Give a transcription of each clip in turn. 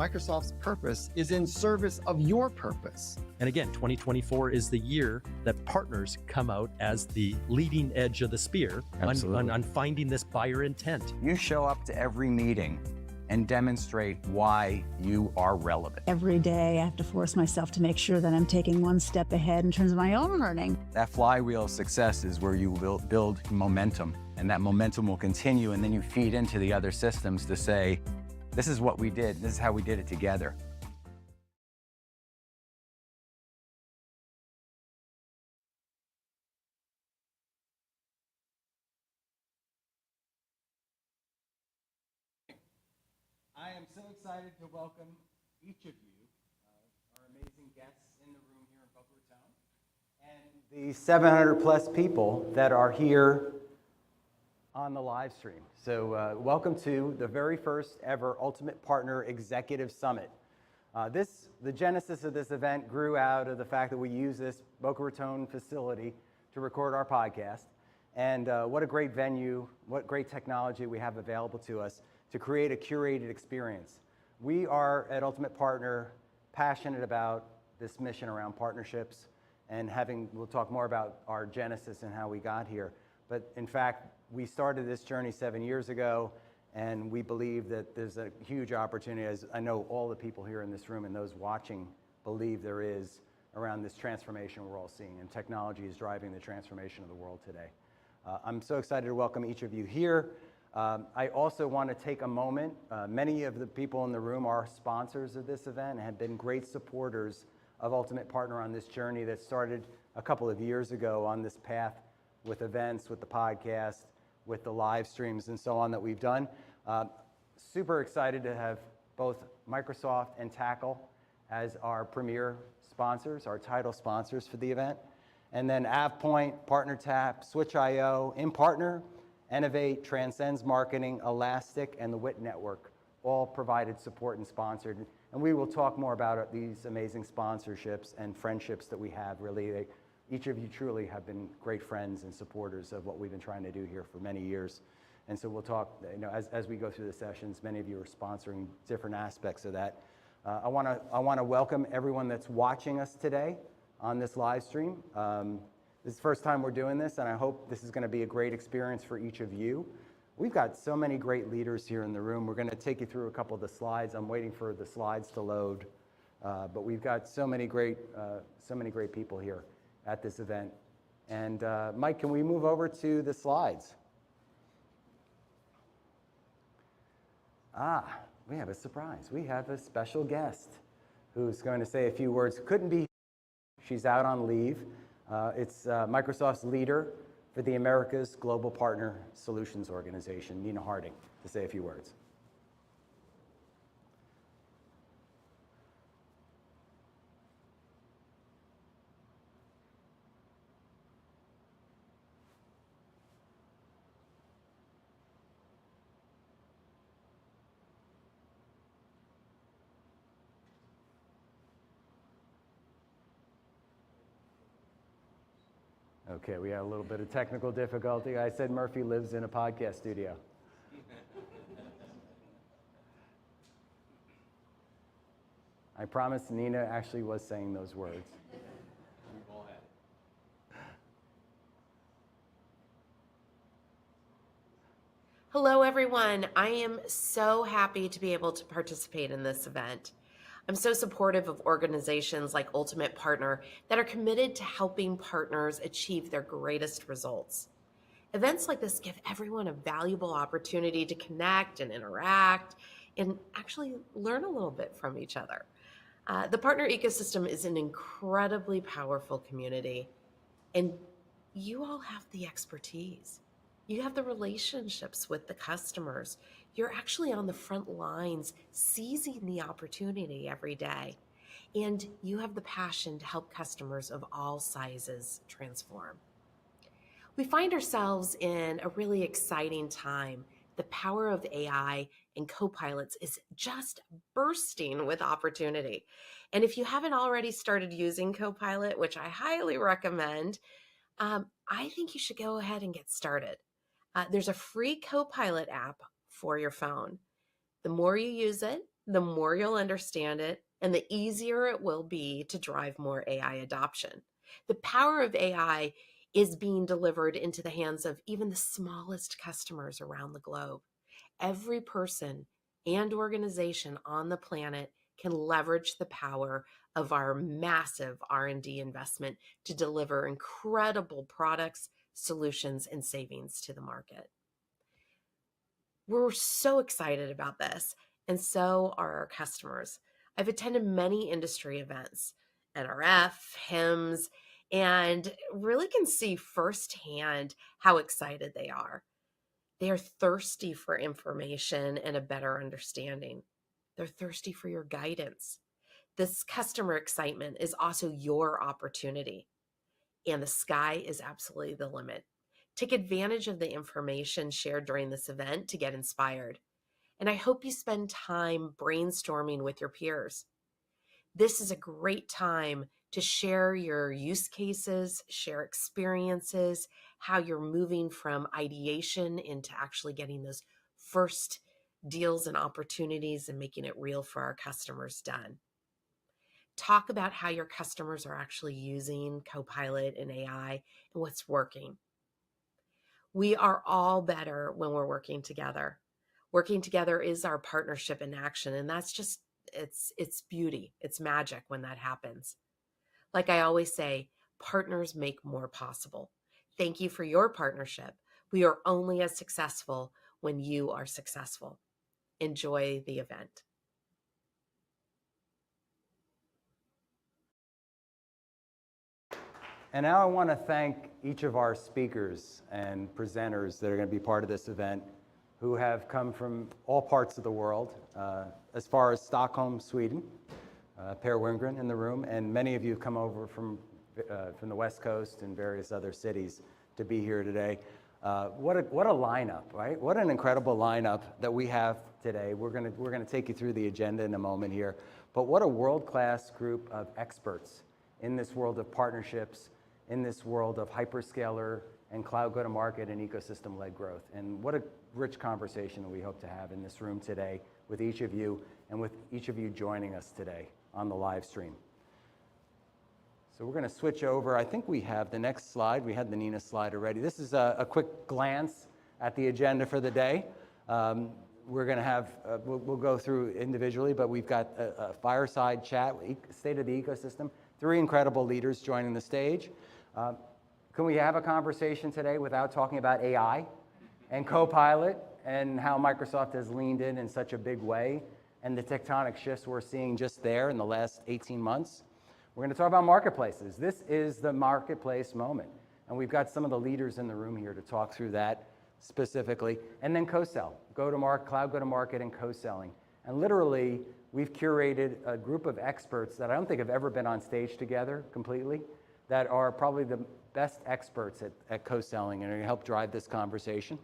Microsoft's purpose is in service of your purpose. And again, 2024 is the year that partners come out as the leading edge of the spear on finding this buyer intent. You show up to every meeting and demonstrate why you are relevant. Every day I have to force myself to make sure that I'm taking one step ahead in terms of my own learning. That flywheel of success is where you will build momentum, and that momentum will continue, and then you feed into the other systems to say, this is what we did, this is how we did it together. I am so excited to welcome each of you, our amazing guests in the room here in Boca Raton, and the 700 plus people that are here on the live stream. So welcome to the very first ever Ultimate Partner Executive Summit. The genesis of this event grew out of the fact that we use this Boca Raton facility to record our podcast. And what a great venue, what great technology we have available to us to create a curated experience. We are at Ultimate Partner passionate about this mission around partnerships and we'll talk more about our genesis and how we got here. But in fact, we started this journey 7 years ago, and we believe that there's a huge opportunity, as I know all the people here in this room and those watching believe there is, around this transformation we're all seeing, and technology is driving the transformation of the world today. I'm so excited to welcome each of you here. I also want to take a moment. Many of the people in the room are sponsors of this event and have been great supporters of Ultimate Partner on this journey that started a couple of years ago on this path with events, with the podcast, with the live streams and so on that we've done. Super excited to have both Microsoft and Tackle as our premier sponsors, our title sponsors for the event. And then AvePoint, PartnerTap, Switch.io, InPartner, Innovate, Transcends Marketing, Elastic, and the WIT Network all provided support and sponsored. And we will talk more about these amazing sponsorships and friendships that we have. Really, each of you truly have been great friends and supporters of what we've been trying to do here for many years. And so we'll talk, as we go through the sessions, many of you are sponsoring different aspects of that. I want to welcome everyone that's watching us today on this live stream. This is the first time we're doing this, and I hope this is going to be a great experience for each of you. We've got so many great leaders here in the room. We're going to take you through a couple of the slides. I'm waiting for the slides to load, but we've got so many great people here at this event. And Mike, can we move over to the slides? We have a surprise. We have a special guest who's going to say a few words. Couldn't be. She's out on leave. It's Microsoft's leader for the Americas Global Partner Solutions Organization, Nina Harding, to say a few words. Okay, we had a little bit of technical difficulty. I said Murphy lives in a podcast studio. I promise Nina actually was saying those words. We've all had it. Hello, everyone. I am so happy to be able to participate in this event. I'm so supportive of organizations like Ultimate Partner that are committed to helping partners achieve their greatest results. Events like this give everyone a valuable opportunity to connect and interact and actually learn a little bit from each other. The partner ecosystem is an incredibly powerful community, and you all have the expertise. You have the relationships with the customers. You're actually on the front lines, seizing the opportunity every day. And you have the passion to help customers of all sizes transform. We find ourselves in a really exciting time. The power of AI and co-pilots is just bursting with opportunity. And if you haven't already started using Copilot, which I highly recommend, I think you should go ahead and get started. There's a free Copilot app for your phone. The more you use it, the more you'll understand it, and the easier it will be to drive more AI adoption. The power of AI is being delivered into the hands of even the smallest customers around the globe. Every person and organization on the planet can leverage the power of our massive R&D investment to deliver incredible products, solutions, and savings to the market. We're so excited about this, and so are our customers. I've attended many industry events, NRF, HIMSS, and really can see firsthand how excited they are. They are thirsty for information and a better understanding. They're thirsty for your guidance. This customer excitement is also your opportunity, and the sky is absolutely the limit. Take advantage of the information shared during this event to get inspired. And I hope you spend time brainstorming with your peers. This is a great time to share your use cases, share experiences, how you're moving from ideation into actually getting those first deals and opportunities and making it real for our customers done. Talk about how your customers are actually using Copilot and AI and what's working. We are all better when we're working together. Working together is our partnership in action, and that's just, it's beauty. It's magic when that happens. Like I always say, partners make more possible. Thank you for your partnership. We are only as successful when you are successful. Enjoy the event. And now I want to thank each of our speakers and presenters that are going to be part of this event, who have come from all parts of the world, as far as Stockholm, Sweden, Per Wingren in the room, and many of you have come over from the West Coast and various other cities to be here today. What a lineup, right? What an incredible lineup that we have today. We're gonna take you through the agenda in a moment here, but what a world-class group of experts in this world of partnerships, in this world of hyperscaler and cloud go-to-market and ecosystem-led growth. And what a rich conversation that we hope to have in this room today with each of you, and with each of you joining us today on the live stream. So we're going to switch over. I think we have the next slide. We had the Nina slide already. This is a quick glance at the agenda for the day. We're going to have, we'll go through individually, but we've got a fireside chat, state of the ecosystem, 3 incredible leaders joining the stage. Can we have a conversation today without talking about AI and Copilot and how Microsoft has leaned in such a big way, and the tectonic shifts we're seeing just there in the last 18 months? We're going to talk about marketplaces. This is the marketplace moment, and we've got some of the leaders in the room here to talk through that specifically. And then co-sell, go-to-market, cloud go-to-market, and co-selling. And literally, we've curated a group of experts that I don't think have ever been on stage together completely, that are probably the best experts at co-selling and are going to help drive this conversation.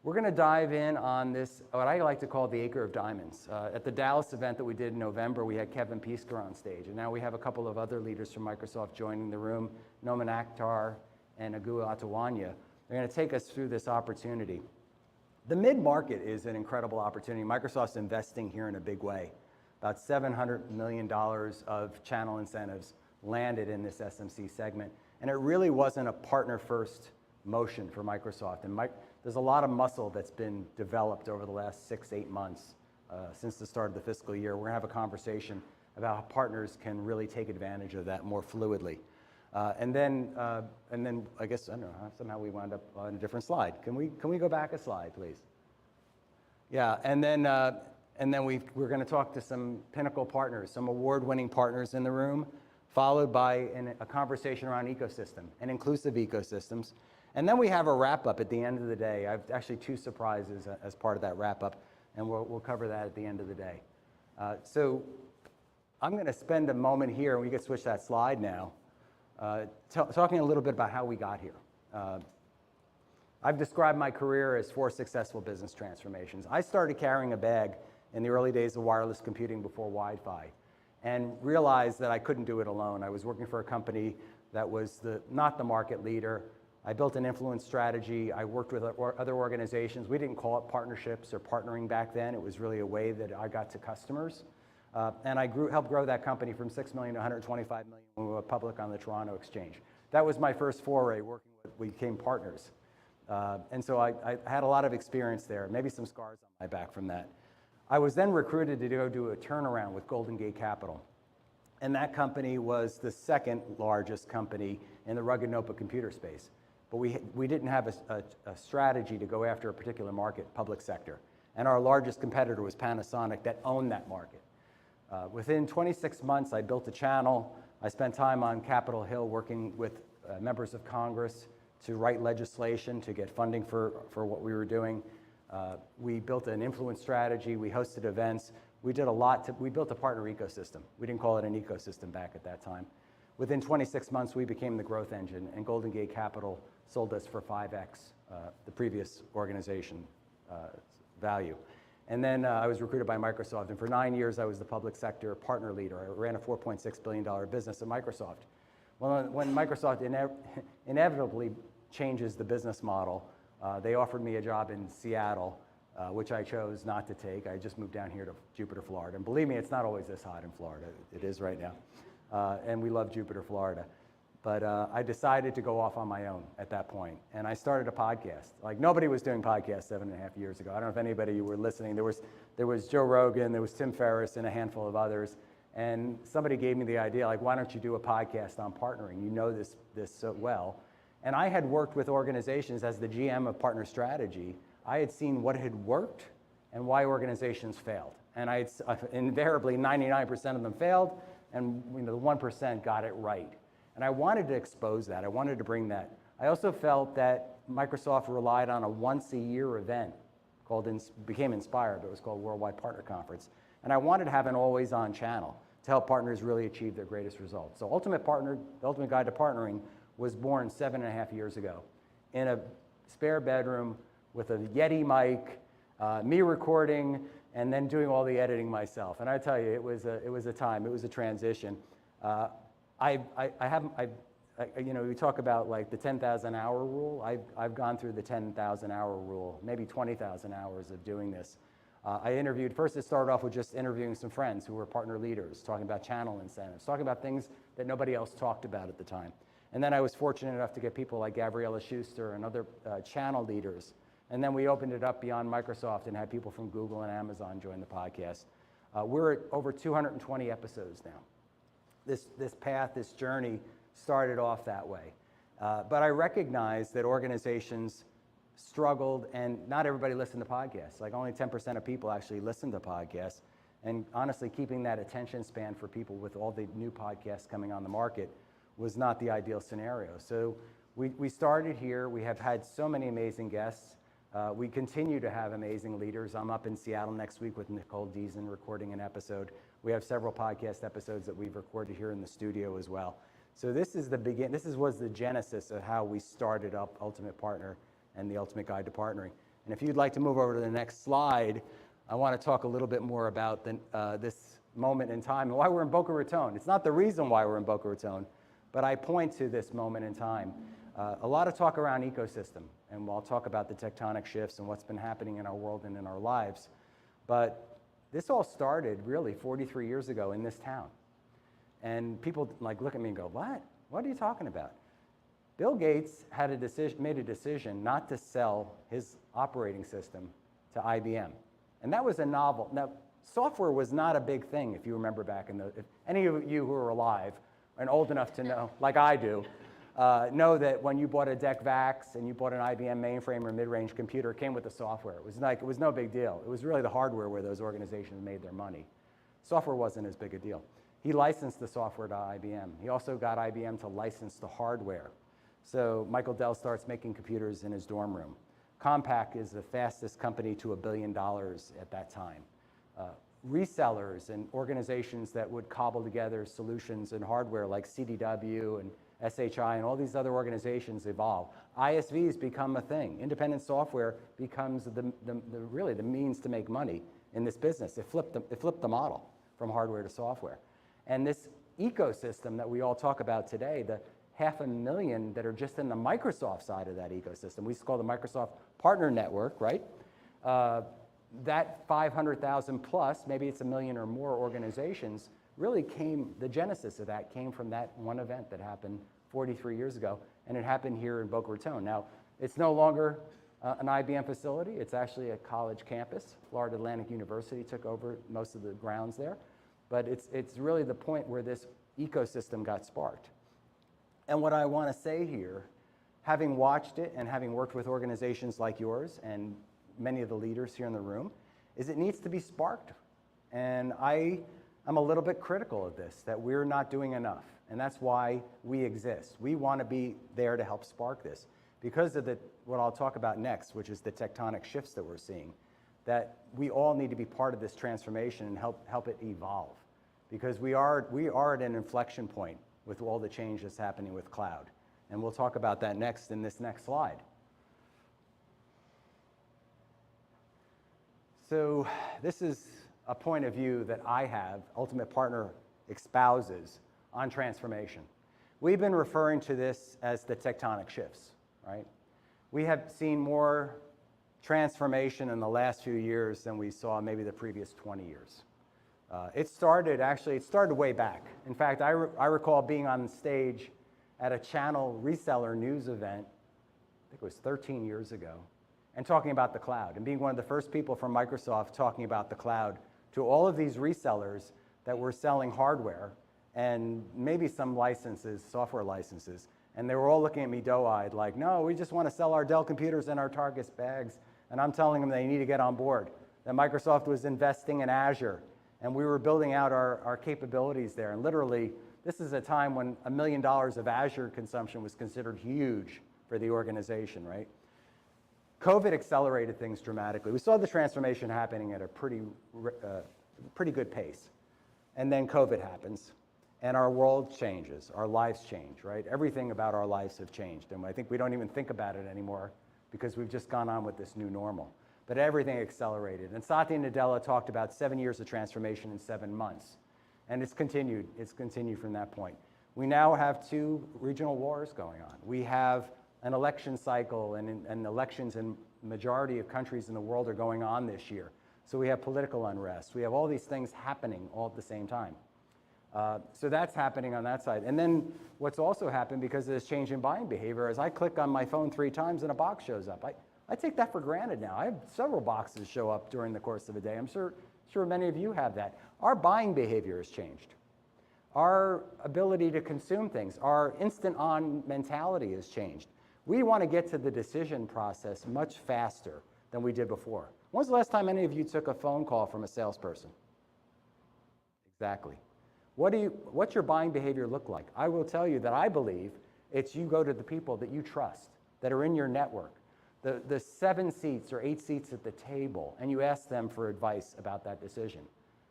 We're going to dive in on this, what I like to call the Acre of Diamonds. At the Dallas event that we did in November, we had Kevin Piesker on stage, and now we have a couple of other leaders from Microsoft joining the room, Noman Akhtar and Agu Atawanya. They're going to take us through this opportunity. The mid-market is an incredible opportunity. Microsoft's investing here in a big way. About $700 million of channel incentives landed in this SMC segment, and it really wasn't a partner-first motion for Microsoft. And there's a lot of muscle that's been developed over the last 6-8 months since the start of the fiscal year. We're gonna have a conversation about how partners can really take advantage of that more fluidly. And then I guess, I don't know, somehow we wound up on a different slide. Can we go back a slide, please? Yeah, and then we're gonna talk to some pinnacle partners, some award-winning partners in the room, followed by a conversation around ecosystem and inclusive ecosystems. And then we have a wrap-up at the end of the day. I have actually 2 surprises as part of that wrap-up, and we'll cover that at the end of the day. So I'm going to spend a moment here, and we can switch that slide now, talking a little bit about how we got here. I've described my career as 4 successful business transformations. I started carrying a bag in the early days of wireless computing before Wi-Fi, and realized that I couldn't do it alone. I was working for a company that was not the market leader. I built an influence strategy. I worked with other organizations. We didn't call it partnerships or partnering back then. It was really a way that I got to customers. And I helped grow that company from $6 million to $125 million when we went public on the Toronto Exchange. That was my first foray working with, we became partners. And so I had a lot of experience there, maybe some scars on my back from that. I was then recruited to go do a turnaround with Golden Gate Capital. And that company was the second largest company in the rugged notebook computer space. But we didn't have a strategy to go after a particular market, public sector. And our largest competitor was Panasonic that owned that market. Within 26 months, I built a channel. I spent time on Capitol Hill working with members of Congress to write legislation to get funding for what we were doing. We built an influence strategy. We hosted events. We did a lot. We built a partner ecosystem. We didn't call it an ecosystem back at that time. Within 26 months, we became the growth engine, and Golden Gate Capital sold us for 5x the previous organization value. And then I was recruited by Microsoft, and for 9 years I was the public sector partner leader. I ran a $4.6 billion business at Microsoft. Well, when Microsoft inevitably changes the business model, they offered me a job in Seattle, which I chose not to take. I just moved down here to Jupiter, Florida. And believe me, it's not always this hot in Florida. It is right now. And we love Jupiter, Florida. But I decided to go off on my own at that point. And I started a podcast. Like, nobody was doing podcasts 7.5 years ago. I don't know if anybody you were listening. There was Joe Rogan, there was Tim Ferriss, and a handful of others. And somebody gave me the idea, like, why don't you do a podcast on partnering? You know this so well. And I had worked with organizations as the GM of Partner Strategy. I had seen what had worked and why organizations failed. And invariably, 99% of them failed, and the 1% got it right. And I wanted to expose that. I wanted to bring that. I also felt that Microsoft relied on a once-a-year event became Inspire, but it was called Worldwide Partner Conference. And I wanted to have an always-on channel to help partners really achieve their greatest results. So The Ultimate Guide to Partnering was born 7.5 years ago in a spare bedroom with a Yeti mic, me recording, and then doing all the editing myself. And I tell you, it was a time, it was a transition. We talk about like the 10,000 hour rule. I've gone through the 10,000 hour rule, maybe 20,000 hours of doing this. First it started off with just interviewing some friends who were partner leaders, talking about channel incentives, talking about things that nobody else talked about at the time. And then I was fortunate enough to get people like Gabriella Schuster and other channel leaders. And then we opened it up beyond Microsoft and had people from Google and Amazon join the podcast. We're at over 220 episodes now. This journey started off that way. But I recognize that organizations struggled, and not everybody listened to podcasts. Like, only 10% of people actually listen to podcasts. And honestly, keeping that attention span for people with all the new podcasts coming on the market was not the ideal scenario. So we started here. We have had so many amazing guests. We continue to have amazing leaders. I'm up in Seattle next week with Nicole Deason recording an episode. We have several podcast episodes that we've recorded here in the studio as well. So this was the genesis of how we started up Ultimate Partner and the Ultimate Guide to Partnering. And if you'd like to move over to the next slide, I want to talk a little bit more about this moment in time and why we're in Boca Raton. It's not the reason why we're in Boca Raton, but I point to this moment in time. A lot of talk around ecosystem, and I'll talk about the tectonic shifts and what's been happening in our world and in our lives. But this all started really 43 years ago in this town. And people look at me and go, what? What are you talking about? Bill Gates made a decision not to sell his operating system to IBM. And that was a novel. Now, software was not a big thing, if you remember back if any of you who are alive and old enough to know, like I do, know that when you bought a DEC VAX and you bought an IBM mainframe or mid-range computer, it came with the software. It was no big deal. It was really the hardware where those organizations made their money. Software wasn't as big a deal. He licensed the software to IBM. He also got IBM to license the hardware. So Michael Dell starts making computers in his dorm room. Compaq is the fastest company to $1 billion at that time. Resellers and organizations that would cobble together solutions and hardware like CDW and SHI and all these other organizations evolve. ISVs become a thing. Independent software becomes really the means to make money in this business. It flipped the model from hardware to software. And this ecosystem that we all talk about today, 500,000 that are just in the Microsoft side of that ecosystem. We used to call the Microsoft Partner Network, right? That 500,000 plus, maybe it's 1 million or more organizations, really the genesis of that came from that one event that happened 43 years ago, and it happened here in Boca Raton. Now, it's no longer an IBM facility. It's actually a college campus. Florida Atlantic University took over most of the grounds there. But it's really the point where this ecosystem got sparked. And what I want to say here, having watched it and having worked with organizations like yours and many of the leaders here in the room, is it needs to be sparked. And I'm a little bit critical of this, that we're not doing enough. And that's why we exist. We want to be there to help spark this. Because of what I'll talk about next, which is the tectonic shifts that we're seeing, that we all need to be part of this transformation and help it evolve. Because we are at an inflection point with all the change that's happening with cloud. And we'll talk about that next in this next slide. So this is a point of view that I have, Ultimate Partner espouses on transformation. We've been referring to this as the tectonic shifts, right? We have seen more transformation in the last few years than we saw maybe the previous 20 years. It started way back. In fact, I recall being on stage at a channel reseller news event, I think it was 13 years ago, and talking about the cloud, and being one of the first people from Microsoft talking about the cloud to all of these resellers that were selling hardware and maybe some licenses, software licenses, and they were all looking at me doe-eyed like, no, we just want to sell our Dell computers and our Targus bags, and I'm telling them they need to get on board, that Microsoft was investing in Azure, and we were building out our capabilities there, and literally, this is a time when $1 million of Azure consumption was considered huge for the organization, right? COVID accelerated things dramatically. We saw the transformation happening at a pretty good pace. And then COVID happens, and our world changes, our lives change, right? Everything about our lives have changed, and I think we don't even think about it anymore because we've just gone on with this new normal. But everything accelerated. And Satya Nadella talked about 7 years of transformation in 7 months. And it's continued from that point. We now have 2 regional wars going on. We have an election cycle, and elections in majority of countries in the world are going on this year. So we have political unrest. We have all these things happening all at the same time. So that's happening on that side. And then what's also happened because of this change in buying behavior is I click on my phone 3 times and a box shows up. I take that for granted now. I have several boxes show up during the course of a day. I'm sure many of you have that. Our buying behavior has changed. Our ability to consume things, our instant-on mentality has changed. We want to get to the decision process much faster than we did before. When's the last time any of you took a phone call from a salesperson? Exactly. What's your buying behavior look like? I will tell you that I believe it's you go to the people that you trust, that are in your network, the 7 seats or 8 seats at the table, and you ask them for advice about that decision.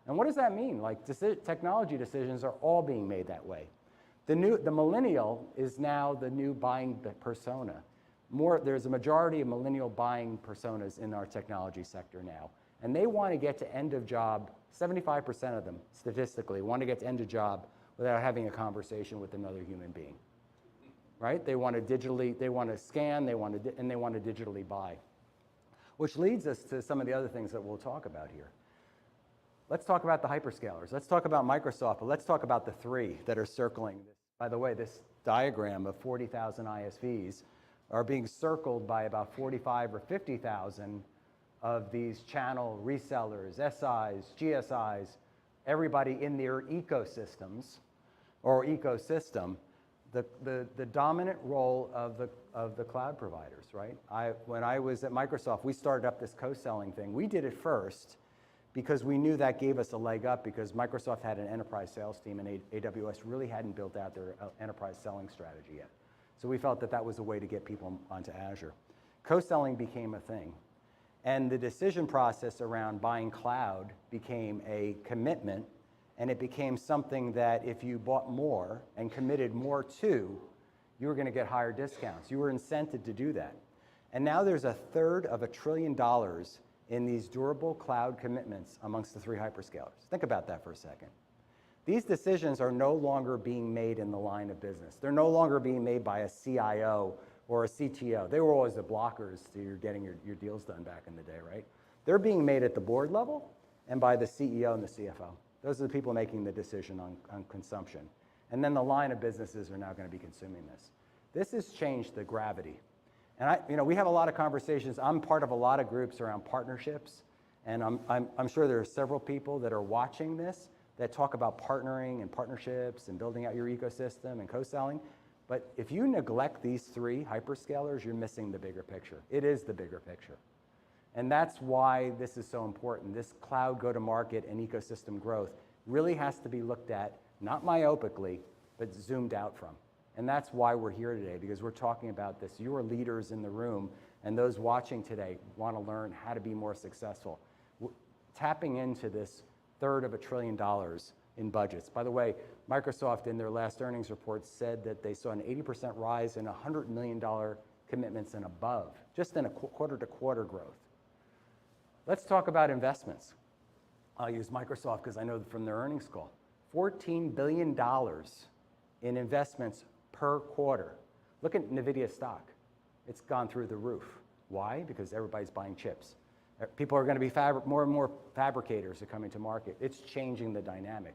And what does that mean? Like technology decisions are all being made that way. The millennial is now the new buying persona. There's a majority of millennial buying personas in our technology sector now. And they want to get to end of job, 75% of them statistically want to get to end of job without having a conversation with another human being. Right? They want to scan, and they want to digitally buy. Which leads us to some of the other things that we'll talk about here. Let's talk about the hyperscalers. Let's talk about Microsoft, but let's talk about the 3 that are circling this. By the way, this diagram of 40,000 ISVs are being circled by about 45 or 50,000 of these channel resellers, SIs, GSIs, everybody in their ecosystems or ecosystem. The dominant role of the cloud providers, right? When I was at Microsoft, we started up this co-selling thing. We did it first because we knew that gave us a leg up because Microsoft had an enterprise sales team and AWS really hadn't built out their enterprise selling strategy yet. So we felt that that was a way to get people onto Azure. Co-selling became a thing. And the decision process around buying cloud became a commitment, and it became something that if you bought more and committed more to, you were going to get higher discounts. You were incented to do that. And now there's $1/3 of $1 trillion in these durable cloud commitments amongst the 3 hyperscalers. Think about that for a second. These decisions are no longer being made in the line of business. They're no longer being made by a CIO or a CTO. They were always the blockers to your getting your deals done back in the day, right? They're being made at the board level and by the CEO and the CFO. Those are the people making the decision on consumption. And then the line of businesses are now going to be consuming this. This has changed the gravity. And we have a lot of conversations. I'm part of a lot of groups around partnerships, and I'm sure there are several people that are watching this that talk about partnering and partnerships and building out your ecosystem and co-selling. But if you neglect these three hyperscalers, you're missing the bigger picture. It is the bigger picture. And that's why this is so important. This cloud go-to-market and ecosystem growth really has to be looked at, not myopically, but zoomed out from. And that's why we're here today, because we're talking about this. You are leaders in the room, and those watching today want to learn how to be more successful. Tapping into this $1/3 trillion in budgets. By the way, Microsoft in their last earnings report said that they saw an 80% rise in $100 million commitments and above, just in a quarter-to-quarter growth. Let's talk about investments. I'll use Microsoft because I know from their earnings call. $14 billion in investments per quarter. Look at NVIDIA stock. It's gone through the roof. Why? Because everybody's buying chips. People are going to be more and more fabricators are coming to market. It's changing the dynamic.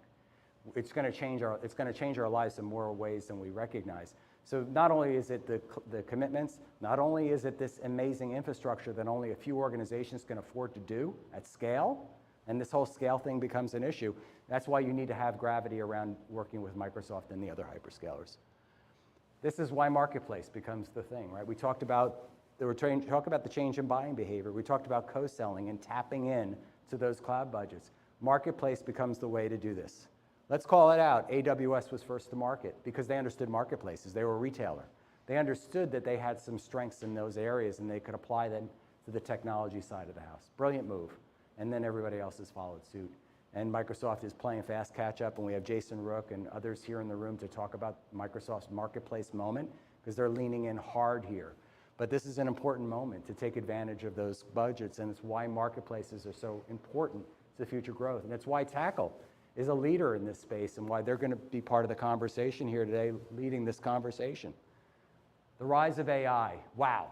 It's going to change our lives in more ways than we recognize. So not only is it the commitments, not only is it this amazing infrastructure that only a few organizations can afford to do at scale, and this whole scale thing becomes an issue. That's why you need to have gravity around working with Microsoft and the other hyperscalers. This is why marketplace becomes the thing, right? We talked about the change in buying behavior. We talked about co-selling and tapping in to those cloud budgets. Marketplace becomes the way to do this. Let's call it out. AWS was first to market because they understood marketplaces. They were a retailer. They understood that they had some strengths in those areas and they could apply them to the technology side of the house. Brilliant move. And then everybody else has followed suit. And Microsoft is playing fast catch up, and we have Jason Rook and others here in the room to talk about Microsoft's marketplace moment because they're leaning in hard here. But this is an important moment to take advantage of those budgets, and it's why marketplaces are so important to future growth. And it's why Tackle is a leader in this space and why they're going to be part of the conversation here today, leading this conversation. The rise of AI, wow.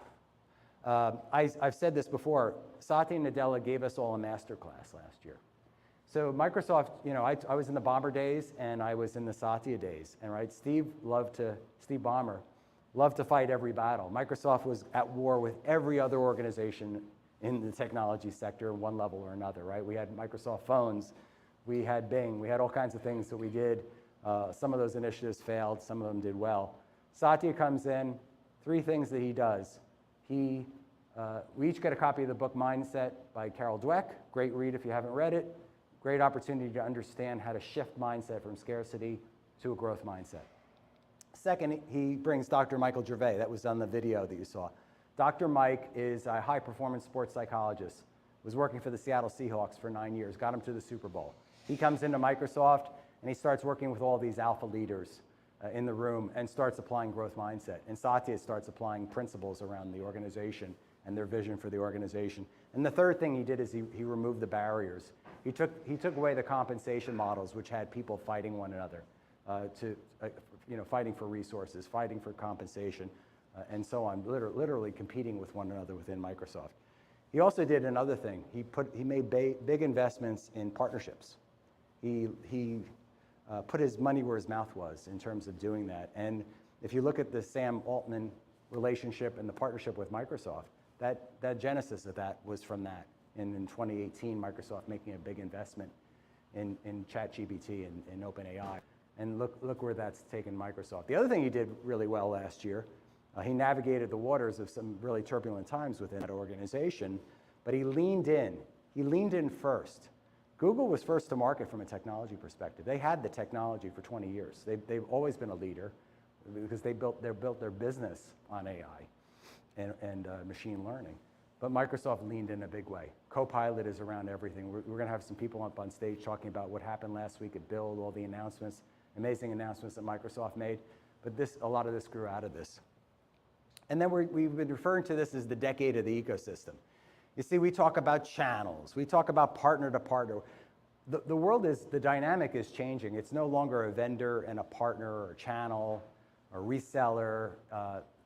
I've said this before, Satya Nadella gave us all a masterclass last year. So Microsoft, I was in the Bomber days and I was in the Satya days, and right, Steve Ballmer loved to fight every battle. Microsoft was at war with every other organization in the technology sector in one level or another, right? We had Microsoft phones, we had Bing, we had all kinds of things that we did. Some of those initiatives failed, some of them did well. Satya comes in, three things that he does. We each get a copy of the book Mindset by Carol Dweck. Great read if you haven't read it. Great opportunity to understand how to shift mindset from scarcity to a growth mindset. Second, he brings Dr. Michael Gervais. That was on the video that you saw. Dr. Mike is a high-performance sports psychologist, was working for the Seattle Seahawks for 9 years, got him to the Super Bowl. He comes into Microsoft, and he starts working with all these alpha leaders in the room and starts applying growth mindset. And Satya starts applying principles around the organization and their vision for the organization. And the third thing he did is he removed the barriers. He took away the compensation models, which had people fighting one another, fighting for resources, fighting for compensation, and so on, literally competing with one another within Microsoft. He also did another thing. He made big investments in partnerships. He put his money where his mouth was in terms of doing that. And if you look at the Sam Altman relationship and the partnership with Microsoft, that genesis of that was from that. And in 2018, Microsoft making a big investment in ChatGPT and OpenAI. And look where that's taken Microsoft. The other thing he did really well last year, he navigated the waters of some really turbulent times within that organization, but he leaned in. He leaned in first. Google was first to market from a technology perspective. They had the technology for 20 years. They've always been a leader because they built their business on AI and machine learning. But Microsoft leaned in a big way. Copilot is around everything. We're going to have some people up on stage talking about what happened last week at Build, all the announcements, amazing announcements that Microsoft made. But a lot of this grew out of this. And then we've been referring to this as the decade of the ecosystem. You see, we talk about channels. We talk about partner to partner. the world the dynamic is changing. It's no longer a vendor and a partner or a channel or reseller.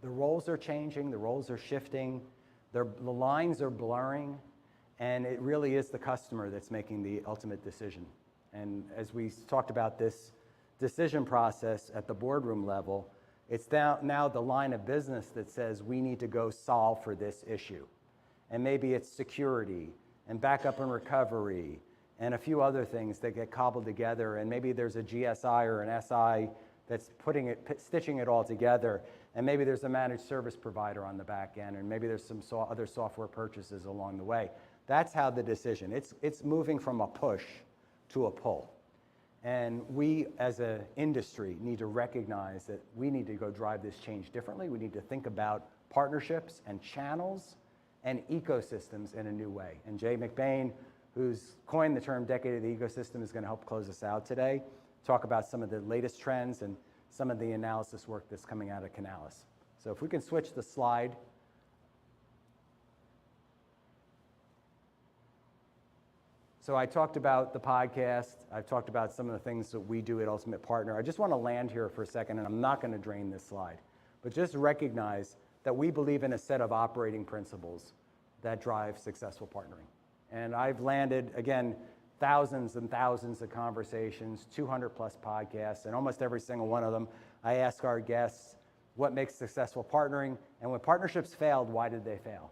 The roles are changing, the roles are shifting, the lines are blurring, and it really is the customer that's making the ultimate decision. And as we talked about this decision process at the boardroom level, it's now the line of business that says we need to go solve for this issue. And maybe it's security and backup and recovery and a few other things that get cobbled together, and maybe there's a GSI or an SI that's stitching it all together, and maybe there's a managed service provider on the back end, and maybe there's some other software purchases along the way. That's how the decision, it's moving from a push to a pull. And we as an industry need to recognize that we need to go drive this change differently. We need to think about partnerships and channels and ecosystems in a new way. And Jay McBain, who's coined the term Decade of the Ecosystem, is going to help close us out today, talk about some of the latest trends and some of the analysis work that's coming out of Canalys. So if we can switch the slide. So I talked about the podcast. I've talked about some of the things that we do at Ultimate Partner. I just want to land here for a second, and I'm not going to drain this slide, but just recognize that we believe in a set of operating principles that drive successful partnering. And I've landed, again, thousands and thousands of conversations, 200 plus podcasts, and almost every single one of them, I ask our guests what makes successful partnering, and when partnerships failed, why did they fail?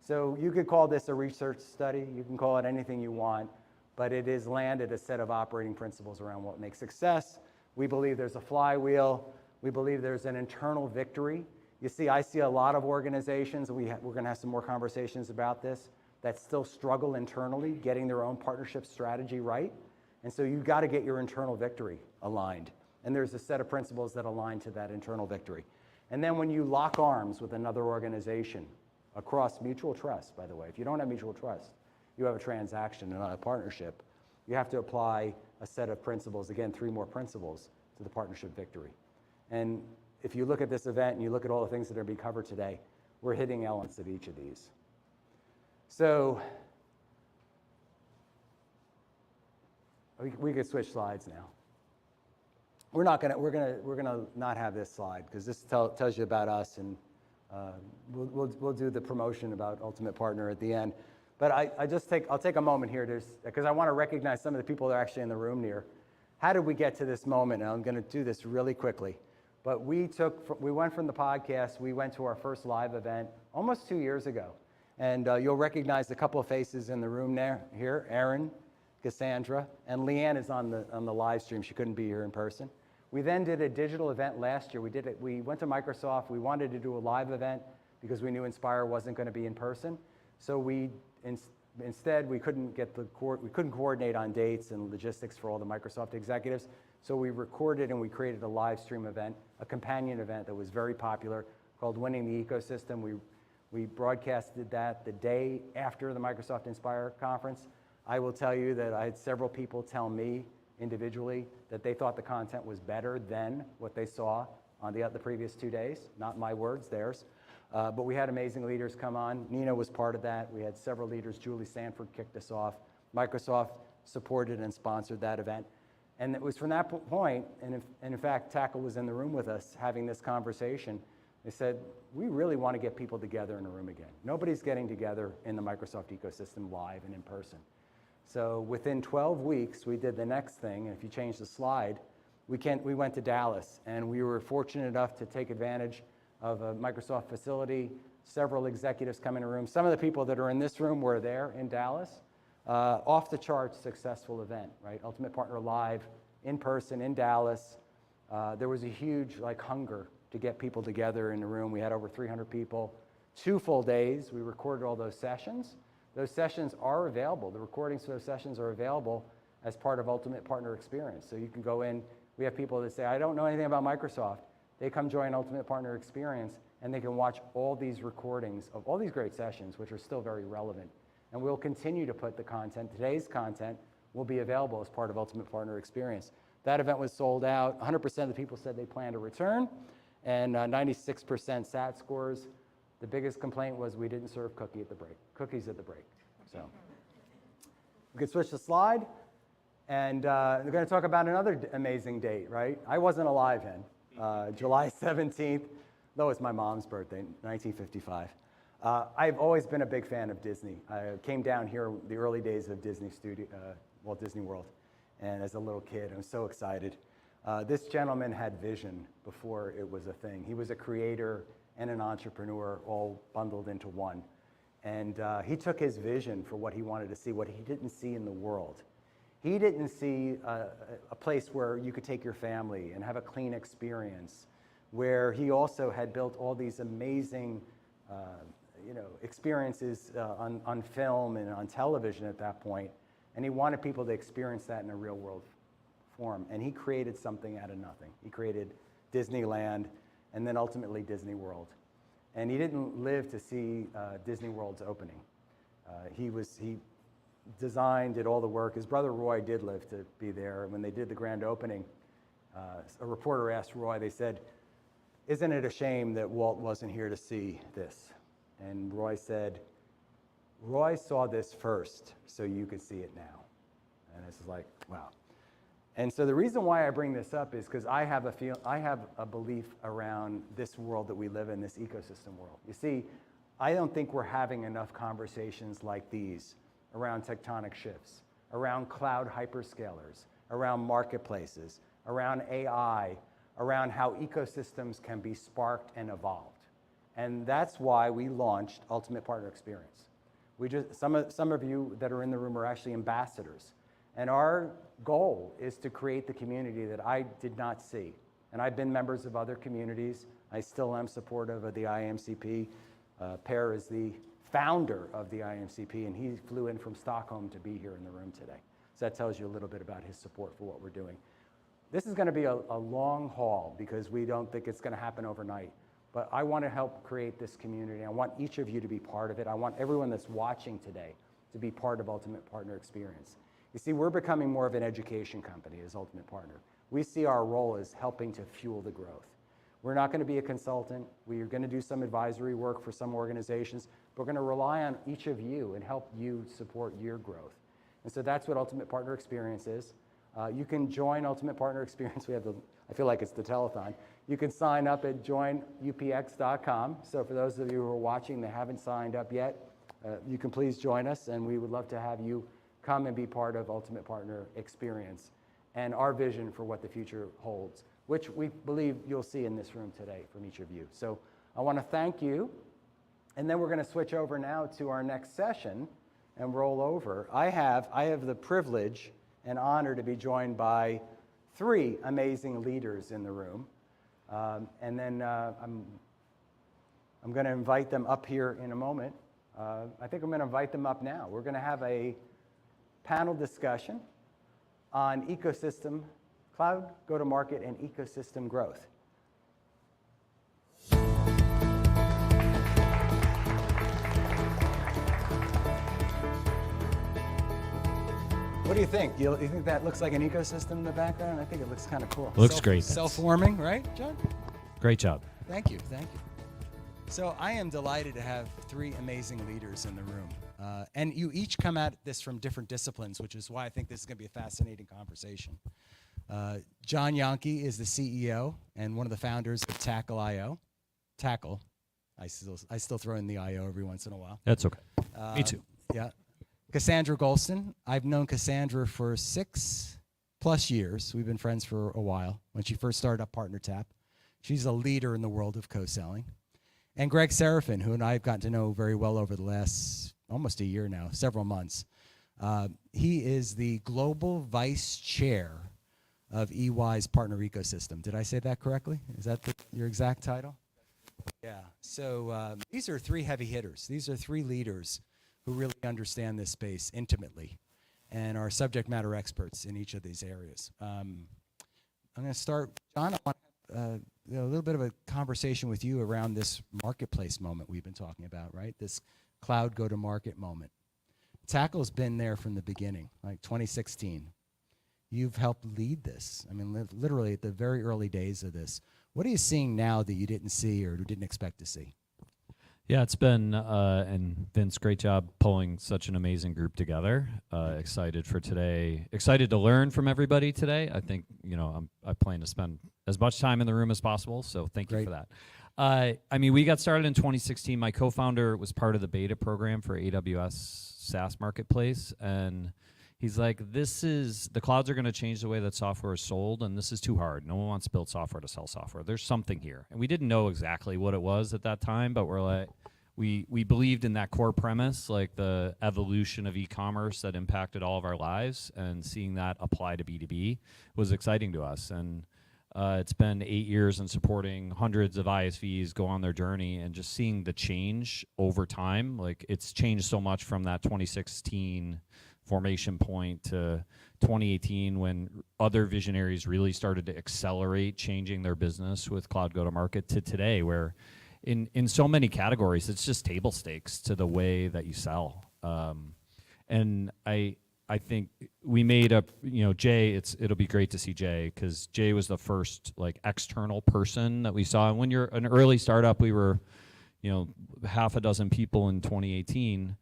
So you could call this a research study, you can call it anything you want, but it is landed a set of operating principles around what makes success. We believe there's a flywheel. We believe there's an internal victory. You see, I see a lot of organizations, and we're going to have some more conversations about this, that still struggle internally getting their own partnership strategy right. And so you've got to get your internal victory aligned. And there's a set of principles that align to that internal victory. And then when you lock arms with another organization across mutual trust, by the way, if you don't have mutual trust, you have a transaction and not a partnership, you have to apply a set of principles, again, 3 more principles to the partnership victory. And if you look at this event and you look at all the things that are being covered today, we're hitting elements of each of these. So we could switch slides now. We're gonna not have this slide because this tells you about us, and we'll do the promotion about Ultimate Partner at the end. But I'll take a moment here because I want to recognize some of the people that are actually in the room here. How did we get to this moment? And I'm going to do this really quickly. But we went from the podcast, we went to our first live event almost 2 years ago. And you'll recognize a couple of faces in the room here, Aaron, Cassandra, and Leanne is on the live stream. She couldn't be here in person. We then did a digital event last year. We went to Microsoft. We wanted to do a live event because we knew Inspire wasn't going to be in person. So instead we couldn't coordinate on dates and logistics for all the Microsoft executives. So we recorded and we created a live stream event, a companion event that was very popular called Winning the Ecosystem. We broadcasted that the day after the Microsoft Inspire conference. I will tell you that I had several people tell me individually that they thought the content was better than what they saw on the previous 2 days. Not my words, theirs. But we had amazing leaders come on. Nina was part of that. We had several leaders. Julie Sanford kicked us off. Microsoft supported and sponsored that event. And it was from that point, and in fact, Tackle was in the room with us having this conversation. They said, we really want to get people together in a room again. Nobody's getting together in the Microsoft ecosystem live and in person. So within 12 weeks, we did the next thing. And if you change the slide, we went to Dallas, and we were fortunate enough to take advantage of a Microsoft facility, several executives come in a room. Some of the people that are in this room were there in Dallas. Off the charts successful event, right? Ultimate Partner Live, in person, in Dallas. There was a huge hunger to get people together in the room. We had over 300 people, 2 full days. We recorded all those sessions. Those sessions are available. The recordings for those sessions are available as part of Ultimate Partner Experience. So you can go in. We have people that say, I don't know anything about Microsoft. They come join Ultimate Partner Experience, and they can watch all these recordings of all these great sessions, which are still very relevant. And we'll continue to put the content, today's content, will be available as part of Ultimate Partner Experience. That event was sold out. 100% of the people said they plan to return, and 96% SAT scores. The biggest complaint was we didn't serve cookies at the break. So we could switch the slide. And we're going to talk about another amazing date, right? I wasn't alive then. July 17th, though it's my mom's birthday, 1955. I've always been a big fan of Disney. I came down here the early days of Walt Disney World, and as a little kid, I was so excited. This gentleman had vision before it was a thing. He was a creator and an entrepreneur all bundled into one. And he took his vision for what he wanted to see, what he didn't see in the world. He didn't see a place where you could take your family and have a clean experience, where he also had built all these amazing experiences on film and on television at that point, and he wanted people to experience that in a real world form. And he created something out of nothing. He created Disneyland and then ultimately Disney World. And he didn't live to see Disney World's opening. He designed, did all the work. His brother Roy did live to be there. When they did the grand opening, a reporter asked Roy, they said, "Isn't it a shame that Walt wasn't here to see this?" And Roy said, "Roy saw this first, so you could see it now." And it's like, wow. And so the reason why I bring this up is because I have a belief around this world that we live in, this ecosystem world. You see, I don't think we're having enough conversations like these around tectonic shifts, around cloud hyperscalers, around marketplaces, around AI, around how ecosystems can be sparked and evolved. And that's why we launched Ultimate Partner Experience. Some of you that are in the room are actually ambassadors. And our goal is to create the community that I did not see. And I've been members of other communities. I still am supportive of the IMCP. Per is the founder of the IMCP, and he flew in from Stockholm to be here in the room today. So that tells you a little bit about his support for what we're doing. This is going to be a long haul because we don't think it's going to happen overnight. But I want to help create this community. I want each of you to be part of it. I want everyone that's watching today to be part of Ultimate Partner Experience. You see, we're becoming more of an education company as Ultimate Partner. We see our role as helping to fuel the growth. We're not going to be a consultant. We are going to do some advisory work for some organizations, but we're going to rely on each of you and help you support your growth. And so that's what Ultimate Partner Experience is. You can join Ultimate Partner Experience. I feel like it's the telethon. You can sign up at joinupx.com. So for those of you who are watching that haven't signed up yet, you can please join us, and we would love to have you come and be part of Ultimate Partner Experience and our vision for what the future holds, which we believe you'll see in this room today from each of you. So I want to thank you, and then we're going to switch over now to our next session and roll over. I have the privilege and honor to be joined by three amazing leaders in the room. And then I'm going to invite them up here in a moment. I think I'm going to invite them up now. We're going to have a panel discussion on ecosystem, cloud go-to-market, and ecosystem growth. What do you think? You think that looks like an ecosystem in the background? I think it looks kind of cool. Looks great. Self-warming, right, John? Great job. Thank you. So I am delighted to have three amazing leaders in the room. And you each come at this from different disciplines, which is why I think this is going to be a fascinating conversation. John Yankee is the CEO and one of the founders of Tackle.io. Tackle. I still throw in the IO every once in a while. That's okay. Me too. Yeah. Cassandra Golston. I've known Cassandra for 6+ years. We've been friends for a while. When she first started up PartnerTap, she's a leader in the world of co-selling. And Greg Serafin, who and I have gotten to know very well over the last almost a year now, several months. He is the global vice chair of EY's partner ecosystem. Did I say that correctly? Is that your exact title? Yeah. So these are three heavy hitters. These are three leaders who really understand this space intimately and are subject matter experts in each of these areas. I'm going to start, John, I want a little bit of a conversation with you around this marketplace moment we've been talking about, right? This cloud go-to-market moment. Tackle's been there from the beginning, like 2016. You've helped lead this. I mean, literally at the very early days of this. What are you seeing now that you didn't see or didn't expect to see? Yeah, it's been, and Vince, great job pulling such an amazing group together. Excited for today. Excited to learn from everybody today. I think, I plan to spend as much time in the room as possible, so thank you for that. We got started in 2016. My co-founder was part of the beta program for AWS SaaS Marketplace, and he's like, the clouds are going to change the way that software is sold, and this is too hard. No one wants to build software to sell software. There's something here. And we didn't know exactly what it was at that time, but we're like, we believed in that core premise, like the evolution of e-commerce that impacted all of our lives, and seeing that apply to B2B was exciting to us. And it's been 8 years and supporting hundreds of ISVs go on their journey, and just seeing the change over time. Like, it's changed so much from that 2016 formation point to 2018, when other visionaries really started to accelerate changing their business with cloud go-to-market, to today, where in so many categories, it's just table stakes to the way that you sell. And I think we made Jay, it'll be great to see Jay, because Jay was the first external person that we saw. And when you're an early startup, we were, half a dozen people in 2018.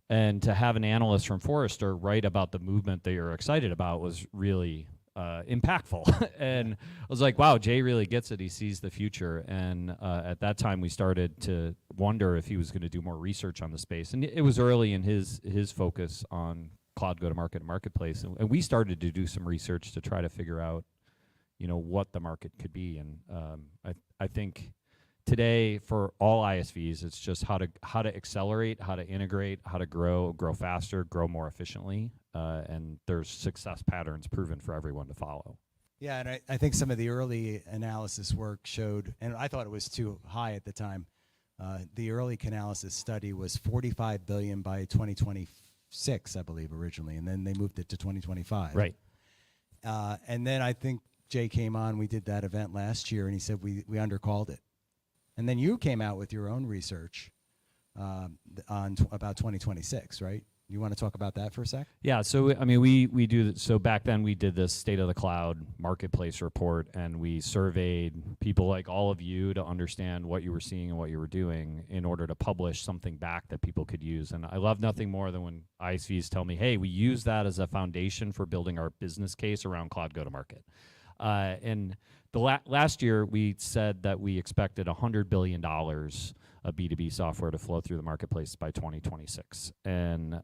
And to have an analyst from Forrester write about the movement that you're excited about was really impactful. And I was like, wow, Jay really gets it. He sees the future. And at that time, we started to wonder if he was going to do more research on the space. And it was early in his focus on cloud go-to-market and marketplace. And we started to do some research to try to figure out, what the market could be. And I think today, for all ISVs, it's just how to accelerate, how to integrate, how to grow faster, grow more efficiently, and there's success patterns proven for everyone to follow. Yeah, and I think some of the early analysis work showed, and I thought it was too high at the time, the early Canalys study was $45 billion by 2026, I believe, originally, and then they moved it to 2025. Right. And then I think Jay came on, we did that event last year, and he said we undercalled it. And then you came out with your own research on about 2026, right? You want to talk about that for a sec? Yeah, so we do, so back then we did this State of the Cloud Marketplace report, and we surveyed people like all of you to understand what you were seeing and what you were doing in order to publish something back that people could use. And I love nothing more than when ISVs tell me, hey, we use that as a foundation for building our business case around cloud go-to-market. And the last year, we said that we expected $100 billion of B2B software to flow through the marketplace by 2026. And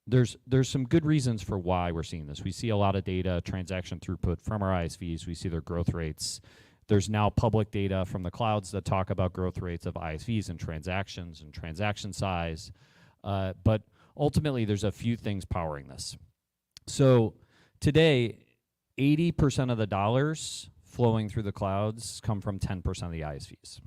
there's some good reasons for why we're seeing this. We see a lot of data, transaction throughput from our ISVs. We see their growth rates. There's now public data from the clouds that talk about growth rates of ISVs and transaction size. But ultimately, there's a few things powering this. So today, 80% of the dollars flowing through the clouds come from 10% of the ISVs,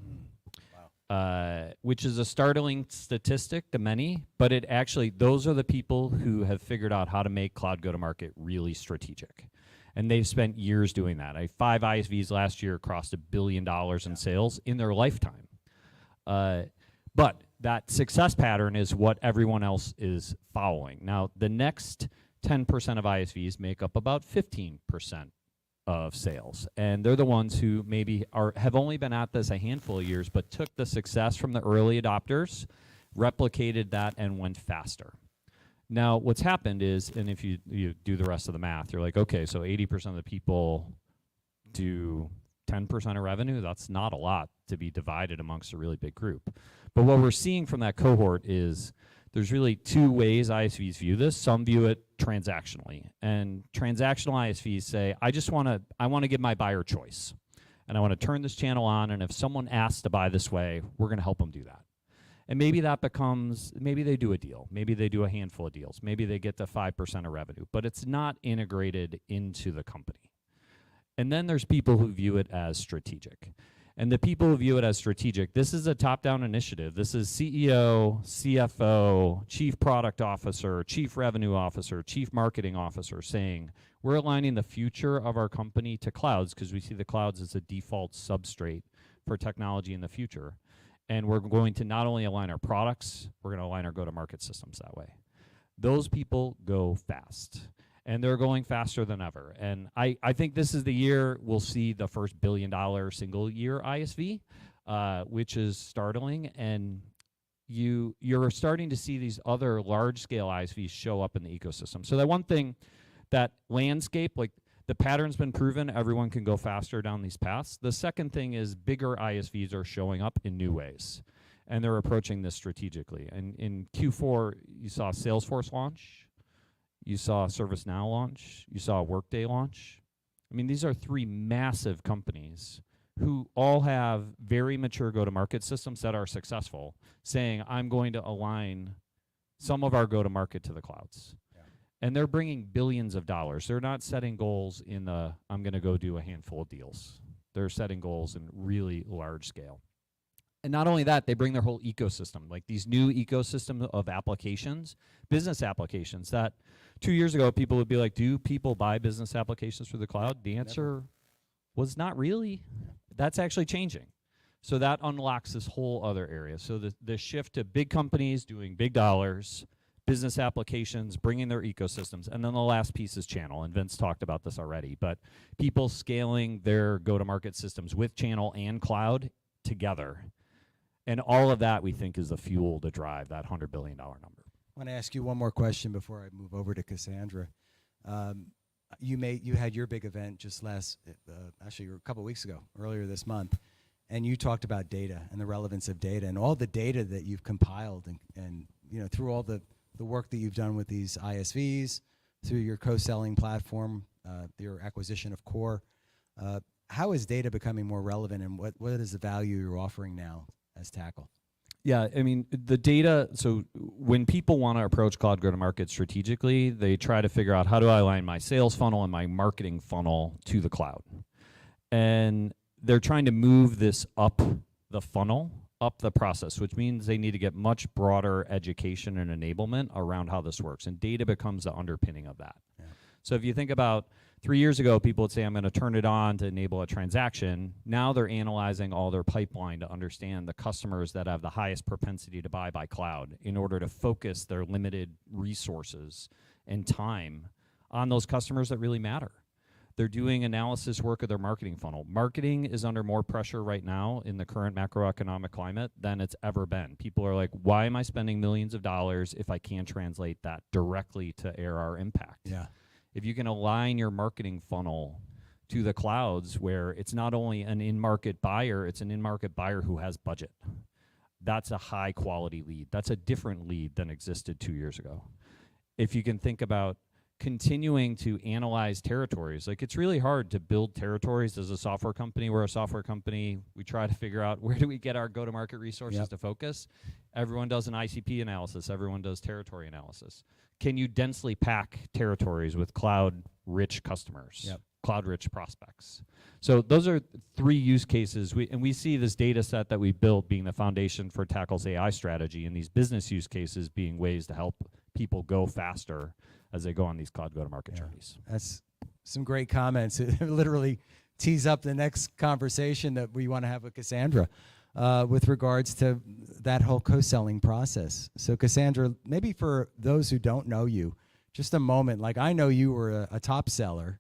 which is a startling statistic to many, but it actually, those are the people who have figured out how to make cloud go-to-market really strategic. And they've spent years doing that. 5 ISVs last year crossed $1 billion in sales in their lifetime. But that success pattern is what everyone else is following. Now, the next 10% of ISVs make up about 15% of sales, and they're the ones who maybe have only been at this a handful of years, but took the success from the early adopters, replicated that, and went faster. Now, what's happened is, and if you do the rest of the math, you're like, okay, so 80% of the people do 10% of revenue. That's not a lot to be divided amongst a really big group. But what we're seeing from that cohort is there's really 2 ways ISVs view this. Some view it transactionally, and transactional ISVs say, I want to give my buyer choice, and I want to turn this channel on, and if someone asks to buy this way, we're going to help them do that. And maybe that becomes, maybe they do a deal, maybe they do a handful of deals, maybe they get to 5% of revenue, but it's not integrated into the company. And then there's people who view it as strategic. And the people who view it as strategic, this is a top-down initiative. This is CEO, CFO, Chief Product Officer, Chief Revenue Officer, Chief Marketing Officer saying, we're aligning the future of our company to clouds because we see the clouds as a default substrate for technology in the future. And we're going to not only align our products, we're going to align our go-to-market systems that way. Those people go fast. And they're going faster than ever. And I think this is the year we'll see the first $1 billion single year ISV. which is startling. And you're starting to see these other large-scale ISVs show up in the ecosystem. So that one thing, that landscape, like the pattern's been proven, everyone can go faster down these paths. The second thing is bigger ISVs are showing up in new ways, and they're approaching this strategically. And in Q4, you saw Salesforce launch, you saw ServiceNow launch, you saw Workday launch. I mean, these are 3 massive companies who all have very mature go-to-market systems that are successful, saying, I'm going to align some of our go-to-market to the clouds. Yeah. And they're bringing billions of dollars. They're not setting goals in the, I'm going to go do a handful of deals. They're setting goals in really large scale. And not only that, they bring their whole ecosystem, like these new ecosystem of applications, business applications that 2 years ago, people would be like, do people buy business applications through the cloud? The answer was not really. That's actually changing. So that unlocks this whole other area. So the shift to big companies doing big dollars, business applications, bringing their ecosystems. And then the last piece is channel. And Vince talked about this already. But people scaling their go-to-market systems with channel and cloud together. And all of that, we think, is the fuel to drive that $100 billion number. I want to ask you one more question before I move over to Cassandra. You had your big event just actually a couple weeks ago, earlier this month, and you talked about data and the relevance of data and all the data that you've compiled and through all the work that you've done with these ISVs, through your co-selling platform, your acquisition of Core. How is data becoming more relevant, and what is the value you're offering now as Tackle? Yeah, I mean, the data, so when people want to approach cloud go-to-market strategically, they try to figure out, how do I align my sales funnel and my marketing funnel to the cloud? And they're trying to move this up the funnel, up the process, which means they need to get much broader education and enablement around how this works. And data becomes the underpinning of that. Yeah. So if you think about 3 years ago, people would say, I'm going to turn it on to enable a transaction. Now they're analyzing all their pipeline to understand the customers that have the highest propensity to buy by cloud in order to focus their limited resources and time on those customers that really matter. They're doing analysis work of their marketing funnel. Marketing is under more pressure right now in the current macroeconomic climate than it's ever been. People are like, why am I spending millions of dollars if I can't translate that directly to ARR impact? Yeah. If you can align your marketing funnel to the clouds, where it's not only an in-market buyer, it's an in-market buyer who has budget. That's a high quality lead. That's a different lead than existed 2 years ago. If you can think about continuing to analyze territories, like it's really hard to build territories as a software company. We're a software company. We try to figure out, where do we get our go-to-market resources to focus? Everyone does an ICP analysis. Everyone does territory analysis. Can you densely pack territories with cloud-rich customers, cloud-rich prospects? So those are 3 use cases. We see this data set that we built being the foundation for Tackle's AI strategy, and these business use cases being ways to help people go faster as they go on these cloud go-to-market journeys. That's some great comments. It literally tees up the next conversation that we want to have with Cassandra with regards to that whole co-selling process. So Cassandra, maybe for those who don't know you, just a moment, like I know you were a top seller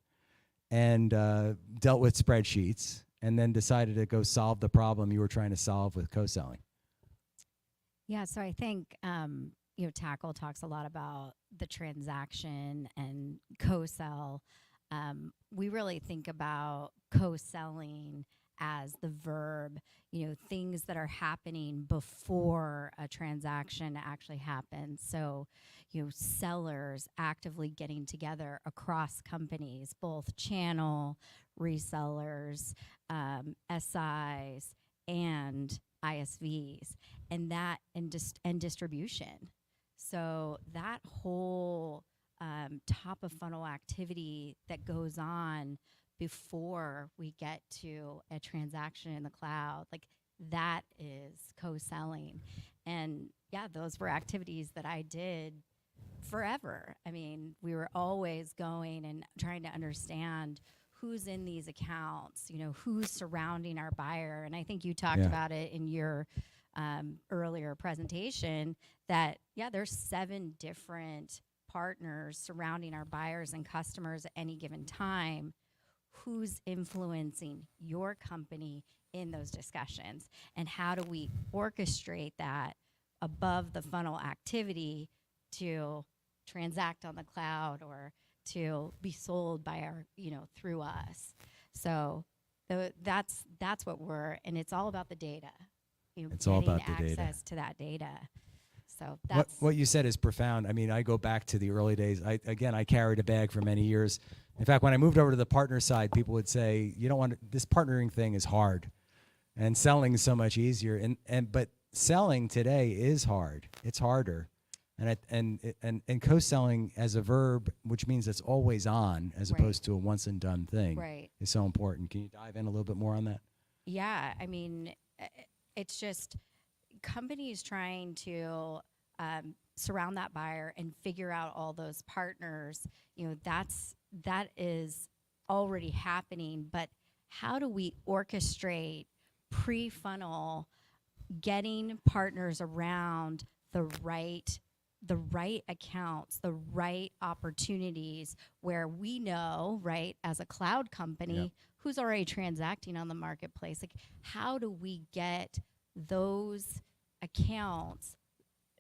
and dealt with spreadsheets and then decided to go solve the problem you were trying to solve with co-selling. Yeah, so I think Tackle talks a lot about the transaction and co-sell. We really think about co-selling as the verb, things that are happening before a transaction actually happens. So, sellers actively getting together across companies, both channel, resellers, SIs, and ISVs, and distribution. So that whole top of funnel activity that goes on before we get to a transaction in the cloud, like that is co-selling. And yeah, those were activities that I did forever. I mean, we were always going and trying to understand who's in these accounts, who's surrounding our buyer. And I think you talked about it in your earlier presentation that, there's 7 different partners surrounding our buyers and customers at any given time. Who's influencing your company in those discussions, and how do we orchestrate that above the funnel activity to transact on the cloud or to be sold by our, through us. So that's what and it's all about the data. It's all about the getting data. access to that data. So that's What you said is profound. I mean, I go back to the early days. I carried a bag for many years. In fact, when I moved over to the partner side, people would say, "You don't want this partnering thing is hard, and selling is so much easier." But selling today is hard. It's harder, and co-selling as a verb, which means it's always on, as Right. opposed to a once and done thing, right. is so important. Can you dive in a little bit more on that? Yeah, I mean, it's just companies trying to surround that buyer and figure out all those partners. That is already happening. But how do we orchestrate pre-funnel getting partners around the right accounts, the right opportunities, where we know, right, as a cloud company, who's already transacting on the marketplace? Like, how do we get those accounts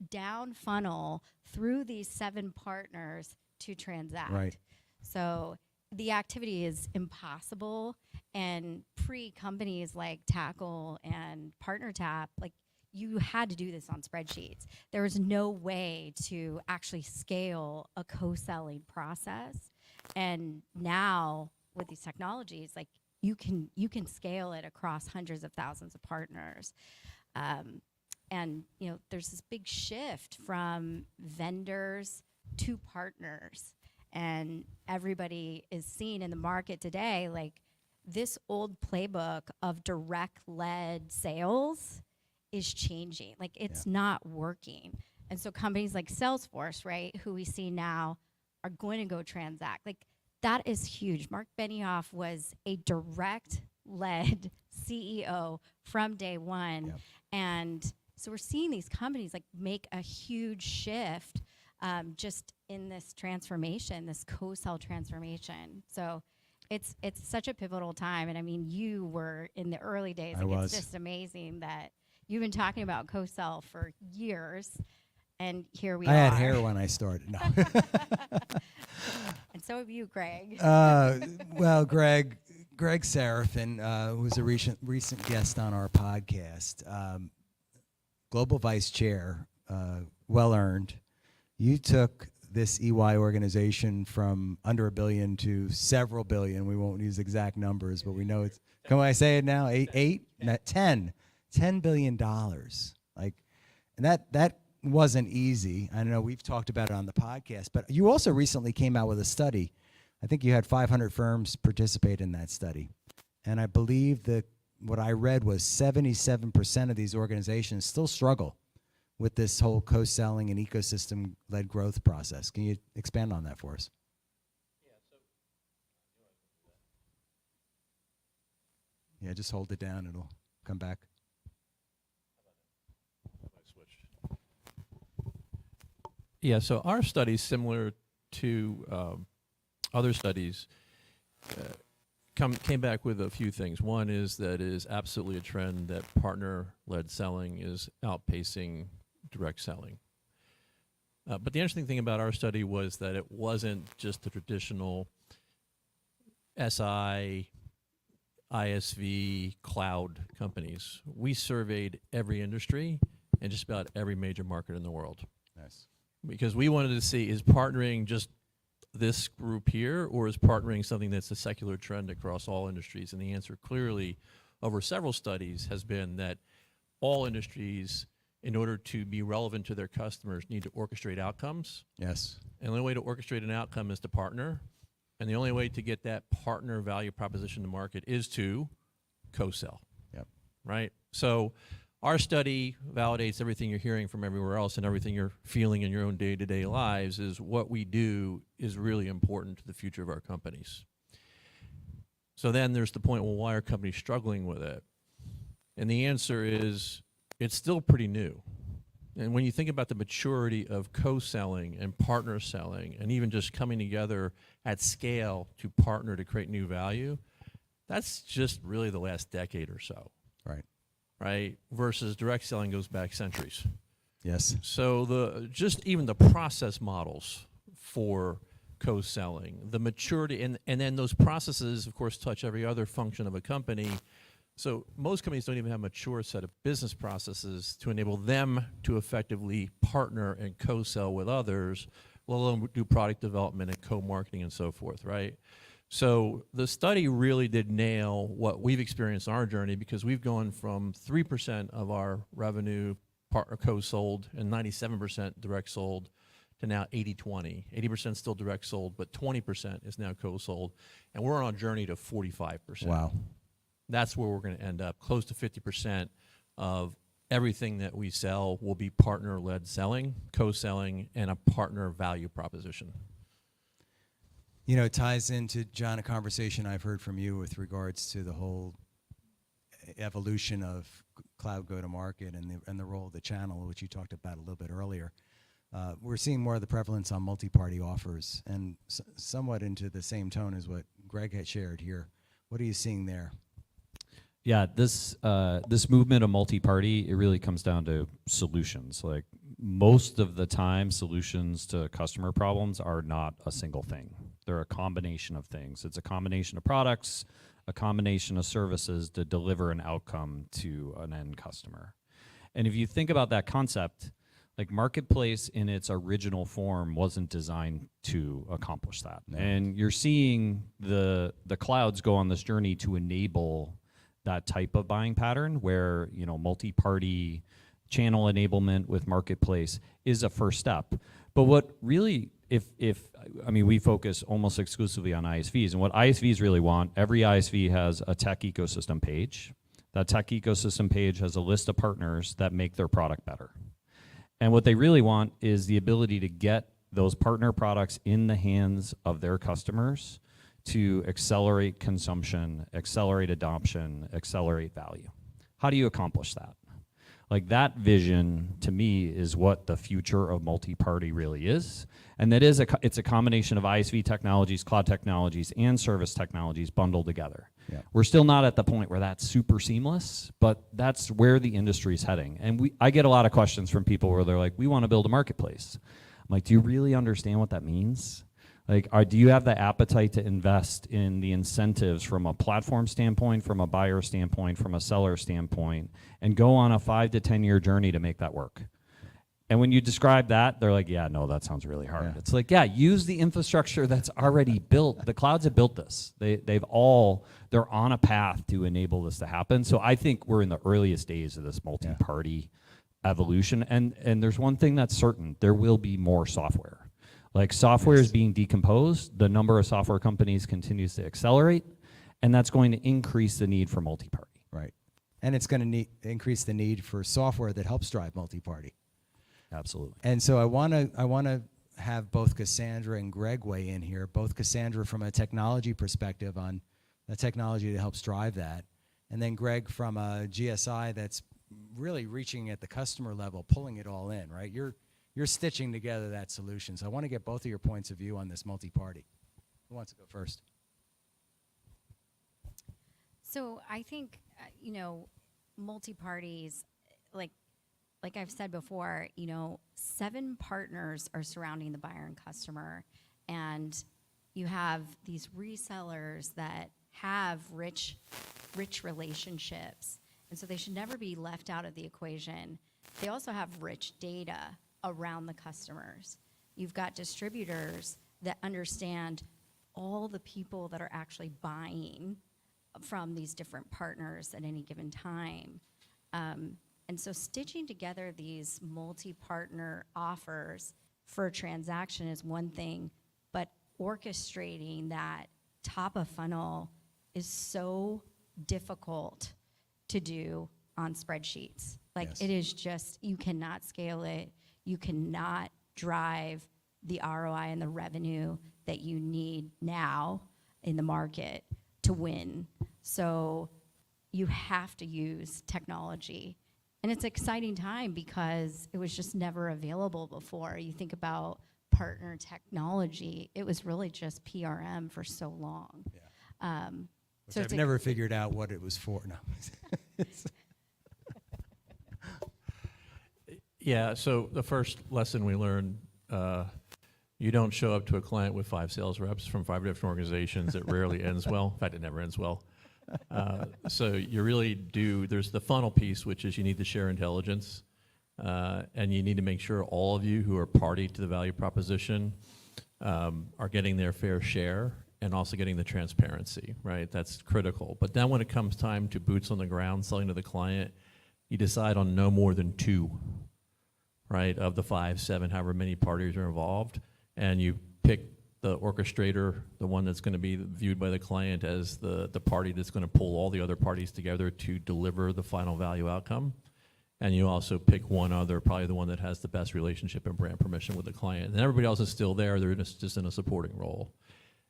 down funnel through these 7 partners to transact? Right. So the activity is impossible, and pre-companies like Tackle and PartnerTap, like, you had to do this on spreadsheets. There was no way to actually scale a co-selling process. And now with these technologies, like, you can scale it across hundreds of thousands of partners. And there's this big shift from vendors to partners, and everybody is seeing in the market today, like, this old playbook of direct led sales is changing. Like, it's not working. And so companies like Salesforce, right, who we see now, are going to go transact. Like, that is huge. Mark Benioff was a direct led CEO from day one. Yep. And so we're seeing these companies, like, make a huge shift just in this transformation, this co-sell transformation. So it's such a pivotal time. And I mean, you were in the early days. I was. It's just amazing that you've been talking about co-sell for years, and here we are. I had hair when I started. No. And so have you, Greg. Well, Greg Serafin, who's a recent guest on our podcast, Global Vice Chair, well earned. You took this EY organization from under $1 billion to several billion. We won't use exact numbers, but we know it's. Can I say it now? $10 billion. Like, and that wasn't easy. I know we've talked about it on the podcast, but you also recently came out with a study. I think you had 500 firms participate in that study, and I believe that what I read was 77% of these organizations still struggle with this whole co-selling and ecosystem-led growth process. Can you expand on that for us? Yeah, just hold it down. It'll come back. Yeah, so our study, similar to other studies, came back with a few things. One is that it is absolutely a trend that partner-led selling is outpacing direct selling. But the interesting thing about our study was that it wasn't just the traditional SI, ISV, cloud companies. We surveyed every industry and just about every major market in the world. Nice. Because we wanted to see, is partnering just this group here, or is partnering something that's a secular trend across all industries? And the answer clearly over several studies has been that all industries, in order to be relevant to their customers, need to orchestrate outcomes. Yes. And the only way to orchestrate an outcome is to partner. And the only way to get that partner value proposition to market is to co-sell. Yep. Right? So our study validates everything you're hearing from everywhere else, and everything you're feeling in your own day-to-day lives is what we do is really important to the future of our companies. So then there's the point, well, why are companies struggling with it? And the answer is, it's still pretty new. And when you think about the maturity of co-selling and partner selling, and even just coming together at scale to partner to create new value, that's just really the last decade or so. right? Versus direct selling goes back centuries. Yes. So even the process models for co-selling, the maturity, and then those processes, of course, touch every other function of a company. So most companies don't even have a mature set of business processes to enable them to effectively partner and co-sell with others, let alone do product development and co-marketing and so forth, right? So the study really did nail what we've experienced on our journey, because we've gone from 3% of our revenue partner co-sold and 97% direct sold to now 80-20. 80% still direct sold, but 20% is now co-sold. And we're on a journey to 45%. Wow. That's where we're going to end up. Close to 50% of everything that we sell will be partner-led selling, co-selling, and a partner value proposition. You know, it ties into, John, a conversation I've heard from you with regards to the whole evolution of cloud go-to-market and the role of the channel, which you talked about a little bit earlier. We're seeing more of the prevalence on multi-party offers, and somewhat into the same tone as what Greg had shared here. What are you seeing there? Yeah, this movement of multi-party, it really comes down to solutions. Like most of the time, solutions to customer problems are not a single thing. They're a combination of things. It's a combination of products, a combination of services to deliver an outcome to an end customer. And if you think about that concept, like marketplace in its original form wasn't designed to accomplish that. No. And you're seeing the clouds go on this journey to enable that type of buying pattern where, you know, multi-party channel enablement with marketplace is a first step. But what really, I mean, we focus almost exclusively on ISVs, and what ISVs really want, every ISV has a tech ecosystem page. That tech ecosystem page has a list of partners that make their product better. And what they really want is the ability to get those partner products in the hands of their customers to accelerate consumption, accelerate adoption, accelerate value. How do you accomplish that? Like that vision, to me, is what the future of multi-party really is. And that is it's a combination of ISV technologies, cloud technologies, and service technologies bundled together. Yeah. We're still not at the point where that's super seamless, but that's where the industry is heading. And I get a lot of questions from people where they're like, we want to build a marketplace. I'm like, do you really understand what that means? Like, do you have the appetite to invest in the incentives from a platform standpoint, from a buyer standpoint, from a seller standpoint, and go on a 5 to 10 year journey to make that work? And when you describe that, they're like, yeah, no, that sounds really hard. Yeah. It's like, yeah, use the infrastructure that's already built. The clouds have built this. They're on a path to enable this to happen. So I think we're in the earliest days of this multi-party evolution. And there's one thing that's certain, there will be more software. Like software is being decomposed, the number of software companies continues to accelerate, and that's going to increase the need for multi-party. Right. And it's going to increase the need for software that helps drive multi-party. Absolutely. And so I want to have both Cassandra and Greg weigh in here, both Cassandra from a technology perspective on the technology that helps drive that, and then Greg from a GSI that's really reaching at the customer level, pulling it all in, right? You're stitching together that solution. So I want to get both of your points of view on this multi-party. Who wants to go first? So I think, you know, multi-parties, like I've said before, you know, 7 partners are surrounding the buyer and customer. And you have these resellers that have rich relationships. And so they should never be left out of the equation. They also have rich data around the customers. You've got distributors that understand all the people that are actually buying from these different partners at any given time. And so stitching together these multi-partner offers for a transaction is one thing, but orchestrating that top of funnel is so difficult to do on spreadsheets. Like It is just, you cannot scale it. You cannot drive the ROI and the revenue that you need now in the market to win. So you have to use technology. And it's an exciting time because it was just never available before. You think about partner technology, it was really just PRM for so long. Yeah. So I've never figured out what it was for. No. Yeah, so the first lesson we learned, you don't show up to a client with 5 sales reps from 5 different organizations. It rarely ends well. In fact, it never ends well. So you really do, there's the funnel piece, which is you need to share intelligence, and you need to make sure all of you who are party to the value proposition are getting their fair share and also getting the transparency, right? That's critical. But then when it comes time to boots on the ground, selling to the client, you decide on no more than 2, right, of the 5, 7, however many parties are involved, and you pick the orchestrator, the one that's going to be viewed by the client as the party that's going to pull all the other parties together to deliver the final value outcome. And you also pick one other, probably the one that has the best relationship and brand permission with the client. And everybody else is still there, they're just in a supporting role.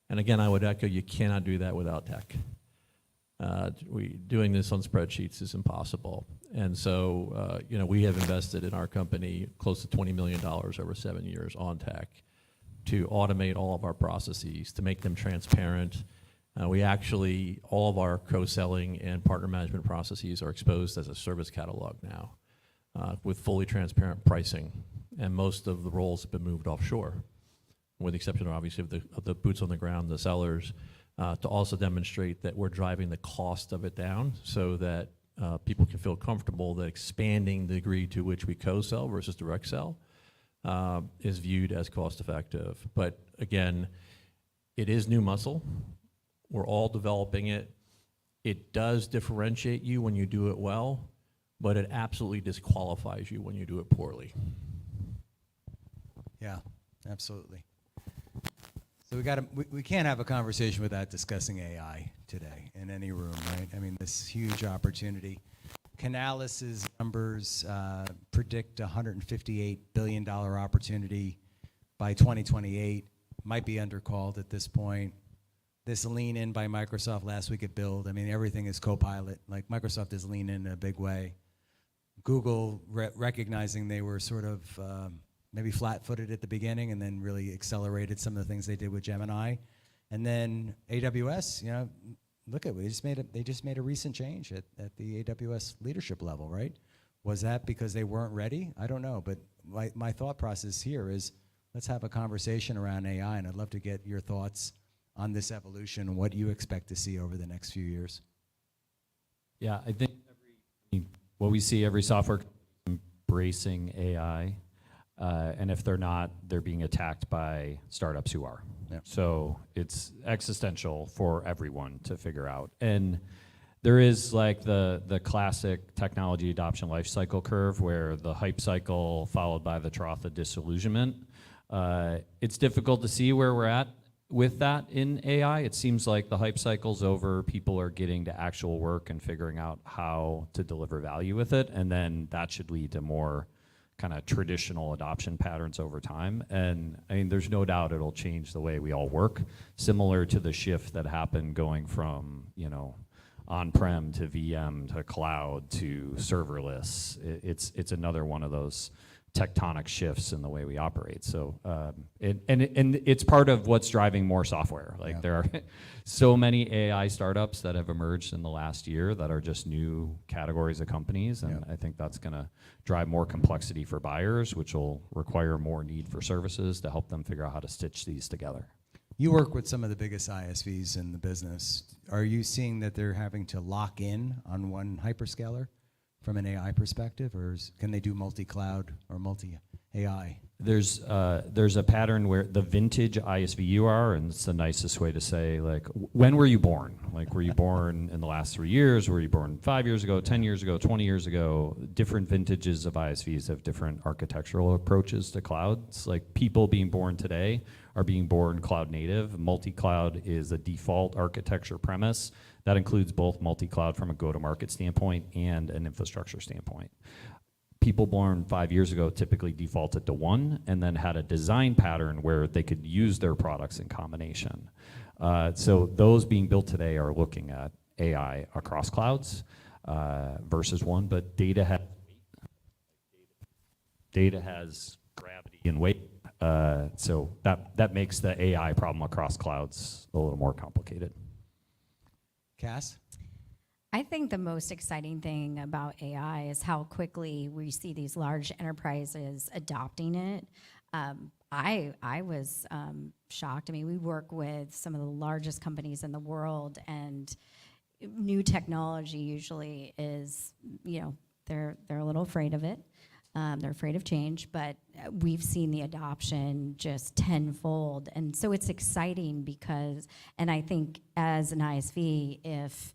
And again, I would echo, you cannot do that without tech. Doing this on spreadsheets is impossible. And so, we have invested in our company close to $20 million over 7 years on tech to automate all of our processes, to make them transparent. We actually, all of our co-selling and partner management processes are exposed as a service catalog now with fully transparent pricing. And most of the roles have been moved offshore, with the exception, obviously, of the boots on the ground, the sellers, to also demonstrate that we're driving the cost of it down so that people can feel comfortable that expanding the degree to which we co-sell versus direct sell is viewed as cost effective. But again, it is new muscle. We're all developing it. It does differentiate you when you do it well, but it absolutely disqualifies you when you do it poorly. Yeah, absolutely. So we can't have a conversation without discussing AI today in any room, right? I mean, this huge opportunity. Canalis's numbers predict a $158 billion opportunity by 2028. Might be undercalled at this point. This lean in by Microsoft last week at Build. I mean, everything is Copilot. Like, Microsoft is lean in a big way. Google recognizing they were sort of maybe flat-footed at the beginning and then really accelerated some of the things they did with Gemini. And then AWS, look at it. They just made a recent change at the AWS leadership level, right? Was that because they weren't ready? I don't know. But my thought process here is let's have a conversation around AI, and I'd love to get your thoughts on this evolution and what you expect to see over the next few years. Yeah, I think what we see, every software embracing AI, and if they're not, they're being attacked by startups who are. Yeah. So it's existential for everyone to figure out. And there is like the classic technology adoption life cycle curve where the hype cycle followed by the trough of disillusionment. It's difficult to see where we're at with that in AI. It seems like the hype cycle's over, people are getting to actual work and figuring out how to deliver value with it, and then that should lead to more kind of traditional adoption patterns over time. And I mean, there's no doubt it'll change the way we all work, similar to the shift that happened going from, on-prem to VM to cloud to serverless. It's another one of those tectonic shifts in the way we operate. So, and it's part of what's driving more software. Like, there are so many AI startups that have emerged in the last year that are just new categories of companies, and I think that's gonna drive more complexity for buyers, which will require more need for services to help them figure out how to stitch these together. You work with some of the biggest ISVs in the business. Are you seeing that they're having to lock in on one hyperscaler from an AI perspective, or can they do multi-cloud or multi-AI? There's a pattern where the vintage ISV you are, and it's the nicest way to say, like, when were you born? Like, were you born in the last 3 years? Were you born 5 years ago, 10 years ago, 20 years ago? Different vintages of ISVs have different architectural approaches to clouds. Like, people being born today are being born cloud native. Multi-cloud is a default architecture premise. That includes both multi-cloud from a go-to-market standpoint and an infrastructure standpoint. People born 5 years ago typically defaulted to one and then had a design pattern where they could use their products in combination. So those being built today are looking at AI across clouds versus one, but data has gravity and weight. So that makes the AI problem across clouds a little more complicated. Cass? I think the most exciting thing about AI is how quickly we see these large enterprises adopting it. I was shocked. I mean, we work with some of the largest companies in the world, and new technology usually is, they're a little afraid of it. They're afraid of change, but we've seen the adoption just tenfold. And so it's exciting because, and I think as an ISV, if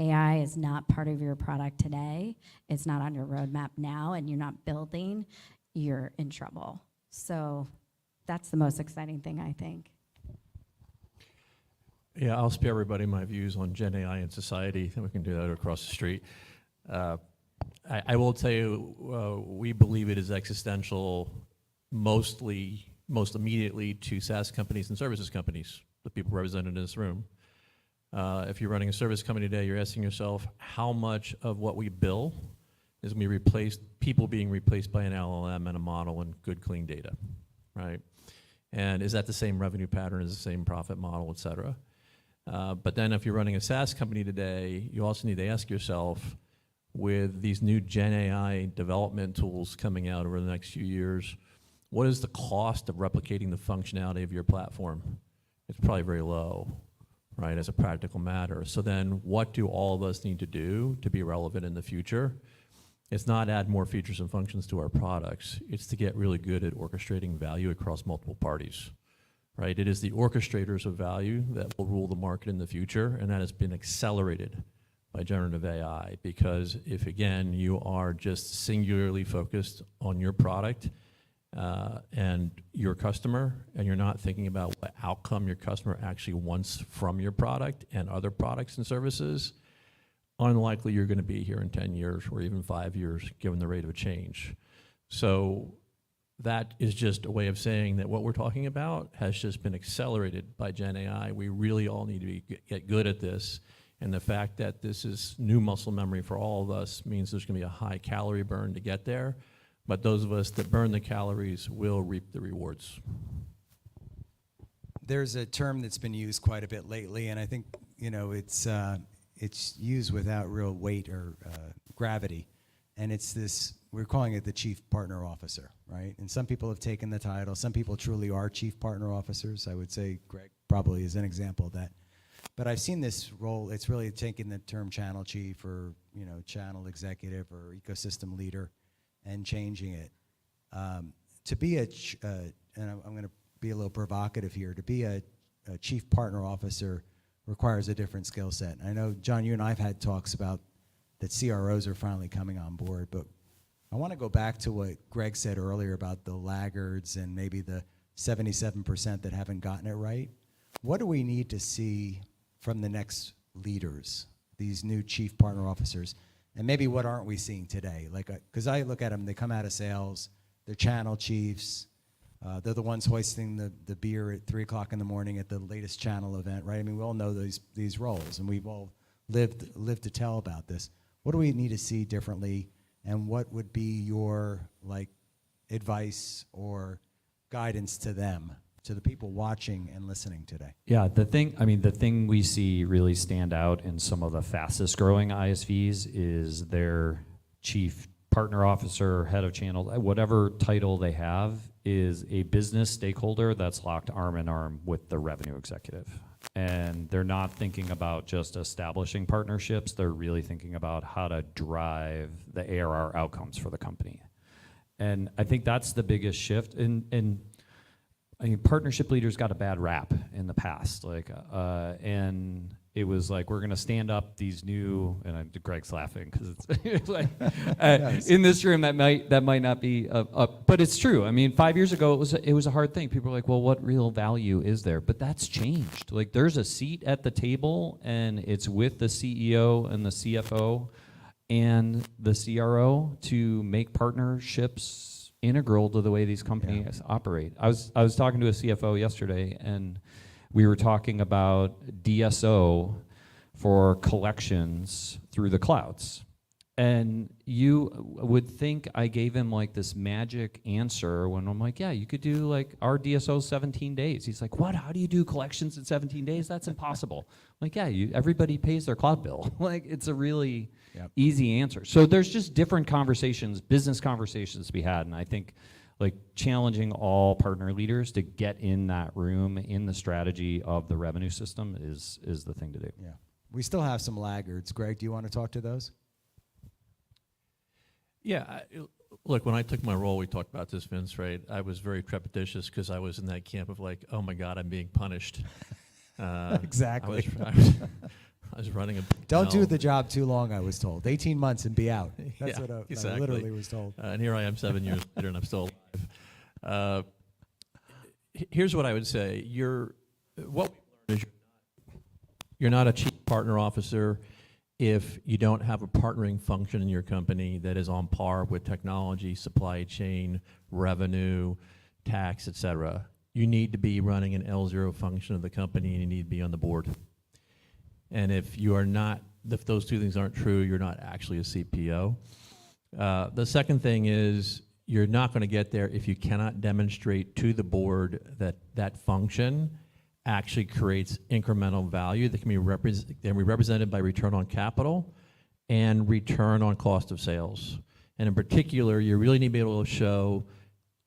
AI is not part of your product today, it's not on your roadmap now, and you're not building, you're in trouble. So that's the most exciting thing, I think. Yeah, I'll spare everybody my views on Gen AI in society, and we can do that across the street. I will tell you, we believe it is existential most immediately to SaaS companies and services companies, the people represented in this room. If you're running a service company today, you're asking yourself, how much of what we bill is going to be replaced, people being replaced by an LLM and a model and good, clean data, right? And is that the same revenue pattern, is the same profit model, et cetera? But then if you're running a SaaS company today, you also need to ask yourself, with these new Gen AI development tools coming out over the next few years, what is the cost of replicating the functionality of your platform? It's probably very low, right, as a practical matter. So then what do all of us need to do to be relevant in the future? It's not add more features and functions to our products. It's to get really good at orchestrating value across multiple parties, right? It is the orchestrators of value that will rule the market in the future, and that has been accelerated by generative AI, because if, again, you are just singularly focused on your product and your customer, and you're not thinking about what outcome your customer actually wants from your product and other products and services, unlikely you're going to be here in 10 years or even 5 years, given the rate of change. So that is just a way of saying that what we're talking about has just been accelerated by Gen AI. We really all need to get good at this. And the fact that this is new muscle memory for all of us means there's going to be a high calorie burn to get there. But those of us that burn the calories will reap the rewards. There's a term that's been used quite a bit lately, and I think it's used without real weight or gravity. And it's this, we're calling it the Chief Partner Officer, right? And some people have taken the title. Some people truly are Chief Partner Officers. I would say Greg probably is an example of that. But I've seen this role, it's really taken the term channel chief or channel executive or ecosystem leader and changing it. To be and I'm going to be a little provocative here, to be a chief partner officer requires a different skill set. I know, John, you and I have had talks about that CROs are finally coming on board, but I want to go back to what Greg said earlier about the laggards and maybe the 77% that haven't gotten it right. What do we need to see from the next leaders, these new chief partner officers, and maybe what aren't we seeing today? Like, because I look at them, they come out of sales, they're channel chiefs, they're the ones hoisting the beer at 3 o'clock in the morning at the latest channel event, right? I mean, we all know these roles, and we've all lived to tell about this. What do we need to see differently, and what would be your advice or guidance to them, to the people watching and listening today? Yeah, the thing we see really stand out in some of the fastest growing ISVs is their chief partner officer, head of channel, whatever title they have, is a business stakeholder that's locked arm in arm with the revenue executive. And they're not thinking about just establishing partnerships, they're really thinking about how to drive the ARR outcomes for the company. And I think that's the biggest shift. And I mean, partnership leaders got a bad rap in the past, and it was like, we're going to stand up these new, and Greg's laughing because it's like in this room that might not be but it's true. I mean, 5 years ago it was a hard thing. People were like, well, what real value is there? But that's changed. Like, there's a seat at the table, and it's with the CEO and the CFO and the CRO to make partnerships integral to the way these companies operate. I was talking to a CFO yesterday, and we were talking about DSO for collections through the clouds. And you would think I gave him like this magic answer when I'm like, yeah, you could do like our DSO 17 days. He's like, what? How do you do collections in 17 days? That's impossible. Like, yeah, everybody pays their cloud bill. Like, it's a really easy answer. So there's just different conversations, business conversations to be had. And I think like challenging all partner leaders to get in that room in the strategy of the revenue system is the thing to do. Yeah. We still have some laggards. Greg, do you want to talk to those? Yeah, look, when I took my role, we talked about this, Vince, right? I was very trepidatious because I was in that camp of like, oh my God, I'm being punished. Exactly. I was running a... Don't do the job too long, I was told. 18 months and be out. That's yeah, what exactly. I literally was told. And here I am 7 years later and I'm still alive. Here's what I would say. What we learned is you're not a chief partner officer if you don't have a partnering function in your company that is on par with technology, supply chain, revenue, tax, et cetera. You need to be running an L0 function of the company and you need to be on the board. And if those two things aren't true, you're not actually a CPO. The second thing is you're not going to get there if you cannot demonstrate to the board that that function actually creates incremental value that can be represented by return on capital and return on cost of sales. And in particular, you really need to be able to show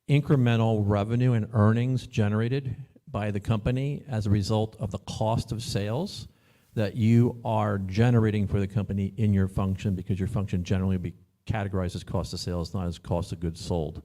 incremental revenue and earnings generated by the company as a result of the cost of sales that you are generating for the company in your function, because your function generally will be categorized as cost of sales, not as cost of goods sold.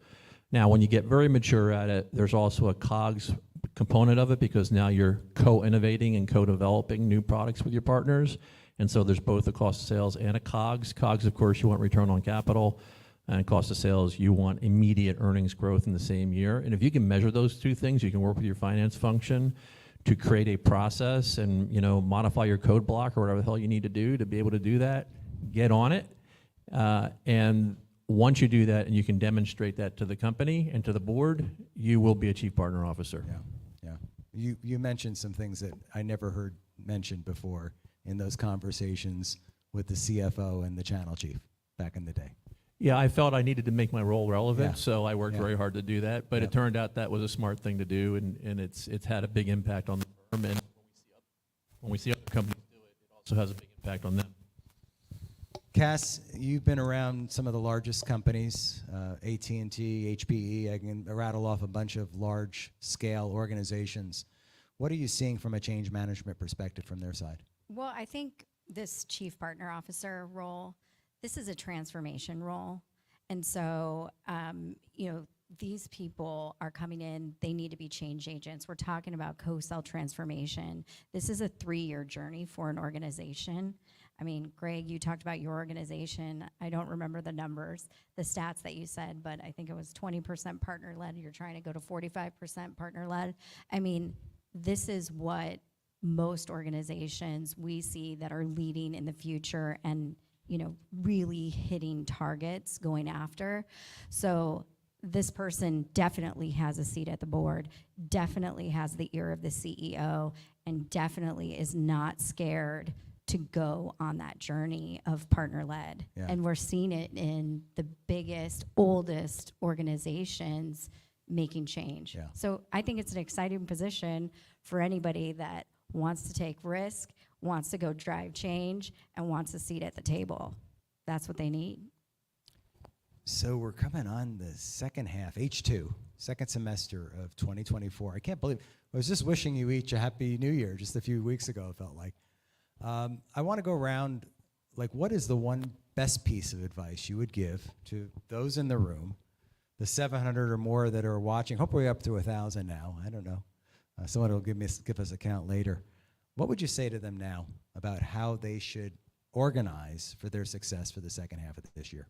Now, when you get very mature at it, there's also a COGS component of it, because now you're co-innovating and co-developing new products with your partners. And so there's both a cost of sales and a COGS. COGS, of course, you want return on capital, and cost of sales, you want immediate earnings growth in the same year. And if you can measure those two things, you can work with your finance function to create a process and, you know, modify your code block or whatever the hell you need to do to be able to do that. Get on it. And once you do that and you can demonstrate that to the company and to the board, you will be a chief partner officer. Yeah, yeah. You mentioned some things that I never heard mentioned before in those conversations with the CFO and the channel chief back in the day. Yeah, I felt I needed to make my role relevant, Yeah. so I worked very hard to do that. But it turned out that was a smart thing to do, and it's had a big impact on the firm. And when we see other companies do it, it also has a big impact on them. Cass, you've been around some of the largest companies, AT&T, HPE. I can rattle off a bunch of large-scale organizations. What are you seeing from a change management perspective from their side? Well, I think this chief partner officer role, this is a transformation role. And so, you know, these people are coming in, they need to be change agents. We're talking about co-sell transformation. This is a 3-year journey for an organization. I mean, Greg, you talked about your organization. I don't remember the numbers, the stats that you said, but I think it was 20% partner-led. You're trying to go to 45% partner-led. I mean, this is what most organizations we see that are leading in the future and, you know, really hitting targets going after. So this person definitely has a seat at the board, definitely has the ear of the CEO, and definitely is not scared to go on that journey of partner-led. Yeah. And we're seeing it in the biggest, oldest organizations making change. Yeah. So I think it's an exciting position for anybody that wants to take risk, wants to go drive change, and wants a seat at the table. That's what they need. So we're coming on the second half, H2, second semester of 2024. I can't believe, I was just wishing you each a happy new year just a few weeks ago, it felt like. I want to go around, like, what is the one best piece of advice you would give to those in the room, the 700 or more that are watching, hopefully up to 1,000 now, I don't know. Someone will give us a count later. What would you say to them now about how they should organize for their success for the second half of this year?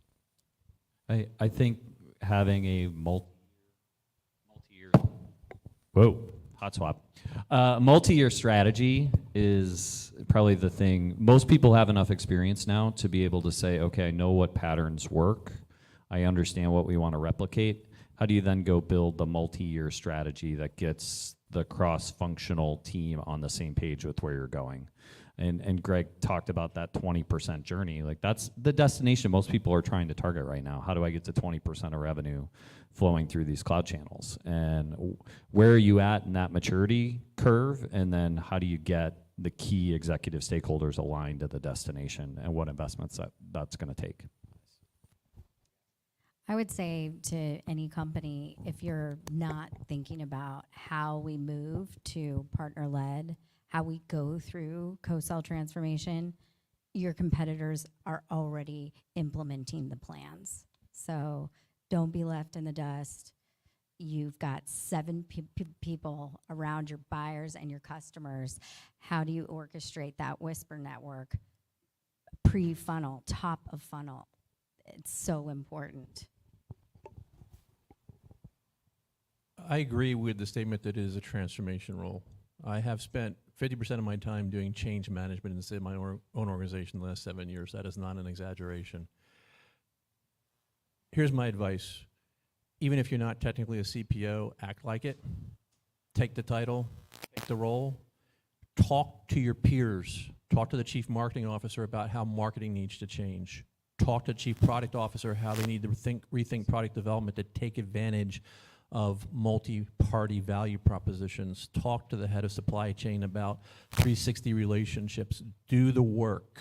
I think having a multi-year, hot swap. Multi-year strategy is probably the thing. Most people have enough experience now to be able to say, okay, I know what patterns work. I understand what we want to replicate. How do you then go build the multi-year strategy that gets the cross-functional team on the same page with where you're going? And Greg talked about that 20% journey. Like that's the destination most people are trying to target right now. How do I get to 20% of revenue flowing through these cloud channels? And where are you at in that maturity curve? And then how do you get the key executive stakeholders aligned to the destination and what investments that's going to take? I would say to any company, if you're not thinking about how we move to partner-led, how we go through co-sell transformation, your competitors are already implementing the plans. So don't be left in the dust. You've got 7 people around your buyers and your customers. How do you orchestrate that whisper network? Pre-funnel, top of funnel. It's so important. I agree with the statement that it is a transformation role. I have spent 50% of my time doing change management inside my own organization the last 7 years. That is not an exaggeration. Here's my advice. Even if you're not technically a CPO, act like it. Take the title, take the role. Talk to your peers. Talk to the chief marketing officer about how marketing needs to change. Talk to the chief product officer how they need to rethink product development to take advantage of multi-party value propositions. Talk to the head of supply chain about 360 relationships. Do the work.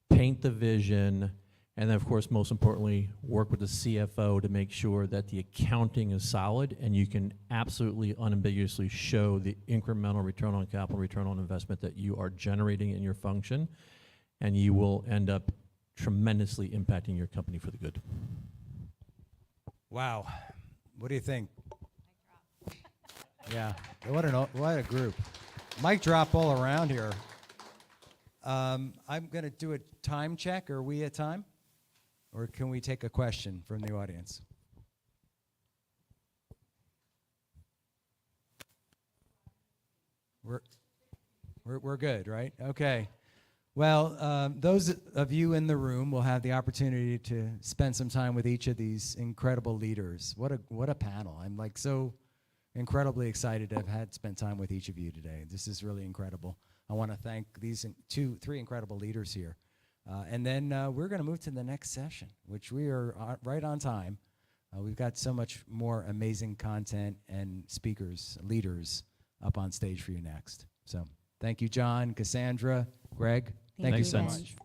Paint the vision. And then, of course, most importantly, work with the CFO to make sure that the accounting is solid and you can absolutely unambiguously show the incremental return on capital, return on investment that you are generating in your function, and you will end up tremendously impacting your company for the good. Wow. What do you think? Yeah, what a group. Mic drop all around here. I'm going to do a time check. Are we at time? Or can we take a question from the audience? We're good, right? Okay. Well, those of you in the room will have the opportunity to spend some time with each of these incredible leaders. What a panel. I'm like so incredibly excited to have spent time with each of you today. This is really incredible. I want to thank these 3 incredible leaders here. And then we're going to move to the next session, which we are right on time. We've got so much more amazing content and speakers, leaders up on stage for you next. So thank you, John, Cassandra, Greg. Thank you so much.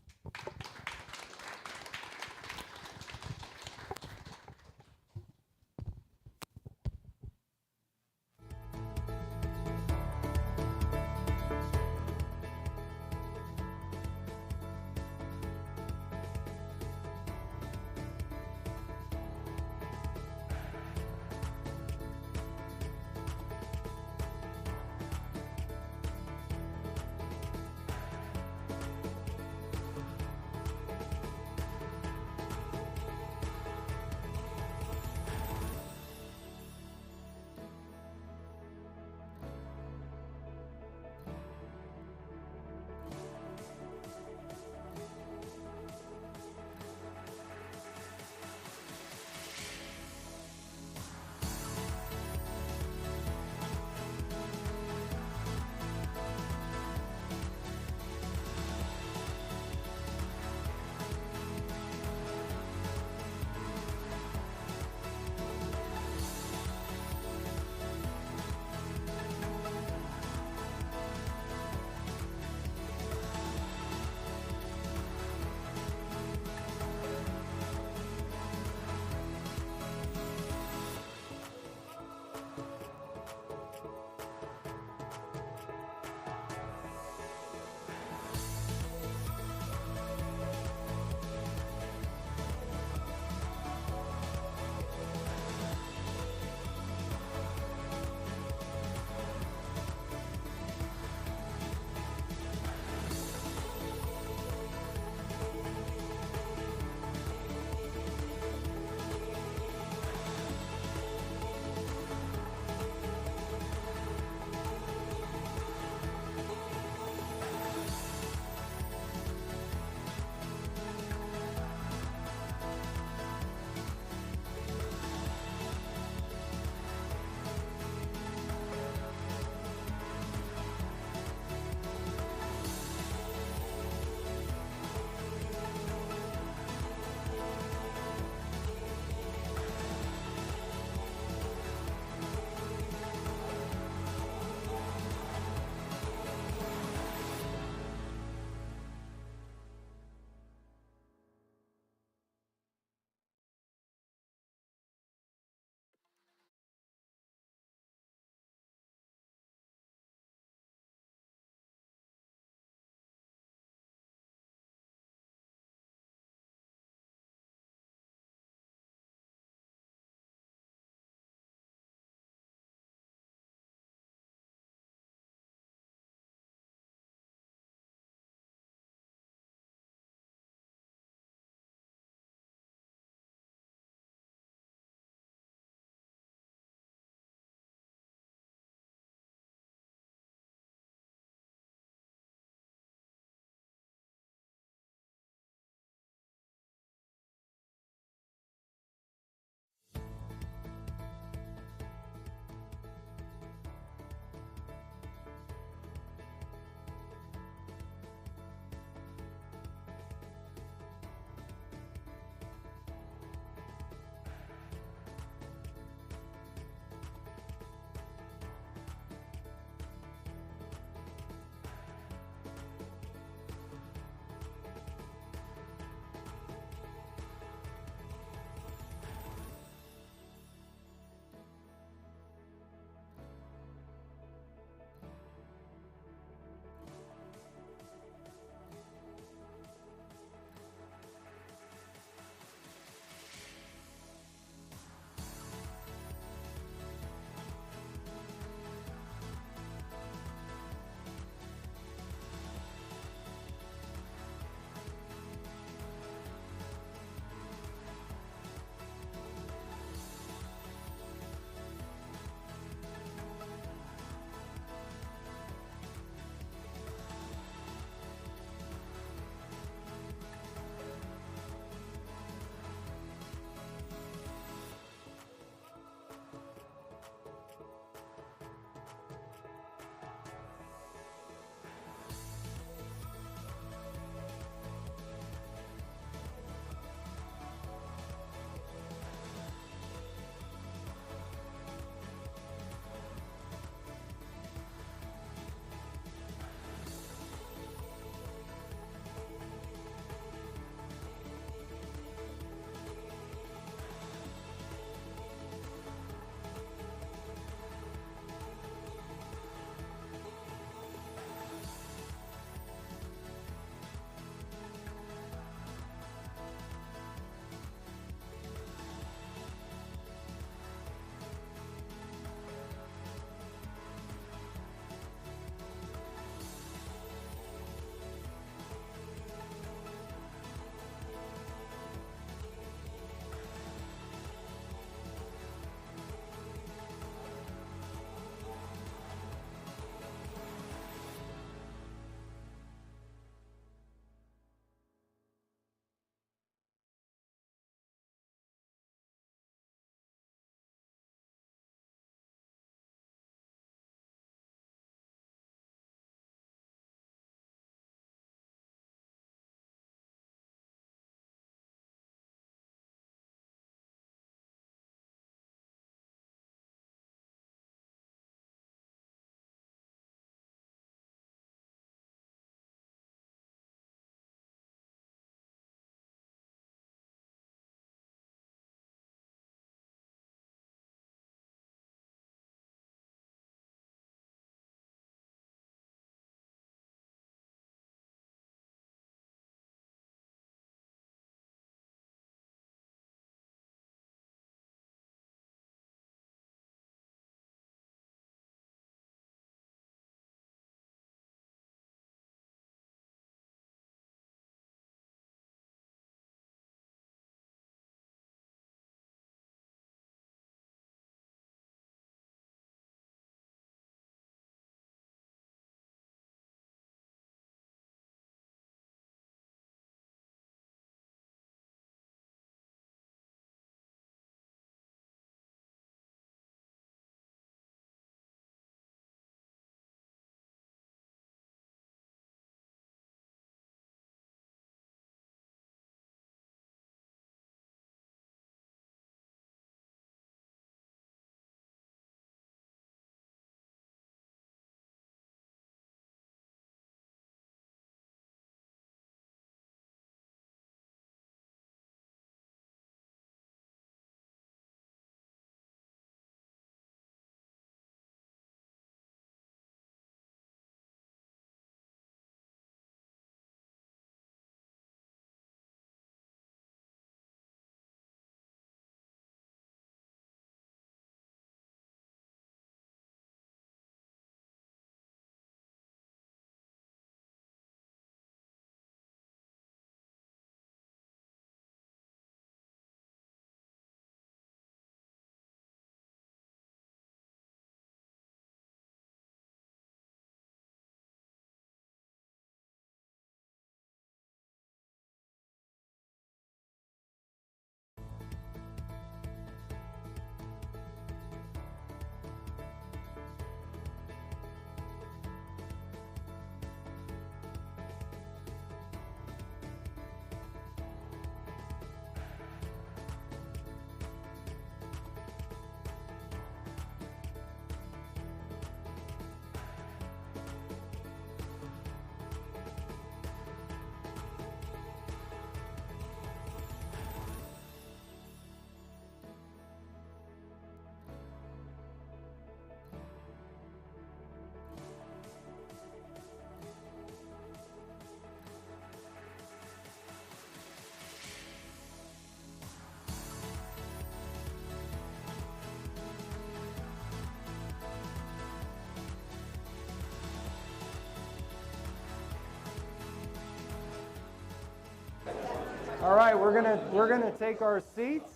All right, we're gonna take our seats.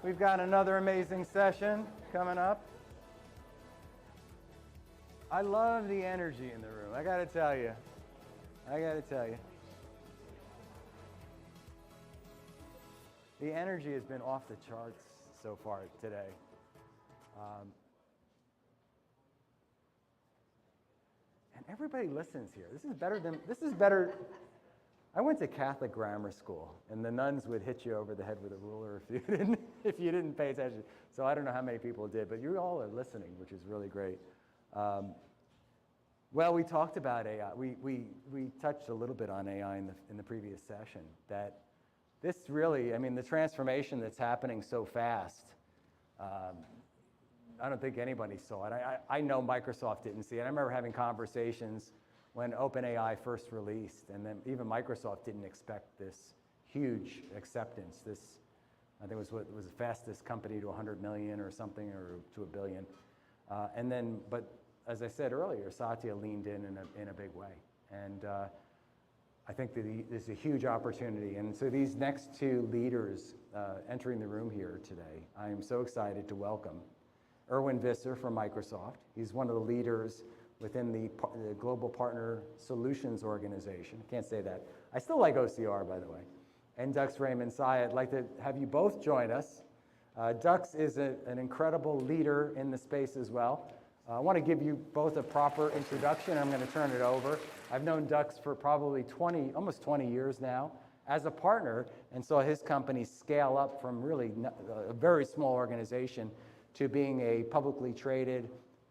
We've got another amazing session coming up. I love the energy in the room. I gotta tell you. The energy has been off the charts so far today. And everybody listens here. This is better. I went to Catholic grammar school, and the nuns would hit you over the head with a ruler if you didn't pay attention. So I don't know how many people did, but you all are listening, which is really great. Well, we talked about AI. We touched a little bit on AI in the previous session. That this really, I mean, the transformation that's happening so fast. I don't think anybody saw it. I know Microsoft didn't see it. I remember having conversations when OpenAI first released, and then even Microsoft didn't expect this huge acceptance. This, I think, was the fastest company to 100 million or something, or to 1 billion. But as I said earlier, Satya leaned in a big way, and I think that there's a huge opportunity. And so these next two leaders entering the room here today, I am so excited to welcome Erwin Visser from Microsoft. He's one of the leaders within the Global Partner Solutions Organization. I can't say that. I still like OCR, by the way. And Dux Raymond Sy, I'd like to have you both join us. Dux is an incredible leader in the space as well. I want to give you both a proper introduction. I'm going to turn it over. I've known Dux for probably almost 20 years now as a partner, and saw his company scale up from really a very small organization to being a publicly traded,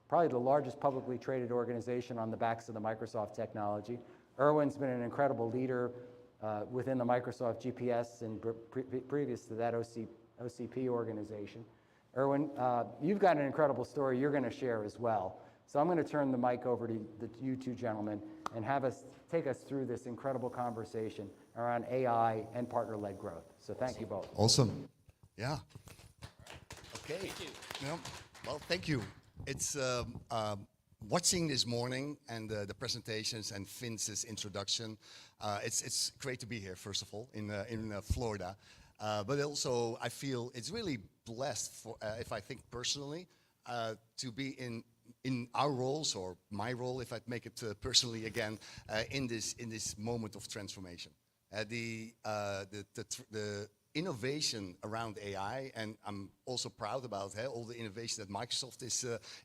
probably the largest publicly traded organization on the backs of the Microsoft technology. Erwin's been an incredible leader within the Microsoft GPS and previous to that OCP organization. Erwin, you've got an incredible story you're going to share as well. So I'm going to turn the mic over to you two gentlemen and take us through this incredible conversation around AI and partner-led growth. So thank you both. Awesome. Yeah. Okay. Thank you. Yeah. Well, thank you. It's watching this morning and the presentations and Vince's introduction. It's great to be here, first of all, in Florida. But also, I feel it's really blessed, if I think personally, to be in our roles, or my role, if I'd make it personally again, in this moment of transformation. The innovation around AI, and I'm also proud about all the innovation that Microsoft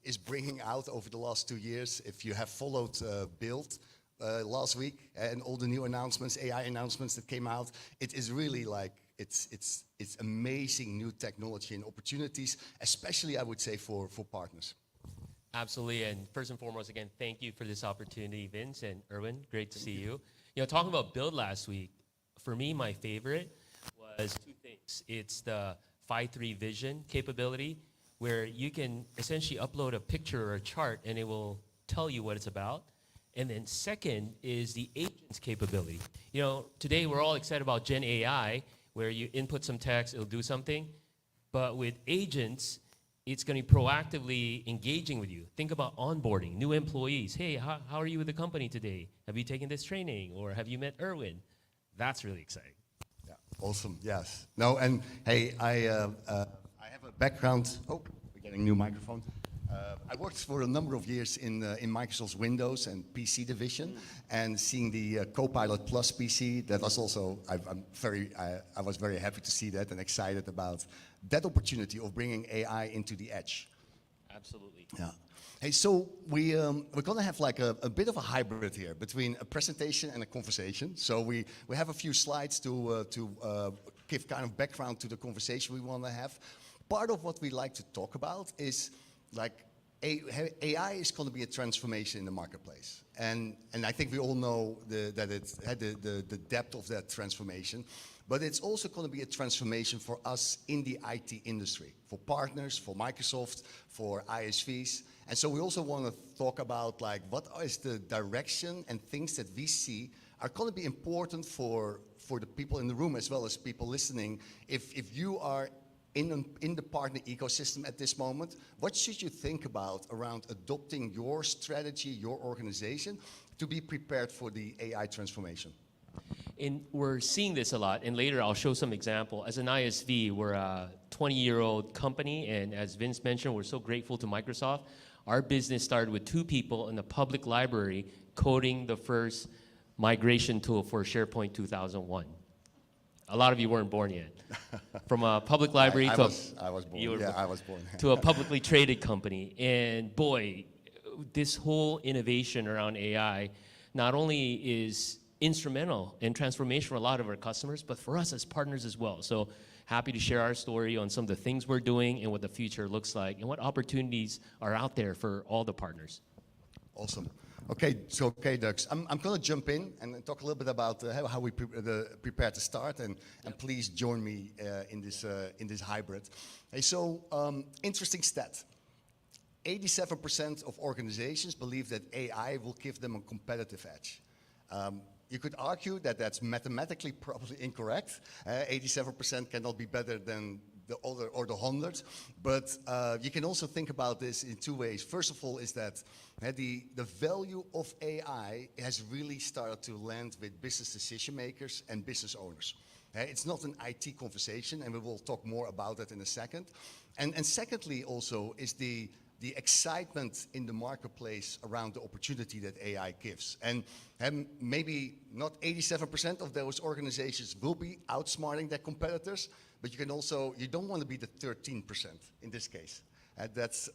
is bringing out over the last 2 years. If you have followed Build last week and all the new announcements, AI announcements that came out, it is really like it's amazing new technology and opportunities, especially I would say for partners. Absolutely, and first and foremost, again, thank you for this opportunity, Vince and Erwin. Great to see you. You know, talking about Build last week, for me, my favorite was two things. It's the Phi 3 vision capability, where you can essentially upload a picture or a chart and it will tell you what it's about. And then second is the agents capability. You know, today we're all excited about Gen AI, where you input some text, it'll do something. But with agents, it's going to be proactively engaging with you. Think about onboarding new employees. Hey, how are you with the company today? Have you taken this training, or have you met Erwin? That's really exciting. Yeah, awesome. Yes. No, and hey, I have a background. Oh, we're getting a new microphone. I worked for a number of years in Microsoft's Windows and PC division, and seeing the Copilot Plus PC. That was also I was very happy to see that and excited about that opportunity of bringing AI into the edge. Absolutely. Yeah. Hey, so we're going to have like a bit of a hybrid here between a presentation and a conversation. So we have a few slides to give kind of background to the conversation we want to have. Part of what we like to talk about is like AI is going to be a transformation in the marketplace, and I think we all know that it's had the depth of that transformation, but it's also going to be a transformation for us in the IT industry, for partners, for Microsoft, for ISVs, and so we also want to talk about like what is the direction and things that we see are going to be important for the people in the room as well as people listening. If you are in the partner ecosystem at this moment, what should you think about around adopting your strategy, your organization, to be prepared for the AI transformation? And we're seeing this a lot, and later I'll show some example. As an ISV, we're a 20-year-old company, and as Vince mentioned, we're so grateful to Microsoft. Our business started with 2 people in the public library coding the first migration tool for SharePoint 2001. A lot of you weren't born yet. From a public library I to was born. I was born. to a publicly traded company. And boy, this whole innovation around AI not only is instrumental and transformational for a lot of our customers, but for us as partners as well. So happy to share our story on some of the things we're doing and what the future looks like and what opportunities are out there for all the partners. Awesome. Okay, Dux, I'm going to jump in and talk a little bit about how we prepare to start, and please join me in this hybrid. Hey, so interesting stat. 87% of organizations believe that AI will give them a competitive edge. You could argue that that's mathematically probably incorrect. 87% cannot be better than the other or the 100, but you can also think about this in 2 ways. First of all is that the value of AI has really started to land with business decision makers and business owners. It's not an IT conversation, and we will talk more about that in a second. And secondly also is the excitement in the marketplace around the opportunity that AI gives. And maybe not 87% of those organizations will be outsmarting their competitors, but you don't want to be the 13% in this case. That's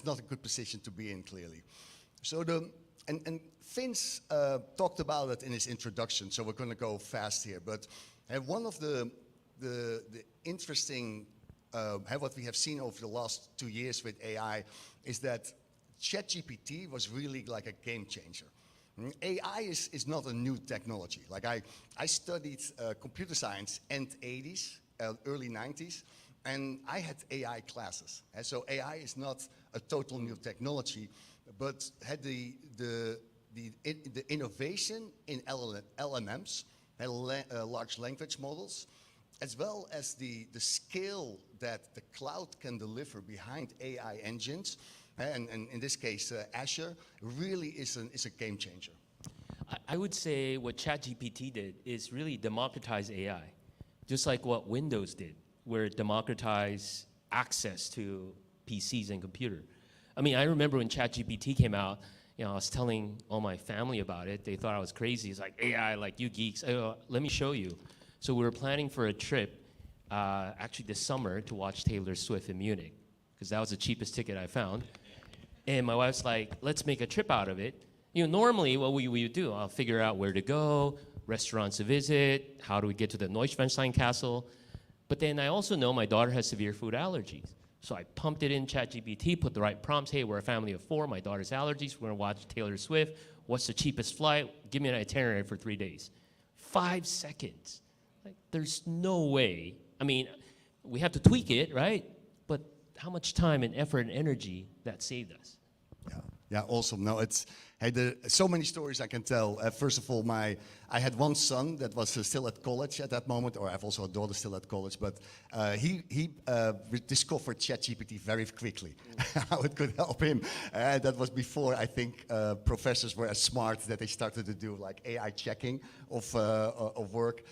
not a good position to be in, clearly. So and Vince talked about it in his introduction, so we're going to go fast here. But one of the interesting what we have seen over the last 2 years with AI is that ChatGPT was really like a game changer. AI is not a new technology. Like I studied computer science end 80s, early 90s, and I had AI classes. And so AI is not a total new technology, but had the innovation in LLMs, large language models, as well as the scale that the cloud can deliver behind AI engines, and in this case Azure, really is a game changer. I would say what ChatGPT did is really democratize AI, just like what Windows did, where it democratized access to PCs and computer. I mean, I remember when ChatGPT came out, I was telling all my family about it. They thought I was crazy. It's like, AI, like you geeks. Let me show you. So we were planning for a trip, actually this summer, to watch Taylor Swift in Munich, because that was the cheapest ticket I found. And my wife's like, let's make a trip out of it. Normally what we would do, I'll figure out where to go, restaurants to visit, how do we get to the Neuschwanstein Castle. But then I also know my daughter has severe food allergies. So I pumped it in ChatGPT, put the right prompts. Hey, we're a family of 4, my daughter's allergies, we're gonna watch Taylor Swift. What's the cheapest flight? Give me an itinerary for 3 days. 5 seconds. Like, there's no way. I mean, we have to tweak it, right? But how much time and effort and energy that saved us. Yeah, awesome. No, so many stories I can tell. First of all, I had one son that was still at college at that moment, or I have also a daughter still at college, but he discovered ChatGPT very quickly, how it could help him. That was before, I think, professors were as smart that they started to do like AI checking of work.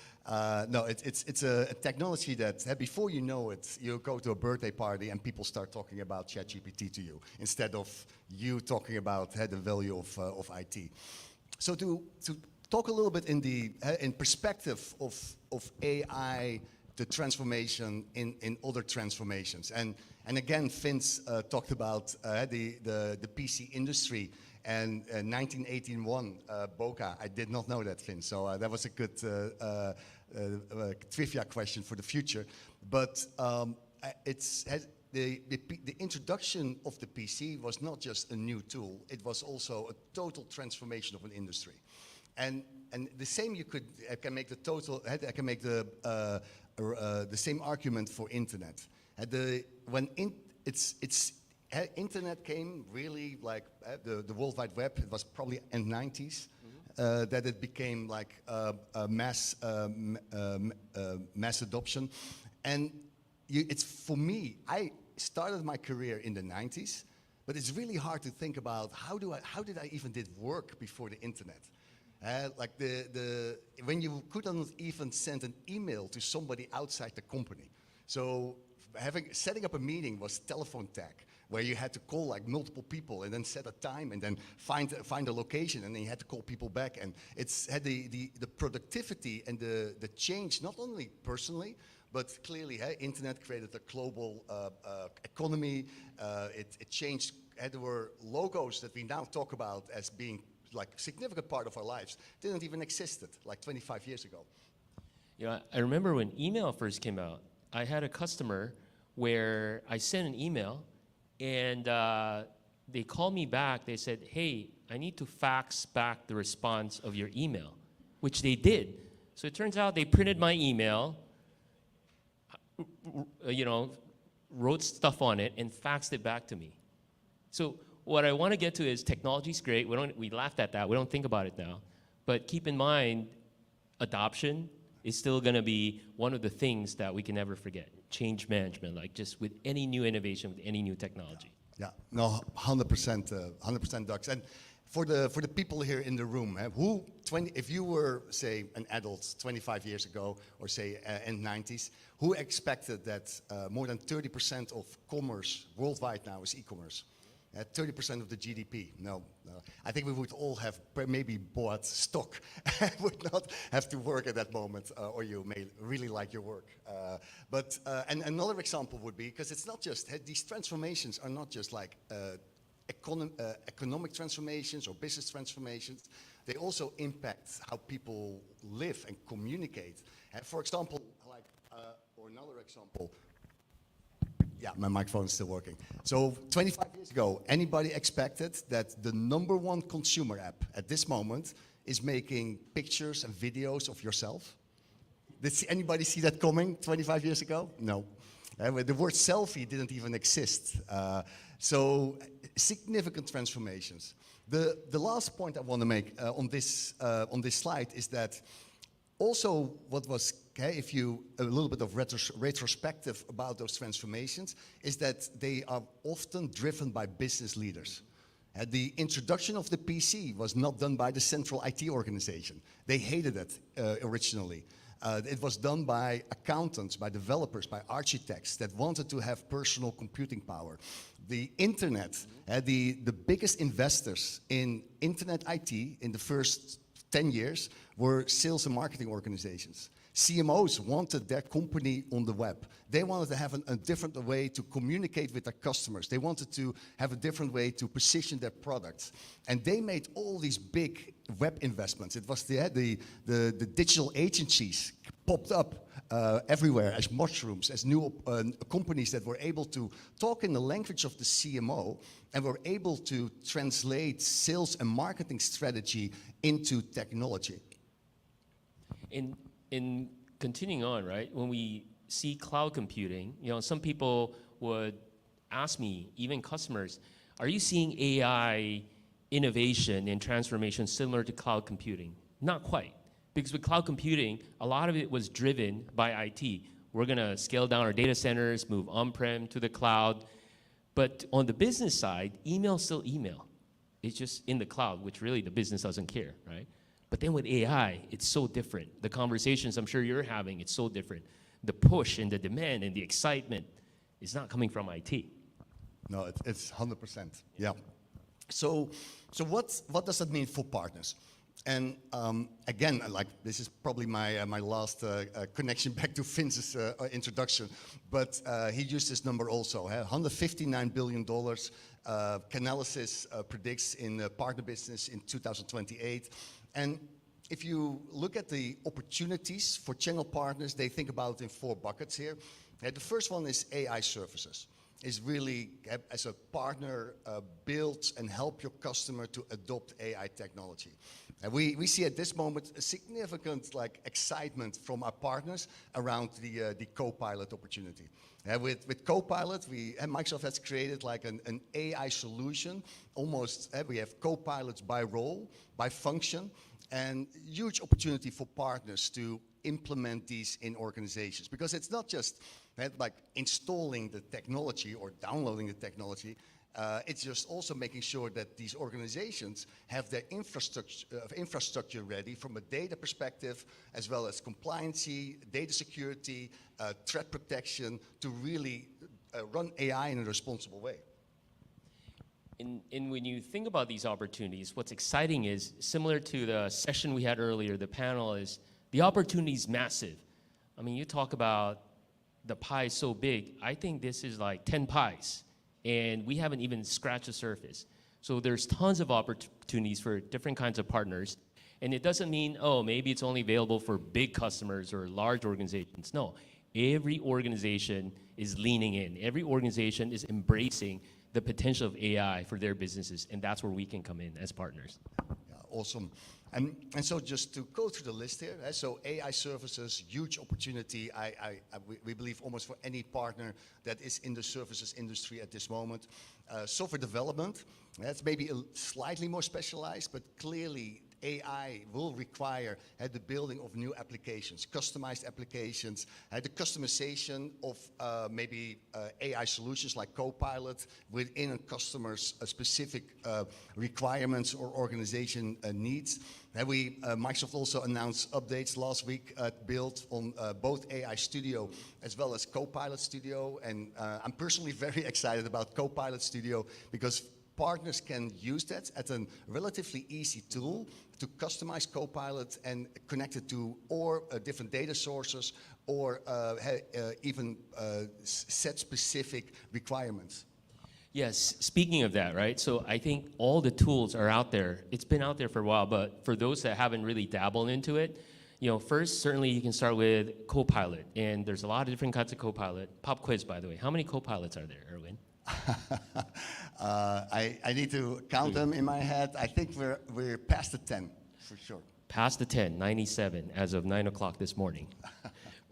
No, it's a technology that before you know it, you go to a birthday party and people start talking about ChatGPT to you instead of you talking about the value of IT. So to talk a little bit in perspective of AI, the transformation in other transformations, and again, Vince talked about the PC industry. And 1981, Boca, I did not know that, Vince, so that was a good trivia question for the future. But the introduction of the PC was not just a new tool, it was also a total transformation of an industry. And the same I can make the same argument for internet. Internet came really like the World Wide Web. It was probably in the 90s that it became like mass adoption. And it's for me, I started my career in the 90s, but it's really hard to think about how did I even did work before the internet. Like when you couldn't even send an email to somebody outside the company. So setting up a meeting was telephone tag, where you had to call like multiple people and then set a time and then find a location, and then you had to call people back. And it's had the productivity and the change, not only personally, but clearly internet created a global economy. It changed. There were logos that we now talk about as being like a significant part of our lives didn't even existed like 25 years ago. You know, I remember when email first came out, I had a customer where I sent an email and they called me back. They said, hey, I need to fax back the response of your email, which they did. So it turns out they printed my email, you know, wrote stuff on it and faxed it back to me. So what I want to get to is technology's great. We laughed at that. We don't think about it now. But keep in mind, adoption is still going to be one of the things that we can never forget. Change management, like just with any new innovation, with any new technology. Yeah, no, 100%, Doug. And for the people here in the room, if you were, say, an adult 25 years ago, or say in the 90s, who expected that more than 30% of commerce worldwide now is e-commerce? 30% of the GDP. No. I think we would all have maybe bought stock and would not have to work at that moment, or you may really like your work. And another example would be, because it's not just, these transformations are not just like economic transformations or business transformations. They also impact how people live and communicate. For example, or another example, yeah, my microphone is still working. So 25 years ago, anybody expected that the #1 consumer app at this moment is making pictures and videos of yourself? Did anybody see that coming 25 years ago? No. The word selfie didn't even exist. So significant transformations. The last point I want to make on this slide is that also what was, if you a little bit of retrospective about those transformations, is that they are often driven by business leaders. The introduction of the PC was not done by the central IT organization. They hated it originally. It was done by accountants, by developers, by architects that wanted to have personal computing power. The internet, the biggest investors in internet IT in the first 10 years were sales and marketing organizations. CMOs wanted their company on the web. They wanted to have a different way to communicate with their customers. They wanted to have a different way to position their products. And they made all these big web investments. It was the digital agencies popped up everywhere as mushrooms, as new companies that were able to talk in the language of the CMO and were able to translate sales and marketing strategy into technology. In continuing on, right, when we see cloud computing, you know, some people would ask me, even customers, are you seeing AI innovation and transformation similar to cloud computing? Not quite, because with cloud computing, a lot of it was driven by IT. We're gonna scale down our data centers, move on-prem to the cloud, but on the business side, email's still email. It's just in the cloud, which really the business doesn't care, right? But then with AI, it's so different. The conversations I'm sure you're having, it's so different. The push and the demand and the excitement is not coming from IT. No, it's 100%. Yeah. So what does that mean for partners? And again, like this is probably my last connection back to Vince's introduction, but he used this number also. $159 billion. Canalys predicts in the partner business in 2028. And if you look at the opportunities for channel partners, they think about it in 4 buckets here. The first one is AI services. Is really, as a partner, build and help your customer to adopt AI technology. And we see at this moment a significant excitement from our partners around the Copilot opportunity. With Copilot, Microsoft has created like an AI solution. Almost, we have Copilots by role, by function, and huge opportunity for partners to implement these in organizations. Because it's not just like installing the technology or downloading the technology. It's just also making sure that these organizations have their infrastructure ready from a data perspective, as well as compliancy, data security, threat protection, to really run AI in a responsible way. And when you think about these opportunities, what's exciting is, similar to the session we had earlier, the panel, is the opportunity is massive. I mean, you talk about the pie is so big. I think this is like 10 pies, and we haven't even scratched the surface. So there's tons of opportunities for different kinds of partners. And it doesn't mean, oh, maybe it's only available for big customers or large organizations. No, every organization is leaning in. Every organization is embracing the potential of AI for their businesses, and that's where we can come in as partners. Yeah, awesome. And so just to go through the list here, so AI services, huge opportunity, we believe almost for any partner that is in the services industry at this moment. Software development, that's maybe slightly more specialized, but clearly AI will require the building of new applications, customized applications, the customization of maybe AI solutions like Copilot within a customer's specific requirements or organization needs. Microsoft also announced updates last week built on both AI Studio as well as Copilot Studio. And I'm personally very excited about Copilot Studio because partners can use that as a relatively easy tool to customize Copilot and connect it to or different data sources or even set specific requirements. Yes, speaking of that, right? So I think all the tools are out there. It's been out there for a while, but for those that haven't really dabbled into it, first, certainly you can start with Copilot. And there's a lot of different kinds of Copilot. Pop quiz, by the way. How many Copilots are there, Erwin? I need to count them in my head. I think we're past the 10, for sure. Past the 10, 97, as of 9 o'clock this morning.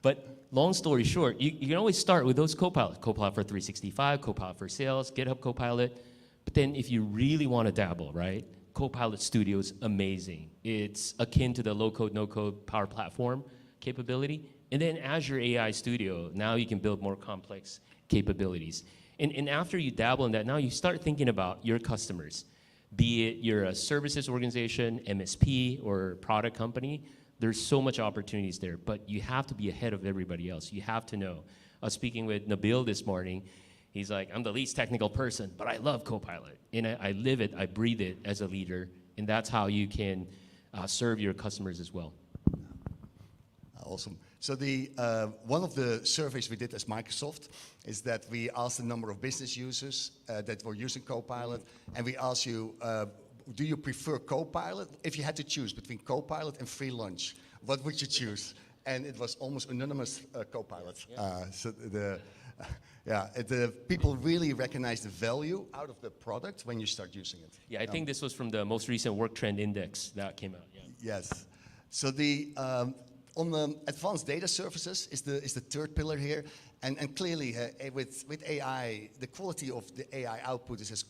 But long story short, you can always start with those Copilots. Copilot for 365, Copilot for Sales, GitHub Copilot. But then if you really want to dabble, right, Copilot Studio is amazing. It's akin to the low-code, no-code Power Platform capability. And then Azure AI Studio, now you can build more complex capabilities. And after you dabble in that, now you start thinking about your customers. Be it you're a services organization, MSP, or product company, there's so much opportunities there, but you have to be ahead of everybody else. You have to know. I was speaking with Nabil this morning. He's like, I'm the least technical person, but I love Copilot. And I live it, I breathe it as a leader, and that's how you can serve your customers as well. Awesome. So one of the surveys we did as Microsoft is that we asked the number of business users that were using Copilot, and we asked you, do you prefer Copilot? If you had to choose between Copilot and free lunch, what would you choose? And it was almost unanimous Copilot. The people really recognize the value out of the product when you start using it. Yeah, I think this was from the most recent Work Trend Index that came out. Yeah. Yes. So on the advanced data services is the third pillar here, and clearly with AI, the quality of the AI output is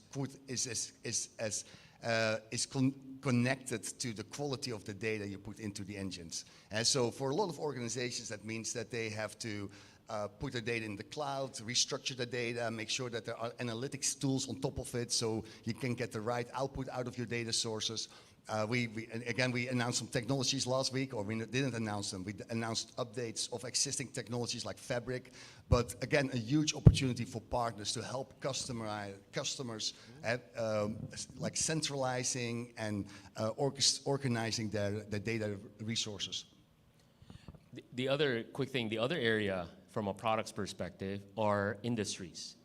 connected to the quality of the data you put into the engines. And so for a lot of organizations, that means that they have to put the data in the cloud, restructure the data, make sure that there are analytics tools on top of it so you can get the right output out of your data sources. We announced some technologies last week, or we didn't announce them. We announced updates of existing technologies like Fabric, but again, a huge opportunity for partners to help customers like centralizing and organizing their data resources. The other quick thing, the other area from a product's perspective are industries.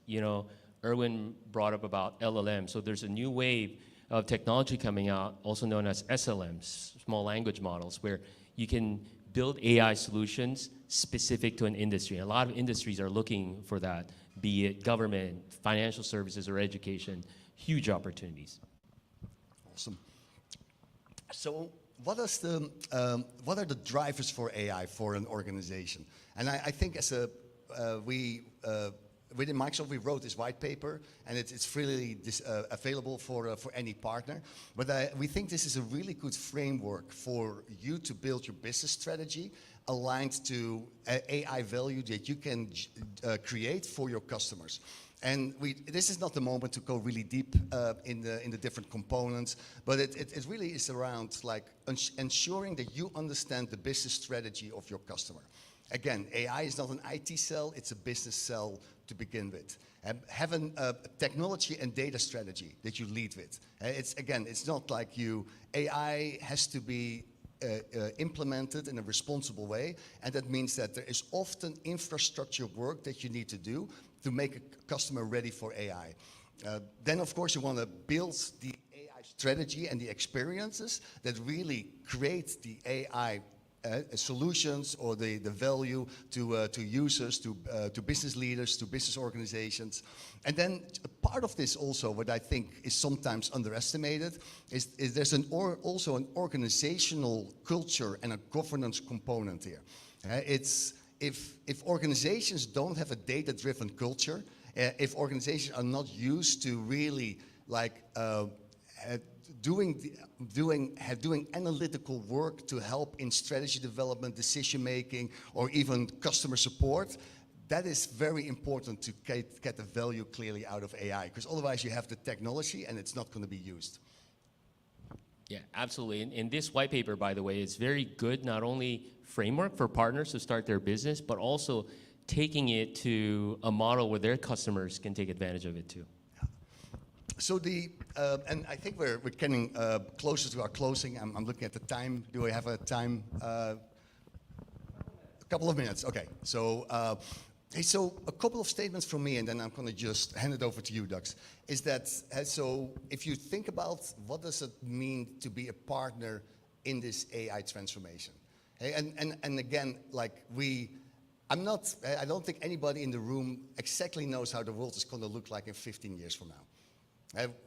Erwin brought up about LLM, so there's a new wave of technology coming out, also known as SLMs, small language models, where you can build AI solutions specific to an industry. A lot of industries are looking for that, be it government, financial services, or education. Huge opportunities. Awesome. So what are the drivers for AI for an organization? And I think within Microsoft, we wrote this white paper, and it's freely available for any partner. But we think this is a really good framework for you to build your business strategy aligned to AI value that you can create for your customers. And this is not the moment to go really deep in the different components, but it really is around like ensuring that you understand the business strategy of your customer. Again, AI is not an IT sell, it's a business sell to begin with. Have a technology and data strategy that you lead with. It's not like AI has to be implemented in a responsible way, and that means that there is often infrastructure work that you need to do to make a customer ready for AI. Then, of course, you want to build the AI strategy and the experiences that really create the AI solutions or the value to users, to business leaders, to business organizations. And then part of this also, what I think is sometimes underestimated, is there's also an organizational culture and a governance component here. If organizations don't have a data-driven culture, if organizations are not used to really like doing analytical work to help in strategy development, decision making, or even customer support, that is very important to get the value clearly out of AI, because otherwise you have the technology and it's not going to be used. Yeah, absolutely. And this white paper, by the way, is very good, not only framework for partners to start their business, but also taking it to a model where their customers can take advantage of it too. So and I think we're getting closer to our closing. I'm looking at the time. Do I have a time? A couple of minutes. Okay. So a couple of statements from me, and then I'm going to just hand it over to you, Dux. Is that so? If you think about what does it mean to be a partner in this AI transformation, and again, like I don't think anybody in the room exactly knows how the world is going to look like in 15 years from now.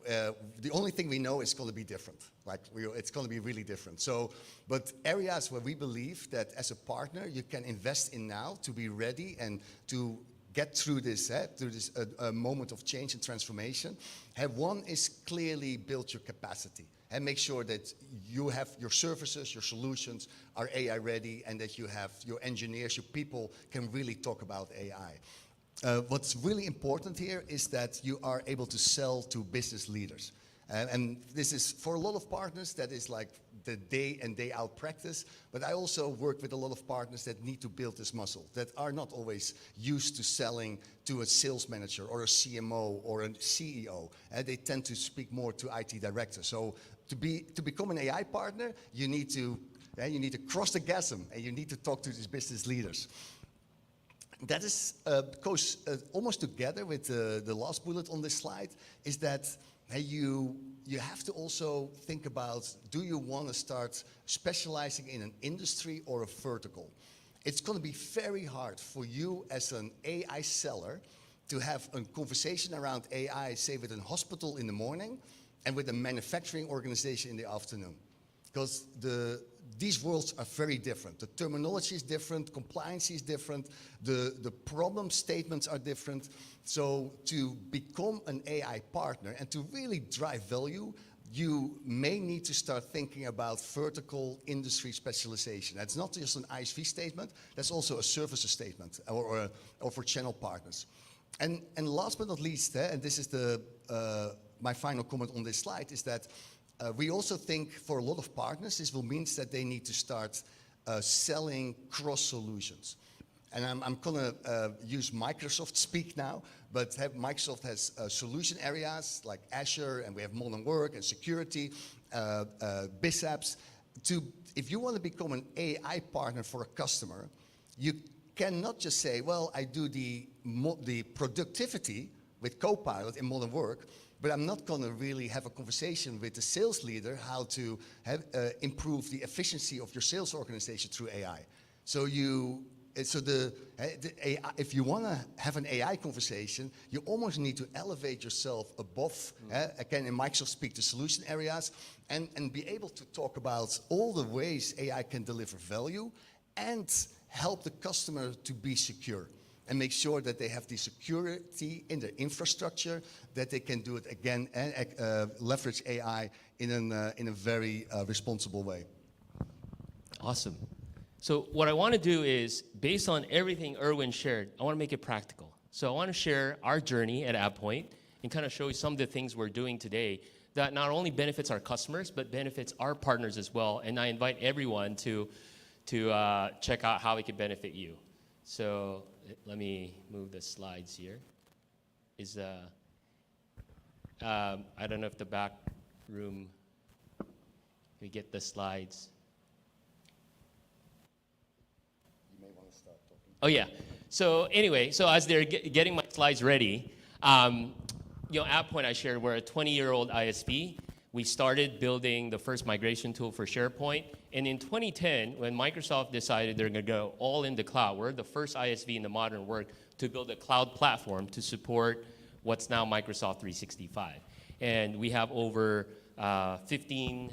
The only thing we know is going to be different. It's going to be really different. So, but areas where we believe that as a partner you can invest in now to be ready and to get through this moment of change and transformation. One is clearly build your capacity and make sure that you have your services, your solutions are AI ready, and that you have your engineers, your people can really talk about AI. What's really important here is that you are able to sell to business leaders. And this is, for a lot of partners, that is like the day in, day out practice. But I also work with a lot of partners that need to build this muscle, that are not always used to selling to a sales manager or a CMO or a CEO. They tend to speak more to IT directors. So to become an AI partner, you need to cross the chasm, and you need to talk to these business leaders. That goes almost together with the last bullet on this slide, is that you have to also think about, do you want to start specializing in an industry or a vertical? It's going to be very hard for you as an AI seller to have a conversation around AI, say with a hospital in the morning and with a manufacturing organization in the afternoon. Because these worlds are very different. The terminology is different, compliance is different, the problem statements are different. So to become an AI partner and to really drive value, you may need to start thinking about vertical industry specialization. That's not just an ISV statement, that's also a services statement or for channel partners. And last but not least, and this is my final comment on this slide, is that we also think for a lot of partners, this will mean that they need to start selling cross solutions. And I'm going to use Microsoft speak now, but Microsoft has solution areas like Azure, and we have modern work and security, BizApps. If you want to become an AI partner for a customer, you cannot just say, well, I do the productivity with Copilot in modern work, but I'm not going to really have a conversation with the sales leader how to improve the efficiency of your sales organization through AI. So if you want to have an AI conversation, you almost need to elevate yourself above, again in Microsoft speak, the solution areas, and be able to talk about all the ways AI can deliver value and help the customer to be secure. And make sure that they have the security in their infrastructure, that they can do it again and leverage AI in a very responsible way. Awesome. So what I want to do is, based on everything Erwin shared, I want to make it practical. So I want to share our journey at AvePoint and kind of show you some of the things we're doing today that not only benefits our customers, but benefits our partners as well. And I invite everyone to check out how it can benefit you. So let me move the slides here. I don't know if the back room, we get the slides. You may want to start talking. Oh yeah. So anyway, so as they're getting my slides ready, AvePoint, I shared, we're a 20-year-old ISV. We started building the first migration tool for SharePoint. And in 2010, when Microsoft decided they're going to go all in the cloud, we're the first ISV in the modern world to build a cloud platform to support what's now Microsoft 365. And we have over 15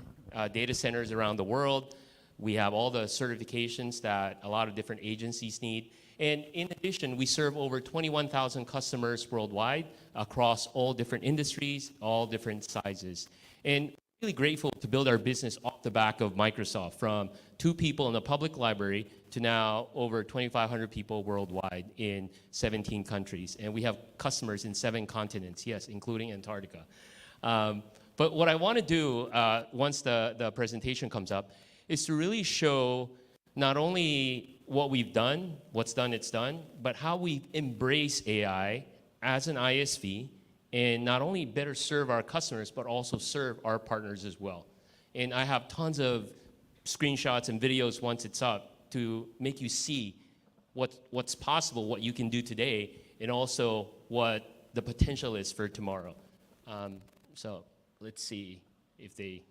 data centers around the world. We have all the certifications that a lot of different agencies need. And in addition, we serve over 21,000 customers worldwide across all different industries, all different sizes. And really grateful to build our business off the back of Microsoft, from 2 people in the public library to now over 2,500 people worldwide in 17 countries. And we have customers in 7 continents, yes, including Antarctica. But what I want to do once the presentation comes up is to really show not only what we've done, what's done, it's done, but how we embrace AI as an ISV and not only better serve our customers, but also serve our partners as well. And I have tons of screenshots and videos once it's up to make you see what's possible, what you can do today, and also what the potential is for tomorrow. So let's see if they...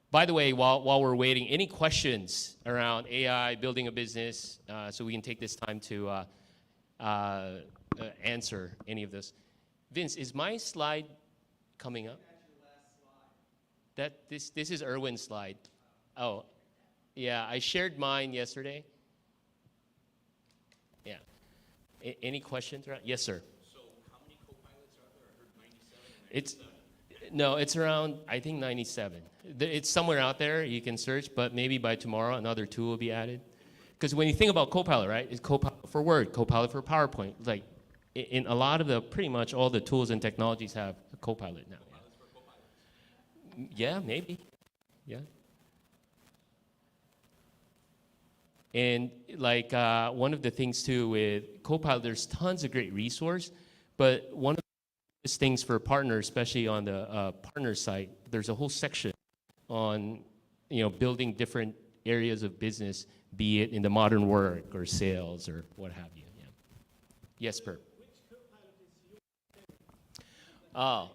By the way, while we're waiting, any questions around AI, building a business, so we can take this time to answer any of this. Vince, is my slide coming up? This is Erwin's slide. Oh, yeah, I shared mine yesterday. Yeah. Any questions? Yes, sir. So how many co-pilots are there? I heard 97. It's around, I think, 97. It's somewhere out there you can search, but maybe by tomorrow another 2 will be added. Because when you think about Copilot, right, it's Copilot for Word, Copilot for PowerPoint. Like, in a lot of pretty much all the tools and technologies have a Copilot now. Yeah, maybe. Yeah. And like one of the things too with Copilot, there's tons of great resource, but one of the things for partners, especially on the partner site, there's a whole section on building different areas of business, be it in the modern work or sales or what have you. Yeah. Yes, Per. Oh,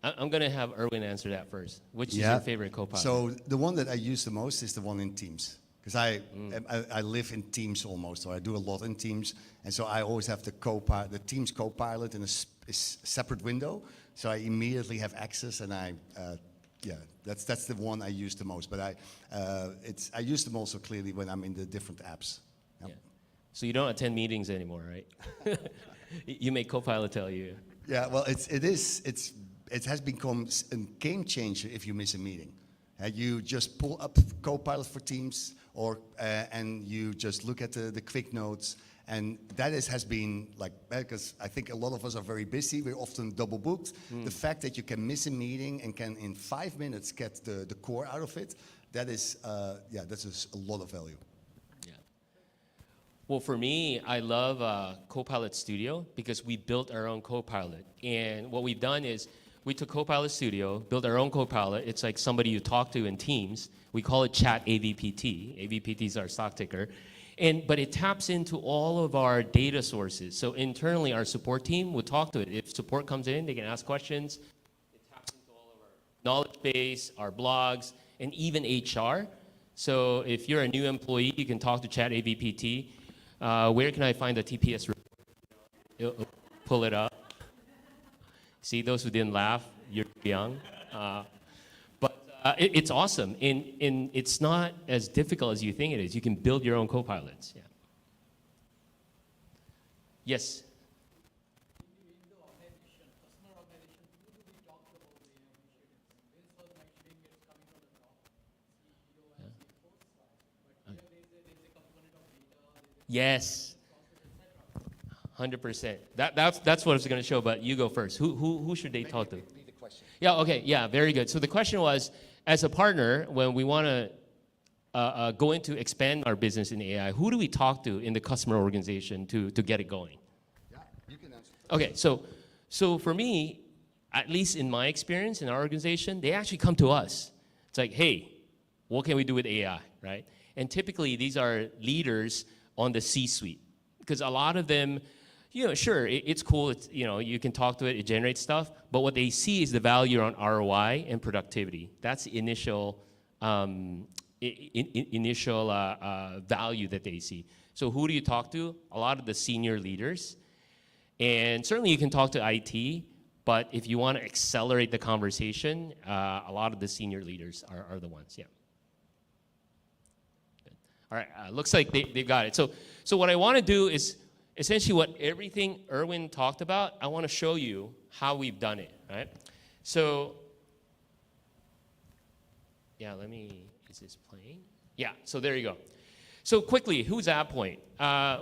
I'm going to have Erwin answer that first. Which is your favorite Copilot? So the one that I use the most is the one in Teams. Because I live in Teams almost, so I do a lot in Teams. And so I always have the Teams Copilot in a separate window. So I immediately have access, and that's the one I use the most. But I use them also clearly when I'm in the different apps. Yep. Yeah. So you don't attend meetings anymore, right? You make Copilot tell you. Yeah, well, it has become a game changer if you miss a meeting. You just pull up Copilot for Teams, and you just look at the quick notes, and that has been like, because I think a lot of us are very busy, we're often double booked. The fact that you can miss a meeting and can in 5 minutes get the core out of it, that's a lot of value. Yeah. Well, for me, I love Copilot Studio because we built our own Copilot. And what we've done is we took Copilot Studio, built our own Copilot. It's like somebody you talk to in Teams. We call it Chat AVPT. AVPT is our stock ticker. But it taps into all of our data sources. So internally, our support team would talk to it. If support comes in, they can ask questions. It taps into all of our knowledge base, our blogs, and even HR. So if you're a new employee, you can talk to Chat AVPT. Where can I find the TPS report? It'll pull it up. See, those who didn't laugh, you're young. But it's awesome. And it's not as difficult as you think it is. You can build your own Copilots. Yeah. Yes? Yes. 100%. That's what I was going to show, but you go first. Who should they talk to? Read the question. Yeah, okay, yeah, very good. So the question was, as a partner, when we want to go into expand our business in AI, who do we talk to in the customer organization to get it going? Yeah, you can answer. Okay, so for me, at least in my experience in our organization, they actually come to us. It's like, hey, what can we do with AI, right? And typically, these are leaders on the C-suite, because a lot of them, you know, sure, it's cool. It's, you know, you can talk to it, it generates stuff. But what they see is the value on ROI and productivity. That's the initial value that they see. So who do you talk to? A lot of the senior leaders. And certainly you can talk to IT, but if you want to accelerate the conversation, a lot of the senior leaders are the ones, yeah. Good. All right, looks like they've got it. So what I want to do is, essentially what everything Erwin talked about, I want to show you how we've done it, right? So, yeah, is this playing? Yeah, so there you go. So quickly, who's AvePoint?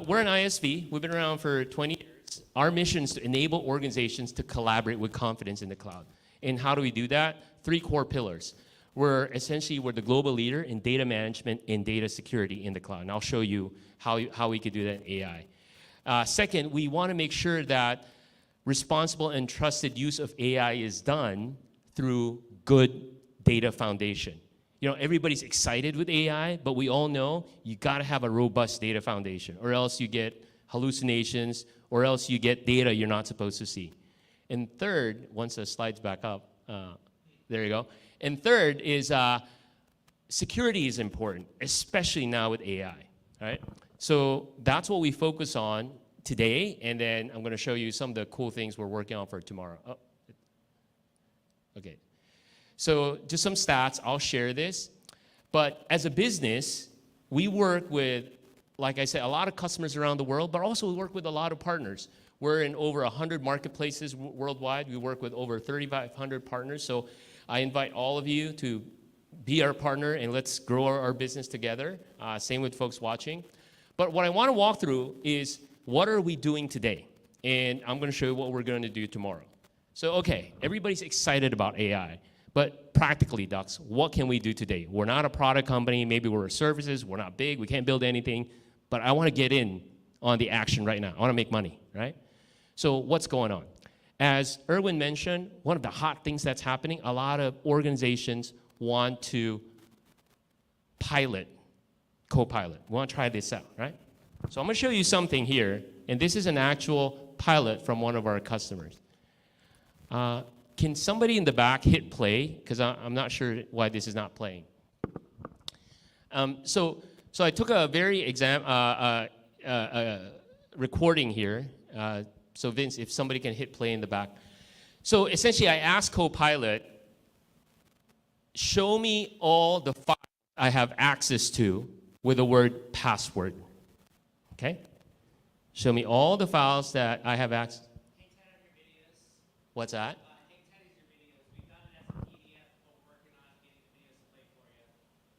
We're an ISV. We've been around for 20 years. Our mission is to enable organizations to collaborate with confidence in the cloud. And how do we do that? 3 core pillars. We're the global leader in data management and data security in the cloud. And I'll show you how we could do that in AI. Second, we want to make sure that responsible and trusted use of AI is done through good data foundation. You know, everybody's excited with AI, but we all know you got to have a robust data foundation, or else you get hallucinations, or else you get data you're not supposed to see. And third, once the slide's back up, there you go. And third is security is important, especially now with AI, right? So that's what we focus on today, and then I'm going to show you some of the cool things we're working on for tomorrow. Oh, okay. So just some stats, I'll share this. But as a business, we work with, like I said, a lot of customers around the world, but also we work with a lot of partners. We're in over 100 marketplaces worldwide. We work with over 3,500 partners. So I invite all of you to be our partner, and let's grow our business together. Same with folks watching. But what I want to walk through is, what are we doing today? And I'm going to show you what we're going to do tomorrow. So, okay, everybody's excited about AI. But practically, Ducks, what can we do today? We're not a product company. Maybe we're services. We're not big. We can't build anything. But I want to get in on the action right now. I want to make money, right? So what's going on? As Erwin mentioned, one of the hot things that's happening, a lot of organizations want to pilot Copilot. We want to try this out, right? So I'm going to show you something here, and this is an actual pilot from one of our customers. Can somebody in the back hit play? Because I'm not sure why this is not playing. So I took a very recording here. So Vince, if somebody can hit play in the back. So essentially, I asked Copilot, show me all the files I have access to with the word password, okay? Show me all the files that I have access. What's that?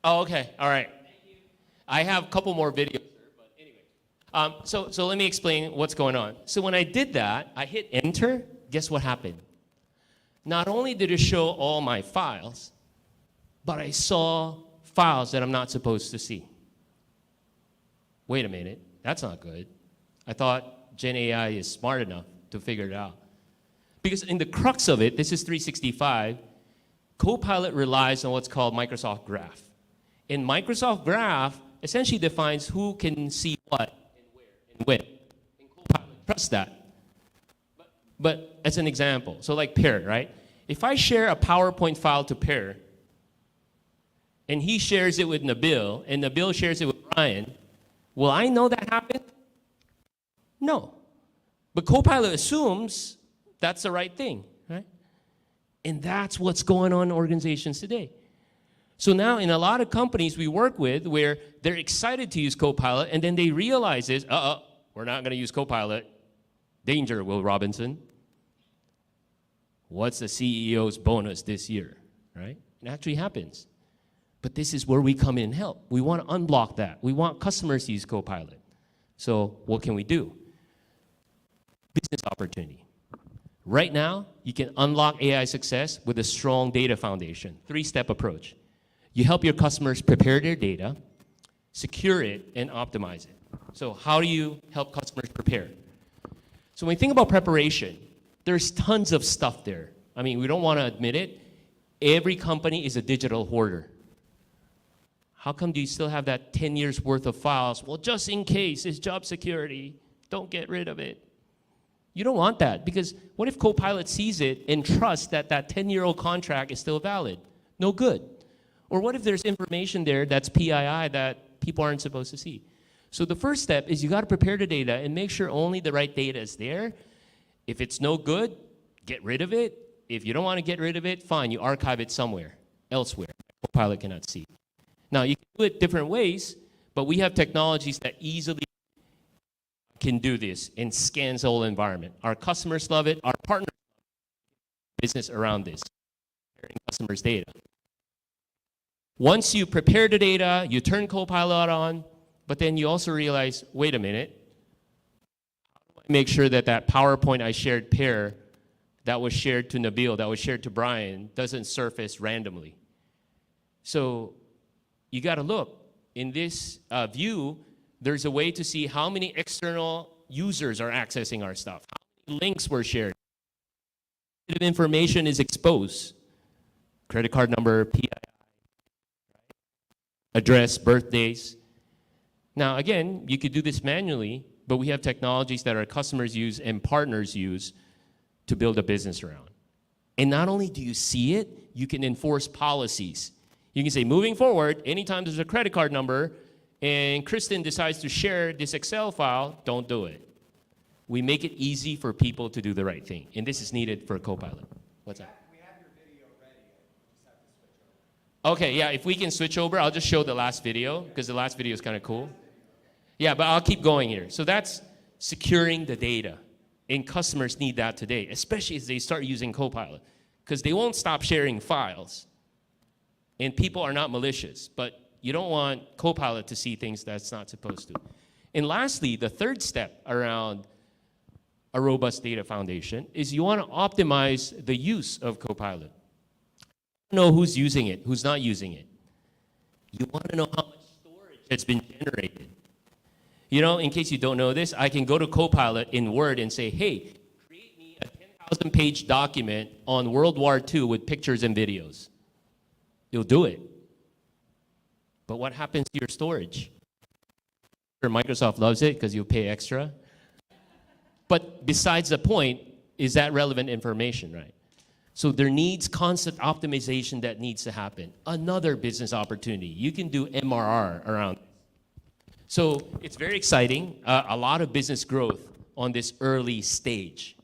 Oh, okay, all right. I have a couple more videos, but anyway. So let me explain what's going on. So when I did that, I hit enter, guess what happened? Not only did it show all my files, but I saw files that I'm not supposed to see. Wait a minute, that's not good. I thought Gen AI is smart enough to figure it out. Because in the crux of it, this is 365, Copilot relies on what's called Microsoft Graph. And Microsoft Graph essentially defines who can see what and where and when. And Copilot trusts that. But as an example, so like Per, right? If I share a PowerPoint file to Per, and he shares it with Nabil, and Nabil shares it with Brian, will I know that happened? No. But Copilot assumes that's the right thing, right? And that's what's going on in organizations today. So now in a lot of companies we work with where they're excited to use Copilot, and then they realize is, we're not going to use Copilot. Danger, Will Robinson. What's the CEO's bonus this year, right? It actually happens. But this is where we come in and help. We want to unblock that. We want customers to use Copilot. So what can we do? Business opportunity. Right now, you can unlock AI success with a strong data foundation. 3-step approach. You help your customers prepare their data, secure it, and optimize it. So how do you help customers prepare? So when you think about preparation, there's tons of stuff there. I mean, we don't want to admit it. Every company is a digital hoarder. How come do you still have that 10 years worth of files? Well, just in case, it's job security. Don't get rid of it. You don't want that, because what if Copilot sees it and trusts that that 10-year-old contract is still valid? No good. Or what if there's information there that's PII that people aren't supposed to see? So the first step is you got to prepare the data and make sure only the right data is there. If it's no good, get rid of it. If you don't want to get rid of it, fine, you archive it somewhere, elsewhere. Copilot cannot see. Now, you can do it different ways, but we have technologies that easily can do this and scans the whole environment. Our customers love it. Our partners love it. Business around this, sharing customers' data. Once you prepare the data, you turn Copilot on, but then you also realize, wait a minute, how do I make sure that that PowerPoint I shared pair that was shared to Nabil, that was shared to Brian, doesn't surface randomly? So you got to look. In this view, there's a way to see how many external users are accessing our stuff, how many links were shared, what information is exposed, credit card number, PII, address, birthdays. Now, again, you could do this manually, but we have technologies that our customers use and partners use to build a business around. And not only do you see it, you can enforce policies. You can say, moving forward, anytime there's a credit card number and Kristen decides to share this Excel file, don't do it. We make it easy for people to do the right thing. And this is needed for Copilot. What's that? We have your video ready. You just have to switch over. Okay, yeah, if we can switch over, I'll just show the last video, because the last video is kind of cool. Yeah, but I'll keep going here. So that's securing the data. And customers need that today, especially as they start using Copilot, because they won't stop sharing files. And people are not malicious, but you don't want Copilot to see things that's not supposed to. And lastly, the third step around a robust data foundation is you want to optimize the use of Copilot. You know who's using it, who's not using it. You want to know how much storage has been generated. You know, in case you don't know this, I can go to Copilot in Word and say, hey, create me a 10,000-page document on World War II with pictures and videos. You'll do it. But what happens to your storage? Microsoft loves it because you'll pay extra. But besides the point, is that relevant information, right? So there needs constant optimization that needs to happen. Another business opportunity. You can do MRR around. So it's very exciting. A lot of business growth on this early stage.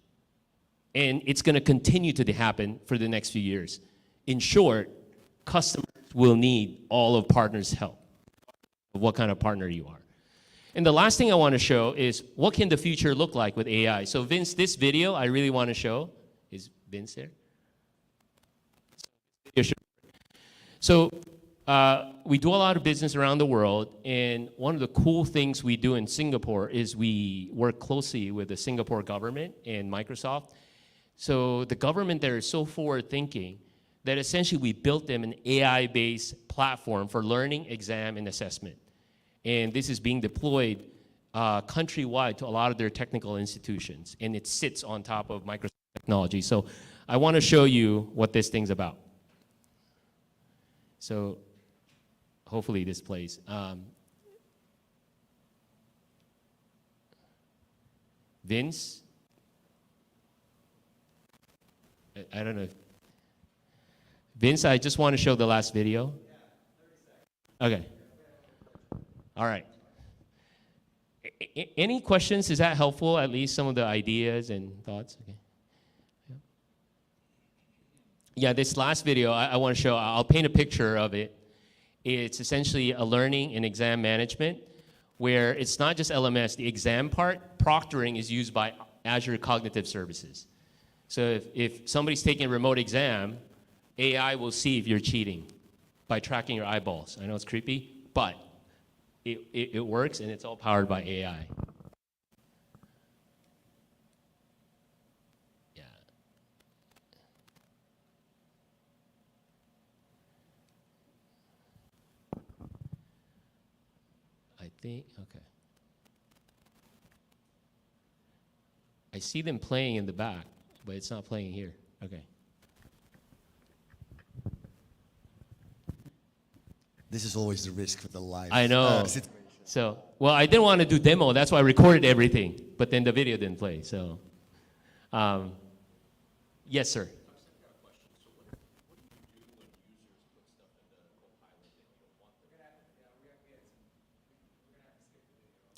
And it's going to continue to happen for the next few years. In short, customers will need all of partners' help, of what kind of partner you are. And the last thing I want to show is what can the future look like with AI. So Vince, this video I really want to show. Is Vince there? So we do a lot of business around the world, and one of the cool things we do in Singapore is we work closely with the Singapore government and Microsoft. So the government there is so forward-thinking that essentially we built them an AI-based platform for learning, exam, and assessment. And this is being deployed countrywide to a lot of their technical institutions, and it sits on top of Microsoft technology. So I want to show you what this thing's about. So hopefully this plays. Vince? I don't know if Vince, I just want to show the last video. Okay. All right. Any questions? Is that helpful? At least some of the ideas and thoughts? Okay. Yeah, this last video I want to show, I'll paint a picture of it. It's essentially a learning and exam management where it's not just LMS. The exam part, proctoring, is used by Azure Cognitive Services. So if somebody's taking a remote exam, AI will see if you're cheating by tracking your eyeballs. I know it's creepy, but it works, and it's all powered by AI. think, okay. I see them playing in the back, but it's not playing here. Okay. This is always the risk with the live. I know. Situation. So, well, I didn't want to do demo. That's why I recorded everything. But then the video didn't play. So, yes, sir.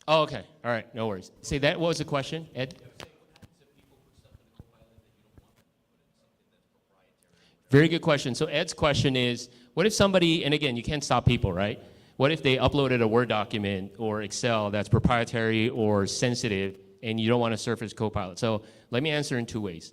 Oh, okay. All right. No worries. Say that. What was the question, Ed? Very good question. So Ed's question is, what if somebody, and again, you can't stop people, right? What if they uploaded a Word document or Excel that's proprietary or sensitive and you don't want to surface Copilot? So let me answer in two ways.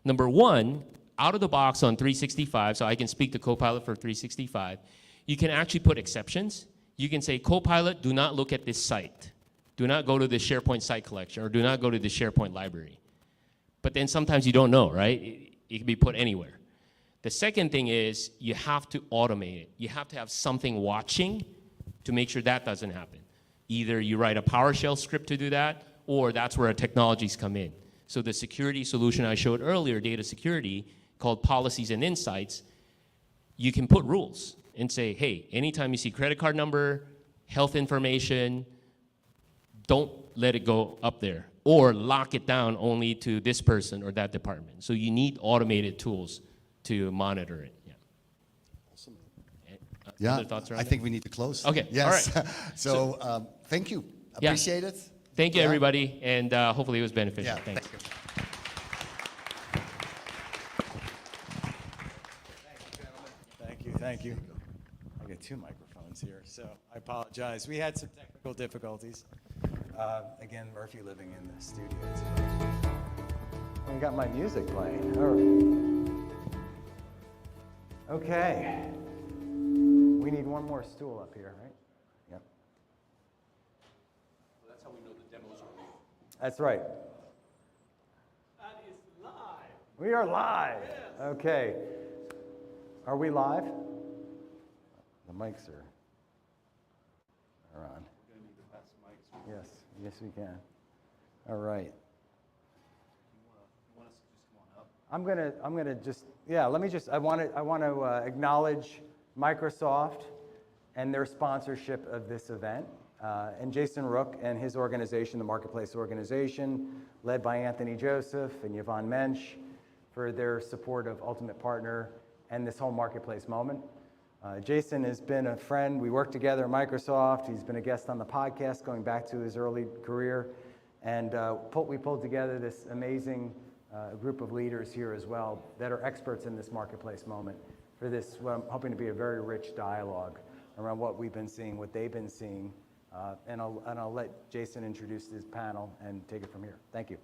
Number one, out of the box on 365, so I can speak to Copilot for 365, you can actually put exceptions. You can say, Copilot, do not look at this site. Do not go to the SharePoint site collection, or do not go to the SharePoint library. But then sometimes you don't know, right? It can be put anywhere. The second thing is you have to automate it. You have to have something watching to make sure that doesn't happen. Either you write a PowerShell script to do that, or that's where our technologies come in. So the security solution I showed earlier, data security, called Policies and Insights, you can put rules and say, hey, anytime you see credit card number, health information, don't let it go up there, or lock it down only to this person or that department. So you need automated tools to monitor it. Yeah. Awesome. Yeah. Other thoughts around I think we need to close. Okay. Yes. All right. So thank you. Yeah. Appreciate it. Thank you, everybody, and hopefully it was beneficial. Yeah. Thanks. Thank you. Thank you, thank you. I get two microphones here, so I apologize. We had some technical difficulties. Again, Murphy living in the studio today. We got my music playing. All right. Okay. We need one more stool up here, right? Yep. Well, that's how we know the demos are real. That's right. That is live. We are live. Yes. Okay. Are we live? The mics are on. We're going to need the best mics. Yes, yes we can. All right. You want us to just come on up? I'm gonna just, yeah, I want to acknowledge Microsoft and their sponsorship of this event. And Jason Rook and his organization, the Marketplace Organization, led by Anthony Joseph and Yvonne Mensch, for their support of Ultimate Partner and this whole Marketplace moment. Jason has been a friend. We worked together at Microsoft. He's been a guest on the podcast going back to his early career. And we pulled together this amazing group of leaders here as well that are experts in this Marketplace moment for this, what I'm hoping to be a very rich dialogue around what we've been seeing, what they've been seeing. And I'll let Jason introduce his panel and take it from here. Thank you.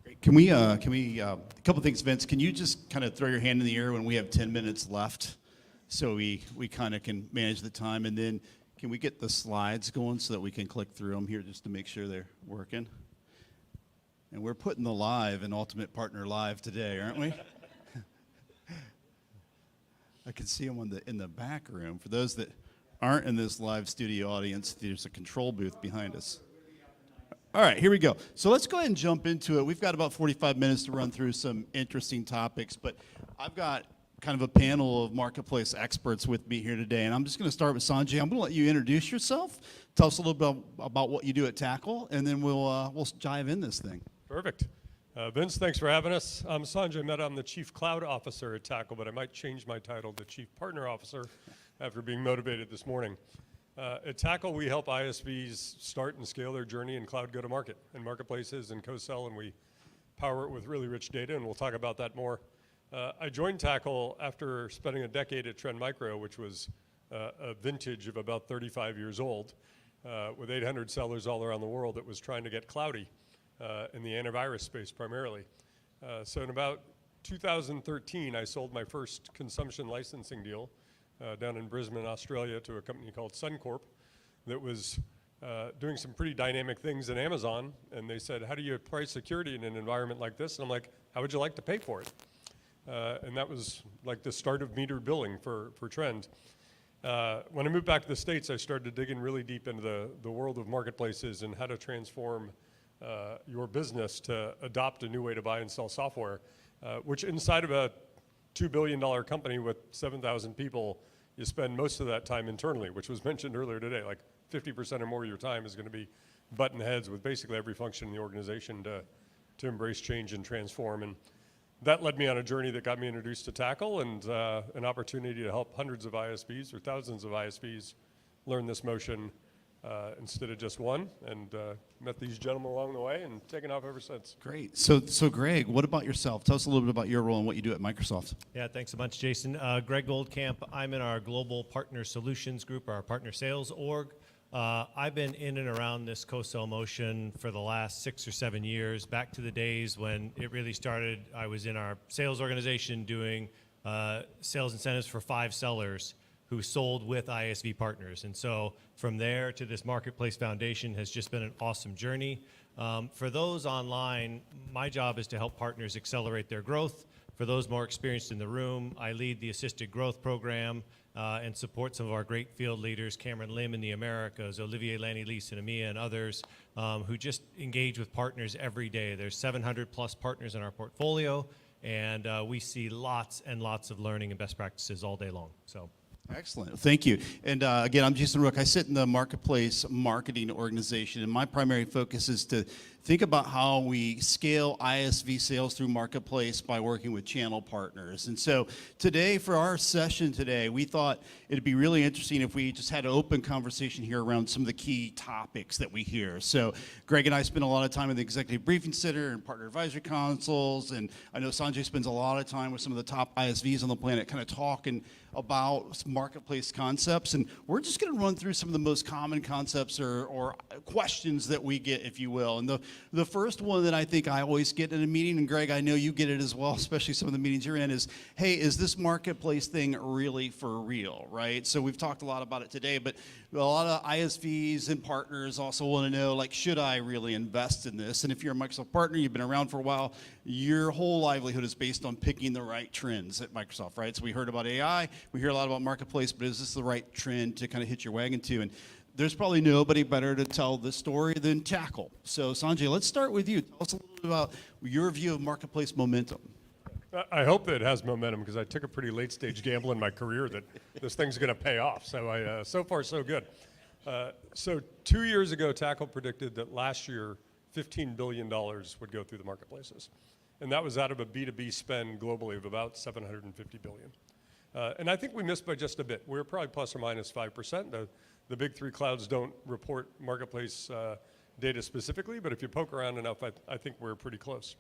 Great. Can we a couple things, Vince, can you just kind of throw your hand in the air when we have 10 minutes left so we kind of can manage the time, and then can we get the slides going so that we can click through them here just to make sure they're working? And we're putting the live and Ultimate Partner live today, aren't we? I can see them in the back room. For those that aren't in this live studio audience, there's a control booth behind us. All right, here we go. So let's go ahead and jump into it. We've got about 45 minutes to run through some interesting topics, but I've got kind of a panel of marketplace experts with me here today, and I'm just going to start with Sanjay. I'm going to let you introduce yourself, tell us a little bit about what you do at Tackle, and then we'll dive in this thing. Perfect. Vince, thanks for having us. I'm Sanjay Mehta. I'm the Chief Cloud Officer at Tackle, but I might change my title to Chief Partner Officer after being motivated this morning. At Tackle, we help ISVs start and scale their journey in cloud go-to-market and marketplaces and co-sell, and we power it with really rich data, and we'll talk about that more. I joined Tackle after spending a decade at Trend Micro, which was a vintage of about 35 years old, with 800 sellers all around the world that was trying to get cloudy in the antivirus space primarily. So in about 2013, I sold my first consumption licensing deal down in Brisbane, Australia, to a company called Suncorp that was doing some pretty dynamic things in Amazon. And they said, how do you price security in an environment like this? And I'm like, how would you like to pay for it? And that was like the start of metered billing for Trend. When I moved back to the States, I started digging really deep into the world of marketplaces and how to transform your business to adopt a new way to buy and sell software, which inside of a $2 billion company with 7,000 people, you spend most of that time internally, which was mentioned earlier today. Like 50% or more of your time is going to be button heads with basically every function in the organization to embrace change and transform. And that led me on a journey that got me introduced to Tackle and an opportunity to help hundreds of ISVs or thousands of ISVs learn this motion instead of just one, and met these gentlemen along the way and taken off ever since. Great. So Greg, what about yourself? Tell us a little bit about your role and what you do at Microsoft. Yeah, thanks so much, Jason. Greg Goldcamp. I'm in our Global Partner Solutions Group, our partner sales org. I've been in and around this co-sell motion for the last 6 or 7 years, back to the days when it really started. I was in our sales organization doing sales incentives for 5 sellers who sold with ISV partners. And so from there to this Marketplace Foundation has just been an awesome journey. For those online, my job is to help partners accelerate their growth. For those more experienced in the room, I lead the Assisted Growth Program and support some of our great field leaders, Cameron Lim in the Americas, Olivier Lanny-Lease in EMEA, and others who just engage with partners every day. There's 700 plus partners in our portfolio, and we see lots and lots of learning and best practices all day long. So. Excellent. Thank you. And again, I'm Jason Rook. I sit in the Marketplace Marketing Organization, and my primary focus is to think about how we scale ISV sales through Marketplace by working with channel partners. And so today, for our session today, we thought it'd be really interesting if we just had an open conversation here around some of the key topics that we hear. So Greg and I spend a lot of time in the Executive Briefing Center and Partner Advisory Councils, and I know Sanjay spends a lot of time with some of the top ISVs on the planet kind of talking about marketplace concepts, and we're just going to run through some of the most common concepts or questions that we get, if you will. And the first one that I think I always get in a meeting, and Greg, I know you get it as well, especially some of the meetings you're in, is, hey, is this marketplace thing really for real, right? So we've talked a lot about it today, but a lot of ISVs and partners also want to know, like, should I really invest in this? And if you're a Microsoft partner, you've been around for a while, your whole livelihood is based on picking the right trends at Microsoft, right? So we heard about AI, we hear a lot about marketplace, but is this the right trend to kind of hit your wagon to? And there's probably nobody better to tell this story than Tackle. So Sanjay, let's start with you. Tell us a little bit about your view of marketplace momentum. I hope that it has momentum, because I took a pretty late stage gamble in my career that this thing's going to pay off. So so far so good. So 2 years ago, Tackle predicted that last year $15 billion would go through the marketplaces, and that was out of a B2B spend globally of about $750 billion. And I think we missed by just a bit. We're probably plus or minus 5%. The big 3 clouds don't report marketplace data specifically, but if you poke around enough, I think we're pretty close.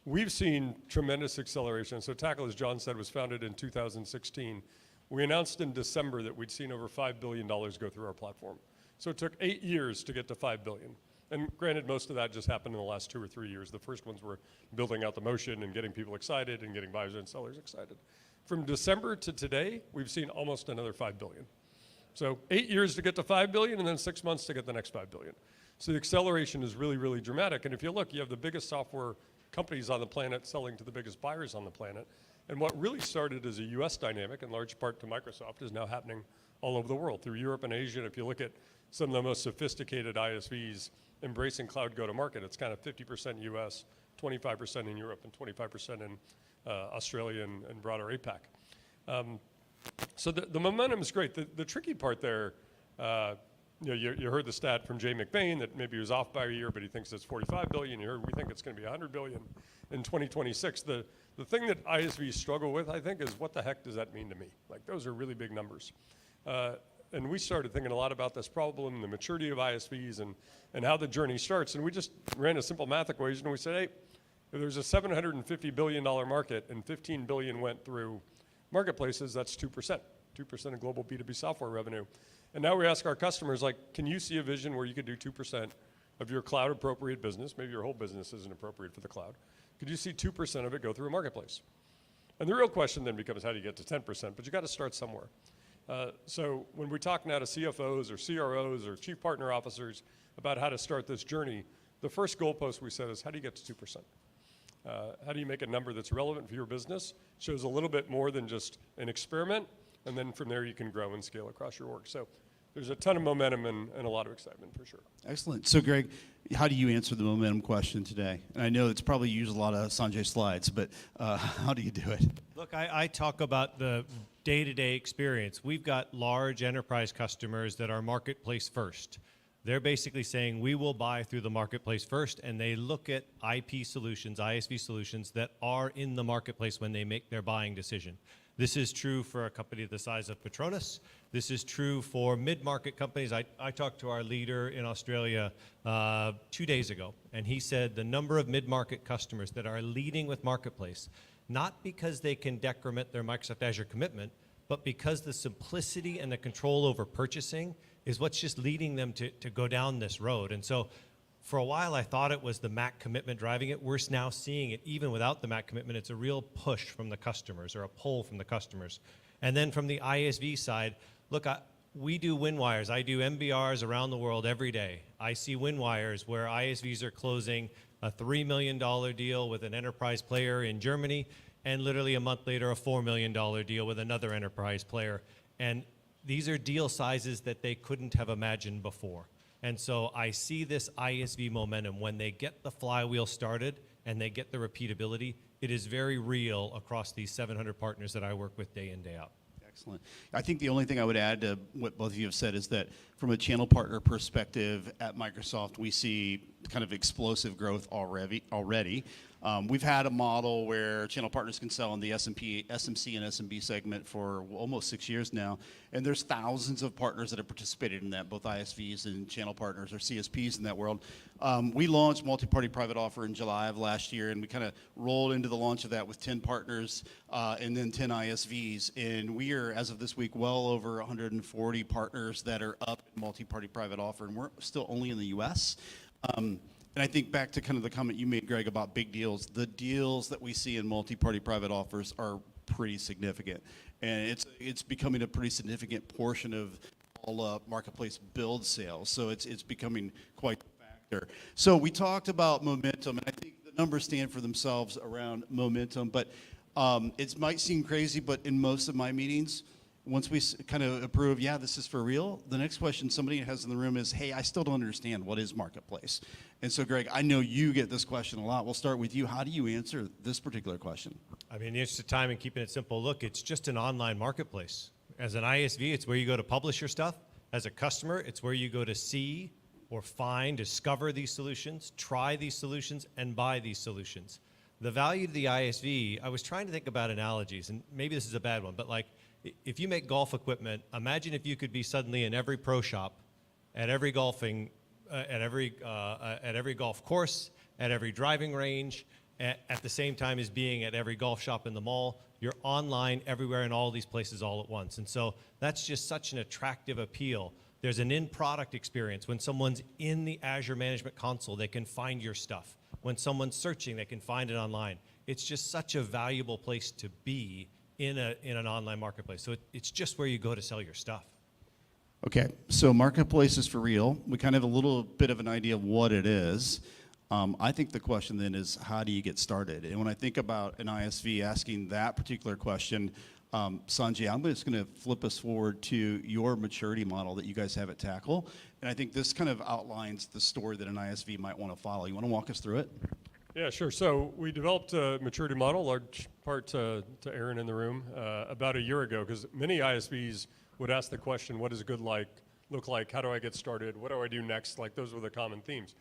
We've seen tremendous acceleration. So Tackle, as John said, was founded in 2016. We announced in December that we'd seen over $5 billion go through our platform. So it took 8 years to get to $5 billion. And granted, most of that just happened in the last 2 or 3 years. The first ones were building out the motion and getting people excited and getting buyers and sellers excited. From December to today, we've seen almost another $5 billion. So 8 years to get to $5 billion, and then 6 months to get the next $5 billion. So the acceleration is really, really dramatic. And if you look, you have the biggest software companies on the planet selling to the biggest buyers on the planet. And what really started as a US dynamic, in large part to Microsoft, is now happening all over the world, through Europe and Asia. And if you look at some of the most sophisticated ISVs embracing cloud go-to-market, it's kind of 50% US, 25% in Europe, and 25% in Australia and broader APAC. So the momentum is great. The tricky part there, you heard the stat from Jay McBain that maybe he was off by a year, but he thinks it's 45 billion. You heard we think it's going to be 100 billion in 2026. The thing that ISVs struggle with, I think, is what the heck does that mean to me? Like, those are really big numbers. And we started thinking a lot about this problem, the maturity of ISVs, and how the journey starts. And we just ran a simple math equation, and we said, hey, if there's a $750 billion market and 15 billion went through marketplaces, that's 2%. 2% of global B2B software revenue. And now we ask our customers, like, can you see a vision where you could do 2% of your cloud appropriate business? Maybe your whole business isn't appropriate for the cloud. Could you see 2% of it go through a marketplace? And the real question then becomes, how do you get to 10%? But you got to start somewhere. So when we talk now to CFOs or CROs or chief partner officers about how to start this journey, the first goalpost we set is, how do you get to 2%? How do you make a number that's relevant for your business, shows a little bit more than just an experiment, and then from there you can grow and scale across your org. So there's a ton of momentum and a lot of excitement for sure. Excellent. So Greg, how do you answer the momentum question today? And I know it's probably used a lot of Sanjay slides, but how do you do it? Look, I talk about the day-to-day experience. We've got large enterprise customers that are marketplace first. They're basically saying we will buy through the marketplace first, and they look at IP solutions, ISV solutions that are in the marketplace when they make their buying decision. This is true for a company the size of Petronas. This is true for mid-market companies. I talked to our leader in Australia 2 days ago, and he said the number of mid-market customers that are leading with Marketplace, not because they can decrement their Microsoft Azure commitment, but because the simplicity and the control over purchasing is what's just leading them to go down this road. And so for a while, I thought it was the Mac commitment driving it. We're now seeing it even without the Mac commitment. It's a real push from the customers or a pull from the customers. And then from the ISV side, look, we do win wires. I do MBRs around the world every day. I see win wires where ISVs are closing a $3 million deal with an enterprise player in Germany, and literally a month later, a $4 million deal with another enterprise player. And these are deal sizes that they couldn't have imagined before. And so I see this ISV momentum. When they get the flywheel started and they get the repeatability, it is very real across these 700 partners that I work with day in, day out. Excellent. I think the only thing I would add to what both of you have said is that from a channel partner perspective at Microsoft, we see kind of explosive growth already. We've had a model where channel partners can sell in the SMC and SMB segment for almost 6 years now, and there's thousands of partners that have participated in that, both ISVs and channel partners or CSPs in that world. We launched multi-party private offer in July of last year, and we kind of rolled into the launch of that with 10 partners and then 10 ISVs, and we are, as of this week, well over 140 partners that are up in multi-party private offer, and we're still only in the US. And I think back to kind of the comment you made, Greg, about big deals. The deals that we see in multi-party private offers are pretty significant. And it's becoming a pretty significant portion of all marketplace build sales. So it's becoming quite a factor. So we talked about momentum, and I think the numbers stand for themselves around momentum. But it might seem crazy, but in most of my meetings, once we kind of approve, yeah, this is for real, the next question somebody has in the room is, hey, I still don't understand what is marketplace. And so, Greg, I know you get this question a lot. We'll start with you. How do you answer this particular question? I mean, in the interest of time and keeping it simple, look, it's just an online marketplace. As an ISV, it's where you go to publish your stuff. As a customer, it's where you go to see or find, discover these solutions, try these solutions, and buy these solutions. The value to the ISV, I was trying to think about analogies, and maybe this is a bad one, but like, if you make golf equipment, imagine if you could be suddenly in every pro shop, at every golfing, at every golf course, at every driving range, at the same time as being at every golf shop in the mall. You're online everywhere in all these places all at once. And so that's just such an attractive appeal. There's an in-product experience. When someone's in the Azure Management Console, they can find your stuff. When someone's searching, they can find it online. It's just such a valuable place to be in an online marketplace. So it's just where you go to sell your stuff. Okay, so marketplace is for real. We kind of have a little bit of an idea of what it is. I think the question then is, how do you get started? And when I think about an ISV asking that particular question, Sanjay, I'm just going to flip us forward to your maturity model that you guys have at Tackle. And I think this kind of outlines the story that an ISV might want to follow. You want to walk us through it? Yeah, sure. So we developed a maturity model, large part to Aaron in the room, about a year ago, because many ISVs would ask the question, what does good look like? How do I get started? What do I do next? Like, those were the common themes.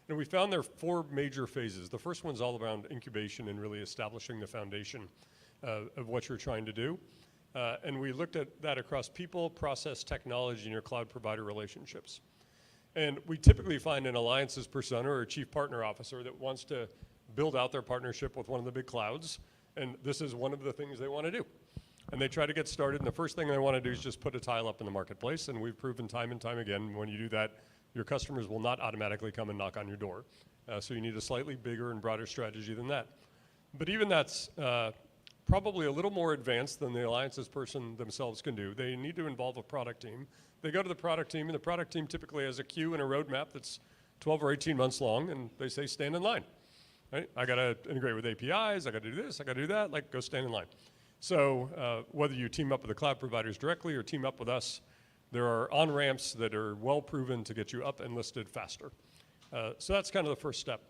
And we found there are 4 major phases. The first one's all around incubation and really establishing the foundation of what you're trying to do. And we looked at that across people, process, technology, and your cloud provider relationships. And we typically find an alliances persona or a chief partner officer that wants to build out their partnership with one of the big clouds. And this is one of the things they want to do. And they try to get started, and the first thing they want to do is just put a tile up in the marketplace. And we've proven time and time again, when you do that, your customers will not automatically come and knock on your door. So you need a slightly bigger and broader strategy than that. But even that's probably a little more advanced than the alliances person themselves can do. They need to involve a product team. They go to the product team, and the product team typically has a queue and a roadmap that's 12 or 18 months long, and they say, stand in line. Right? I got to integrate with APIs, I got to do this, I got to do that, like, go stand in line. So whether you team up with the cloud providers directly or team up with us, there are on-ramps that are well proven to get you up and listed faster. So that's kind of the first step.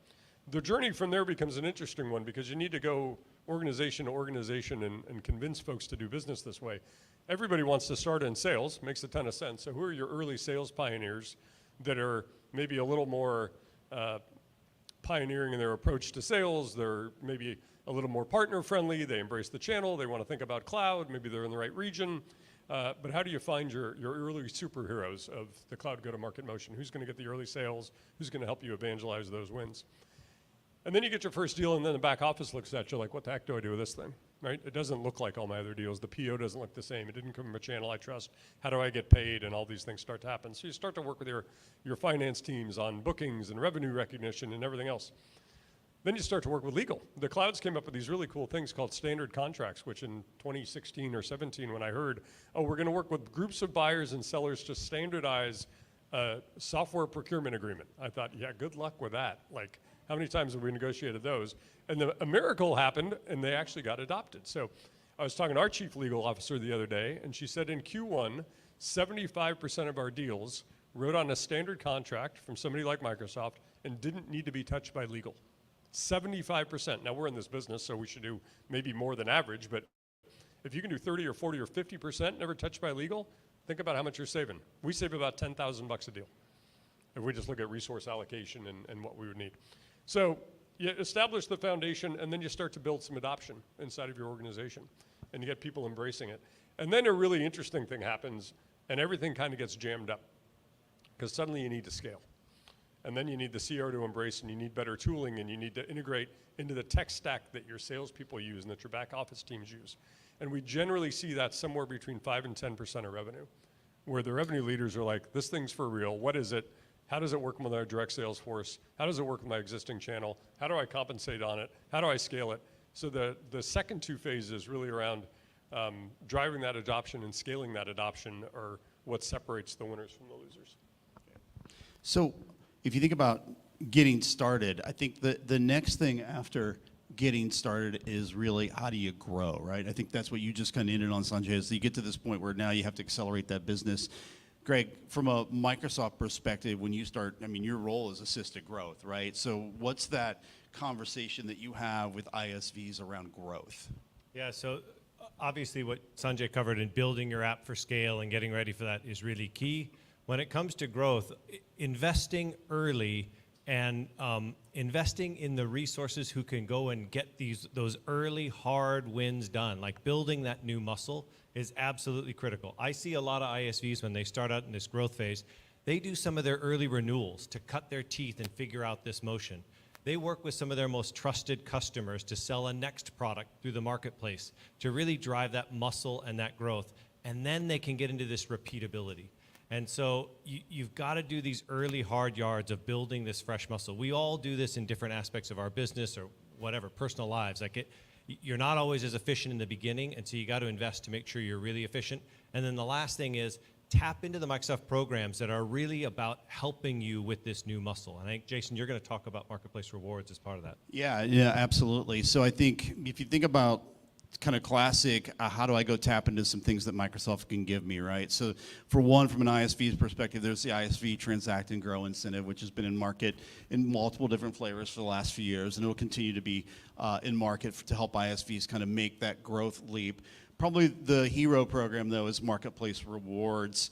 The journey from there becomes an interesting one because you need to go organization to organization and convince folks to do business this way. Everybody wants to start in sales, makes a ton of sense. So who are your early sales pioneers that are maybe a little more pioneering in their approach to sales? They're maybe a little more partner friendly, they embrace the channel, they want to think about cloud, maybe they're in the right region. But how do you find your early superheroes of the cloud go-to-market motion? Who's going to get the early sales? Who's going to help you evangelize those wins? And then you get your first deal, and then the back office looks at you like, what the heck do I do with this thing, right? It doesn't look like all my other deals. The PO doesn't look the same. It didn't come from a channel I trust. How do I get paid? And all these things start to happen. So you start to work with your finance teams on bookings and revenue recognition and everything else. Then you start to work with legal. The clouds came up with these really cool things called standard contracts, which in 2016 or 17, when I heard, oh, we're going to work with groups of buyers and sellers to standardize a software procurement agreement. I thought, yeah, good luck with that. Like, how many times have we negotiated those? And a miracle happened, and they actually got adopted. So I was talking to our chief legal officer the other day, and she said in Q1, 75% of our deals wrote on a standard contract from somebody like Microsoft and didn't need to be touched by legal. 75%. Now, we're in this business, so we should do maybe more than average, but if you can do 30 or 40 or 50% never touched by legal, think about how much you're saving. We save about $10,000 a deal if we just look at resource allocation and what we would need. So you establish the foundation, and then you start to build some adoption inside of your organization, and you get people embracing it. And then a really interesting thing happens, and everything kind of gets jammed up, because suddenly you need to scale. And then you need the CR to embrace, and you need better tooling, and you need to integrate into the tech stack that your salespeople use and that your back office teams use. And we generally see that somewhere between 5 and 10% of revenue, where the revenue leaders are like, this thing's for real, what is it? How does it work with our direct sales force? How does it work with my existing channel? How do I compensate on it? How do I scale it? So the second two phases really around driving that adoption and scaling that adoption are what separates the winners from the losers. So if you think about getting started, I think the next thing after getting started is really how do you grow, right? I think that's what you just kind of ended on, Sanjay, is you get to this point where now you have to accelerate that business. Greg, from a Microsoft perspective, when you start, I mean, your role is assisted growth, right? So what's that conversation that you have with ISVs around growth? Yeah, so obviously what Sanjay covered in building your app for scale and getting ready for that is really key. When it comes to growth, investing early and investing in the resources who can go and get those early hard wins done, like building that new muscle, is absolutely critical. I see a lot of ISVs when they start out in this growth phase, they do some of their early renewals to cut their teeth and figure out this motion. They work with some of their most trusted customers to sell a next product through the marketplace to really drive that muscle and that growth, and then they can get into this repeatability. And so you've got to do these early hard yards of building this fresh muscle. We all do this in different aspects of our business or whatever, personal lives. You're not always as efficient in the beginning, and so you got to invest to make sure you're really efficient. And then the last thing is tap into the Microsoft programs that are really about helping you with this new muscle. And I think, Jason, you're going to talk about Marketplace Rewards as part of that. Yeah, absolutely. So I think if you think about kind of classic, how do I go tap into some things that Microsoft can give me, right? So for one, from an ISV's perspective, there's the ISV Transact and Grow incentive, which has been in market in multiple different flavors for the last few years, and it will continue to be in market to help ISVs kind of make that growth leap. Probably the hero program, though, is Marketplace Rewards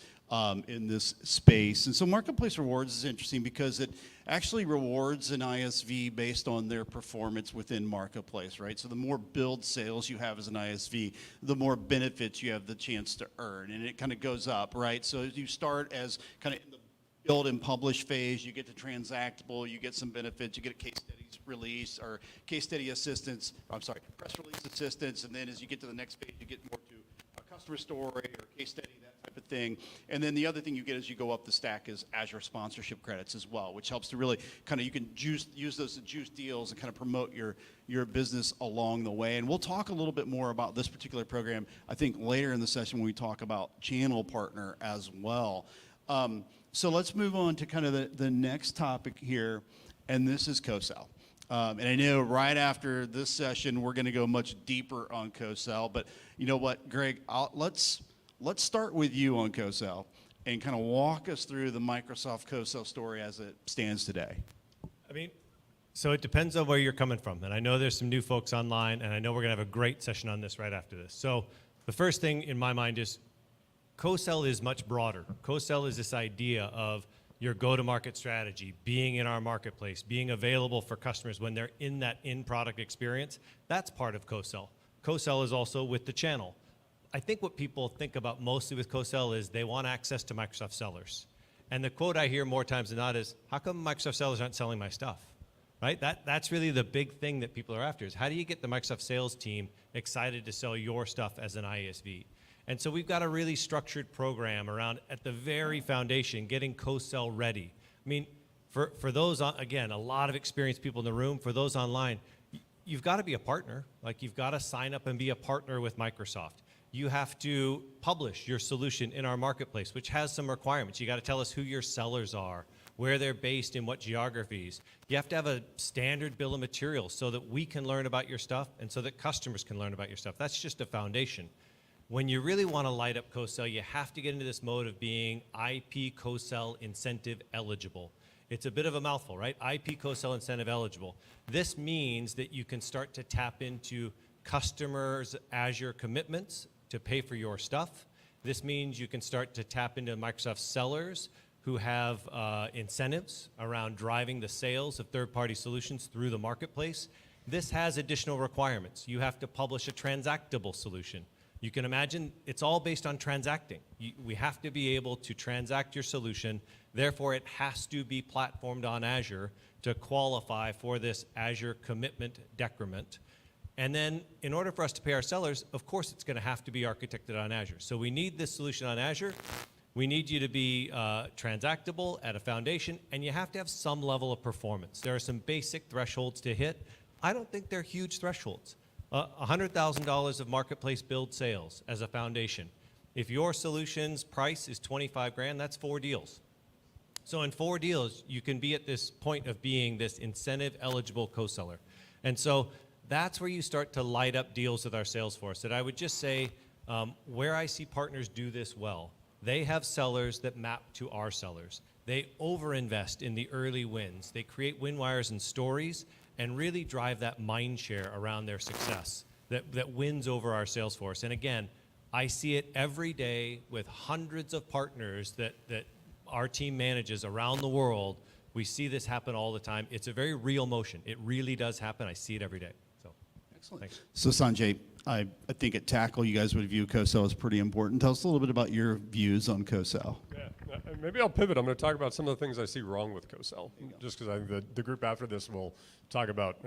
in this space. And so Marketplace Rewards is interesting because it actually rewards an ISV based on their performance within Marketplace, right? So the more build sales you have as an ISV, the more benefits you have the chance to earn. And it kind of goes up, right? So you start as kind of in the build and publish phase, you get to transactable, you get some benefits, you get a case studies release or case study assistance, press release assistance, and then as you get to the next page, you get more to a customer story or case study, that type of thing. And then the other thing you get as you go up the stack is Azure sponsorship credits as well, which helps to really kind of, you can use those to juice deals and kind of promote your business along the way. And we'll talk a little bit more about this particular program, I think, later in the session when we talk about channel partner as well. So let's move on to kind of the next topic here, and this is co-sell. And I know right after this session, we're going to go much deeper on co-sell. But you know what, Greg, let's start with you on co-sell and kind of walk us through the Microsoft co-sell story as it stands today. I mean, so it depends on where you're coming from. And I know there's some new folks online, and I know we're going to have a great session on this right after this. So the first thing in my mind is co-sell is much broader. Co-sell is this idea of your go-to-market strategy, being in our marketplace, being available for customers when they're in that in-product experience. That's part of co-sell. Co-sell is also with the channel. I think what people think about mostly with co-sell is they want access to Microsoft sellers. And the quote I hear more times than not is, how come Microsoft sellers aren't selling my stuff? Right? That's really the big thing that people are after is how do you get the Microsoft sales team excited to sell your stuff as an ISV? And so we've got a really structured program around at the very foundation, getting co-sell ready. I mean, for those, again, a lot of experienced people in the room, for those online, you've got to be a partner. Like you've got to sign up and be a partner with Microsoft. You have to publish your solution in our marketplace, which has some requirements. You got to tell us who your sellers are, where they're based, in what geographies. You have to have a standard bill of materials so that we can learn about your stuff and so that customers can learn about your stuff. That's just a foundation. When you really want to light up co-sell, you have to get into this mode of being IP co-sell incentive eligible. It's a bit of a mouthful, right? IP co-sell incentive eligible. This means that you can start to tap into customers' Azure commitments to pay for your stuff. This means you can start to tap into Microsoft sellers who have incentives around driving the sales of third-party solutions through the marketplace. This has additional requirements. You have to publish a transactable solution. You can imagine it's all based on transacting. We have to be able to transact your solution. Therefore, it has to be platformed on Azure to qualify for this Azure commitment decrement. And then in order for us to pay our sellers, of course, it's going to have to be architected on Azure. So we need this solution on Azure. We need you to be transactable at a foundation, and you have to have some level of performance. There are some basic thresholds to hit. I don't think they're huge thresholds. $100,000 of marketplace build sales as a foundation. If your solution's price is 25 grand, that's 4 deals. So in 4 deals, you can be at this point of being this incentive eligible co-seller. And so that's where you start to light up deals with our sales force. And I would just say where I see partners do this well, they have sellers that map to our sellers. They overinvest in the early wins. They create win wires and stories and really drive that mind share around their success that wins over our sales force. And again, I see it every day with hundreds of partners that our team manages around the world. We see this happen all the time. It's a very real motion. It really does happen. I see it every day. So, excellent. Thanks. So Sanjay, I think at Tackle, you guys would view co-sell as pretty important. Tell us a little bit about your views on co-sell. Yeah, maybe I'll pivot. I'm going to talk about some of the things I see wrong with co-sell, just because I think the group after this will talk about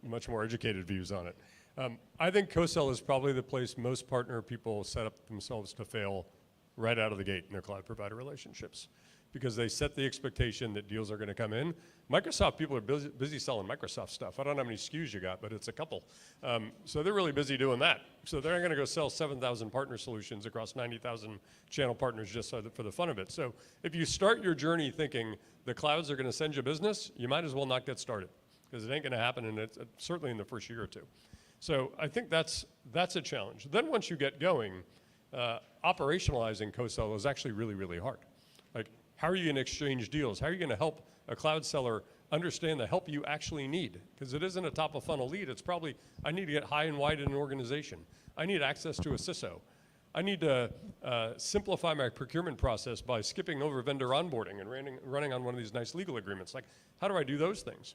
much more educated views on it. I think co-sell is probably the place most partner people set up themselves to fail right out of the gate in their cloud provider relationships, because they set the expectation that deals are going to come in. Microsoft people are busy selling Microsoft stuff. I don't know how many SKUs you got, but it's a couple. So they're really busy doing that. So they're going to go sell 7,000 partner solutions across 90,000 channel partners just for the fun of it. So if you start your journey thinking the clouds are going to send you business, you might as well not get started, because it ain't going to happen, and it's certainly in the first year or two. So I think that's a challenge. Then once you get going, operationalizing co-sell is actually really, really hard. Like, how are you going to exchange deals? How are you going to help a cloud seller understand the help you actually need? Because it isn't a top of funnel lead. It's probably, I need to get high and wide in an organization. I need access to a CISO. I need to simplify my procurement process by skipping over vendor onboarding and running on one of these nice legal agreements. Like, how do I do those things?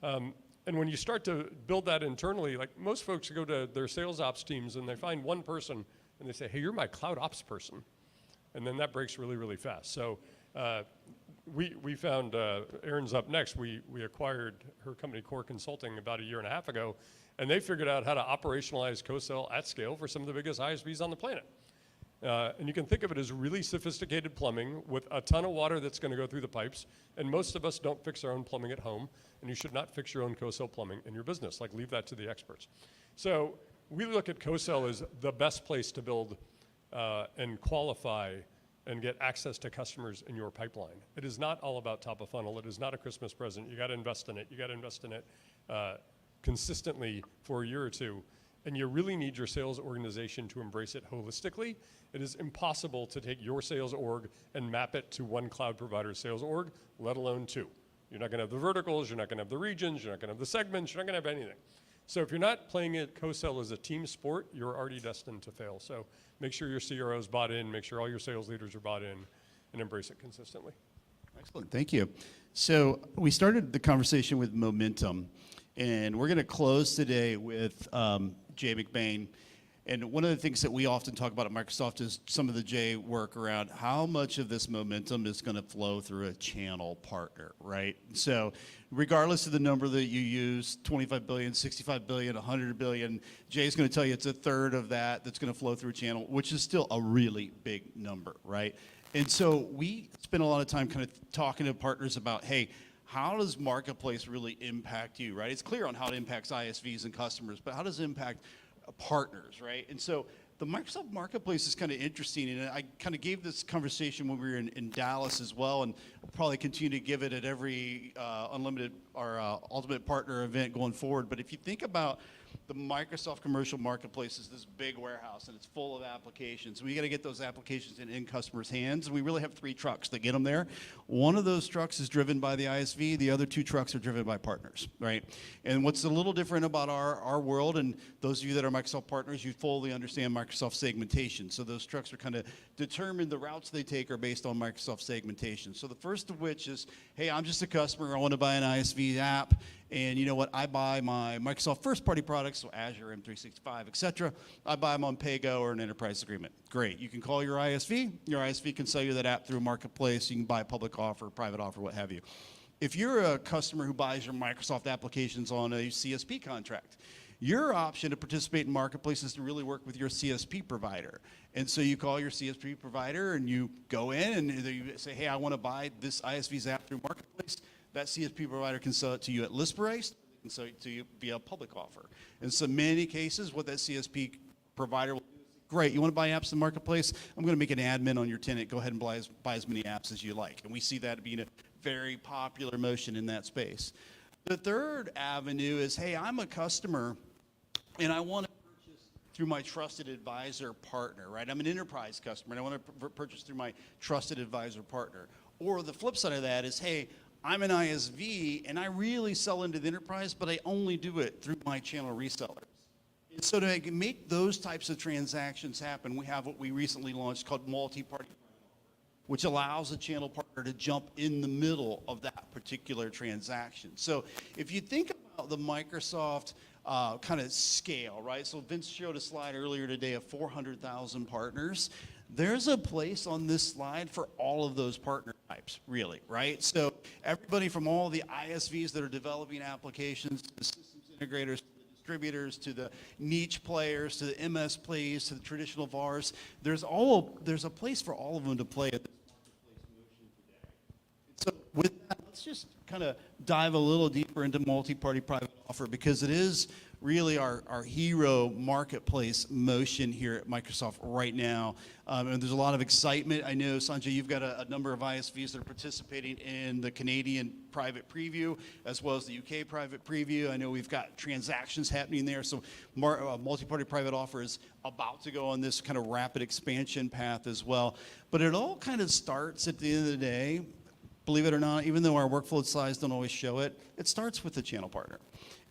And when you start to build that internally, like most folks go to their sales ops teams and they find one person and they say, hey, you're my cloud ops person. And then that breaks really, really fast. So we found, Erin's up next, we acquired her company Core Consulting about 1.5 years ago, and they figured out how to operationalize co-sell at scale for some of the biggest ISVs on the planet. And you can think of it as really sophisticated plumbing with a ton of water that's going to go through the pipes, and most of us don't fix our own plumbing at home, and you should not fix your own co-sell plumbing in your business. Like, leave that to the experts. So we look at co-sell as the best place to build and qualify and get access to customers in your pipeline. It is not all about top of funnel. It is not a Christmas present. You got to invest in it. You got to invest in it consistently for a year or two, and you really need your sales organization to embrace it holistically, it is impossible to take your sales org and map it to one cloud provider's sales org, let alone two. You're not going to have the verticals, you're not going to have the regions, you're not going to have the segments, you're not going to have anything. So if you're not playing it co-sell as a team sport, you're already destined to fail. So make sure your CRO's bought in, make sure all your sales leaders are bought in, and embrace it consistently. Excellent, thank you. So we started the conversation with momentum, and we're going to close today with Jay McBain. And one of the things that we often talk about at Microsoft is some of the Jay work around how much of this momentum is going to flow through a channel partner, right? So regardless of the number that you use, 25 billion, 65 billion, 100 billion, Jay's going to tell you it's a third of that that's going to flow through a channel, which is still a really big number, right? And so we spend a lot of time kind of talking to partners about, hey, how does Marketplace really impact you, right? It's clear on how it impacts ISVs and customers, but how does it impact partners, right? And so the Microsoft Marketplace is kind of interesting, and I kind of gave this conversation when we were in Dallas as well, and I'll probably continue to give it at every Unlimited or Ultimate Partner event going forward. But if you think about the Microsoft Commercial Marketplace is this big warehouse, and it's full of applications. We got to get those applications in customers' hands, and we really have 3 trucks that get them there. One of those trucks is driven by the ISV. The other 2 trucks are driven by partners, right? And what's a little different about our world, and those of you that are Microsoft partners, you fully understand Microsoft segmentation. So those trucks are kind of determined, the routes they take are based on Microsoft segmentation. So the first of which is, hey, I'm just a customer. I want to buy an ISV app. And you know what? I buy my Microsoft first-party products, so Azure, M365, et cetera. I buy them on pay-go or an enterprise agreement. Great. You can call your ISV. Your ISV can sell you that app through a marketplace. You can buy a public offer, private offer, what have you. If you're a customer who buys your Microsoft applications on a CSP contract, your option to participate in Marketplace is to really work with your CSP provider. And so you call your CSP provider and you go in and you say, hey, I want to buy this ISV's app through Marketplace. That CSP provider can sell it to you at list price, and sell it to you via a public offer. In so many cases, what that CSP provider will do is, great, you want to buy apps in the Marketplace? I'm going to make an admin on your tenant. Go ahead and buy as many apps as you like. And we see that being a very popular motion in that space. The third avenue is, hey, I'm a customer, and I want to purchase through my trusted advisor partner, right? I'm an enterprise customer, and I want to purchase through my trusted advisor partner. Or the flip side of that is, hey, I'm an ISV, and I really sell into the enterprise, but I only do it through my channel resellers. And so to make those types of transactions happen, we have what we recently launched called multi-party, which allows a channel partner to jump in the middle of that particular transaction. So if you think about the Microsoft kind of scale, right? So Vince showed a slide earlier today of 400,000 partners. There's a place on this slide for all of those partner types, really, right? So everybody from all the ISVs that are developing applications, to the systems integrators, to the distributors, to the niche players, to the MSPs, to the traditional VARs, there's a place for all of them to play at this Marketplace motion today. So with that, let's just kind of dive a little deeper into multi-party private offer, because it is really our hero Marketplace motion here at Microsoft right now. And there's a lot of excitement. I know, Sanjay, you've got a number of ISVs that are participating in the Canadian private preview, as well as the UK private preview. I know we've got transactions happening there. So multi-party private offer is about to go on this kind of rapid expansion path as well. But it all kind of starts at the end of the day, believe it or not, even though our workflow slides don't always show it, it starts with the channel partner.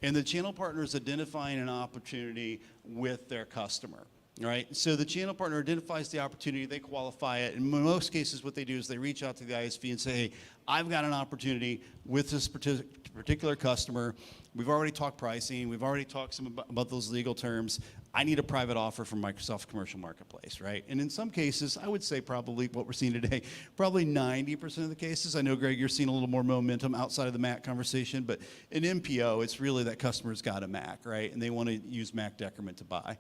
And the channel partner is identifying an opportunity with their customer, right? So the channel partner identifies the opportunity, they qualify it. In most cases, what they do is they reach out to the ISV and say, hey, I've got an opportunity with this particular customer. We've already talked pricing. We've already talked about those legal terms. I need a private offer from Microsoft Commercial Marketplace, right? And in some cases, I would say probably what we're seeing today, probably 90% of the cases. I know, Greg, you're seeing a little more momentum outside of the Mac conversation, but in MPO, it's really that customer's got a Mac, right? And they want to use Mac decrement to buy.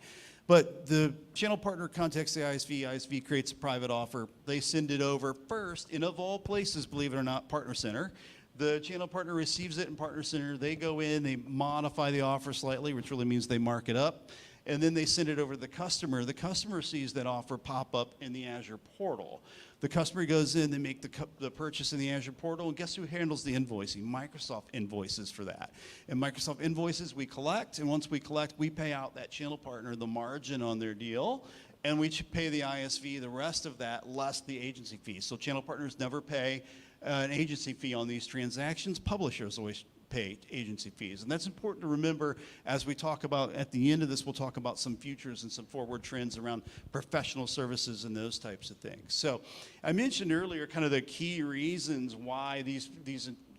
But the channel partner contacts the ISV. ISV creates a private offer. They send it over first, and of all places, believe it or not, Partner Center. The channel partner receives it in Partner Center. They go in, they modify the offer slightly, which really means they mark it up. and then they send it over to the customer. The customer sees that offer pop up in the Azure portal. The customer goes in, they make the purchase in the Azure portal, and guess who handles the invoicing? Microsoft invoices for that. And Microsoft invoices we collect, and once we collect, we pay out that channel partner the margin on their deal, and we pay the ISV the rest of that less the agency fee. So channel partners never pay an agency fee on these transactions. Publishers always pay agency fees. And that's important to remember as we talk about, at the end of this, we'll talk about some futures and some forward trends around professional services and those types of things. So I mentioned earlier kind of the key reasons why these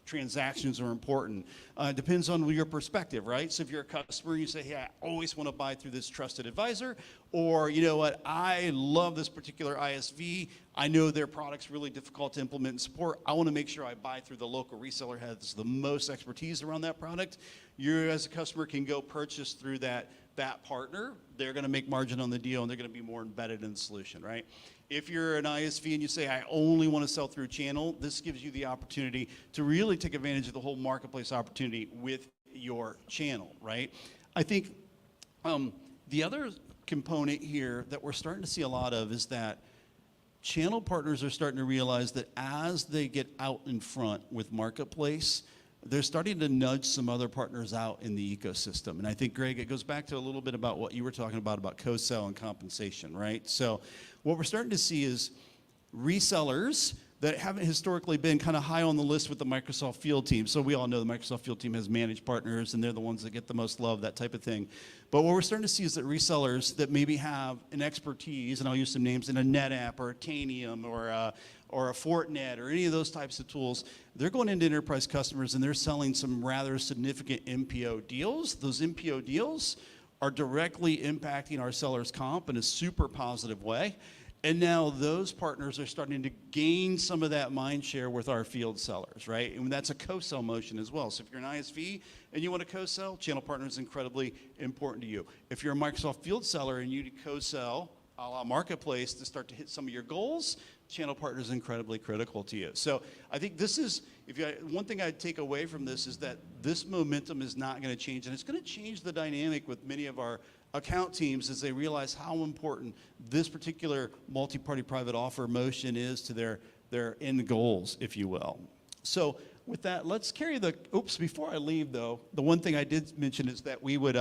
transactions are important. It depends on your perspective, right? So if you're a customer, you say, hey, I always want to buy through this trusted advisor, or you know what, I love this particular ISV. I know their product's really difficult to implement and support. I want to make sure I buy through the local reseller has the most expertise around that product. You as a customer can go purchase through that partner. They're going to make margin on the deal, and they're going to be more embedded in the solution, right? If you're an ISV and you say, I only want to sell through channel, this gives you the opportunity to really take advantage of the whole marketplace opportunity with your channel, right? I think the other component here that we're starting to see a lot of is that channel partners are starting to realize that as they get out in front with marketplace, they're starting to nudge some other partners out in the ecosystem. And I think, Greg, it goes back to a little bit about what you were talking about co-sell and compensation, right? So what we're starting to see is resellers that haven't historically been kind of high on the list with the Microsoft field team. So we all know the Microsoft field team has managed partners, and they're the ones that get the most love, that type of thing. But what we're starting to see is that resellers that maybe have an expertise, and I'll use some names, in a NetApp or a Tanium or a Fortinet or any of those types of tools, they're going into enterprise customers and they're selling some rather significant MPO deals. Those MPO deals are directly impacting our sellers' comp in a super positive way. And now those partners are starting to gain some of that mind share with our field sellers, right? And that's a co-sell motion as well. So if you're an ISV and you want to co-sell, channel partner is incredibly important to you. If you're a Microsoft field seller and you need co-sell a la marketplace to start to hit some of your goals, channel partner is incredibly critical to you. So I think this is, one thing I'd take away from this is that this momentum is not going to change, and it's going to change the dynamic with many of our account teams as they realize how important this particular multi-party private offer motion is to their end goals, if you will. So with that, let's carry before I leave though, the one thing I did mention is that we would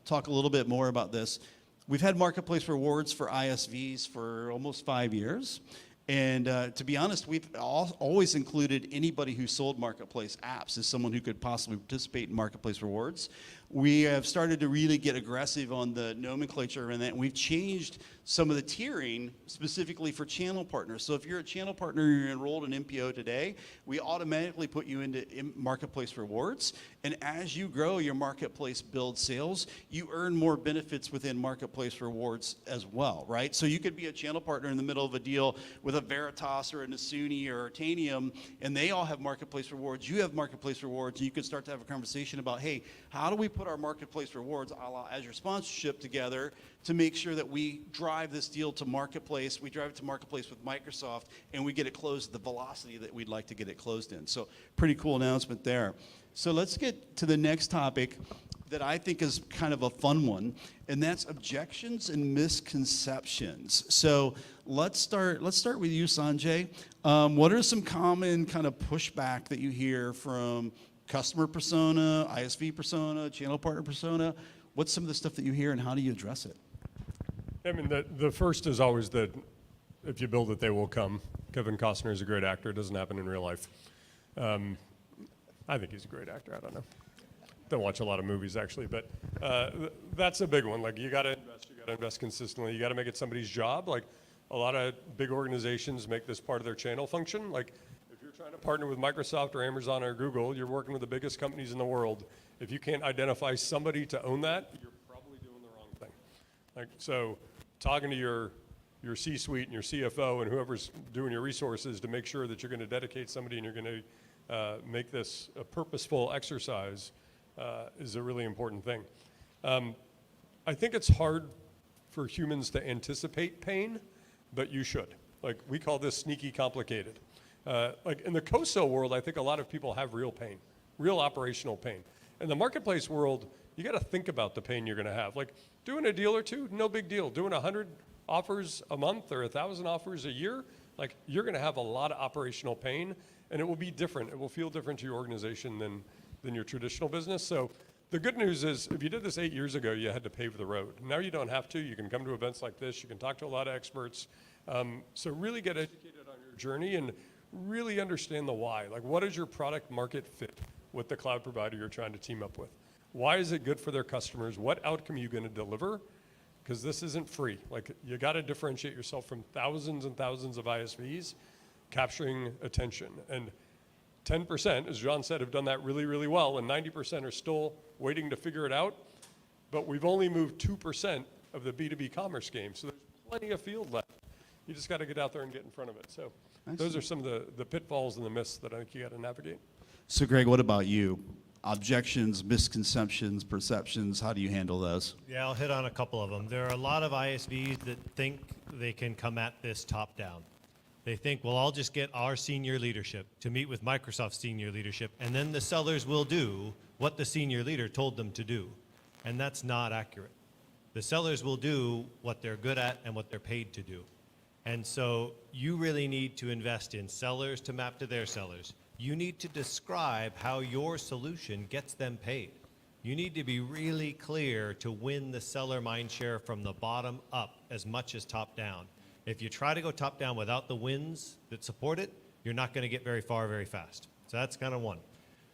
talk a little bit more about this. We've had marketplace rewards for ISVs for almost 5 years. And to be honest, we've always included anybody who sold marketplace apps as someone who could possibly participate in marketplace rewards. We have started to really get aggressive on the nomenclature in that, and we've changed some of the tiering specifically for channel partners. So if you're a channel partner, you're enrolled in MPO today, we automatically put you into marketplace rewards. And as you grow your marketplace build sales, you earn more benefits within marketplace rewards as well, right? So you could be a channel partner in the middle of a deal with a Veritas or a Nasuni or a Tanium, and they all have marketplace rewards. You have marketplace rewards, and you could start to have a conversation about, hey, how do we put our marketplace rewards a la Azure sponsorship together to make sure that we drive this deal to marketplace, we drive it to marketplace with Microsoft, and we get it closed at the velocity that we'd like to get it closed in. So pretty cool announcement there. So let's get to the next topic that I think is kind of a fun one, and that's objections and misconceptions. So let's start with you, Sanjay. What are some common kind of pushback that you hear from customer persona, ISV persona, channel partner persona? What's some of the stuff that you hear, and how do you address it? I mean, the first is always that if you build it, they will come. Kevin Costner is a great actor. It doesn't happen in real life. I think he's a great actor. I don't know. Don't watch a lot of movies, actually, but that's a big one. Like, you got to invest consistently. You got to make it somebody's job. Like, a lot of big organizations make this part of their channel function. Like, if you're trying to partner with Microsoft or Amazon or Google, you're working with the biggest companies in the world. If you can't identify somebody to own that, you're probably doing the wrong thing. Like, so talking to your C-suite and your CFO and whoever's doing your resources to make sure that you're going to dedicate somebody and you're going to make this a purposeful exercise is a really important thing. I think it's hard for humans to anticipate pain, but you should. Like, we call this sneaky complicated. Like, in the co-sell world, I think a lot of people have real pain, real operational pain. In the marketplace world, you got to think about the pain you're going to have. Like doing a deal or two, no big deal. Doing 100 offers a month or 1,000 offers a year, like you're going to have a lot of operational pain, and it will be different. It will feel different to your organization than your traditional business. So the good news is if you did this 8 years ago, you had to pave the road. Now you don't have to. You can come to events like this. You can talk to a lot of experts. So really get educated on your journey and really understand the why. Like, what is your product market fit with the cloud provider you're trying to team up with? Why is it good for their customers? What outcome are you going to deliver? Because this isn't free. Like, you got to differentiate yourself from thousands and thousands of ISVs capturing attention. And 10%, as John said, have done that really, really well, and 90% are still waiting to figure it out. But we've only moved 2% of the B2B commerce game, so there's plenty of field left. You just got to get out there and get in front of it. So those are some of the pitfalls and the myths that I think you got to navigate. So Greg, what about you? Objections, misconceptions, perceptions, how do you handle those? Yeah, I'll hit on a couple of them. There are a lot of ISVs that think they can come at this top down. They think, well, I'll just get our senior leadership to meet with Microsoft's senior leadership, and then the sellers will do what the senior leader told them to do. And that's not accurate. The sellers will do what they're good at and what they're paid to do. And so you really need to invest in sellers to map to their sellers. You need to describe how your solution gets them paid. You need to be really clear to win the seller mindshare from the bottom up as much as top down. If you try to go top down without the wins that support it, you're not going to get very far very fast. So that's kind of one.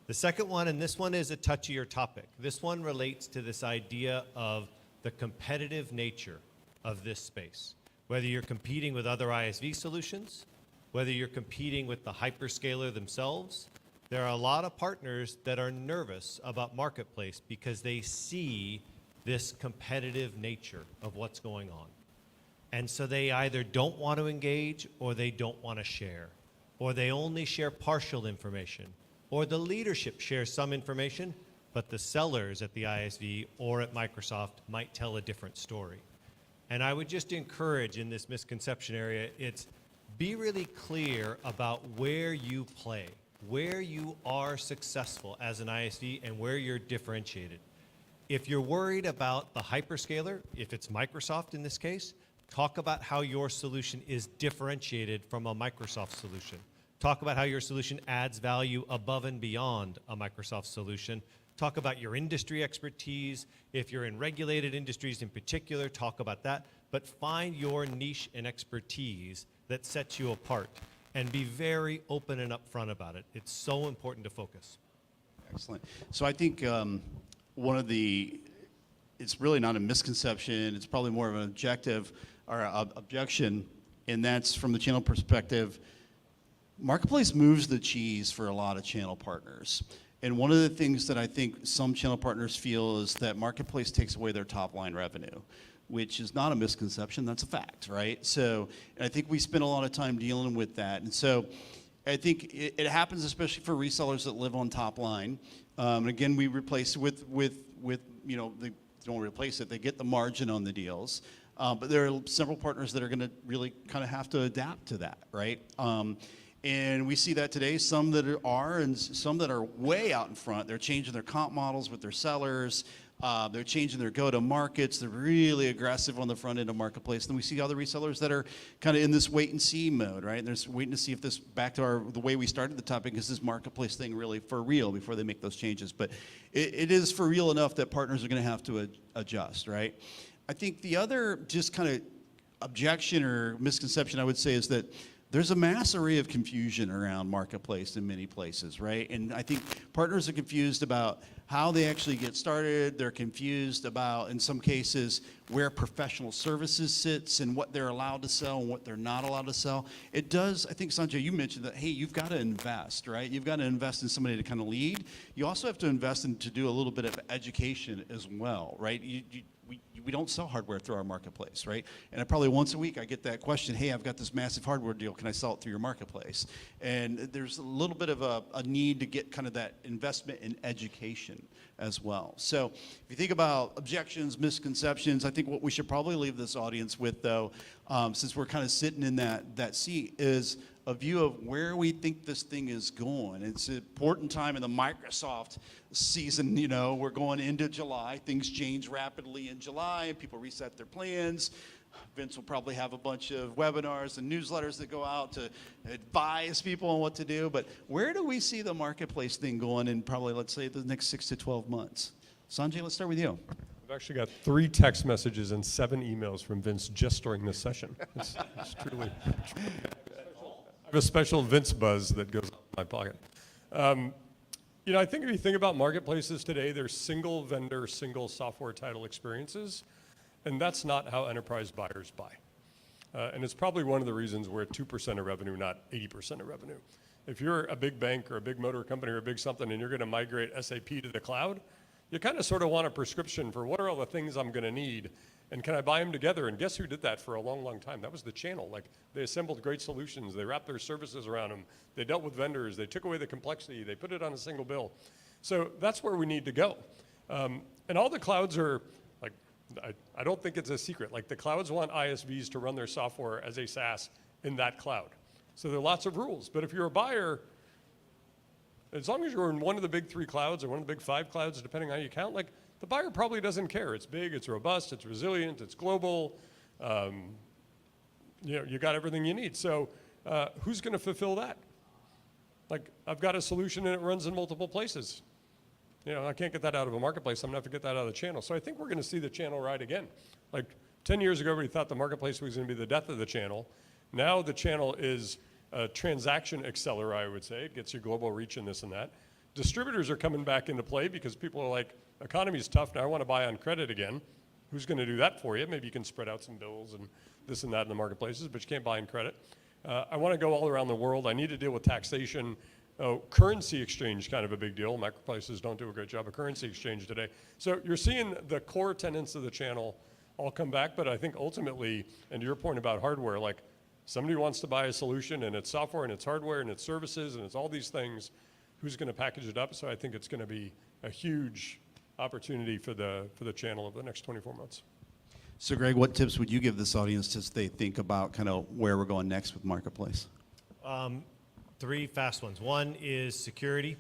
The second one, and this one is a touchier topic. This one relates to this idea of the competitive nature of this space. Whether you're competing with other ISV solutions, whether you're competing with the hyperscaler themselves, there are a lot of partners that are nervous about marketplace because they see this competitive nature of what's going on. And so they either don't want to engage or they don't want to share, or they only share partial information, or the leadership shares some information, but the sellers at the ISV or at Microsoft might tell a different story. And I would just encourage in this misconception area, it's be really clear about where you play, where you are successful as an ISV and where you're differentiated. If you're worried about the hyperscaler, if it's Microsoft in this case, talk about how your solution is differentiated from a Microsoft solution. Talk about how your solution adds value above and beyond a Microsoft solution. Talk about your industry expertise. If you're in regulated industries in particular, talk about that. But find your niche and expertise that sets you apart and be very open and upfront about it. It's so important to focus. Excellent. So I think one of the, it's really not a misconception, it's probably more of an objective or objection, and that's from the channel perspective. Marketplace moves the cheese for a lot of channel partners. And one of the things that I think some channel partners feel is that Marketplace takes away their top line revenue, which is not a misconception, that's a fact, right? So I think we spend a lot of time dealing with that. And so I think it happens especially for resellers that live on top line. And again, we replace it with you know, they don't replace it, they get the margin on the deals. But there are several partners that are gonna really kind of have to adapt to that, right? And we see that today, some that are and some that are way out in front. They're changing their comp models with their sellers. They're changing their go-to-markets. They're really aggressive on the front end of Marketplace. Then we see other resellers that are kind of in this wait-and-see mode, right? And they're waiting to see if this, back to the way we started the topic, is this Marketplace thing really for real before they make those changes? But it is for real enough that partners are going to have to adjust, right? I think the other just kind of objection or misconception I would say is that there's a mass array of confusion around Marketplace in many places, right? And I think partners are confused about how they actually get started. They're confused about, in some cases, where professional services sits and what they're allowed to sell and what they're not allowed to sell. It does, I think, Sanjay, you mentioned that, hey, you've got to invest, right? You've got to invest in somebody to kind of lead. You also have to invest in to do a little bit of education as well, right? We don't sell hardware through our marketplace, right? And probably once a week I get that question, hey, I've got this massive hardware deal, can I sell it through your marketplace? And there's a little bit of a need to get kind of that investment in education as well. So if you think about objections, misconceptions, I think what we should probably leave this audience with though, since we're kind of sitting in that seat, is a view of where we think this thing is going. It's an important time in the Microsoft season. You know, we're going into July. Things change rapidly in July, and people reset their plans. Vince will probably have a bunch of webinars and newsletters that go out to advise people on what to do. But where do we see the marketplace thing going in probably, let's say, the next 6 to 12 months? Sanjay, let's start with you. I've actually got 3 text messages and 7 emails from Vince just during this session. It's truly, I have a special Vince buzz that goes on in my pocket. You know, I think if you think about marketplaces today, they're single vendor, single software title experiences, and that's not how enterprise buyers buy. And it's probably one of the reasons we're at 2% of revenue, not 80% of revenue. If you're a big bank or a big motor company or a big something and you're going to migrate SAP to the cloud, you kind of sort of want a prescription for what are all the things I'm going to need, and can I buy them together? And guess who did that for a long, long time? That was the channel. Like, they assembled great solutions. They wrapped their services around them. They dealt with vendors. They took away the complexity. They put it on a single bill. So that's where we need to go. And all the clouds are, like, I don't think it's a secret. Like, the clouds want ISVs to run their software as a SaaS in that cloud. So there are lots of rules. But if you're a buyer, as long as you're in one of the big 3 clouds or one of the big 5 clouds, depending on how you count, like, the buyer probably doesn't care. It's big, it's robust, it's resilient, it's global. You know, you got everything you need. So who's going to fulfill that? Like, I've got a solution and it runs in multiple places. You know, I can't get that out of a marketplace. I'm going to have to get that out of the channel. So I think we're going to see the channel ride again. Like, 10 years ago, everybody thought the marketplace was going to be the death of the channel. Now the channel is a transaction accelerator, I would say. It gets you global reach and this and that. Distributors are coming back into play because people are like, economy's tough, now I want to buy on credit again. Who's going to do that for you? Maybe you can spread out some bills and this and that in the marketplaces, but you can't buy in credit. I want to go all around the world. I need to deal with taxation. Currency exchange, kind of a big deal. Marketplaces don't do a great job of currency exchange today. So you're seeing the core tenets of the channel all come back, but I think ultimately, and to your point about hardware, like, somebody wants to buy a solution and it's software and it's hardware and it's services and it's all these things. Who's going to package it up? So I think it's going to be a huge opportunity for the channel over the next 24 months. So Greg, what tips would you give this audience as they think about kind of where we're going next with Marketplace? 3 fast ones. One is security.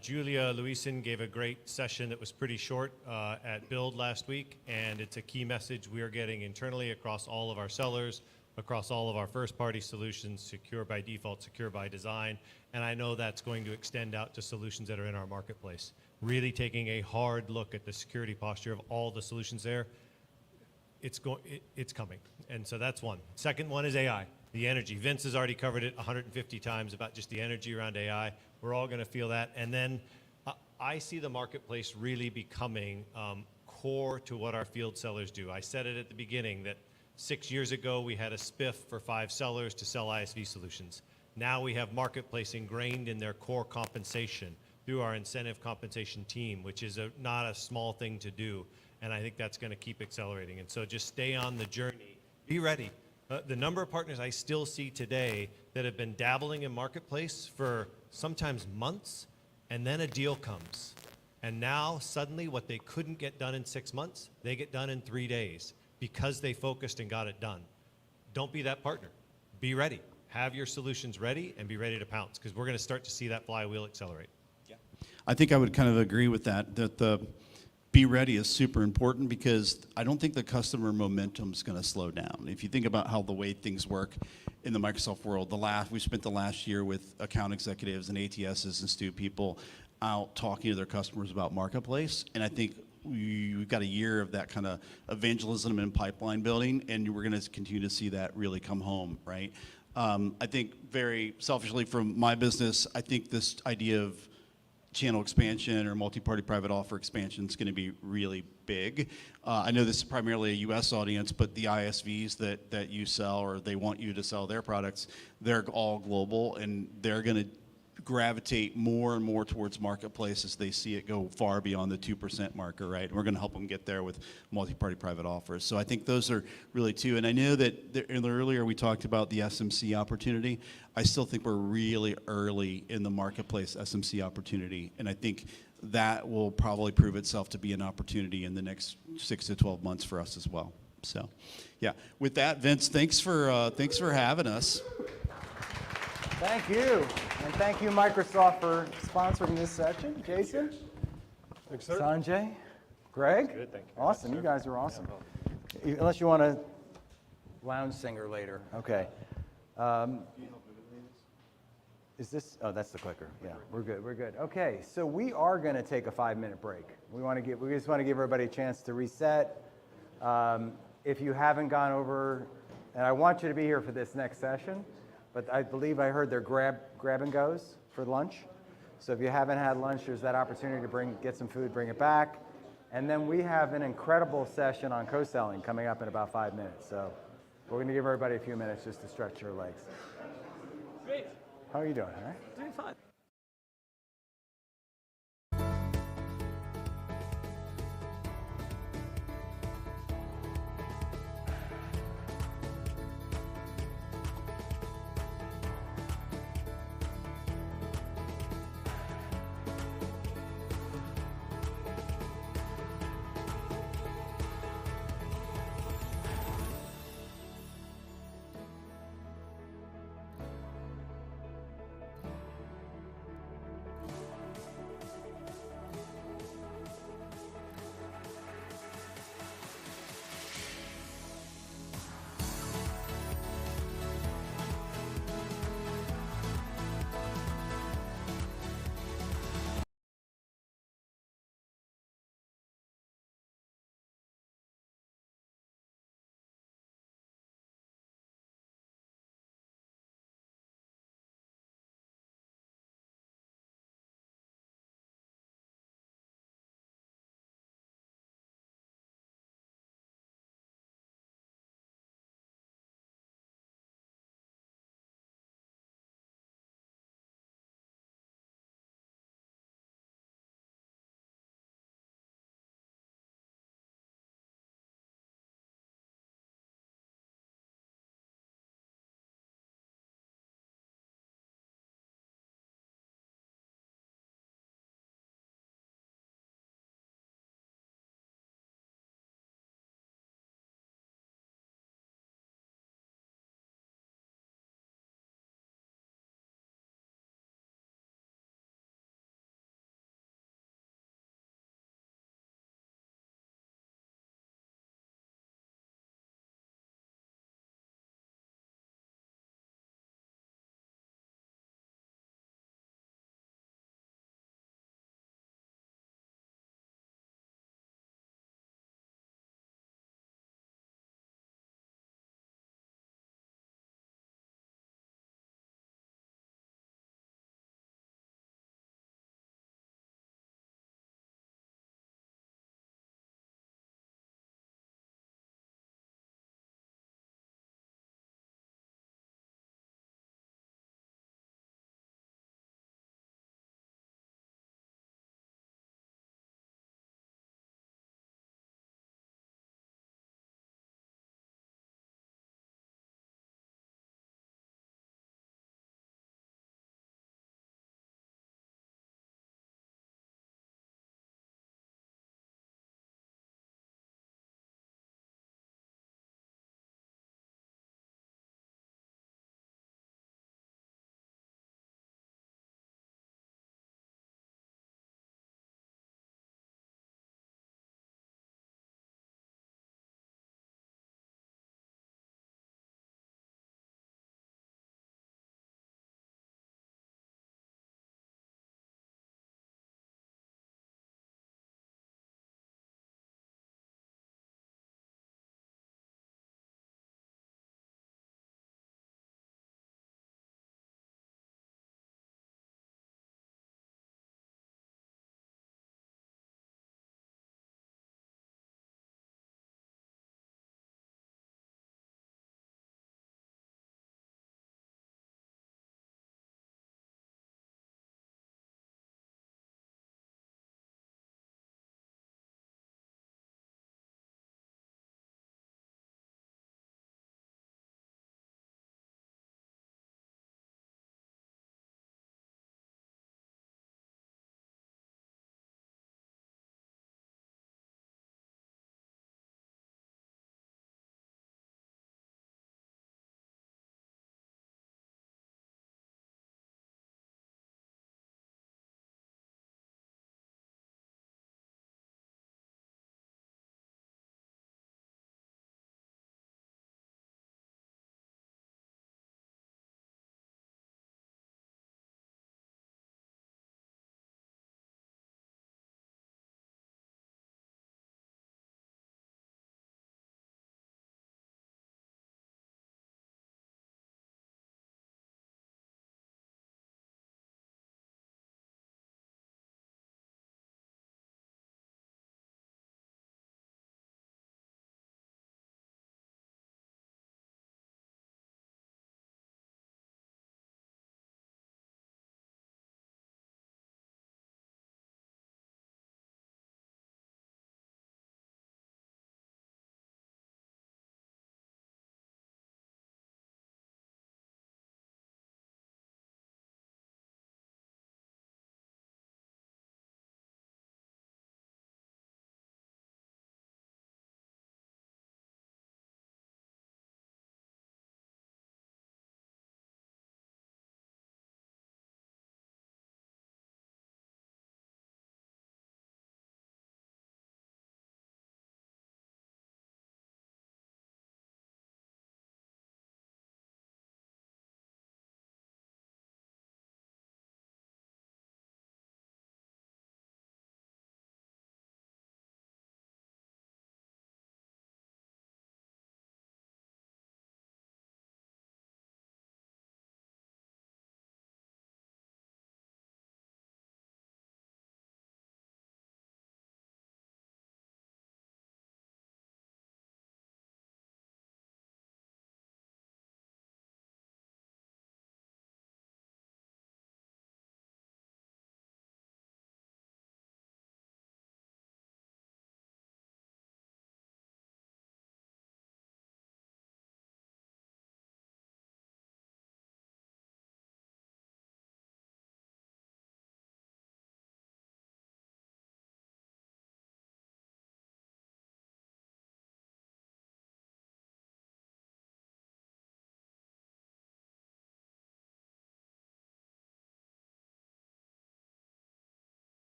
Julia Louison gave a great session that was pretty short at Build last week, and it's a key message we are getting internally across all of our sellers, across all of our first-party solutions, secure by default, secure by design, and I know that's going to extend out to solutions that are in our marketplace. Really taking a hard look at the security posture of all the solutions there. It's coming, and so that's one. Second one is AI, the energy. Vince has already covered it 150 times about just the energy around AI. We're all going to feel that, and then I see the marketplace really becoming core to what our field sellers do. I said it at the beginning that 6 years ago, we had a spiff for 5 sellers to sell ISV solutions. Now we have marketplace ingrained in their core compensation through our incentive compensation team, which is not a small thing to do. And I think that's going to keep accelerating. And so just stay on the journey. Be ready. The number of partners I still see today that have been dabbling in marketplace for sometimes months, and then a deal comes. And now suddenly what they couldn't get done in 6 months, they get done in 3 days. Because they focused and got it done. Don't be that partner. Be ready. Have your solutions ready and be ready to pounce, because we're going to start to see that flywheel accelerate. Yeah. I think I would kind of agree with that the be ready is super important, because I don't think the customer momentum is going to slow down. If you think about how the way things work in the Microsoft world, we spent the last year with account executives and ATSs and Stu people out talking to their customers about Marketplace, and I think we've got a year of that kind of evangelism and pipeline building, and we're going to continue to see that really come home, right? I think very selfishly from my business, I think this idea of channel expansion or multi-party private offer expansion is going to be really big. I know this is primarily a US audience, but the ISVs that you sell, or they want you to sell their products, they're all global, and they're going to gravitate more and more towards Marketplace as they see it go far beyond the 2% marker, right? And we're going to help them get there with multi-party private offers. So I think those are really 2. And I know that earlier we talked about the SMC opportunity. I still think we're really early in the Marketplace SMC opportunity. And I think that will probably prove itself to be an opportunity in the next 6 to 12 months for us as well. So, yeah. With that, Vince, thanks for having us. Thank you. And thank you, Microsoft, for sponsoring this session. Jason? Thanks, sir. Sanjay? Greg? Good, thank you. Awesome. You guys are awesome. Unless you want a lounge singer later. Okay. Is this? Oh, that's the clicker. Yeah, we're good. We're good. Okay, so we are going to take a 5-minute break. We just want to give everybody a chance to reset. If you haven't gone over, and I want you to be here for this next session, but I believe I heard they're grab and goes for lunch. So if you haven't had lunch, there's that opportunity to get some food, bring it back. And then we have an incredible session on co-selling coming up in about 5 minutes. So we're going to give everybody a few minutes just to stretch your legs. Great. How are you doing? All right? Doing fine.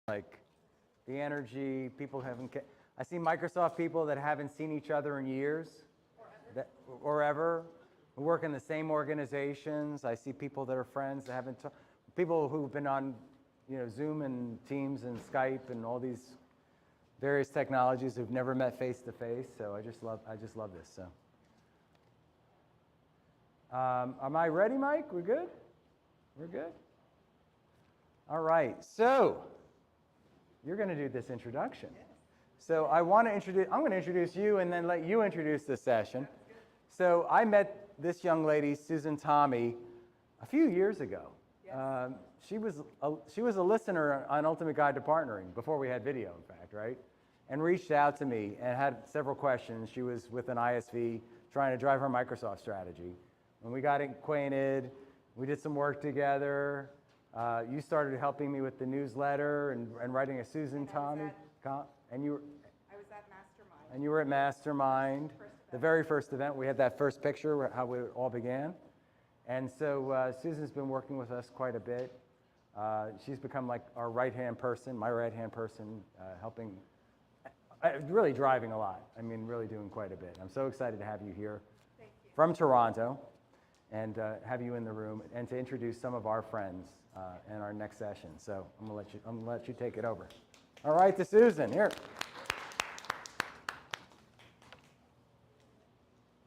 Like the energy, people haven't, I see Microsoft people that haven't seen each other in years or ever. We work in the same organizations. I see people that are friends that haven't, people who've been on, Zoom and Teams and Skype and all these various technologies who've never met face to face. So I just love this. So, am I ready, Mike? We're good? We're good? All right. So you're going to do this introduction. So I'm going to introduce you and then let you introduce the session. So I met this young lady, Susan Tommy, a few years ago. She was a listener on Ultimate Guide to Partnering before we had video, in fact, right? And reached out to me and had several questions. She was with an ISV trying to drive her Microsoft strategy. When we got acquainted, we did some work together. You started helping me with the newsletter and writing a Susan Tommy. And you were, I was at Mastermind. And you were at Mastermind, the very first event. We had that first picture, how it all began. And so Susan's been working with us quite a bit. She's become like our right-hand person, my right-hand person, helping, really driving a lot. I mean, really doing quite a bit. I'm so excited to have you here from Toronto and have you in the room and to introduce some of our friends in our next session. So I'm gonna let you take it over. All right, to Susan, here.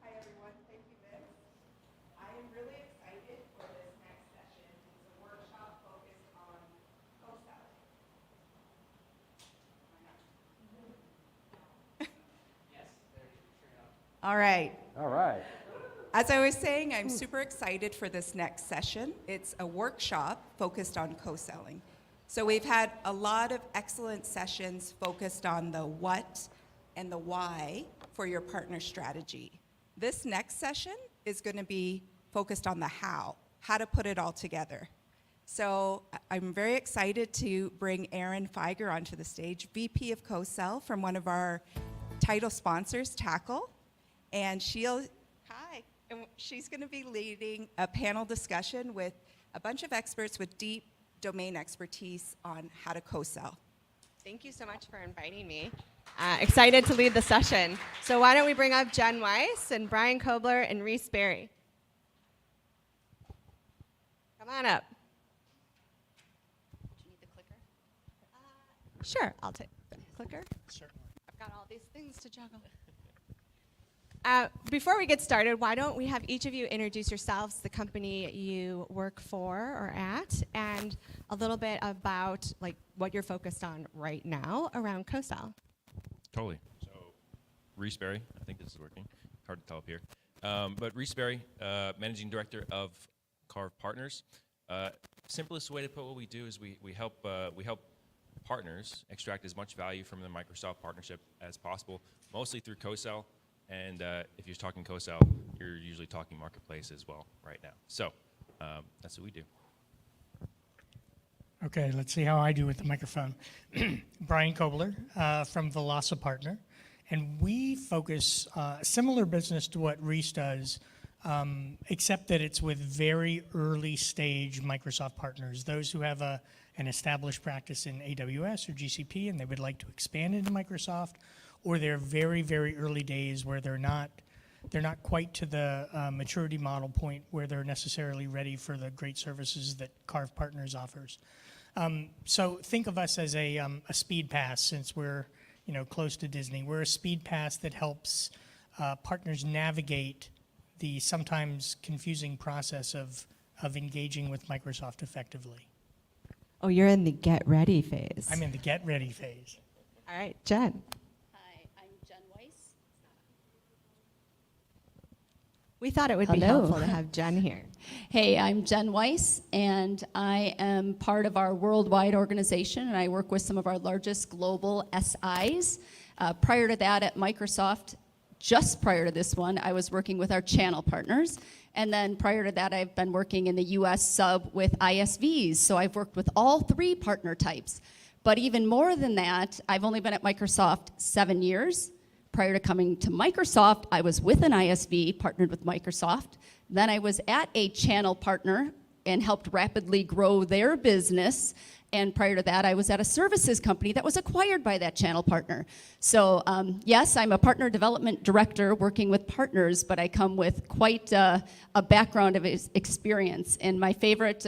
Hi, everyone. Thank you, Vince. I am really excited for this next session. It's a workshop focused on co-selling. All right. All right. As I was saying, I'm super excited for this next session. It's a workshop focused on co-selling. So we've had a lot of excellent sessions focused on the what and the why for your partner strategy. This next session is going to be focused on the how to put it all together. So I'm very excited to bring Erin Feiger onto the stage, VP of Co-Sell from one of our title sponsors, Tackle. And she's going to be leading a panel discussion with a bunch of experts with deep domain expertise on how to co-sell. Thank you so much for inviting me. Excited to lead the session. So why don't we bring up Jen Weiss and Brian Kobler and Reese Berry. Come on up. Do you need the clicker? Sure, I'll take the clicker. Certainly. I've got all these things to juggle. Before we get started, why don't we have each of you introduce yourselves, the company you work for or at, and a little bit about like what you're focused on right now around co-sell. Totally. So, Reese Berry, I think this is working. Hard to tell up here. But Reese Berry, Managing Director of Carve Partners. Simplest way to put what we do is we help partners extract as much value from the Microsoft partnership as possible, mostly through co-sell. And if you're talking co-sell, you're usually talking marketplace as well right now. So that's what we do. Okay, let's see how I do with the microphone. Brian Kobler from Velosa Partner. And we focus a similar business to what Reese does, except that it's with very early stage Microsoft partners, those who have an established practice in AWS or GCP and they would like to expand into Microsoft, or they're very, very early days where they're not quite to the maturity model point where they're necessarily ready for the great services that Carve Partners offers. So think of us as a speed pass, since we're close to Disney. We're a speed pass that helps partners navigate the sometimes confusing process of engaging with Microsoft effectively. Oh, you're in the get ready phase. I'm in the get ready phase. All right, Jen. We thought it would be helpful to have Jen here. Hey, I'm Jen Weiss, and I am part of our worldwide organization, and I work with some of our largest global SIs. Prior to that at Microsoft, just prior to this one, I was working with our channel partners. And then prior to that, I've been working in the US sub with ISVs. So I've worked with all three partner types. But even more than that, I've only been at Microsoft 7 years. Prior to coming to Microsoft, I was with an ISV, partnered with Microsoft. Then I was at a channel partner and helped rapidly grow their business. And prior to that, I was at a services company that was acquired by that channel partner. So yes, I'm a partner development director working with partners, but I come with quite a background of experience. And my favorite,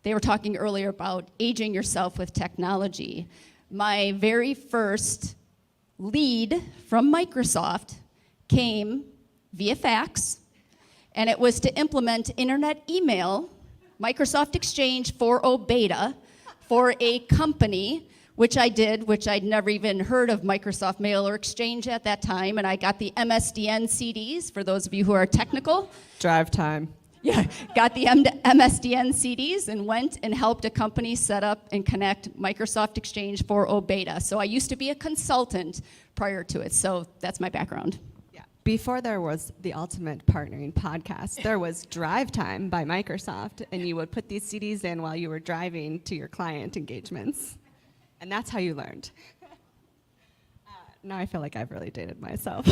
they were talking earlier about aging yourself with technology. My very first lead from Microsoft came via fax, and it was to implement internet email, Microsoft Exchange 4.0 beta for a company, which I did, which I'd never even heard of Microsoft Mail or Exchange at that time, and I got the MSDN CDs, for those of you who are technical. Drive time. Yeah, got the MSDN CDs and went and helped a company set up and connect Microsoft Exchange 4.0 beta. So I used to be a consultant prior to it, so that's my background. Before there was the Ultimate Partnering Podcast, there was Drive Time by Microsoft, and you would put these CDs in while you were driving to your client engagements. And that's how you learned. Now I feel like I've really dated myself.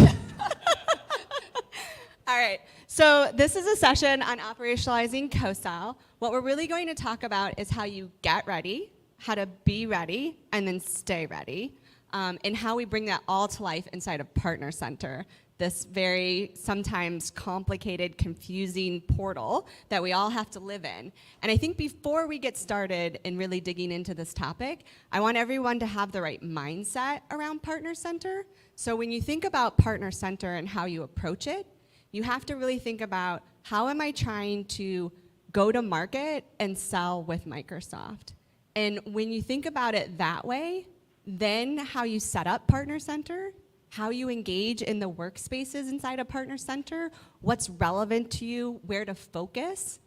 All right, so this is a session on operationalizing co-sell. What we're really going to talk about is how you get ready, how to be ready, and then stay ready, and how we bring that all to life inside of Partner Center, this very sometimes complicated, confusing portal that we all have to live in. And I think before we get started in really digging into this topic, I want everyone to have the right mindset around Partner Center. So when you think about Partner Center and how you approach it, you have to really think about, how am I trying to go to market and sell with Microsoft? And when you think about it that way, then how you set up Partner Center, how you engage in the workspaces inside a Partner Center, what's relevant to you, where to focus,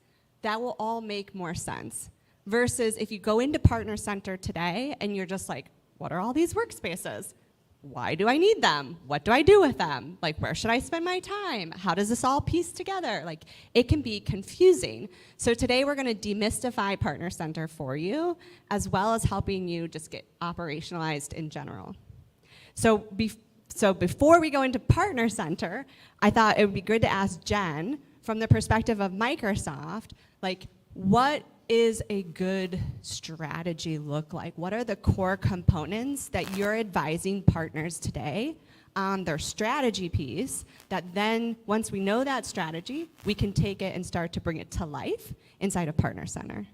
that will all make more sense. Versus if you go into Partner Center today and you're just like, what are all these workspaces? Why do I need them? What do I do with them? Like, where should I spend my time? How does this all piece together? Like, it can be confusing. So today we're gonna demystify Partner Center for you, as well as helping you just get operationalized in general. So before we go into Partner Center, I thought it would be good to ask Jen, from the perspective of Microsoft, like, what is a good strategy look like? What are the core components that you're advising partners today on their strategy piece, that then, once we know that strategy, we can take it and start to bring it to life inside of Partner Center?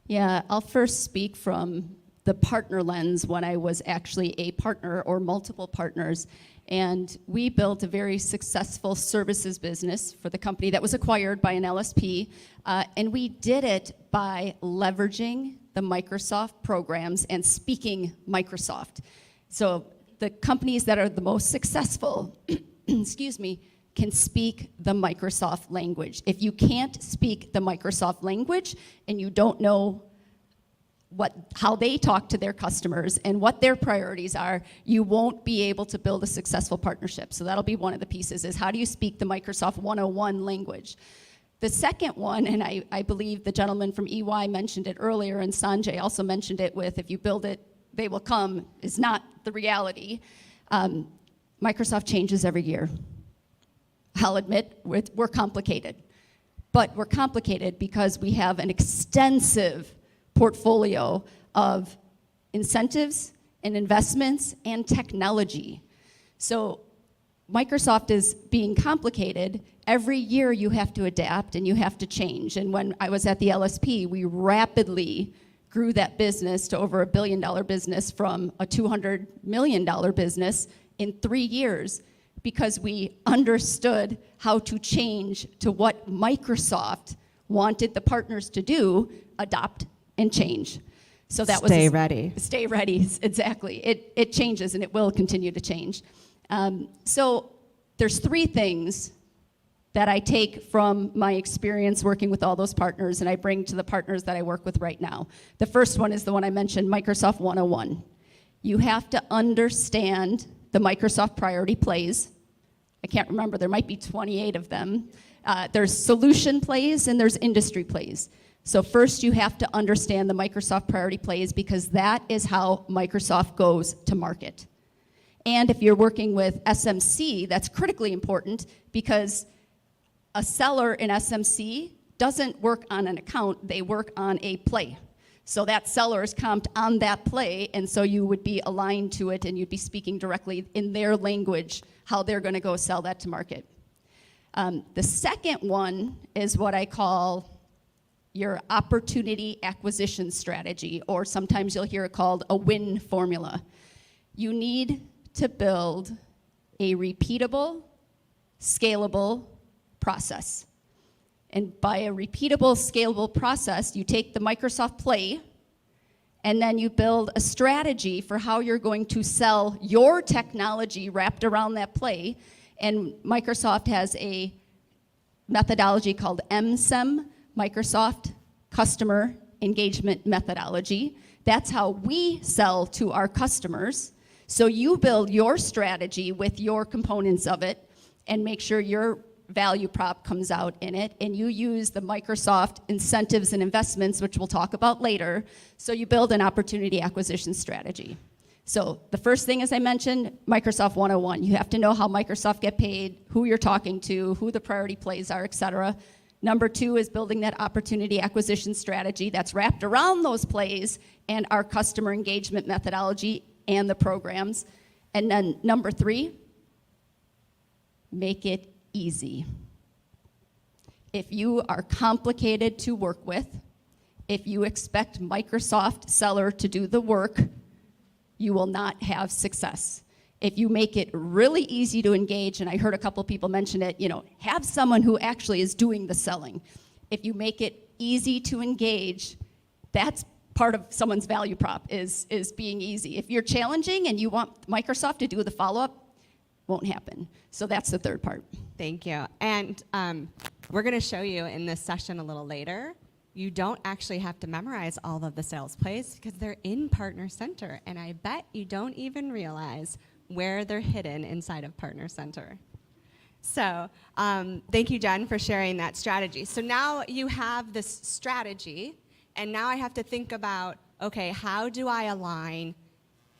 Yeah, I'll first speak from the partner lens when I was actually a partner or multiple partners. And we built a very successful services business for the company that was acquired by an LSP. And we did it by leveraging the Microsoft programs and speaking Microsoft. So the companies that are the most successful, excuse me, can speak the Microsoft language. If you can't speak the Microsoft language and you don't know how they talk to their customers and what their priorities are, you won't be able to build a successful partnership. So that'll be one of the pieces, is how do you speak the Microsoft 101 language? The second one, and I believe the gentleman from EY mentioned it earlier, and Sanjay also mentioned it with, if you build it, they will come, is not the reality. Microsoft changes every year. I'll admit, we're complicated. But we're complicated because we have an extensive portfolio of incentives and investments and technology. So Microsoft is being complicated. Every year you have to adapt and you have to change. And when I was at the LSP, we rapidly grew that business to over $1 billion business from a $200 million business in 3 years, because we understood how to change to what Microsoft wanted the partners to do, adopt and change. So that was stay ready. Stay ready, exactly. It changes and it will continue to change. So there's 3 things that I take from my experience working with all those partners and I bring to the partners that I work with right now. The first one is the one I mentioned, Microsoft 101. You have to understand the Microsoft priority plays. I can't remember, there might be 28 of them. There's solution plays and there's industry plays. So first you have to understand the Microsoft priority plays, because that is how Microsoft goes to market. And if you're working with SMC, that's critically important, because a seller in SMC doesn't work on an account, they work on a play. So that seller is comped on that play, and so you would be aligned to it and you'd be speaking directly in their language how they're gonna go sell that to market. The second one is what I call your opportunity acquisition strategy, or sometimes you'll hear it called a win formula. You need to build a repeatable, scalable process. And by a repeatable, scalable process, you take the Microsoft play, and then you build a strategy for how you're going to sell your technology wrapped around that play. And Microsoft has a methodology called MSEM, Microsoft Customer Engagement Methodology. That's how we sell to our customers. So you build your strategy with your components of it and make sure your value prop comes out in it, and you use the Microsoft incentives and investments, which we'll talk about later, so you build an opportunity acquisition strategy. So the first thing, as I mentioned, Microsoft 101. You have to know how Microsoft get paid, who you're talking to, who the priority plays are, et cetera. Number 2 is building that opportunity acquisition strategy that's wrapped around those plays and our customer engagement methodology and the programs. And then number 3, make it easy. If you are complicated to work with, if you expect Microsoft seller to do the work, you will not have success. If you make it really easy to engage, and I heard a couple people mention it, have someone who actually is doing the selling. If you make it easy to engage, that's part of someone's value prop is being easy. If you're challenging and you want Microsoft to do the follow-up, won't happen. So that's the third part. Thank you. And we're going to show you in this session a little later, you don't actually have to memorize all of the sales plays because they're in Partner Center. And I bet you don't even realize where they're hidden inside of Partner Center. So thank you, Jen, for sharing that strategy. So now you have this strategy, and now I have to think about, okay, how do I align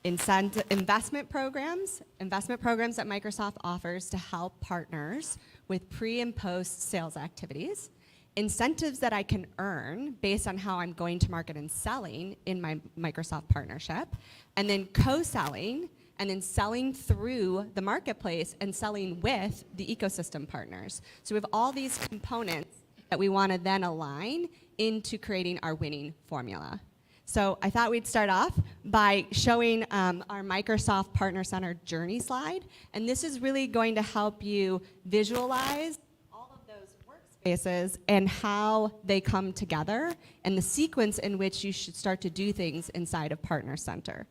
investment programs that Microsoft offers to help partners with pre and post sales activities, incentives that I can earn based on how I'm going to market and selling in my Microsoft partnership, and then co-selling, and then selling through the marketplace and selling with the ecosystem partners. So we have all these components that we want to then align into creating our winning formula. So I thought we'd start off by showing our Microsoft Partner Center journey slide. And this is really going to help you visualize all of those workspaces and how they come together and the sequence in which you should start to do things inside of Partner Center.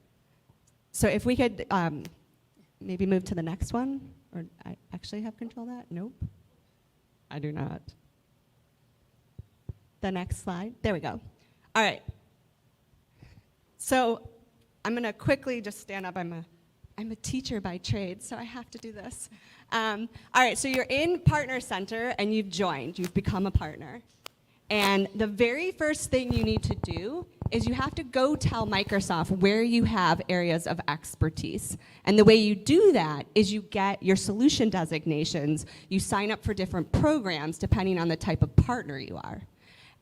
So if we could maybe move to the next one, or I actually have control of that? Nope, I do not. The next slide, there we go. All right. So I'm going to quickly just stand up. I'm a teacher by trade, so I have to do this. All right, so you're in Partner Center, and you've joined. You've become a partner. And the very first thing you need to do is you have to go tell Microsoft where you have areas of expertise. And the way you do that is you get your solution designations. You sign up for different programs depending on the type of partner you are.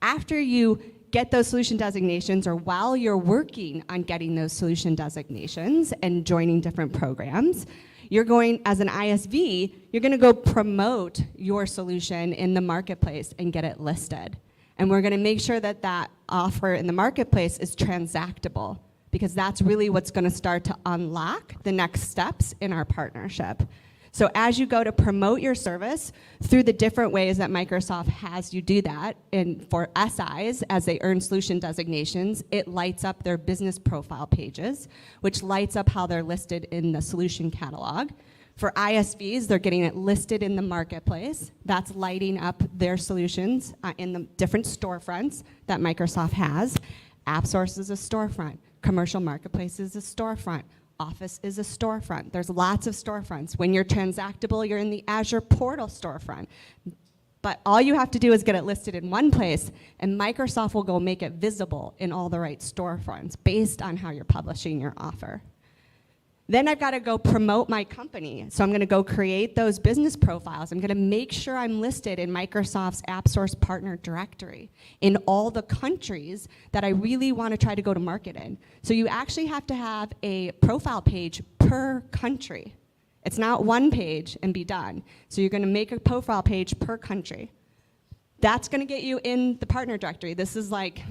After you get those solution designations, or while you're working on getting those solution designations and joining different programs, you're going, as an ISV, you're going to go promote your solution in the marketplace and get it listed. And we're going to make sure that that offer in the marketplace is transactable, because that's really what's going to start to unlock the next steps in our partnership. So as you go to promote your service through the different ways that Microsoft has you do that, and for SIs, as they earn solution designations, it lights up their business profile pages, which lights up how they're listed in the solution catalog. For ISVs, they're getting it listed in the marketplace. That's lighting up their solutions in the different storefronts that Microsoft has. AppSource is a storefront. Commercial Marketplace is a storefront. Office is a storefront. There's lots of storefronts. When you're transactable, you're in the Azure portal storefront. But all you have to do is get it listed in one place, and Microsoft will go make it visible in all the right storefronts based on how you're publishing your offer. Then I've got to go promote my company. So I'm going to go create those business profiles. I'm going to make sure I'm listed in Microsoft's AppSource Partner Directory in all the countries that I really want to try to go to market in. So you actually have to have a profile page per country. It's not one page and be done. So you're going to make a profile page per country. That's going to get you in the partner directory. This is like,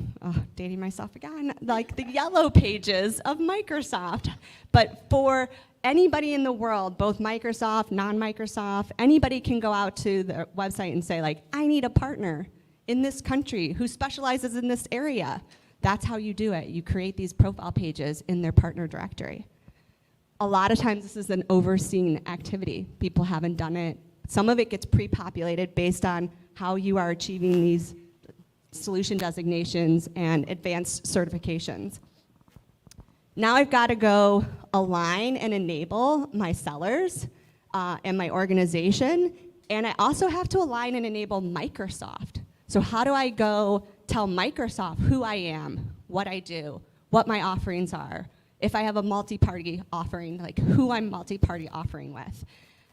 dating myself again, like the yellow pages of Microsoft. But for anybody in the world, both Microsoft, non-Microsoft, anybody can go out to the website and say, like, I need a partner in this country who specializes in this area. That's how you do it. You create these profile pages in their partner directory. A lot of times this is an overseen activity. People haven't done it. Some of it gets pre-populated based on how you are achieving these solution designations and advanced certifications. Now I've got to go align and enable my sellers and my organization, and I also have to align and enable Microsoft. So how do I go tell Microsoft who I am, what I do, what my offerings are, if I have a multi-party offering, like who I'm multi-party offering with.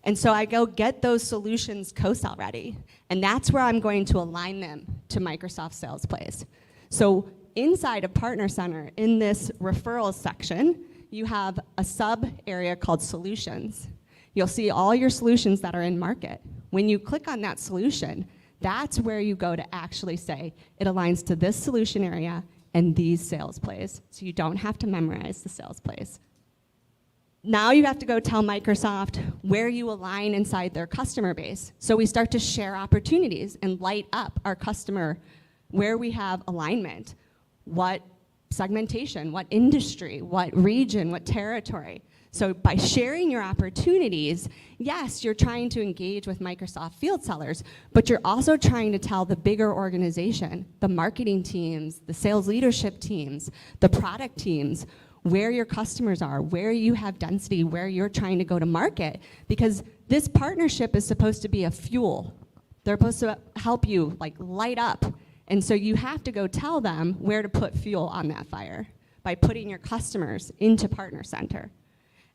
And so I go get those solutions co-sell ready, and that's where I'm going to align them to Microsoft Sales Plays. So inside of Partner Center, in this referrals section, you have a sub area called Solutions. You'll see all your solutions that are in market. When you click on that solution, that's where you go to actually say, it aligns to this solution area and these sales plays. So you don't have to memorize the sales plays. Now you have to go tell Microsoft where you align inside their customer base. So we start to share opportunities and light up our customer where we have alignment. What segmentation, what industry, what region, what territory. So by sharing your opportunities, yes, you're trying to engage with Microsoft field sellers, but you're also trying to tell the bigger organization, the marketing teams, the sales leadership teams, the product teams, where your customers are, where you have density, where you're trying to go to market, because this partnership is supposed to be a fuel. They're supposed to help you like light up. And so you have to go tell them where to put fuel on that fire by putting your customers into Partner Center.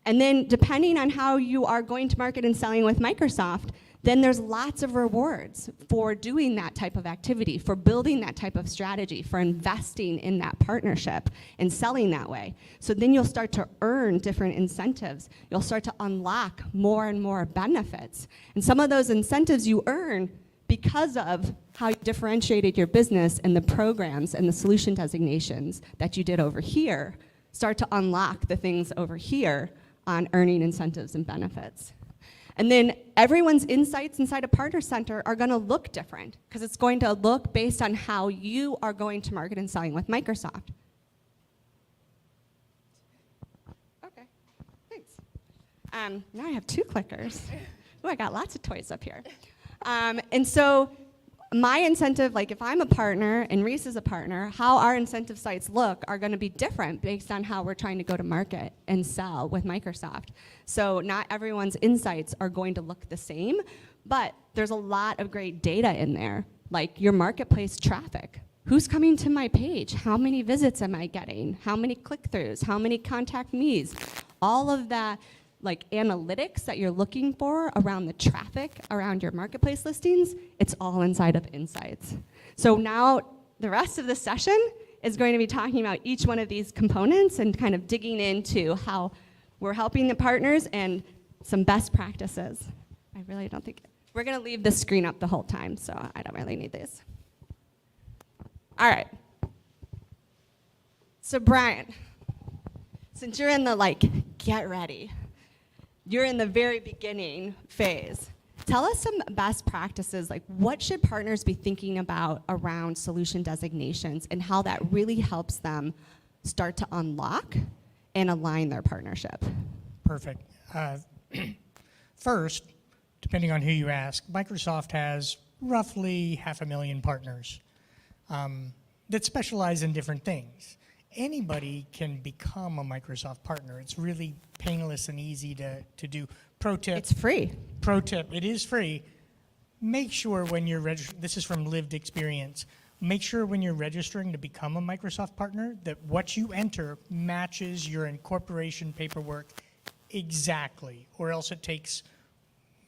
And then depending on how you are going to market and selling with Microsoft, then there's lots of rewards for doing that type of activity, for building that type of strategy, for investing in that partnership and selling that way. So then you'll start to earn different incentives. You'll start to unlock more and more benefits. And some of those incentives you earn because of how you differentiated your business and the programs and the solution designations that you did over here start to unlock the things over here on earning incentives and benefits. And then everyone's insights inside a Partner Center are going to look different because it's going to look based on how you are going to market and selling with Microsoft. Okay, thanks. Now I have 2 clickers. Oh, I got lots of toys up here. And so my incentive, like if I'm a partner and Reese is a partner, how our incentive sites look are going to be different based on how we're trying to go to market and sell with Microsoft. So not everyone's insights are going to look the same, but there's a lot of great data in there, like your marketplace traffic. Who's coming to my page? How many visits am I getting? How many click-throughs? How many contact me's? All of that like analytics that you're looking for around the traffic around your marketplace listings, it's all inside of Insights. So now the rest of the session is going to be talking about each one of these components and kind of digging into how we're helping the partners and some best practices. I really don't think, we're gonna leave the screen up the whole time, so I don't really need these. All right. So Brian, since you're in the like, get ready, you're in the very beginning phase. Tell us some best practices, like what should partners be thinking about around solution designations and how that really helps them start to unlock and align their partnership? Perfect. First, depending on who you ask, Microsoft has roughly 500,000 partners that specialize in different things. Anybody can become a Microsoft partner. It's really painless and easy to do. Pro tip. It's free. Pro tip, it is free. Make sure when you're registering, this is from lived experience, make sure when you're registering to become a Microsoft partner that what you enter matches your incorporation paperwork exactly, or else it takes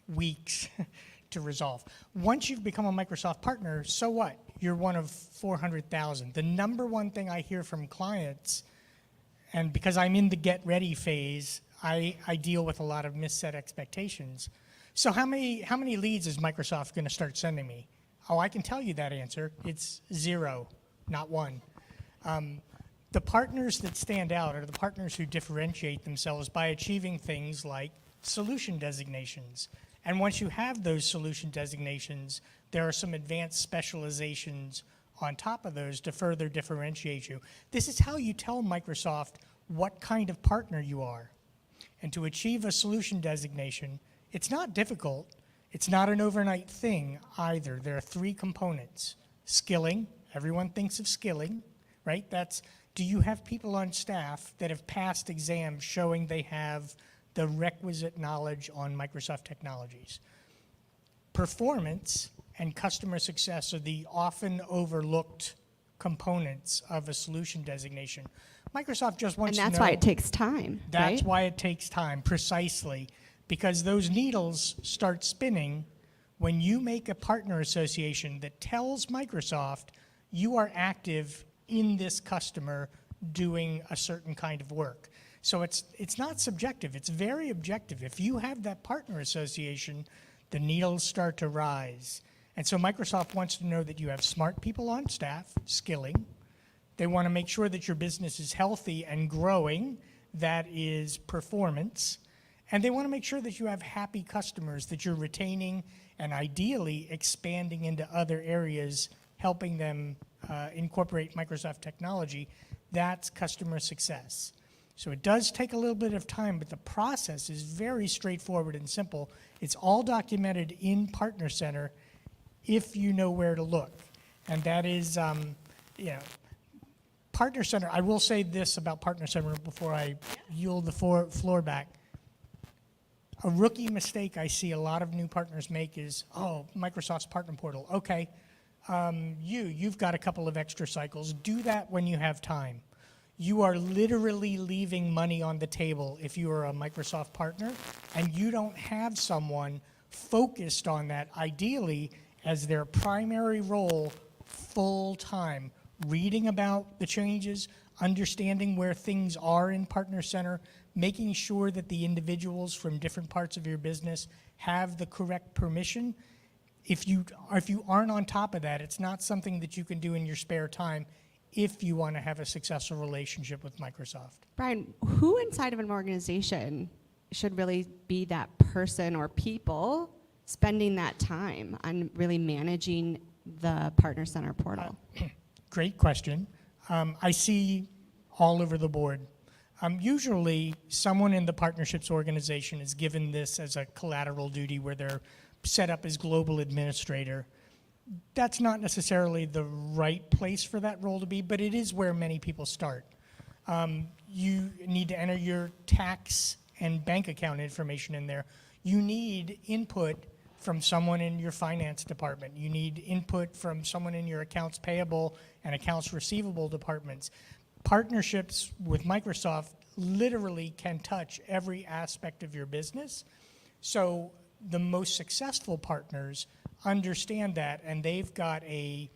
weeks to resolve. Once you've become a Microsoft partner, so what? You're one of 400,000. The number one thing I hear from clients, and because I'm in the get ready phase, I deal with a lot of misset expectations. So how many leads is Microsoft going to start sending me? Oh, I can tell you that answer. It's 0, not 1. The partners that stand out are the partners who differentiate themselves by achieving things like solution designations. And once you have those solution designations, there are some advanced specializations on top of those to further differentiate you. This is how you tell Microsoft what kind of partner you are. And to achieve a solution designation, it's not difficult. It's not an overnight thing either. There are 3 components. Skilling, everyone thinks of skilling, right? That's, do you have people on staff that have passed exams showing they have the requisite knowledge on Microsoft technologies? Performance and customer success are the often overlooked components of a solution designation. Microsoft just wants to know. And that's why it takes time, That's right? why it takes time, precisely. Because those needles start spinning when you make a partner association that tells Microsoft you are active in this customer doing a certain kind of work. So it's not subjective, it's very objective. If you have that partner association, the needles start to rise. And so Microsoft wants to know that you have smart people on staff, skilling. They want to make sure that your business is healthy and growing, that is performance. And they want to make sure that you have happy customers, that you're retaining and ideally expanding into other areas, helping them incorporate Microsoft technology. That's customer success. So it does take a little bit of time, but the process is very straightforward and simple. It's all documented in Partner Center if you know where to look. And that is, Partner Center, I will say this about Partner Center before I yield the floor back. A rookie mistake I see a lot of new partners make is, oh, Microsoft's partner portal. Okay, you've got a couple of extra cycles. Do that when you have time. You are literally leaving money on the table if you are a Microsoft partner, and you don't have someone focused on that, ideally as their primary role full time, reading about the changes, understanding where things are in Partner Center, making sure that the individuals from different parts of your business have the correct permission. If you aren't on top of that, it's not something that you can do in your spare time if you want to have a successful relationship with Microsoft. Brian, who inside of an organization should really be that person or people spending that time on really managing the Partner Center portal? Great question. I see all over the board. Usually, someone in the partnerships organization is given this as a collateral duty where they're set up as global administrator. That's not necessarily the right place for that role to be, but it is where many people start. You need to enter your tax and bank account information in there. You need input from someone in your finance department. You need input from someone in your accounts payable and accounts receivable departments. Partnerships with Microsoft literally can touch every aspect of your business. So the most successful partners understand that, and they've got a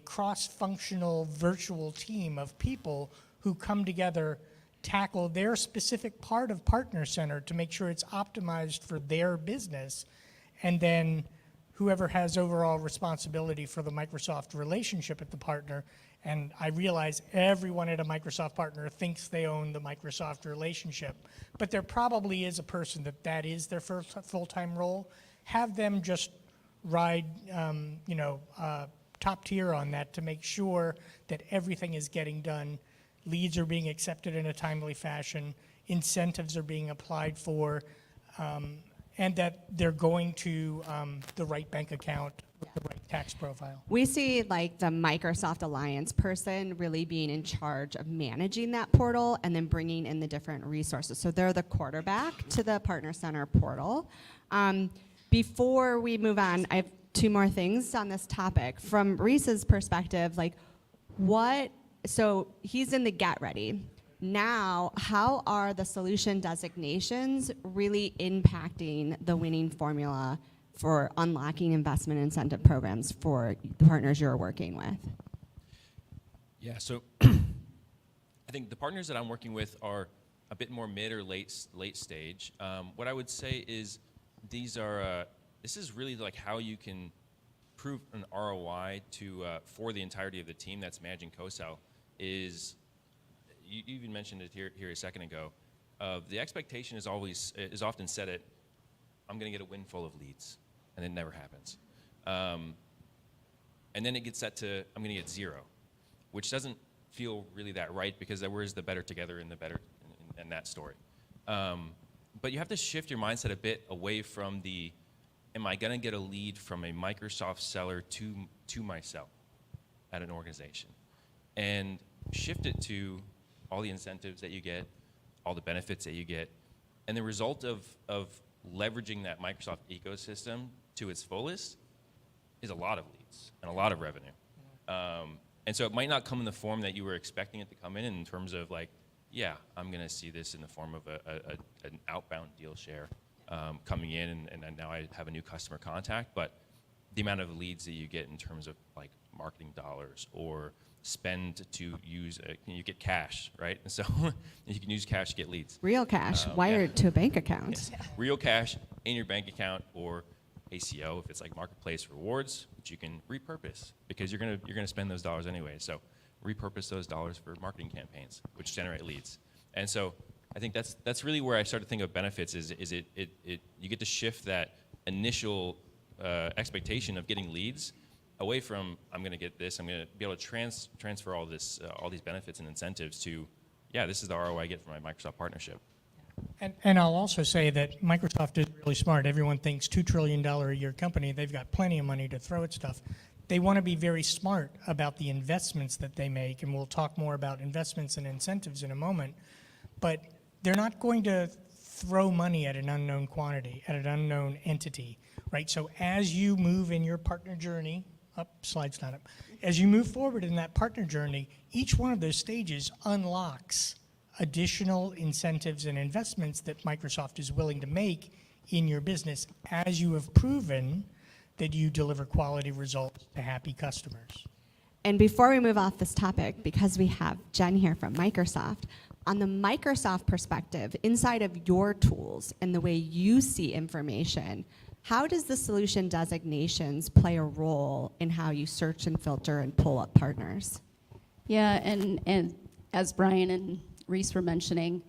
cross-functional virtual team of people who come together, tackle their specific part of Partner Center to make sure it's optimized for their business, and then whoever has overall responsibility for the Microsoft relationship at the partner. And I realize everyone at a Microsoft partner thinks they own the Microsoft relationship, but there probably is a person that is their first full-time role. Have them just ride, top tier on that to make sure that everything is getting done. Leads are being accepted in a timely fashion. Incentives are being applied for. And that they're going to the right bank account with the right tax profile. We see like the Microsoft Alliance person really being in charge of managing that portal and then bringing in the different resources. So they're the quarterback to the Partner Center portal. Before we move on, I have 2 more things on this topic. From Reese's perspective, so he's in the get ready. Now, how are the solution designations really impacting the winning formula for unlocking investment incentive programs for the partners you're working with? Yeah, so I think the partners that I'm working with are a bit more mid or late stage. What I would say is these are this is really like how you can prove an ROI to for the entirety of the team that's managing co-sell. Is you even mentioned it here a second ago. The expectation is often set at I'm going to get a windfall of leads, and it never happens. And then it gets set to I'm going to get 0, which doesn't feel really that right, because where's the better together in the better in that story. But you have to shift your mindset a bit away from the am I going to get a lead from a Microsoft seller to myself at an organization, and shift it to all the incentives that you get, all the benefits that you get, and the result of leveraging that Microsoft ecosystem to its fullest is a lot of leads and a lot of revenue. And so it might not come in the form that you were expecting it to come in terms of like, yeah, I'm going to see this in the form of an outbound deal share coming in, and now I have a new customer contact. But the amount of leads that you get in terms of like marketing dollars or spend to use, you get cash, right? And so you can use cash to get leads. Real cash wired to a bank account. Yes. Real cash in your bank account, or ACO if it's like marketplace rewards, which you can repurpose because you're gonna spend those dollars anyway. So repurpose those dollars for marketing campaigns, which generate leads. And so I think that's really where I started to think of benefits. Is you get to shift that initial expectation of getting leads away from I'm going to get this, I'm going to be able to transfer all these benefits and incentives to, yeah, this is the ROI I get from my Microsoft partnership. And I'll also say that Microsoft is really smart. Everyone thinks $2 trillion a year company. They've got plenty of money to throw at stuff. They want to be very smart about the investments that they make, and we'll talk more about investments and incentives in a moment. But they're not going to throw money at an unknown quantity, at an unknown entity, right? So as you move in your partner journey, slide's not up. As you move forward in that partner journey, each one of those stages unlocks additional incentives and investments that Microsoft is willing to make in your business as you have proven that you deliver quality results to happy customers. And before we move off this topic, because we have Jen here from Microsoft, on the Microsoft perspective, inside of your tools and the way you see information, how does the solution designations play a role in how you search and filter and pull up partners? Yeah, and as Brian and Reese were mentioning,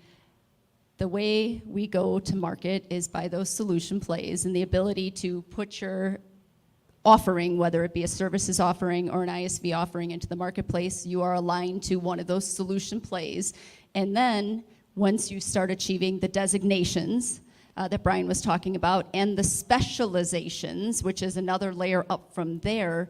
the way we go to market is by those solution plays and the ability to put your offering, whether it be a services offering or an ISV offering, into the marketplace. You are aligned to one of those solution plays. And then once you start achieving the designations that Brian was talking about and the specializations, which is another layer up from there,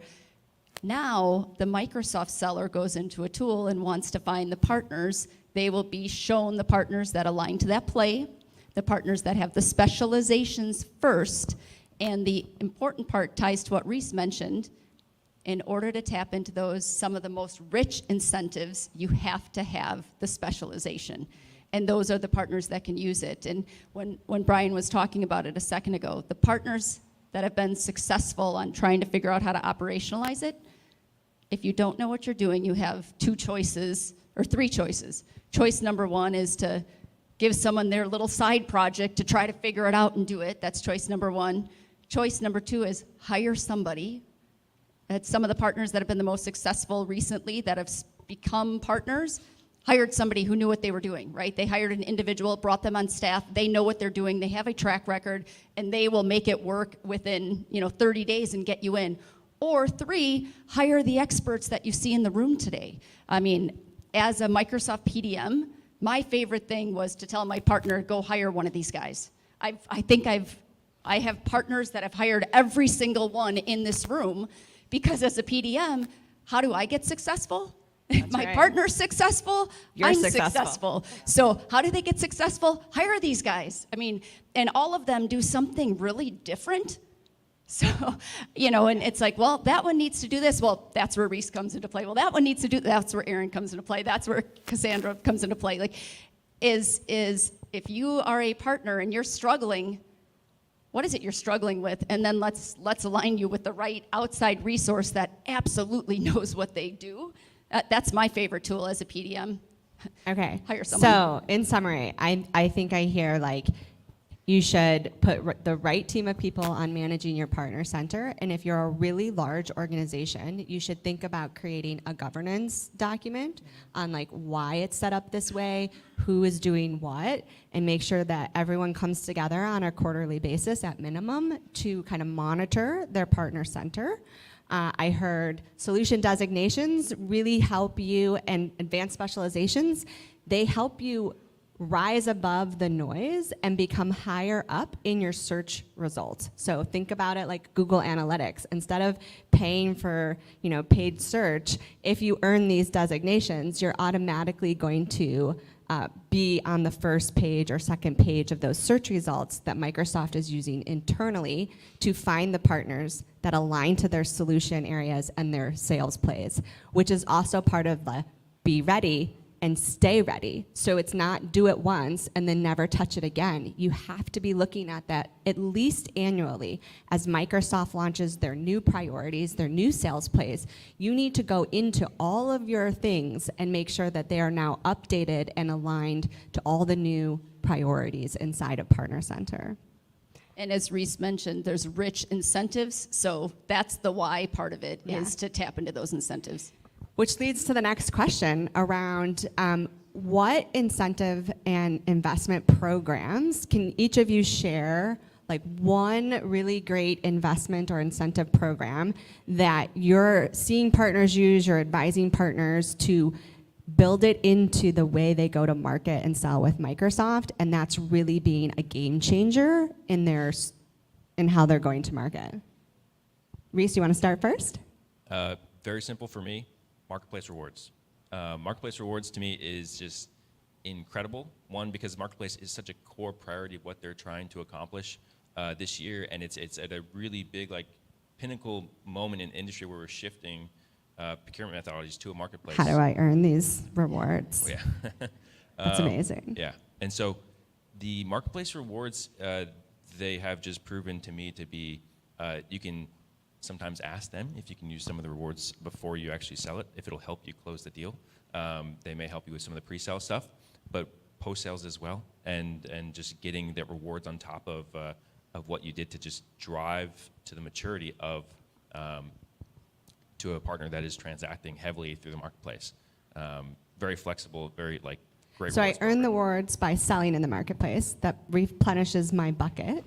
now the Microsoft seller goes into a tool and wants to find the partners. They will be shown the partners that align to that play, the partners that have the specializations first, and the important part ties to what Reese mentioned. In order to tap into those, some of the most rich incentives, you have to have the specialization. And those are the partners that can use it. And when Brian was talking about it a second ago, the partners that have been successful on trying to figure out how to operationalize it, if you don't know what you're doing, you have 2 choices, or 3 choices. Choice number 1 is to give someone their little side project to try to figure it out and do it. That's choice number 1. Choice number 2 is hire somebody. That's some of the partners that have been the most successful recently that have become partners, hired somebody who knew what they were doing, right? They hired an individual, brought them on staff, they know what they're doing, they have a track record, and they will make it work within 30 days and get you in. Or 3, hire the experts that you see in the room today. I mean, as a Microsoft PDM, my favorite thing was to tell my partner, go hire one of these guys. I have partners that have hired every single one in this room, because as a PDM, how do I get successful? If my partner's successful, I'm successful. So how do they get successful? Hire these guys. I mean, and all of them do something really different, So, and it's like, well, that one needs to do this. Well, that's where Reese comes into play. Well, that one needs to do, that's where Aaron comes into play. That's where Cassandra comes into play. Like, is if you are a partner and you're struggling, what is it you're struggling with? And then let's align you with the right outside resource that absolutely knows what they do. That's my favorite tool as a PDM. Okay. Hire someone. So, in summary, I think I hear like you should put the right team of people on managing your partner center. And if you're a really large organization, you should think about creating a governance document on like why it's set up this way, who is doing what, and make sure that everyone comes together on a quarterly basis at minimum to kind of monitor their partner center. I heard solution designations really help you, and advanced specializations, they help you rise above the noise and become higher up in your search results. So think about it like Google Analytics. Instead of paying for, paid search, if you earn these designations, you're automatically going to be on the first page or second page of those search results that Microsoft is using internally to find the partners that align to their solution areas and their sales plays, which is also part of the be ready and stay ready. So it's not do it once and then never touch it again. You have to be looking at that at least annually. As Microsoft launches their new priorities, their new sales plays, you need to go into all of your things and make sure that they are now updated and aligned to all the new priorities inside of Partner Center. And as Reese mentioned, there's rich incentives. So that's the why part of it, is to tap into those incentives. Which leads to the next question around what incentive and investment programs can each of you share, like one really great investment or incentive program that you're seeing partners use, you're advising partners to build it into the way they go to market and sell with Microsoft, and that's really being a game changer in how they're going to market. Reese, you want to start first? Very simple for me. Marketplace rewards. Marketplace rewards to me is just incredible. One, because Marketplace is such a core priority of what they're trying to accomplish this year, and it's at a really big pinnacle moment in industry where we're shifting procurement methodologies to a marketplace. How do I earn these rewards? Oh, yeah. That's amazing. Yeah, and so the Marketplace rewards, they have just proven to me to be, you can sometimes ask them if you can use some of the rewards before you actually sell it, if it'll help you close the deal. They may help you with some of the pre-sale stuff, but post-sales as well, and just getting the rewards on top of what you did to just drive to the maturity of to a partner that is transacting heavily through the marketplace. Very flexible, very great. So I earn the rewards by selling in the marketplace. That replenishes my bucket.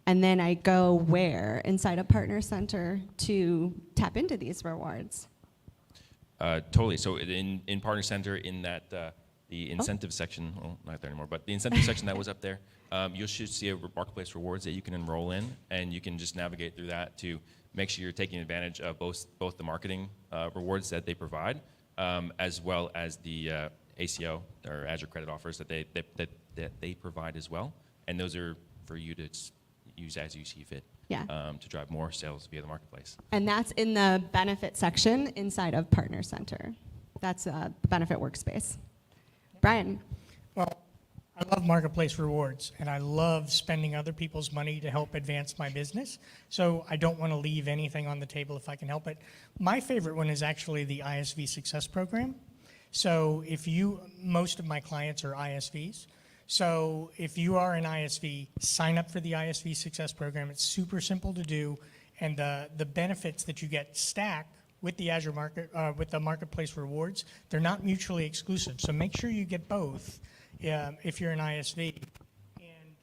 And then I go where inside a partner center to tap into these rewards? Totally. So in Partner Center, in that the incentive section, well, not there anymore, but the incentive section that was up there, you should see a Marketplace rewards that you can enroll in, and you can just navigate through that to make sure you're taking advantage of both the marketing rewards that they provide, as well as the ACO or Azure credit offers that they provide as well. And those are for you to use as you see fit, to drive more sales via the marketplace. And that's in the benefit section inside of Partner Center. That's the benefit workspace. Brian. Well, I love marketplace rewards, and I love spending other people's money to help advance my business. So I don't want to leave anything on the table if I can help it. My favorite one is actually the ISV Success Program. So most of my clients are ISVs. So if you are an ISV, sign up for the ISV Success Program. It's super simple to do, and the benefits that you get stack with the Azure with the Marketplace rewards, they're not mutually exclusive. So make sure you get both if you're an ISV. And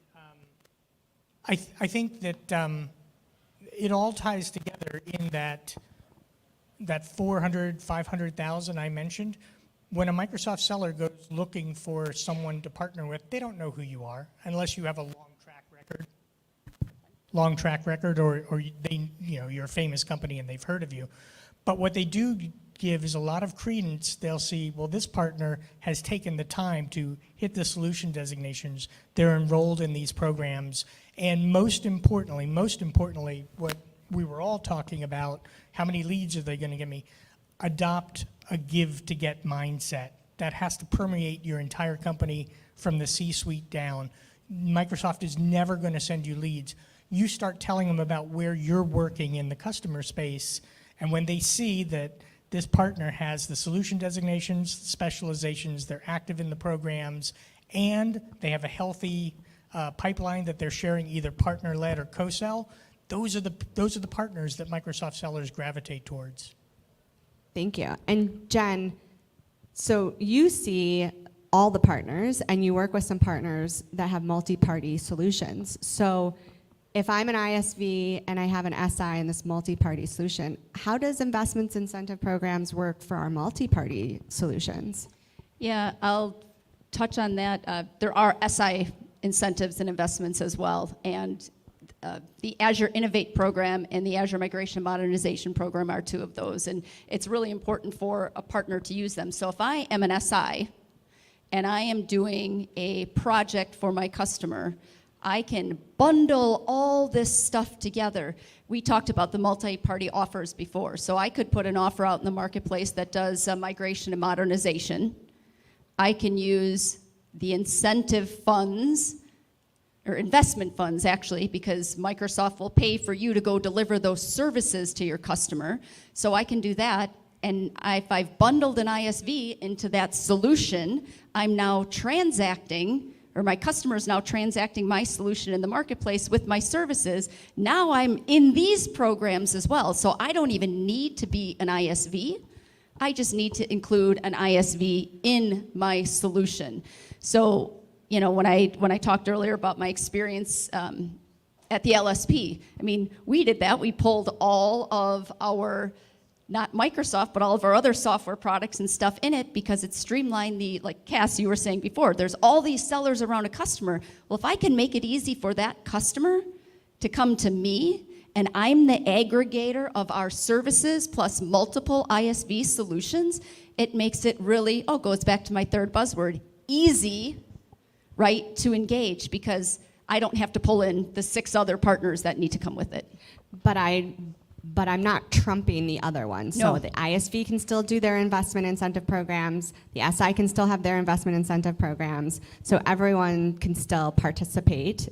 I think that it all ties together in that 400, 500,000 I mentioned. When a Microsoft seller goes looking for someone to partner with, they don't know who you are unless you have a long track record, or you're a famous company and they've heard of you. But what they do give is a lot of credence. They'll see, well, this partner has taken the time to hit the solution designations. They're enrolled in these programs, and most importantly, what we were all talking about how many leads are they going to give me. Adopt a give to get mindset. That has to permeate your entire company from the C-suite down. Microsoft is never going to send you leads. You start telling them about where you're working in the customer space, and when they see that this partner has the solution designations, specializations, they're active in the programs, and they have a healthy pipeline that they're sharing, either partner-led or co-sell, those are the partners that Microsoft sellers gravitate towards. Thank you. And Jen, so you see all the partners, and you work with some partners that have multi-party solutions. So if I'm an ISV and I have an SI in this multi-party solution, how does investments incentive programs work for our multi-party solutions? Yeah, I'll touch on that. There are SI incentives and investments as well, and the Azure Innovate program and the Azure Migration and Modernization program are two of those, and it's really important for a partner to use them. So if I am an SI and I am doing a project for my customer, I can bundle all this stuff together. We talked about the multi-party offers before, so I could put an offer out in the marketplace that does migration and modernization. I can use the incentive funds, or investment funds actually, because Microsoft will pay for you to go deliver those services to your customer. So I can do that, and if I've bundled an ISV into that solution, I'm now transacting, or my customer is now transacting my solution in the marketplace with my services. Now I'm in these programs as well, so I don't even need to be an ISV. I just need to include an ISV in my solution. So, you know, when I talked earlier about my experience at the LSP, I mean, we did that. We pulled all of our, not Microsoft, but all of our other software products and stuff in it because it streamlined the, like Cass, you were saying before, there's all these sellers around a customer. Well, if I can make it easy for that customer to come to me, and I'm the aggregator of our services plus multiple ISV solutions, it makes it really, goes back to my third buzzword, easy, right, to engage, because I don't have to pull in the 6 other partners that need to come with it. But I'm not trumping the other ones. No. So the ISV can still do their investment incentive programs. The SI can still have their investment incentive programs. So everyone can still participate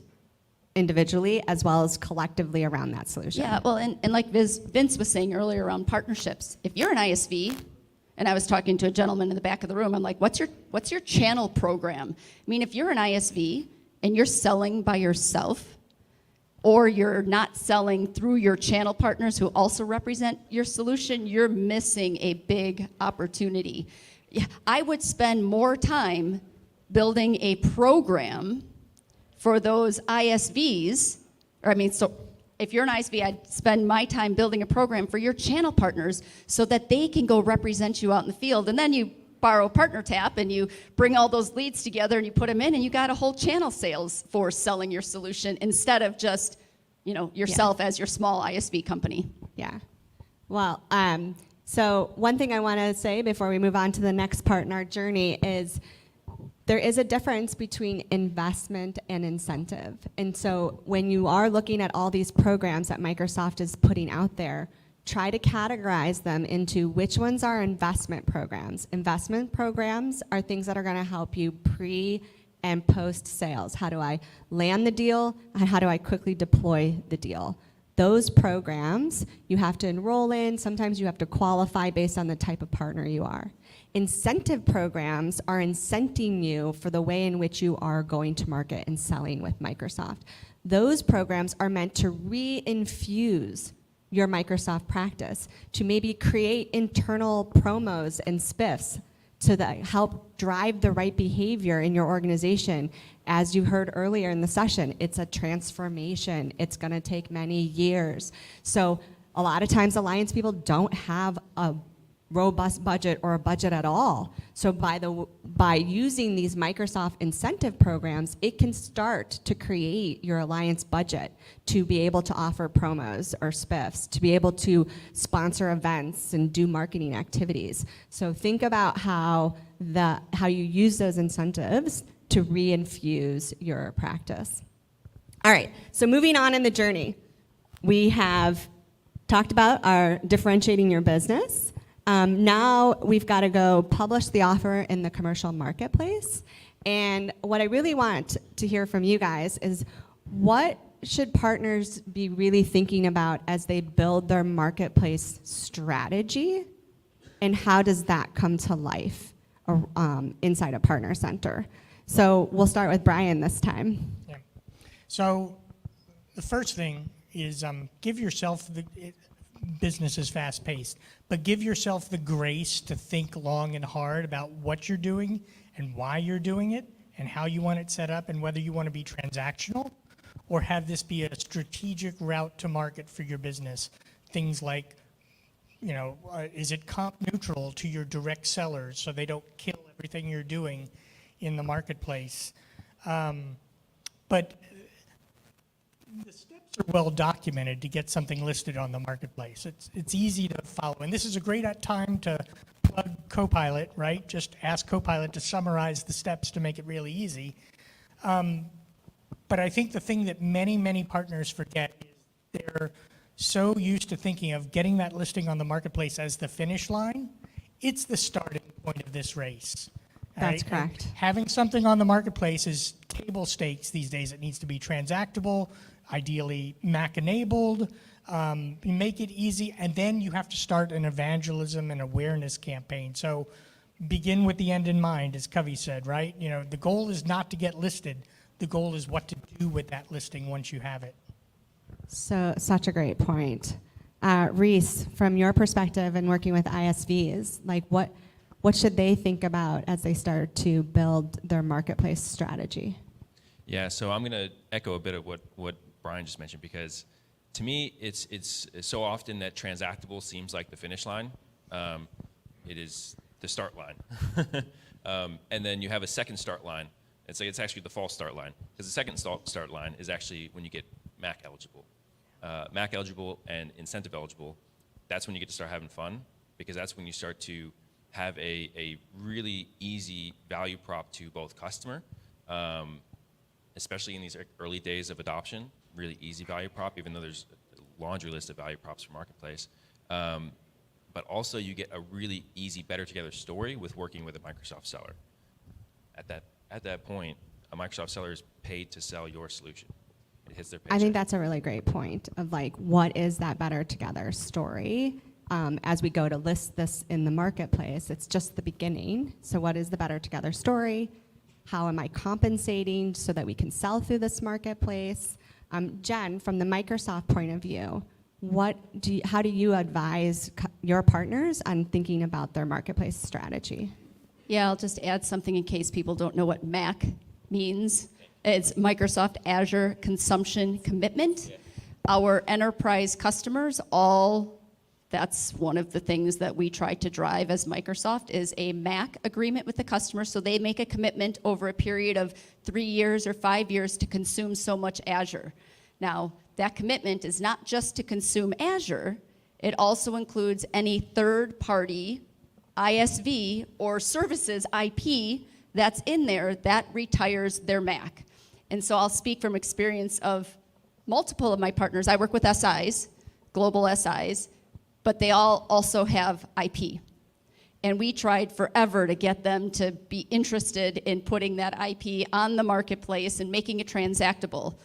individually as well as collectively around that solution. Yeah, well, and like Vince was saying earlier around partnerships, if you're an ISV, and I was talking to a gentleman in the back of the room, I'm like, what's your channel program? I mean, if you're an ISV and you're selling by yourself, or you're not selling through your channel partners who also represent your solution, you're missing a big opportunity. Yeah, I would spend more time building a program for those ISVs, so if you're an ISV, I'd spend my time building a program for your channel partners so that they can go represent you out in the field. And then you borrow Partner Tap and you bring all those leads together and you put them in, and you got a whole channel sales force selling your solution instead of just, yourself as your small ISV company. Yeah. Well, so one thing I want to say before we move on to the next part in our journey is there is a difference between investment and incentive. And so when you are looking at all these programs that Microsoft is putting out there, try to categorize them into which ones are investment programs. Investment programs are things that are going to help you pre and post sales. How do I land the deal, and how do I quickly deploy the deal? Those programs you have to enroll in. Sometimes you have to qualify based on the type of partner you are. Incentive programs are incenting you for the way in which you are going to market and selling with Microsoft. Those programs are meant to re-infuse your Microsoft practice, to maybe create internal promos and spiffs to help drive the right behavior in your organization. As you heard earlier in the session, it's a transformation. It's going to take many years. So a lot of times Alliance people don't have a robust budget or a budget at all. So by using these Microsoft incentive programs, it can start to create your Alliance budget to be able to offer promos or spiffs, to be able to sponsor events and do marketing activities. So think about how you use those incentives to re-infuse your practice. All right, so moving on in the journey, we have talked about our differentiating your business. Now we've got to go publish the offer in the commercial marketplace. And what I really want to hear from you guys is, what should partners be really thinking about as they build their marketplace strategy? And how does that come to life inside a partner center? So we'll start with Brian this time. Yeah. So the first thing is give yourself business is fast paced, but give yourself the grace to think long and hard about what you're doing and why you're doing it and how you want it set up and whether you want to be transactional or have this be a strategic route to market for your business. Things like, is it comp neutral to your direct sellers so they don't kill everything you're doing in the marketplace? But the steps are well documented to get something listed on the marketplace. It's easy to follow. And this is a great time to plug Copilot, right? Just ask Copilot to summarize the steps to make it really easy. But I think the thing that many, many partners forget is they're so used to thinking of getting that listing on the marketplace as the finish line. It's the starting point of this race. That's right? correct. And having something on the marketplace is table stakes these days. It needs to be transactable, ideally Mac enabled. You make it easy, and then you have to start an evangelism and awareness campaign. So begin with the end in mind, as Covey said, right? The goal is not to get listed. The goal is what to do with that listing once you have it. So, such a great point. Reese, from your perspective and working with ISVs, like what should they think about as they start to build their marketplace strategy? Yeah, so I'm going to echo a bit of what Brian just mentioned, because to me, it's so often that transactable seems like the finish line. It is the start line. And then you have a second start line. It's actually the false start line, because the second start line is actually when you get MAC eligible. MAC eligible and incentive eligible, that's when you get to start having fun, because that's when you start to have a really easy value prop to both customer, especially in these early days of adoption, really easy value prop, even though there's a laundry list of value props for marketplace. But also you get a really easy, better together story with working with a Microsoft seller. At that point, a Microsoft seller is paid to sell your solution. It hits their paycheck. I think that's a really great point of like, what is that better together story? As we go to list this in the marketplace, it's just the beginning. So what is the better together story? How am I compensating so that we can sell through this marketplace? Jen, from the Microsoft point of view, how do you advise your partners on thinking about their marketplace strategy? Yeah, I'll just add something in case people don't know what MAC means. It's Microsoft Azure Consumption Commitment. Our enterprise customers, that's one of the things that we try to drive as Microsoft, is a MAC agreement with the customer. So they make a commitment over a period of 3 years or 5 years to consume so much Azure. Now, that commitment is not just to consume Azure, it also includes any third-party ISV or services IP that's in there that retires their MAC. And so I'll speak from experience of multiple of my partners. I work with SIs, global SIs, but they all also have IP. And we tried forever to get them to be interested in putting that IP on the marketplace and making it transactable.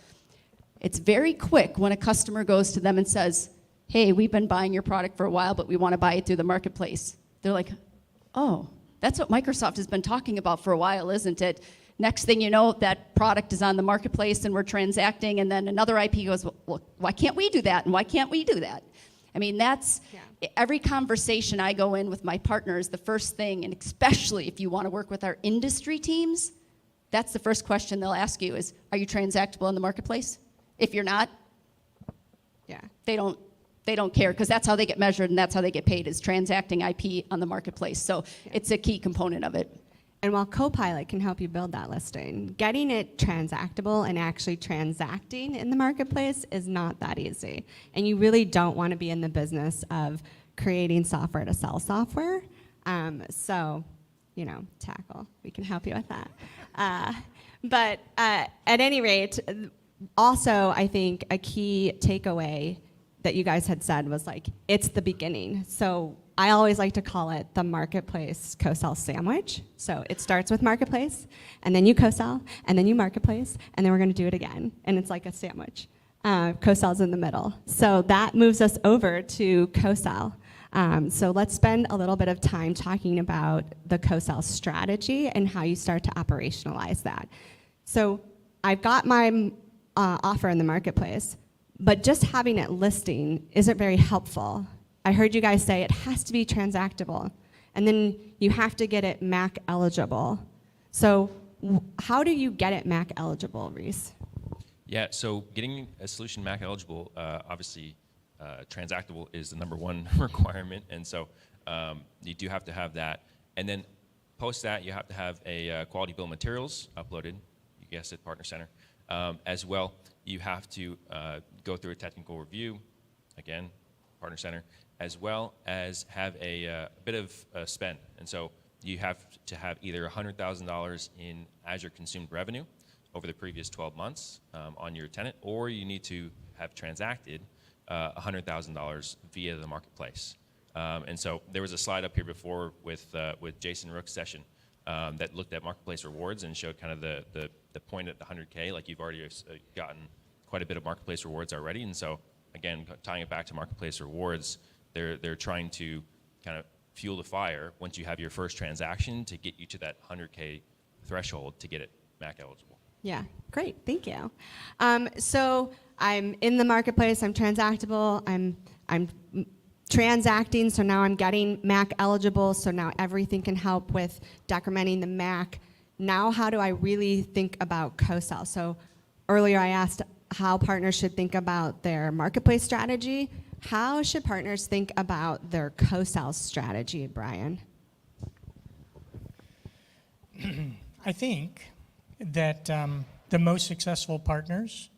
It's very quick when a customer goes to them and says, hey, we've been buying your product for a while, but we want to buy it through the marketplace. They're like, oh, that's what Microsoft has been talking about for a while, isn't it? Next thing you know, that product is on the marketplace and we're transacting, and then another IP goes, well, why can't we do that? And why can't we do that? I mean, that's every conversation I go in with my partners, the first thing, and especially if you want to work with our industry teams, that's the first question they'll ask you is, are you transactable in the marketplace? If you're not, they don't care, because that's how they get measured and that's how they get paid, is transacting IP on the marketplace. So it's a key component of it. And while Copilot can help you build that listing, getting it transactable and actually transacting in the marketplace is not that easy. And you really don't want to be in the business of creating software to sell software. So, Tackle, we can help you with that. But at any rate, also I think a key takeaway that you guys had said was like, it's the beginning. So I always like to call it the marketplace co-sell sandwich. So it starts with marketplace, and then you co-sell, and then you marketplace, and then we're going to do it again. And it's like a sandwich. Co-sell's in the middle. So that moves us over to co-sell. So let's spend a little bit of time talking about the co-sell strategy and how you start to operationalize that. So I've got my offer in the marketplace, but just having it listing isn't very helpful. I heard you guys say it has to be transactable, and then you have to get it MAC eligible. So how do you get it MAC eligible, Reese? Yeah, so getting a solution MAC eligible, obviously transactable is the #1 requirement, and so you do have to have that. And then post that, you have to have a quality bill of materials uploaded, you guessed it, Partner Center. As well, you have to go through a technical review, again, Partner Center, as well as have a bit of spend. And so you have to have either $100,000 in Azure consumed revenue over the previous 12 months on your tenant, or you need to have transacted $100,000 via the marketplace. And so there was a slide up here before with Jason Rook's session that looked at marketplace rewards and showed kind of the point at the 100K, like you've already gotten quite a bit of marketplace rewards already. And so again, tying it back to marketplace rewards, they're trying to kind of fuel the fire once you have your first transaction to get you to that 100K threshold to get it MAC eligible. Yeah, great, thank you. So I'm in the marketplace, I'm transactable, I'm transacting, so now I'm getting MAC eligible, so now everything can help with decrementing the MAC. Now how do I really think about co-sell? So earlier I asked how partners should think about their marketplace strategy. How should partners think about their co-sell strategy, Brian? I think that the most successful partners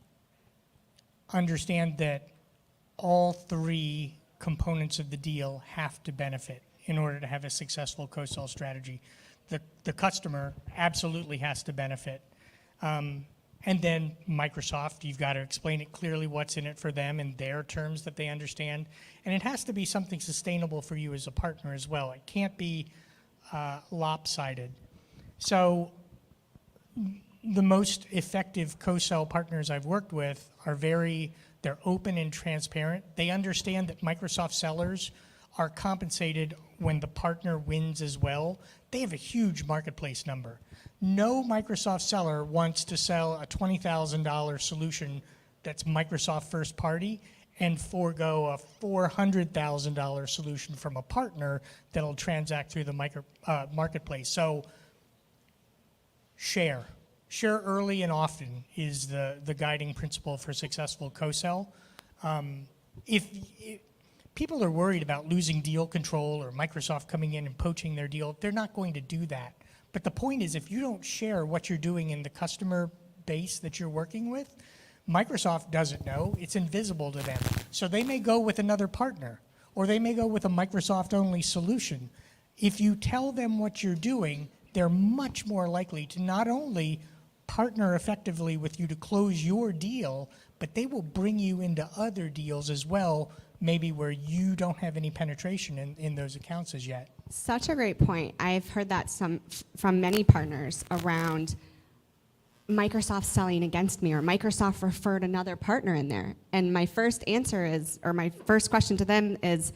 understand that all three components of the deal have to benefit in order to have a successful co-sell strategy. The customer absolutely has to benefit. And then Microsoft, you've got to explain it clearly what's in it for them in their terms that they understand. And it has to be something sustainable for you as a partner as well. It can't be lopsided. So the most effective co-sell partners I've worked with are they're open and transparent. They understand that Microsoft sellers are compensated when the partner wins as well. They have a huge marketplace number. No Microsoft seller wants to sell a $20,000 solution that's Microsoft first party and forego a $400,000 solution from a partner that'll transact through the marketplace. So share early and often is the guiding principle for successful co-sell. If people are worried about losing deal control or Microsoft coming in and poaching their deal, they're not going to do that. But the point is, if you don't share what you're doing in the customer base that you're working with, Microsoft doesn't know. It's invisible to them. So they may go with another partner, or they may go with a Microsoft-only solution. If you tell them what you're doing, they're much more likely to not only partner effectively with you to close your deal, but they will bring you into other deals as well, maybe where you don't have any penetration in those accounts as yet. Such a great point. I've heard that from many partners around Microsoft selling against me, or Microsoft referred another partner in there. And my first answer is, or my first question to them is,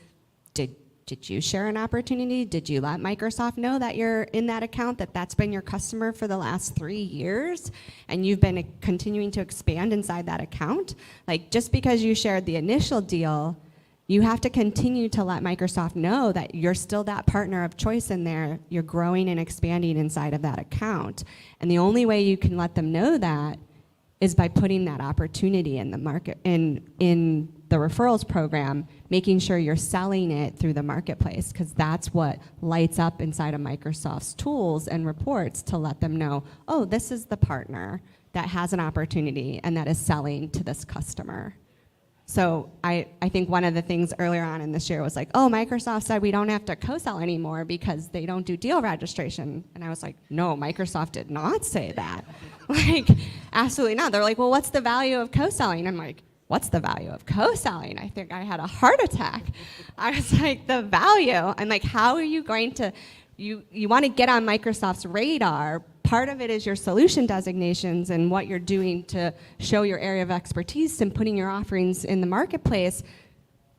did you share an opportunity? Did you let Microsoft know that you're in that account, that's been your customer for the last 3 years, and you've been continuing to expand inside that account? Like, just because you shared the initial deal, you have to continue to let Microsoft know that you're still that partner of choice in there. You're growing and expanding inside of that account. And the only way you can let them know that is by putting that opportunity in the market, in the referrals program, making sure you're selling it through the marketplace, because that's what lights up inside of Microsoft's tools and reports to let them know, oh, this is the partner that has an opportunity and that is selling to this customer. So I think one of the things earlier on in this year was like, oh, Microsoft said we don't have to co-sell anymore because they don't do deal registration. And I was like, no, Microsoft did not say that. Like, absolutely not. They're like, well, what's the value of co-selling? I'm like, what's the value of co-selling? I think I had a heart attack. I was like, the value. I'm like, how are you going to, you want to get on Microsoft's radar. Part of it is your solution designations and what you're doing to show your area of expertise and putting your offerings in the marketplace.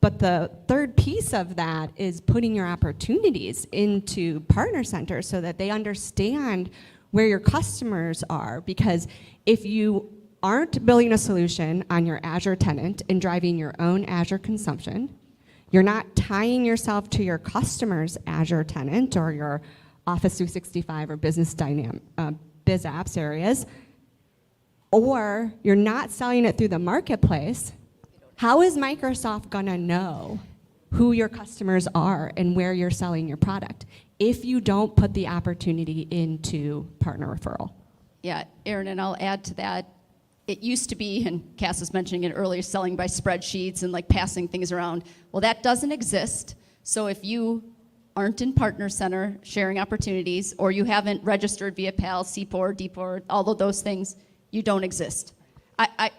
But the third piece of that is putting your opportunities into Partner Center so that they understand where your customers are. Because if you aren't building a solution on your Azure tenant and driving your own Azure consumption, you're not tying yourself to your customer's Azure tenant or your Office 365 or Business Biz Apps areas, or you're not selling it through the marketplace, how is Microsoft gonna know who your customers are and where you're selling your product if you don't put the opportunity into partner referral? Yeah, Aaron, and I'll add to that. It used to be, and Cass was mentioning it earlier, selling by spreadsheets and like passing things around. Well, that doesn't exist. So if you aren't in Partner Center sharing opportunities, or you haven't registered via PAL, CPOR, DPOR, all of those things, you don't exist.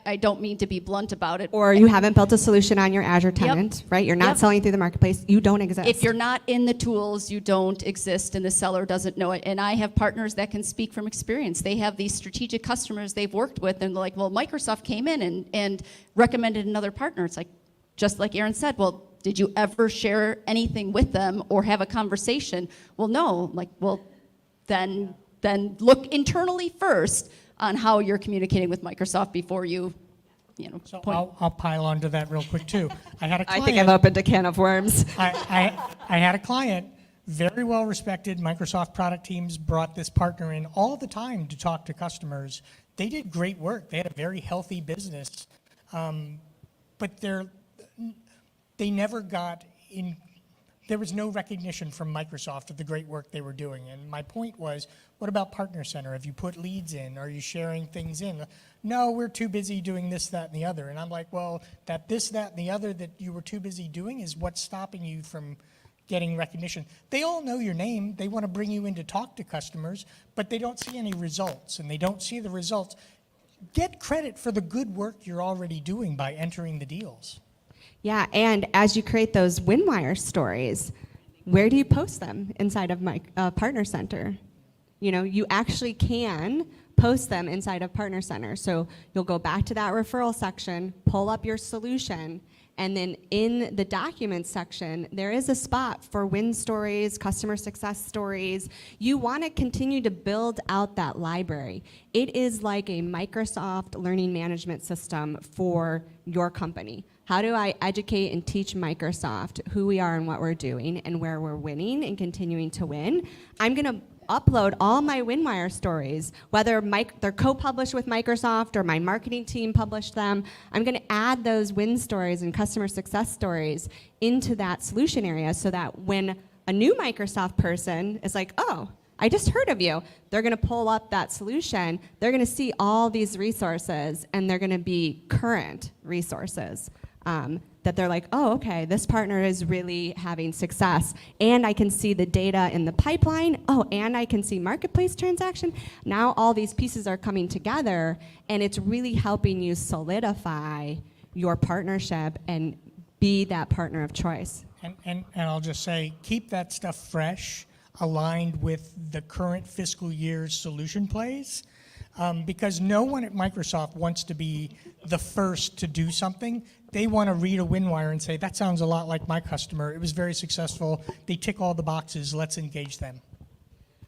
I don't mean to be blunt about it. Or you haven't built a solution on your Azure tenant, right? You're not selling through the marketplace, you don't exist. If you're not in the tools, you don't exist, and the seller doesn't know it. And I have partners that can speak from experience. They have these strategic customers they've worked with, and they're like, well, Microsoft came in and recommended another partner. It's like, just like Aaron said, well, did you ever share anything with them or have a conversation? Well, no. Like, well, then look internally first on how you're communicating with Microsoft before you know. So I'll pile onto that real quick too. I had a client. I think I've opened a can of worms. I had a client, very well respected. Microsoft product teams brought this partner in all the time to talk to customers. They did great work. They had a very healthy business, but they never got in. There was no recognition from Microsoft of the great work they were doing. And my point was, what about Partner Center? Have you put leads in? Are you sharing things in? No, we're too busy doing this, that, and the other. And I'm like, well, this, that, and the other that you were too busy doing is what's stopping you from getting recognition. They all know your name. They want to bring you in to talk to customers, but they don't see any results. And they don't see the results. Get credit for the good work you're already doing by entering the deals. Yeah, and as you create those Winwire stories, where do you post them inside of Partner Center? You know, you actually can post them inside of Partner Center. So you'll go back to that referral section, pull up your solution, and then in the documents section, there is a spot for win stories, customer success stories. You want to continue to build out that library. It is like a Microsoft learning management system for your company. How do I educate and teach Microsoft who we are and what we're doing and where we're winning and continuing to win? I'm going to upload all my Winwire stories, whether they're co-published with Microsoft or my marketing team published them. I'm going to add those win stories and customer success stories into that solution area so that when a new Microsoft person is like, oh, I just heard of you, they're going to pull up that solution, they're going to see all these resources, and they're going to be current resources. That they're like, oh, okay, this partner is really having success. And I can see the data in the pipeline. Oh, and I can see marketplace transaction. Now all these pieces are coming together, and it's really helping you solidify your partnership and be that partner of choice. And I'll just say, keep that stuff fresh, aligned with the current fiscal year's solution plays. Because no one at Microsoft wants to be the first to do something. They want to read a Winwire and say, that sounds a lot like my customer. It was very successful. They tick all the boxes. Let's engage them.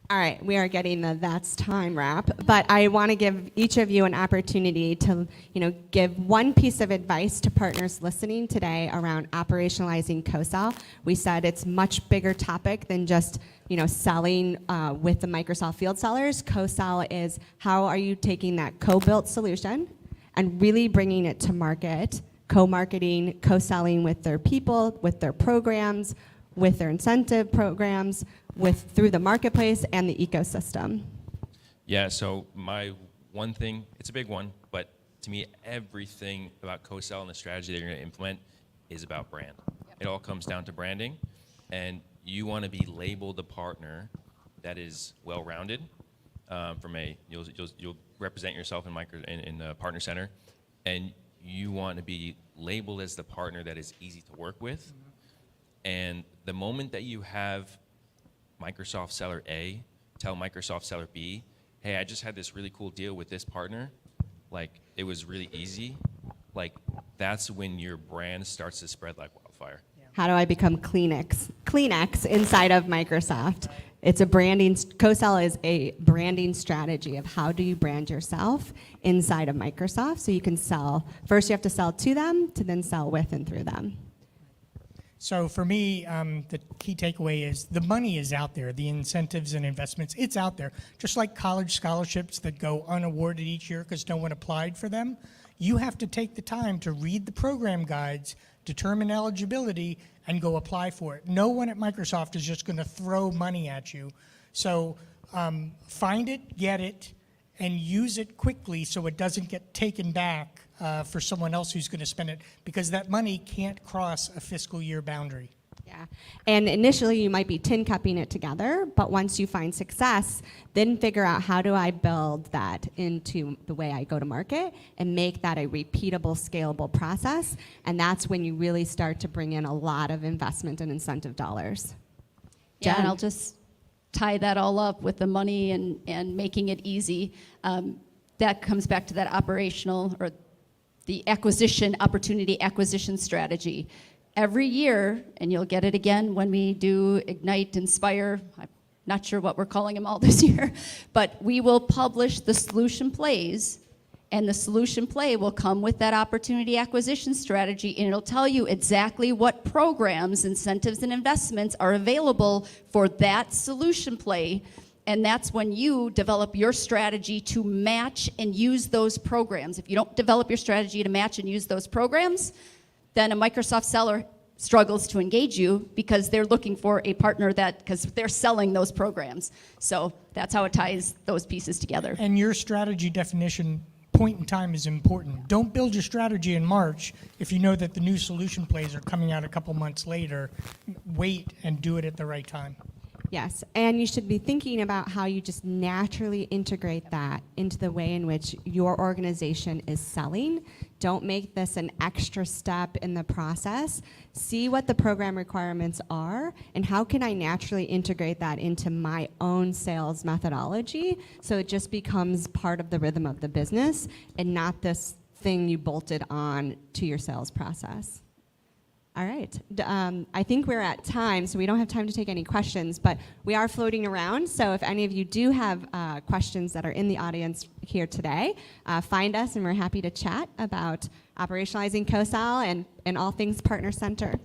All right, we are getting the that's time wrap, but I want to give each of you an opportunity to, give one piece of advice to partners listening today around operationalizing co-sell. We said it's much bigger topic than just, selling with the Microsoft field sellers. Co-sell is how are you taking that co-built solution and really bringing it to market, co-marketing, co-selling with their people, with their programs, with their incentive programs, through the marketplace and the ecosystem. Yeah, so my one thing, it's a big one, but to me, everything about co-sell and the strategy that you're going to implement is about brand. Yep. It all comes down to branding, and you want to be labeled a partner that is well-rounded. You'll represent yourself in the Partner Center, and you want to be labeled as the partner that is easy to work with. And the moment that you have Microsoft seller A tell Microsoft seller B, hey, I just had this really cool deal with this partner, like it was really easy, like that's when your brand starts to spread like wildfire. How do I become Kleenex inside of Microsoft? It's a branding, co-sell is a branding strategy of how do you brand yourself inside of Microsoft so you can sell. First you have to sell to them to then sell with and through them. So for me, the key takeaway is the money is out there, the incentives and investments, it's out there. Just like college scholarships that go unawarded each year because no one applied for them, you have to take the time to read the program guides, determine eligibility, and go apply for it. No one at Microsoft is just going to throw money at you. So find it, get it, and use it quickly so it doesn't get taken back for someone else who's going to spend it, because that money can't cross a fiscal year boundary. Yeah, and initially you might be tin cupping it together, but once you find success, then figure out how do I build that into the way I go to market and make that a repeatable, scalable process, and that's when you really start to bring in a lot of investment and incentive dollars. Yeah, Jen? and I'll just tie that all up with the money and making it easy. That comes back to that operational or the opportunity acquisition strategy. Every year, and you'll get it again when we do Ignite, Inspire, I'm not sure what we're calling them all this year, but we will publish the solution plays, and the solution play will come with that opportunity acquisition strategy, and it'll tell you exactly what programs, incentives, and investments are available for that solution play. And that's when you develop your strategy to match and use those programs. If you don't develop your strategy to match and use those programs, then a Microsoft seller struggles to engage you because they're looking for a partner because they're selling those programs. So that's how it ties those pieces together. And your strategy definition point in time is important. Don't build your strategy in March if you know that the new solution plays are coming out a couple months later. Wait and do it at the right time. Yes, and you should be thinking about how you just naturally integrate that into the way in which your organization is selling. Don't make this an extra step in the process. See what the program requirements are and how can I naturally integrate that into my own sales methodology so it just becomes part of the rhythm of the business and not this thing you bolted on to your sales process. All right, I think we're at time, so we don't have time to take any questions, but we are floating around, so if any of you do have questions that are in the audience here today, find us and we're happy to chat about operationalizing co-sell and all things Partner Center.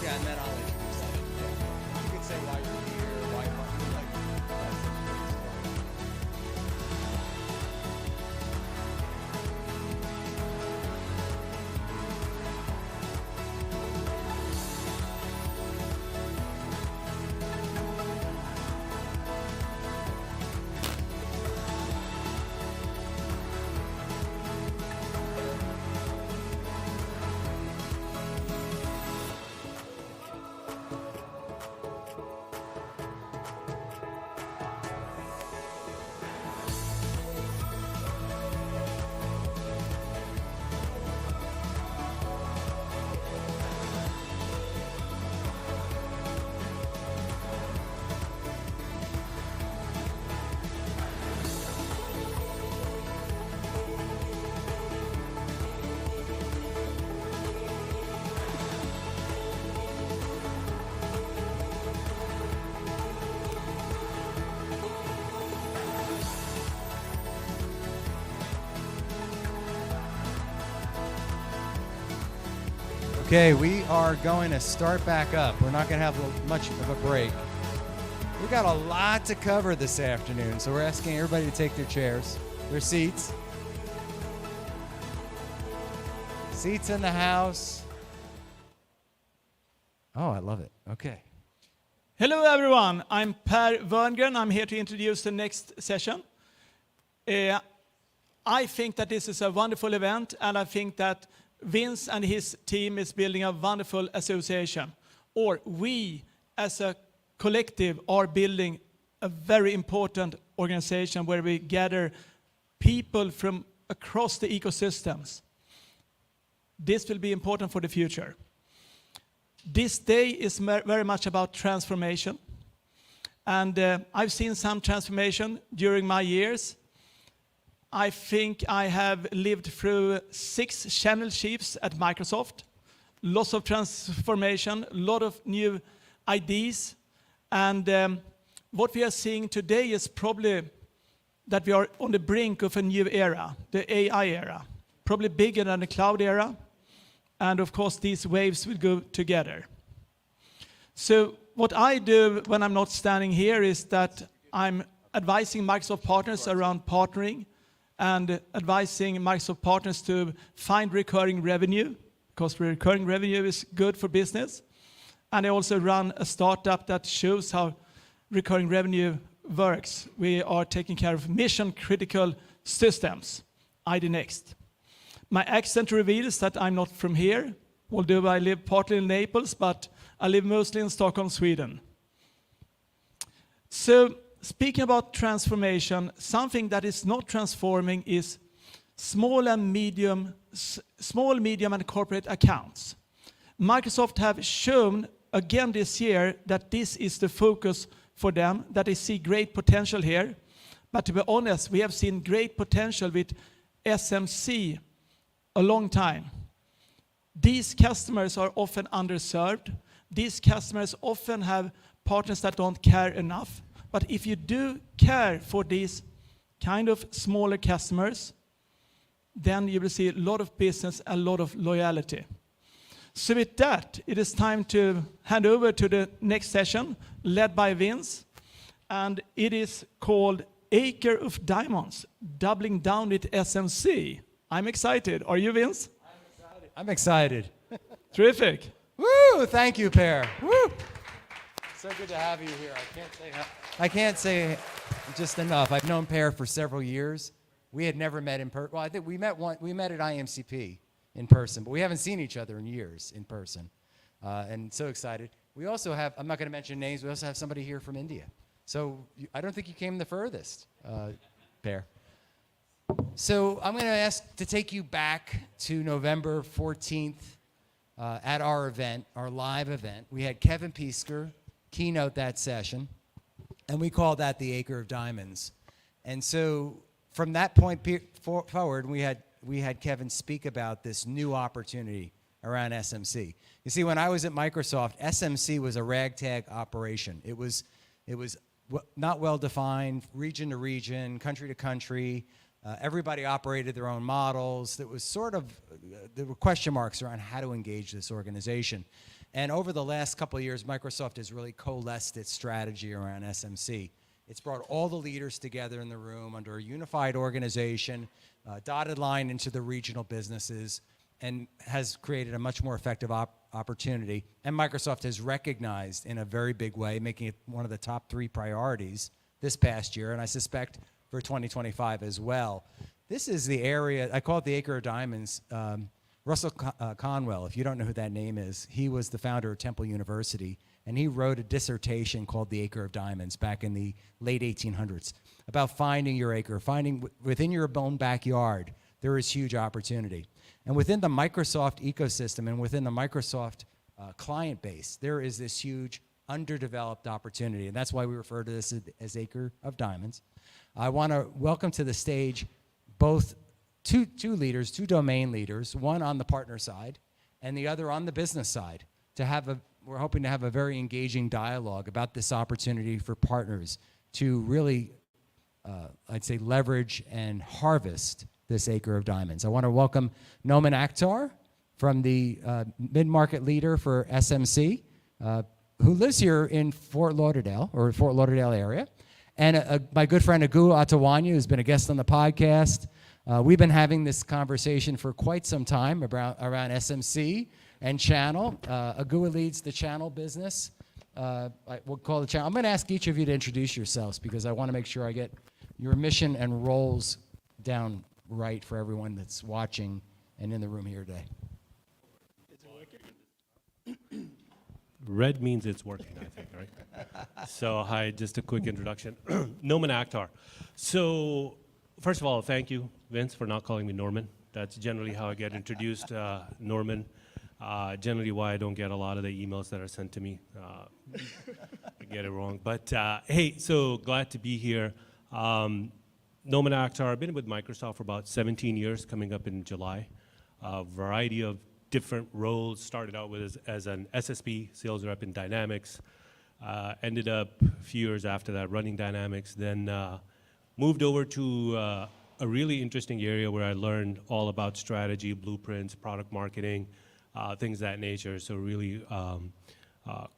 Yeah, and then I'll introduce it. Yeah. You could say why you're here, why you're Okay, we are going to start back up. We're not going to have much of a break. We've got a lot to cover this afternoon, so we're asking everybody to take their chairs, their seats. Seats in the house. Oh, I love it. Okay. Hello, everyone. I'm Per Werngren. I'm here to introduce the next session. I think that this is a wonderful event, and I think that Vince and his team is building a wonderful association. Or we, as a collective, are building a very important organization where we gather people from across the ecosystems. This will be important for the future. This day is very much about transformation. And I've seen some transformation during my years. I think I have lived through 6 channel chiefs at Microsoft. Lots of transformation, a lot of new ideas. And what we are seeing today is probably that we are on the brink of a new era, the AI era. Probably bigger than the cloud era. And of course, these waves will go together. So what I do when I'm not standing here is that I'm advising Microsoft partners around partnering and advising Microsoft partners to find recurring revenue, because recurring revenue is good for business. And I also run a startup that shows how recurring revenue works. We are taking care of mission-critical systems, ID Next. My accent reveals that I'm not from here, although I live partly in Naples, but I live mostly in Stockholm, Sweden. So, speaking about transformation, something that is not transforming is small, medium, and corporate accounts. Microsoft have shown again this year that this is the focus for them, that they see great potential here. But to be honest, we have seen great potential with SMC a long time. These customers are often underserved. These customers often have partners that don't care enough. But if you do care for these kind of smaller customers, then you will see a lot of business, a lot of loyalty. So with that, it is time to hand over to the next session, led by Vince. And it is called Acre of Diamonds, doubling down with SMC. I'm excited. Are you, Vince? I'm excited. Terrific. Woo! Thank you, Per. Woo! So good to have you here. I can't say just enough. I've known Per for several years. We had never met in person. Well, I think we met at IMCP in person, but we haven't seen each other in years in person. And so excited. We also have, I'm not going to mention names, we also have somebody here from India. So I don't think you came the furthest, Per. So I'm going to ask to take you back to November 14th at our event, our live event. We had Kevin Piesker keynote that session, and we called that the Acre of Diamonds. And so from that point forward, we had Kevin speak about this new opportunity around SMC. You see, when I was at Microsoft, SMC was a ragtag operation. It was not well defined, region to region, country to country. Everybody operated their own models. There was there were question marks around how to engage this organization. And over the last couple of years, Microsoft has really coalesced its strategy around SMC. It's brought all the leaders together in the room under a unified organization, dotted line into the regional businesses, and has created a much more effective opportunity. And Microsoft has recognized in a very big way, making it one of the top 3 priorities this past year, and I suspect for 2025 as well. This is the area, I call it the Acre of Diamonds. Russell Conwell, if you don't know who that name is, he was the founder of Temple University, and he wrote a dissertation called The Acre of Diamonds back in the late 1800s about finding your acre, finding within your own backyard, there is huge opportunity. And within the Microsoft ecosystem and within the Microsoft client base, there is this huge underdeveloped opportunity, and that's why we refer to this as Acre of Diamonds. I want to welcome to the stage both two leaders, 2 domain leaders, one on the partner side and the other on the business side. We're hoping to have a very engaging dialogue about this opportunity for partners to really, I'd say, leverage and harvest this Acre of Diamonds. I want to welcome Noman Akhtar from the mid-market leader for SMC, who lives here in Fort Lauderdale area, and my good friend Agu Atawanya, who's been a guest on the podcast. We've been having this conversation for quite some time around SMC and channel. Agu leads the channel business. We'll call the channel. I'm going to ask each of you to introduce yourselves because I want to make sure I get your mission and roles down right for everyone that's watching and in the room here today. Red means it's working, I think, right? So, hi, just a quick introduction. Norman Akhtar. So, first of all, thank you, Vince, for not calling me Norman. That's generally how I get introduced, Norman. Generally why I don't get a lot of the emails that are sent to me. I get it wrong. But, hey, so glad to be here. Norman Akhtar, I've been with Microsoft for about 17 years, coming up in July. A variety of different roles. Started out with as an SSP, sales rep in Dynamics. Ended up a few years after that running Dynamics. Then moved over to a really interesting area where I learned all about strategy, blueprints, product marketing, things of that nature. So really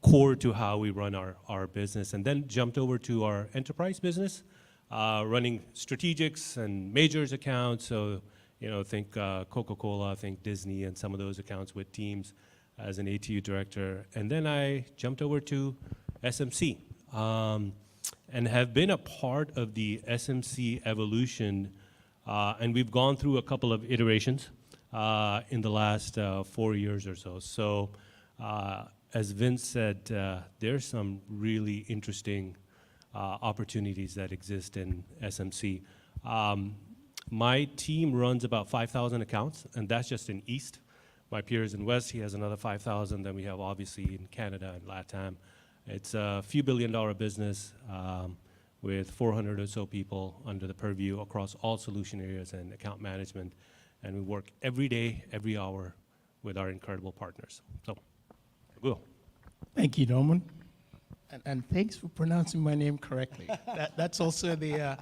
core to how we run our business. And then jumped over to our enterprise business, running strategics and majors accounts. So, you know, think Coca-Cola, think Disney, and some of those accounts with teams as an ATU director. And then I jumped over to SMC and have been a part of the SMC evolution. And we've gone through a couple of iterations in the last 4 years or so. So as Vince said, there's some really interesting opportunities that exist in SMC. My team runs about 5,000 accounts, and that's just in East. My peers in West, he has another 5,000. Then we have obviously in Canada and LATAM. It's a few billion-dollar business with 400 or so people under the purview across all solution areas and account management. And we work every day, every hour with our incredible partners. So, go. Thank you, Norman. And thanks for pronouncing my name correctly. That's also the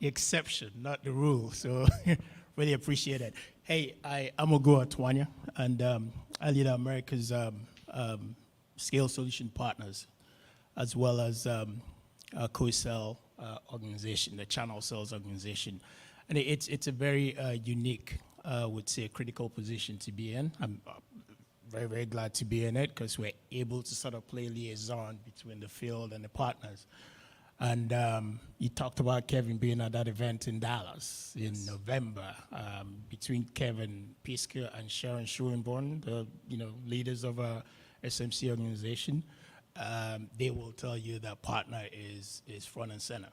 exception, not the rule. So really appreciate it. Hey, I'm Ogo Atwanya, and I lead America's scale solution partners, as well as a co-sell organization, the channel sales organization. And it's a very unique, I would say, critical position to be in. I'm very, very glad to be in it because we're able to sort of play liaison between the field and the partners. And you talked about Kevin being at that event in Dallas in November between Kevin Pisker and Sharon Schuenborn, the leaders of our SMC organization. They will tell you that partner is front and center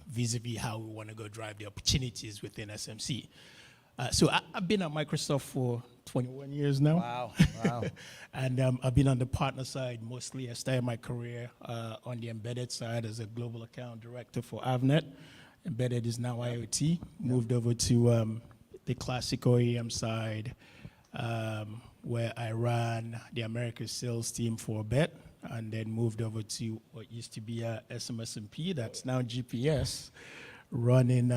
vis-a-vis how we want to go drive the opportunities within SMC. So I've been at Microsoft for 21 years now. Wow. And I've been on the partner side mostly. I started my career on the embedded side as a global account director for Avnet. Embedded is now IoT. Moved over to the classic OEM side where I ran the Americas sales team for a bit, and then moved over to what used to be SMS&P, that's now GPS, running,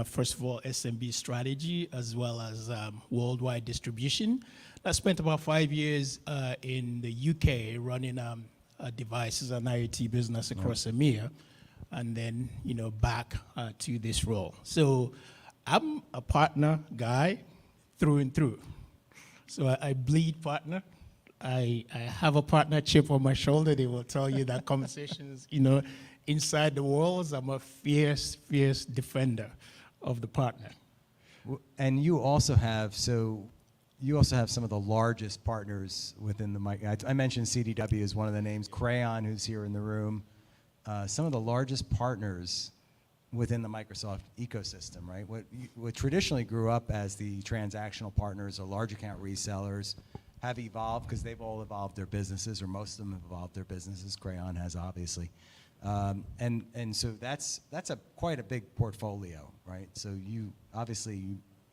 first of all, SMB strategy, as well as worldwide distribution. I spent about 5 years in the UK running devices and IoT business across EMEA, and then, back to this role. So I'm a partner guy through and through. So I bleed partner. I have a partner chip on my shoulder. They will tell you that conversations, inside the walls, I'm a fierce, fierce defender of the partner. And you also have some of the largest partners within the I mentioned CDW as one of the names. Crayon, who's here in the room, some of the largest partners within the Microsoft ecosystem, right? What traditionally grew up as the transactional partners or large account resellers have evolved because they've all evolved their businesses, or most of them have evolved their businesses. Crayon has, obviously. And so that's quite a big portfolio, right? So you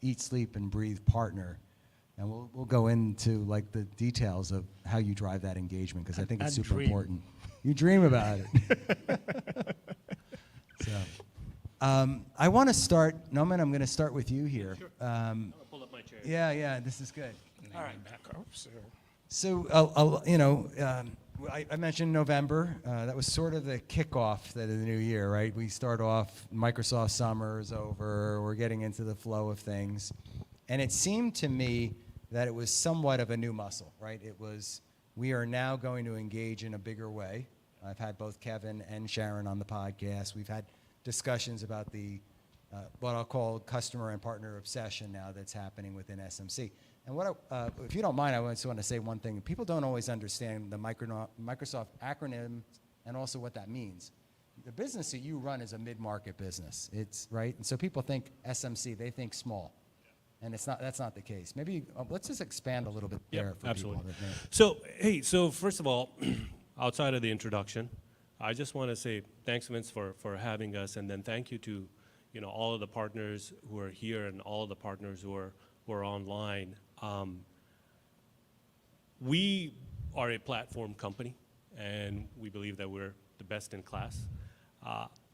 eat, sleep, and breathe partner, and we'll go into like the details of how you drive that engagement because I think it's super important. You dream about it. So I want to start, Noman. I'm going to start with you here. Sure. I'll pull up my chair. Yeah, this is good. All right. Back up, so. So, I mentioned November. That was sort of the kickoff to the new year, right? We start off, Microsoft summer is over. We're getting into the flow of things. And it seemed to me that it was somewhat of a new muscle, right? It was, we are now going to engage in a bigger way. I've had both Kevin and Sharon on the podcast. We've had discussions about the, what I'll call customer and partner obsession now that's happening within SMC. And what if you don't mind, I just want to say one thing. People don't always understand the Microsoft acronym and also what that means. The business that you run is a mid-market business. It's right, and so people think SMC, they think small, and it's not. That's not the case. Maybe let's just expand a little bit there for absolutely. So people. so first of all, outside of the introduction, I just want to say thanks, Vince, for having us, and then thank you to all of the partners who are here and all of the partners who are online. We are a platform company, and we believe that we're the best in class.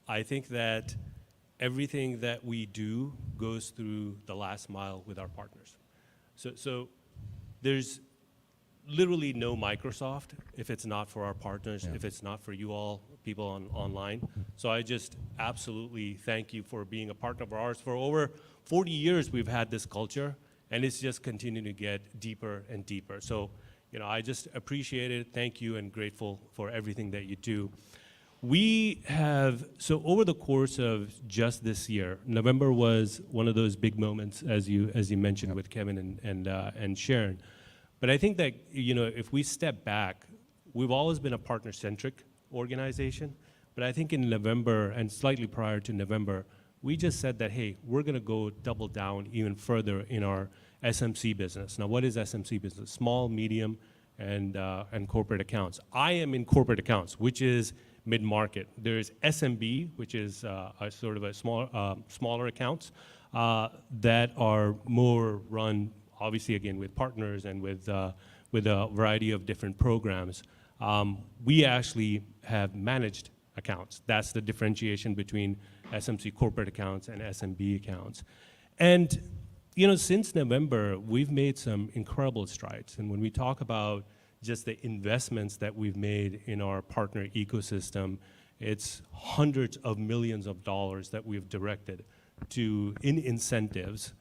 I think that everything that we do goes through the last mile with our partners. So there's literally no Microsoft if it's not for our partners, if it's not for you all, people online. So I just absolutely thank you for being a partner of ours. For over 40 years, we've had this culture, and it's just continuing to get deeper and deeper. So, I just appreciate it. Thank you, and grateful for everything that you do. We have, so over the course of just this year, November was one of those big moments, as you mentioned with Kevin and Sharon. But I think that, if we step back, we've always been a partner-centric organization. But I think in November, and slightly prior to November, we just said that, hey, we're going to go double down even further in our SMC business. Now, what is SMC business? Small, medium, and corporate accounts. I am in corporate accounts, which is mid-market. There's SMB, which is a sort of a smaller accounts that are more run, obviously, again, with partners and with a variety of different programs. We actually have managed accounts. That's the differentiation between SMC corporate accounts and SMB accounts. And, since November, we've made some incredible strides. And when we talk about just the investments that we've made in our partner ecosystem, it's hundreds of millions of dollars that we've directed in incentives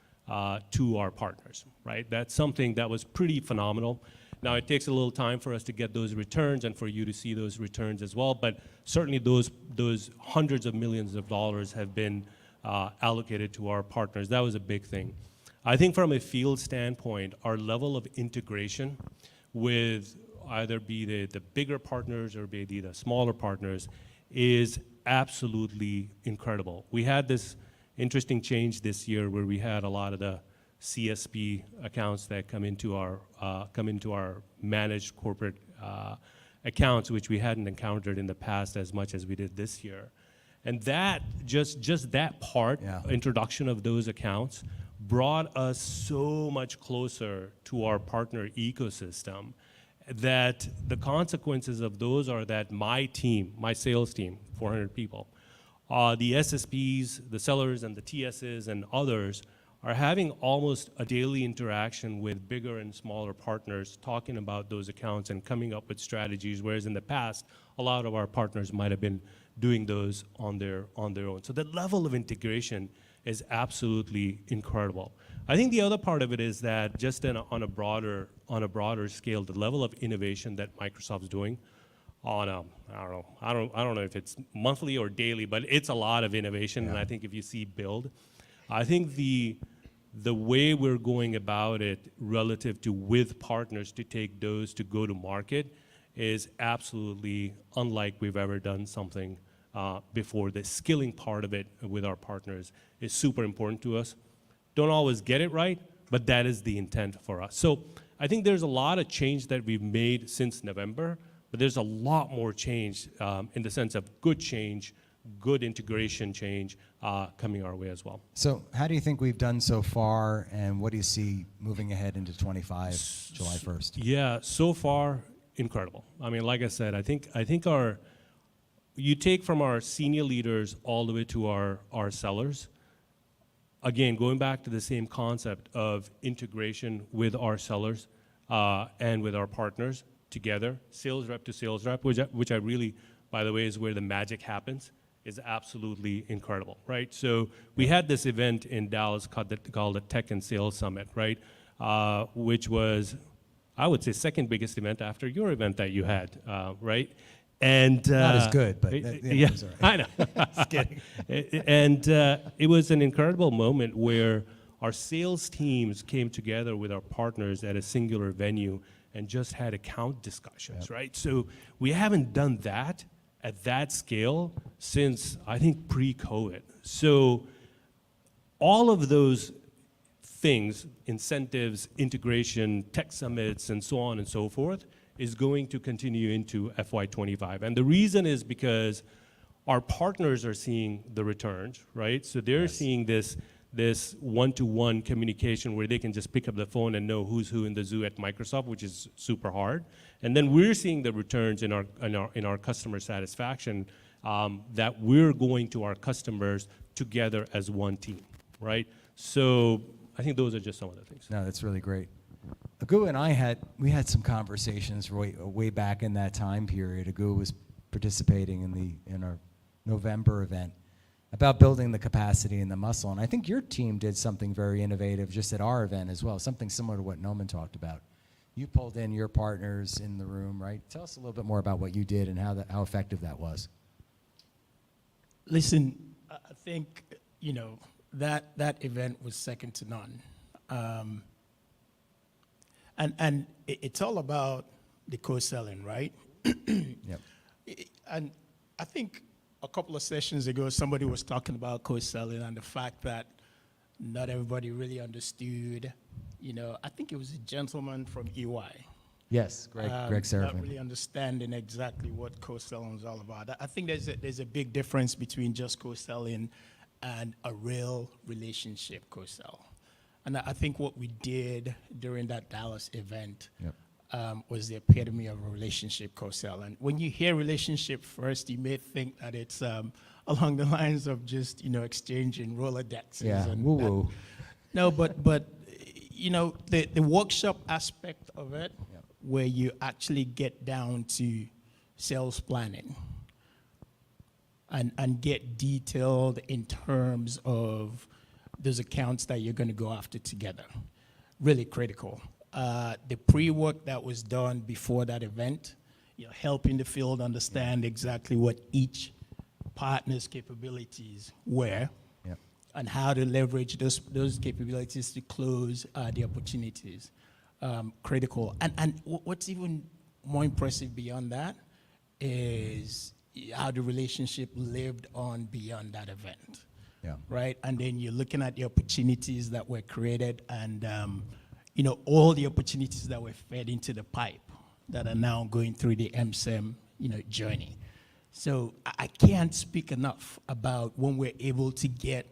to our partners, right? That's something that was pretty phenomenal. Now, it takes a little time for us to get those returns and for you to see those returns as well, but certainly those hundreds of millions of dollars have been allocated to our partners. That was a big thing. I think from a field standpoint, our level of integration with either be the bigger partners or be the smaller partners is absolutely incredible. We had this interesting change this year where we had a lot of the CSP accounts that come into our managed corporate accounts, which we hadn't encountered in the past as much as we did this year. And that, just that part, introduction of those accounts, brought us so much closer to our partner ecosystem that the consequences of those are that my team, my sales team, 400 people, the SSPs, the sellers and the TSs and others are having almost a daily interaction with bigger and smaller partners, talking about those accounts and coming up with strategies, whereas in the past, a lot of our partners might have been doing those on their own. So the level of integration is absolutely incredible. I think the other part of it is that just on a broader scale, the level of innovation that Microsoft's doing on I don't know if it's monthly or daily, but it's a lot of innovation. And I think if you see build, I think the way we're going about it relative to with partners to take those to go to market is absolutely unlike we've ever done something before. The skilling part of it with our partners is super important to us. Don't always get it right, but that is the intent for us. So I think there's a lot of change that we've made since November, but there's a lot more change in the sense of good change, good integration change coming our way as well. So how do you think we've done so far, and what do you see moving ahead into 25, July 1st? Yeah, so far, incredible. I mean, like I said, I think you take from our senior leaders all the way to our sellers, again, going back to the same concept of integration with our sellers and with our partners together, sales rep to sales rep, which I really, by the way, is where the magic happens, is absolutely incredible, right? So we had this event in Dallas called the Tech and Sales Summit, right? Which was, I would say, second biggest event after your event that you had, right? And not as good, but yeah, it was all right. I know. Just kidding. And it was an incredible moment where our sales teams came together with our partners at a singular venue and just had account discussions, right? So we haven't done that at that scale since, I think, pre-COVID. So all of those things, incentives, integration, tech summits, and so on and so forth, is going to continue into FY25. And the reason is because our partners are seeing the returns, right? So they're seeing this one-to-one communication where they can just pick up the phone and know who's who in the zoo at Microsoft, which is super hard. And then we're seeing the returns in our customer satisfaction that we're going to our customers together as one team, right? So I think those are just some of the things. No, that's really great. Agu and I had some conversations way back in that time period. Agu was participating in our November event about building the capacity and the muscle. And I think your team did something very innovative just at our event as well, something similar to what Noman talked about. You pulled in your partners in the room, right? Tell us a little bit more about what you did and how effective that was. Listen, I think, that event was second to none. And it's all about the co-selling, right? Yep. And I think a couple of sessions ago, somebody was talking about co-selling and the fact that not everybody really understood. I think it was a gentleman from EY. Yes, Greg Not Serafin. really understanding exactly what co-selling is all about. I think there's a big difference between just co-selling and a real relationship co-sell. And I think what we did during that Dallas event was the epitome of a relationship co-sell. And when you hear relationship first, you may think that it's along the lines of just, exchanging Rolodexes. Yeah, and woo-woo. No, but the workshop aspect of it, where you actually get down to sales planning and get detailed in terms of those accounts that you're going to go after together. Really critical. The pre-work that was done before that event, helping the field understand exactly what each partner's capabilities were, and how to leverage those capabilities to close the opportunities. Critical. And what's even more impressive beyond that is how the relationship lived on beyond that event. Yeah. Right? And then you're looking at the opportunities that were created and, all the opportunities that were fed into the pipe that are now going through the MSEM, journey. So I can't speak enough about when we're able to get,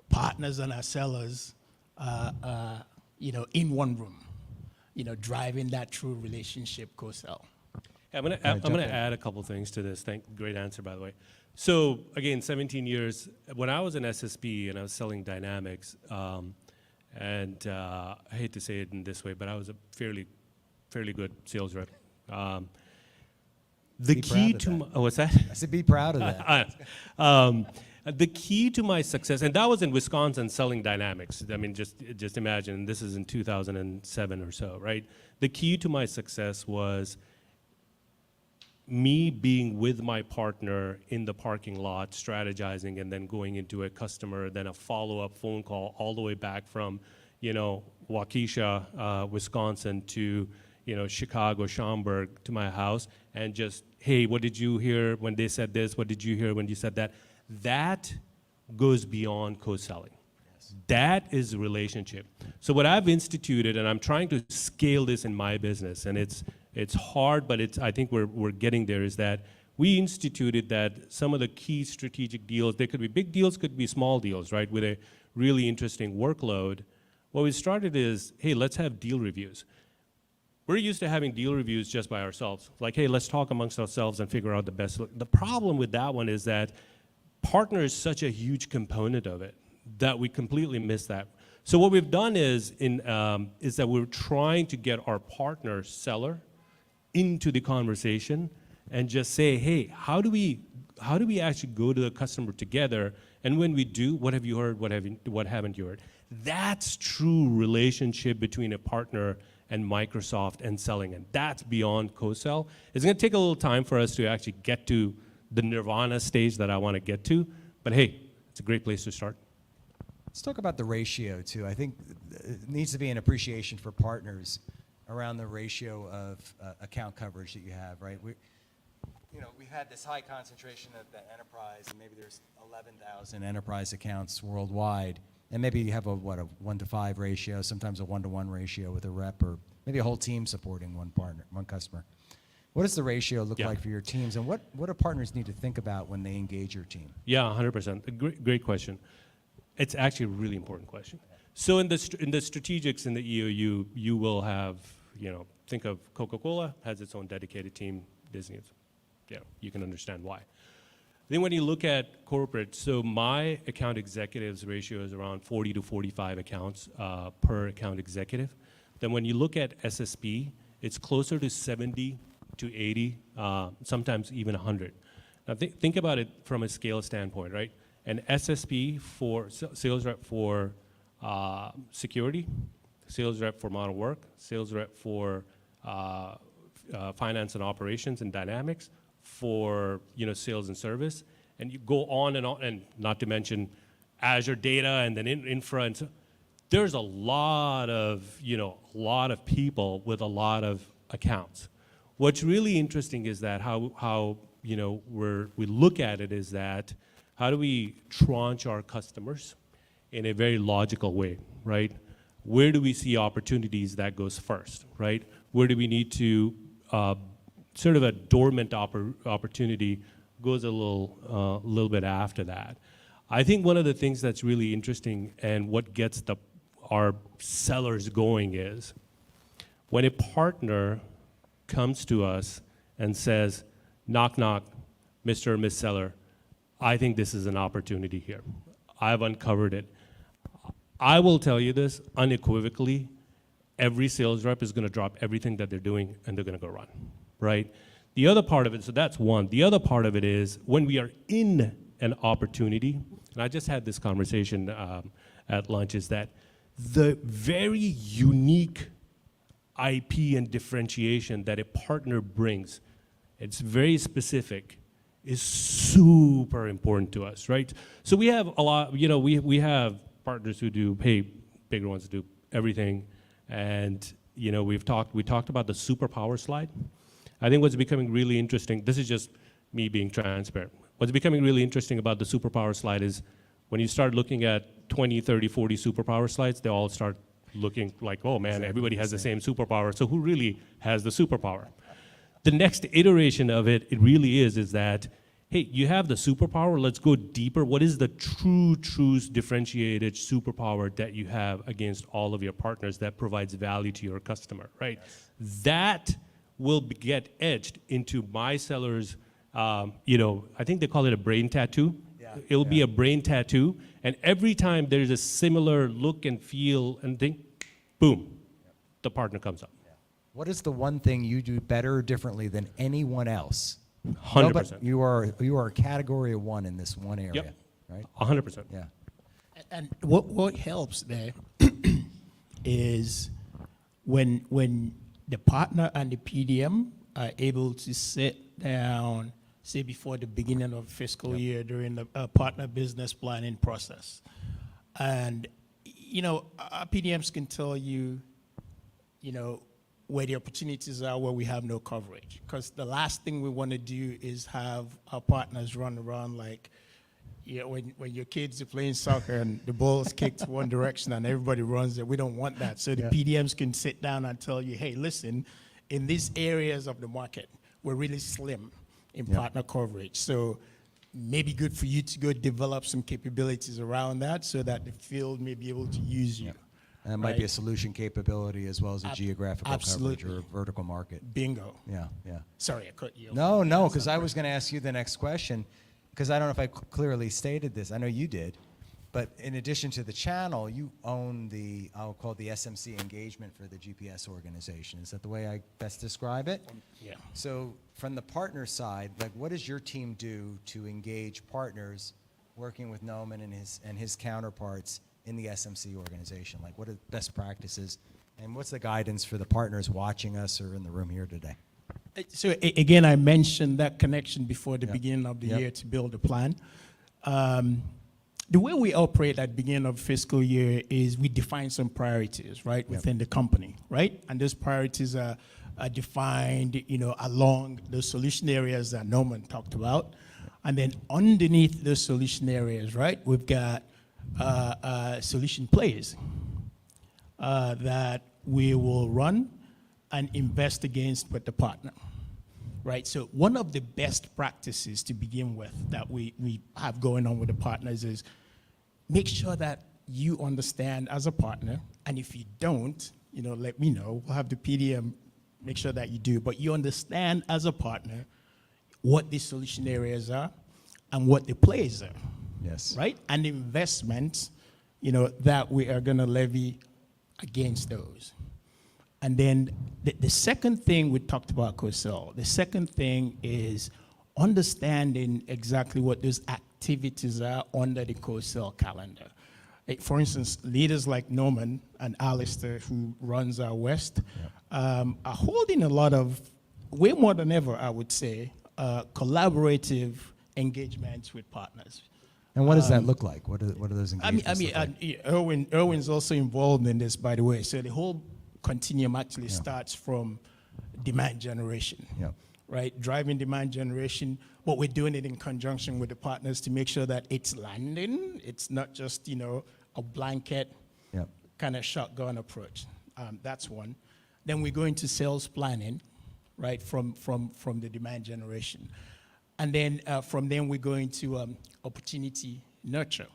partners and our sellers, in one room, driving that true relationship co-sell. I'm gonna add a couple things to this. Great answer, by the way. So again, 17 years. When I was in SSB and I was selling Dynamics, and I hate to say it in this way, but I was a fairly good sales rep. The key to what's that? I said, be proud of that. The key to my success, and that was in Wisconsin selling Dynamics. I mean, just imagine, this is in 2007 or so, right? The key to my success was me being with my partner in the parking lot, strategizing, and then going into a customer, then a follow-up phone call all the way back from, Waukesha, Wisconsin to, Chicago, Schaumburg to my house, and just, hey, what did you hear when they said this? What did you hear when you said that? That goes beyond co-selling. Yes. That is a relationship. So what I've instituted, and I'm trying to scale this in my business, and it's hard, but I think we're getting there, is that we instituted that some of the key strategic deals, they could be big deals, could be small deals, right, with a really interesting workload. What we started is, hey, let's have deal reviews. We're used to having deal reviews just by ourselves. Like, hey, let's talk amongst ourselves and figure out the best. The problem with that one is that partner is such a huge component of it that we completely miss that. So what we've done is that we're trying to get our partner seller into the conversation and just say, hey, how do we actually go to the customer together? And when we do, what have you heard? What haven't you heard? That's true relationship between a partner and Microsoft and selling, and that's beyond co-sell. It's going to take a little time for us to actually get to the nirvana stage that I want to get to, but hey, it's a great place to start. Let's talk about the ratio too. I think it needs to be an appreciation for partners around the ratio of account coverage that you have, right? We've had this high concentration of the enterprise, and maybe there's 11,000 enterprise accounts worldwide, and maybe you have a 1-to-5 ratio, sometimes a 1-to-1 ratio with a rep, or maybe a whole team supporting one customer. What does the ratio look like for your teams, and what do partners need to think about when they engage your team? Yeah, 100%. A great question. It's actually a really important question. So in the strategics in the EOU, you will have, think of Coca-Cola has its own dedicated team. Disney, you can understand why. Then when you look at corporate, so my account executives ratio is around 40 to 45 accounts per account executive. Then when you look at SSP, it's closer to 70 to 80, sometimes even 100. Now think about it from a scale standpoint, right? An SSP for sales rep for security, sales rep for modern work, sales rep for finance and operations and dynamics, for sales and service, and you go on, and not to mention Azure data and then infra, and so there's a lot of people with a lot of accounts. What's really interesting is that how we look at it is that how do we tranche our customers in a very logical way, right? Where do we see opportunities that goes first, right? Where do we need to sort of a dormant opportunity goes a little bit after that. I think one of the things that's really interesting and what gets our sellers going is when a partner comes to us and says, knock, knock, Mr. or Miss Seller, I think this is an opportunity here. I've uncovered it. I will tell you this unequivocally, every sales rep is going to drop everything that they're doing and they're going to go run, right? The other part of it, so that's one. The other part of it is when we are in an opportunity, and I just had this conversation at lunch, is that the very unique IP and differentiation that a partner brings, it's very specific, is super important to us, right? So we have a lot, we have partners who do, bigger ones do everything, and we talked about the superpower slide. I think what's becoming really interesting, this is just me being transparent. What's becoming really interesting about the superpower slide is when you start looking at 20, 30, 40 superpower slides, they all start looking like, oh man, everybody has the same superpower, so who really has the superpower? The next iteration of it really is that, hey, you have the superpower, let's go deeper. What is the true differentiated superpower that you have against all of your partners that provides value to your customer, right? Yes. That will get edged into my sellers, I think they call it a brain tattoo. Yeah. It'll be a brain tattoo, and every time there's a similar look and feel and think, boom, the partner comes up. Yeah. What is the one thing you do better or differently than anyone else? 100%. You are a category of one in this one area, yep. Right? 100%. Yeah. And what helps there is when the partner and the PDM are able to sit down, say before the beginning of fiscal year during the partner business planning process. And, our PDMs can tell you, where the opportunities are where we have no coverage. Because the last thing we want to do is have our partners run around like, when your kids are playing soccer and the ball's kicked one direction and everybody runs it. We don't want that. So the PDMs can sit down and tell you, hey, listen, in these areas of the market, we're really slim in partner coverage. So maybe good for you to go develop some capabilities around that so that the field may be able to use you. And it might be a solution capability as well as a geographical absolutely. coverage or a vertical market. Bingo. Yeah. Sorry, I cut you off. No, because I was going to ask you the next question, because I don't know if I clearly stated this. I know you did. But in addition to the channel, you own the, I'll call it the SMC engagement for the GPS organization. Is that the way I best describe it? Yeah. So from the partner side, like what does your team do to engage partners working with Noman and his counterparts in the SMC organization? Like what are best practices and what's the guidance for the partners watching us or in the room here today? So again, I mentioned that connection before the beginning of the year to build a plan. The way we operate at the beginning of fiscal year is we define some priorities, right, within the company, right? And those priorities are defined, along the solution areas that Norman talked about. And then underneath those solution areas, right, we've got solution plays that we will run and invest against with the partner. Right, so one of the best practices to begin with that we have going on with the partners is make sure that you understand as a partner, and if you don't, let me know. We'll have the PDM make sure that you do, but you understand as a partner what the solution areas are and what the plays are. Yes. Right, and the investments, that we are going to levy against those. And then the second thing we talked about co-sell, the second thing is understanding exactly what those activities are under the co-sell calendar. For instance, leaders like Norman and Alistair, who runs our West, are holding a lot of, way more than ever, I would say, collaborative engagements with partners. And what does that look like? What are those engagements look like? Erwin's also involved in this, by the way. So the whole continuum actually starts from demand generation, right? Driving demand generation, but we're doing it in conjunction with the partners to make sure that it's landing. It's not just, a blanket kind of shotgun approach. That's one. Then we go into sales planning, right, from the demand generation. And then from then we go into opportunity nurture,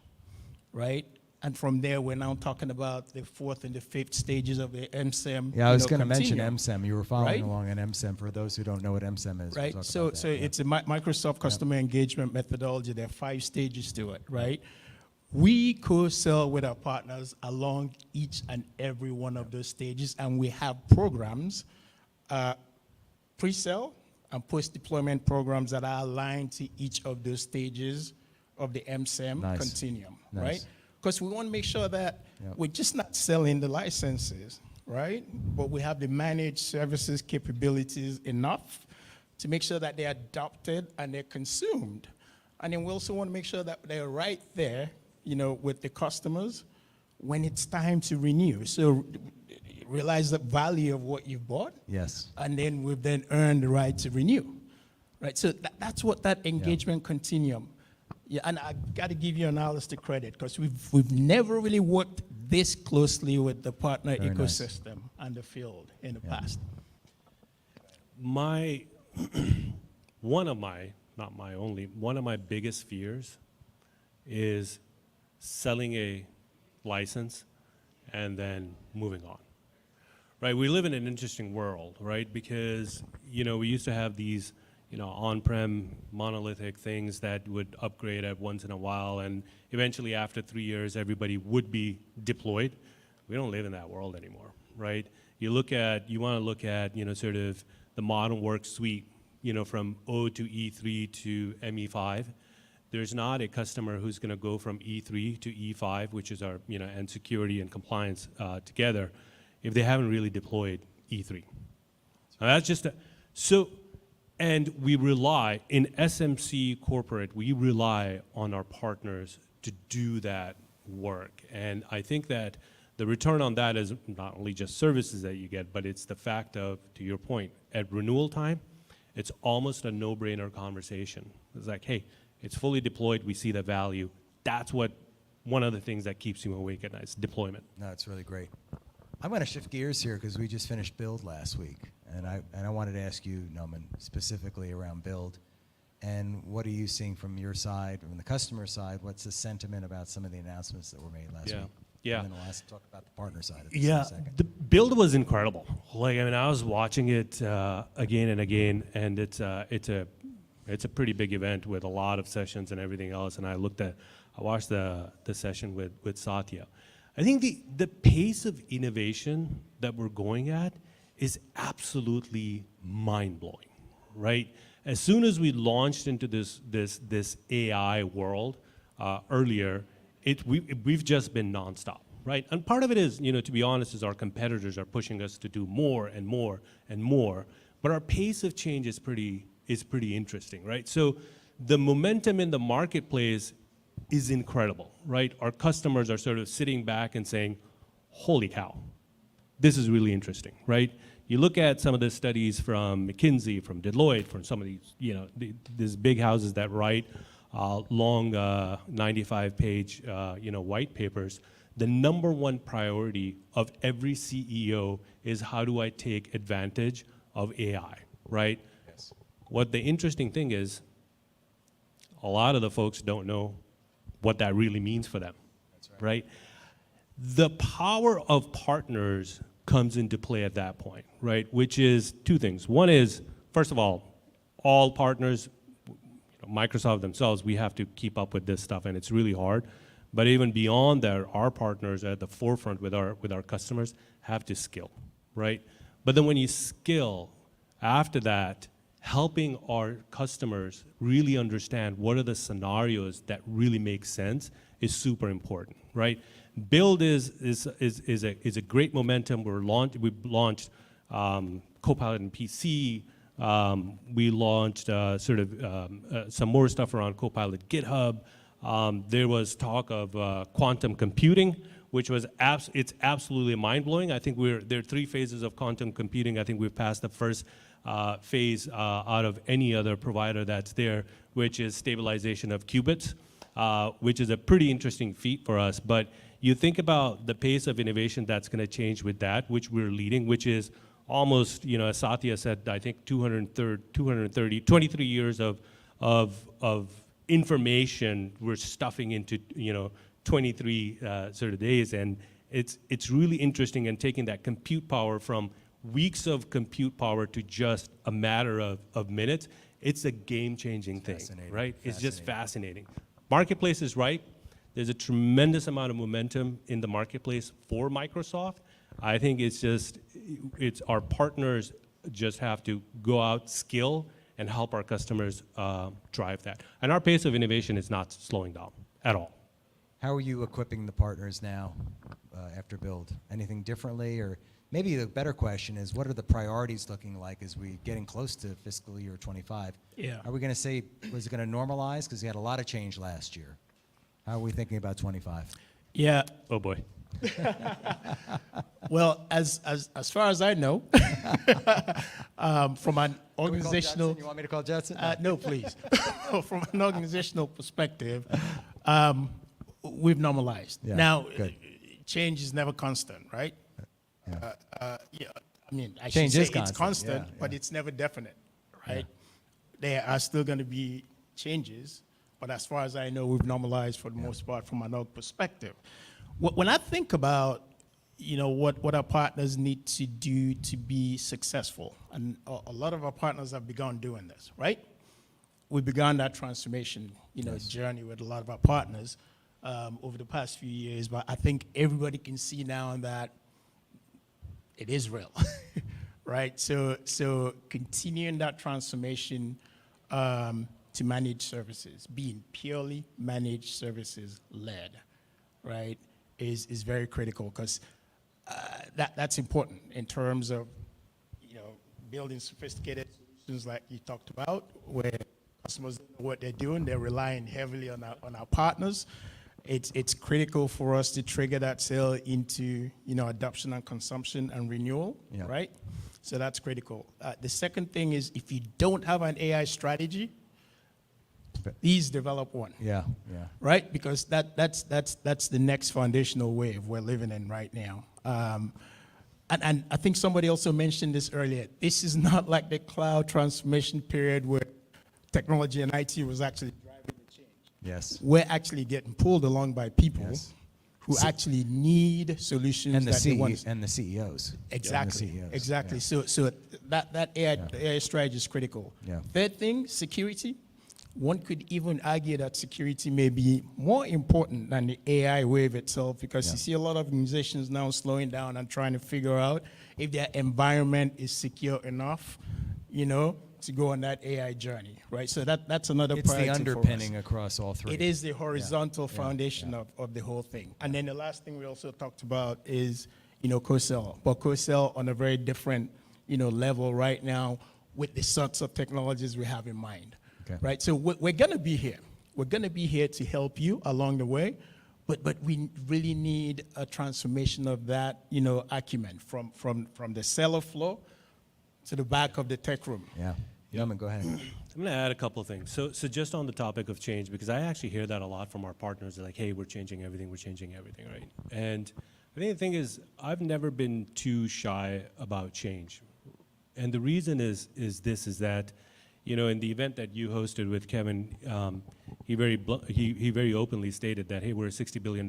right? And from there, we're now talking about the fourth and the fifth stages of the MSEM. Yeah, I was going to mention continuum, MSEM. You were following right? along on MSEM. For those who don't know what MSEM is, Right. So it's a Microsoft customer engagement methodology. There are 5 stages to it, right? We co-sell with our partners along each and every one of those stages, and we have programs, pre-sale and post-deployment programs that are aligned to each of those stages of the MSEM continuum, right? Because we want to make sure that we're just not selling the licenses, right? But we have the managed services capabilities enough to make sure that they're adopted and they're consumed. And then we also want to make sure that they're right there, with the customers when it's time to renew. So realize the value of what you've bought. Yes. And then we've then earned the right to renew, right? So that's what that engagement continuum. Yeah, and I got to give you an Alistair credit because we've never really worked this closely with the partner Very ecosystem and the field in the past. One of my biggest fears is selling a license and then moving on. Right, we live in an interesting world, right? Because we used to have these on-prem monolithic things that would upgrade at once in a while, and eventually after 3 years, everybody would be deployed. We don't live in that world anymore, right? You want to look at, sort of the modern work suite, from O to E3 to ME5. There's not a customer who's going to go from E3 to E5, which is our, and security and compliance together, if they haven't really deployed E3. Now that's just and we rely, in SMC corporate, we rely on our partners to do that work. And I think that the return on that is not only just services that you get, but it's the fact of, to your point, at renewal time, it's almost a no-brainer conversation. It's like, hey, it's fully deployed, we see the value. That's one of the things that keeps you awake at night, is deployment. No, it's really great. I'm going to shift gears here because we just finished Build last week. And I wanted to ask you, Noman, specifically around Build. And what are you seeing from your side, from the customer side? What's the sentiment about some of the announcements that were made last week? Yeah. And then we'll talk about the partner side of this Yeah, in a second. the Build was incredible. I was watching it again and again, and it's a pretty big event with a lot of sessions and everything else. And I I watched the session with Satya. I think the pace of innovation that we're going at is absolutely mind-blowing, right? As soon as we launched into this AI world earlier, we've just been nonstop, right? And part of it is, to be honest, is our competitors are pushing us to do more and more and more. But our pace of change is pretty interesting, right? So the momentum in the marketplace is incredible, right? Our customers are sort of sitting back and saying, holy cow, this is really interesting, right? You look at some of the studies from McKinsey, from Deloitte, from some of these, these big houses that write long 95-page, white papers. The number one priority of every CEO is how do I take advantage of AI, right? Yes. What the interesting thing is, a lot of the folks don't know what that really means for them, that's right? The power of partners comes into play at that point, right? Which is two things. One is, first of all partners, Microsoft themselves, we have to keep up with this stuff, and it's really hard. But even beyond that, our partners at the forefront with our customers have to skill, right? But then when you skill, after that, helping our customers really understand what are the scenarios that really make sense is super important, right? Build is a great momentum. We've launched Copilot and PC. We launched some more stuff around Copilot GitHub. There was talk of quantum computing, which was it's absolutely mind-blowing. I think there are 3 phases of quantum computing. I think we've passed the first phase out of any other provider that's there, which is stabilization of qubits, which is a pretty interesting feat for us. But you think about the pace of innovation that's going to change with that, which we're leading, which is almost, as Satya said, I think 23 years of information we're stuffing into, 23 sort of days. And it's really interesting, and taking that compute power from weeks of compute power to just a matter of minutes. It's a game-changing thing, right? It's just fascinating. Marketplace is ripe. There's a tremendous amount of momentum in the marketplace for Microsoft. I think it's our partners just have to go out, skill, and help our customers drive that. And our pace of innovation is not slowing down at all. How are you equipping the partners now after Build? Anything differently? Or maybe the better question is, what are the priorities looking like as we getting close to fiscal year 25? Yeah. Are we going to say, was it going to normalize? Because we had a lot of change last year. How are we thinking about 25? Yeah. Oh boy. Well, as far as I know, from an organizational, you want me to call Jetson? No, please. From an organizational perspective, we've normalized. Yeah, Now, good. change is never constant, right? Yeah. I mean, I Change should is say it's constant, constant, but it's never definite, right? There are still going to be changes, but as far as I know, we've normalized for the most part from an org perspective. When I think about, what our partners need to do to be successful, and a lot of our partners have begun doing this, right? We began that transformation, journey with a lot of our partners over the past few years, but I think everybody can see now that it is real, right? So continuing that transformation to managed services, being purely managed services led, right, is very critical, because that's important in terms of building sophisticated solutions like you talked about, where customers know what they're doing. They're relying heavily on our partners. It's critical for us to trigger that sale into adoption and consumption and renewal, right? So that's critical. The second thing is, if you don't have an AI strategy, please develop one. Yeah. Right? Because that's the next foundational wave we're living in right now. And I think somebody also mentioned this earlier. This is not like the cloud transformation period where technology and IT was actually driving the change. Yes. We're actually getting pulled along by people who actually need solutions and that they want. And the CEOs. Exactly. And the CEOs. Exactly. So that AI strategy is critical. Yeah. Third thing, security. one could even argue that security may be more important than the AI wave itself, because you see a lot of organizations now slowing down and trying to figure out if their environment is secure enough, you know, to go on that AI journey, right? So that's another It's the priority underpinning for us. across all three. It is the horizontal foundation of the whole thing. And then the last thing we also talked about is, you know, co-sell, but co-sell on a very different, you know, level right now with the sorts of technologies we have in mind. Okay. Right, so we're gonna be here. We're gonna be here to help you along the way, but we really need a transformation of that, you know, acumen from the seller floor to the back of the tech room. Yeah, Yeoman, go ahead. I'm going to add a couple of things. So just on the topic of change, because I actually hear that a lot from our partners. They're like, hey, we're changing everything, right? And I think the thing is, I've never been too shy about change. And the reason is that, you know, in the event that you hosted with Kevin, he very openly stated that, hey, we're a $60 billion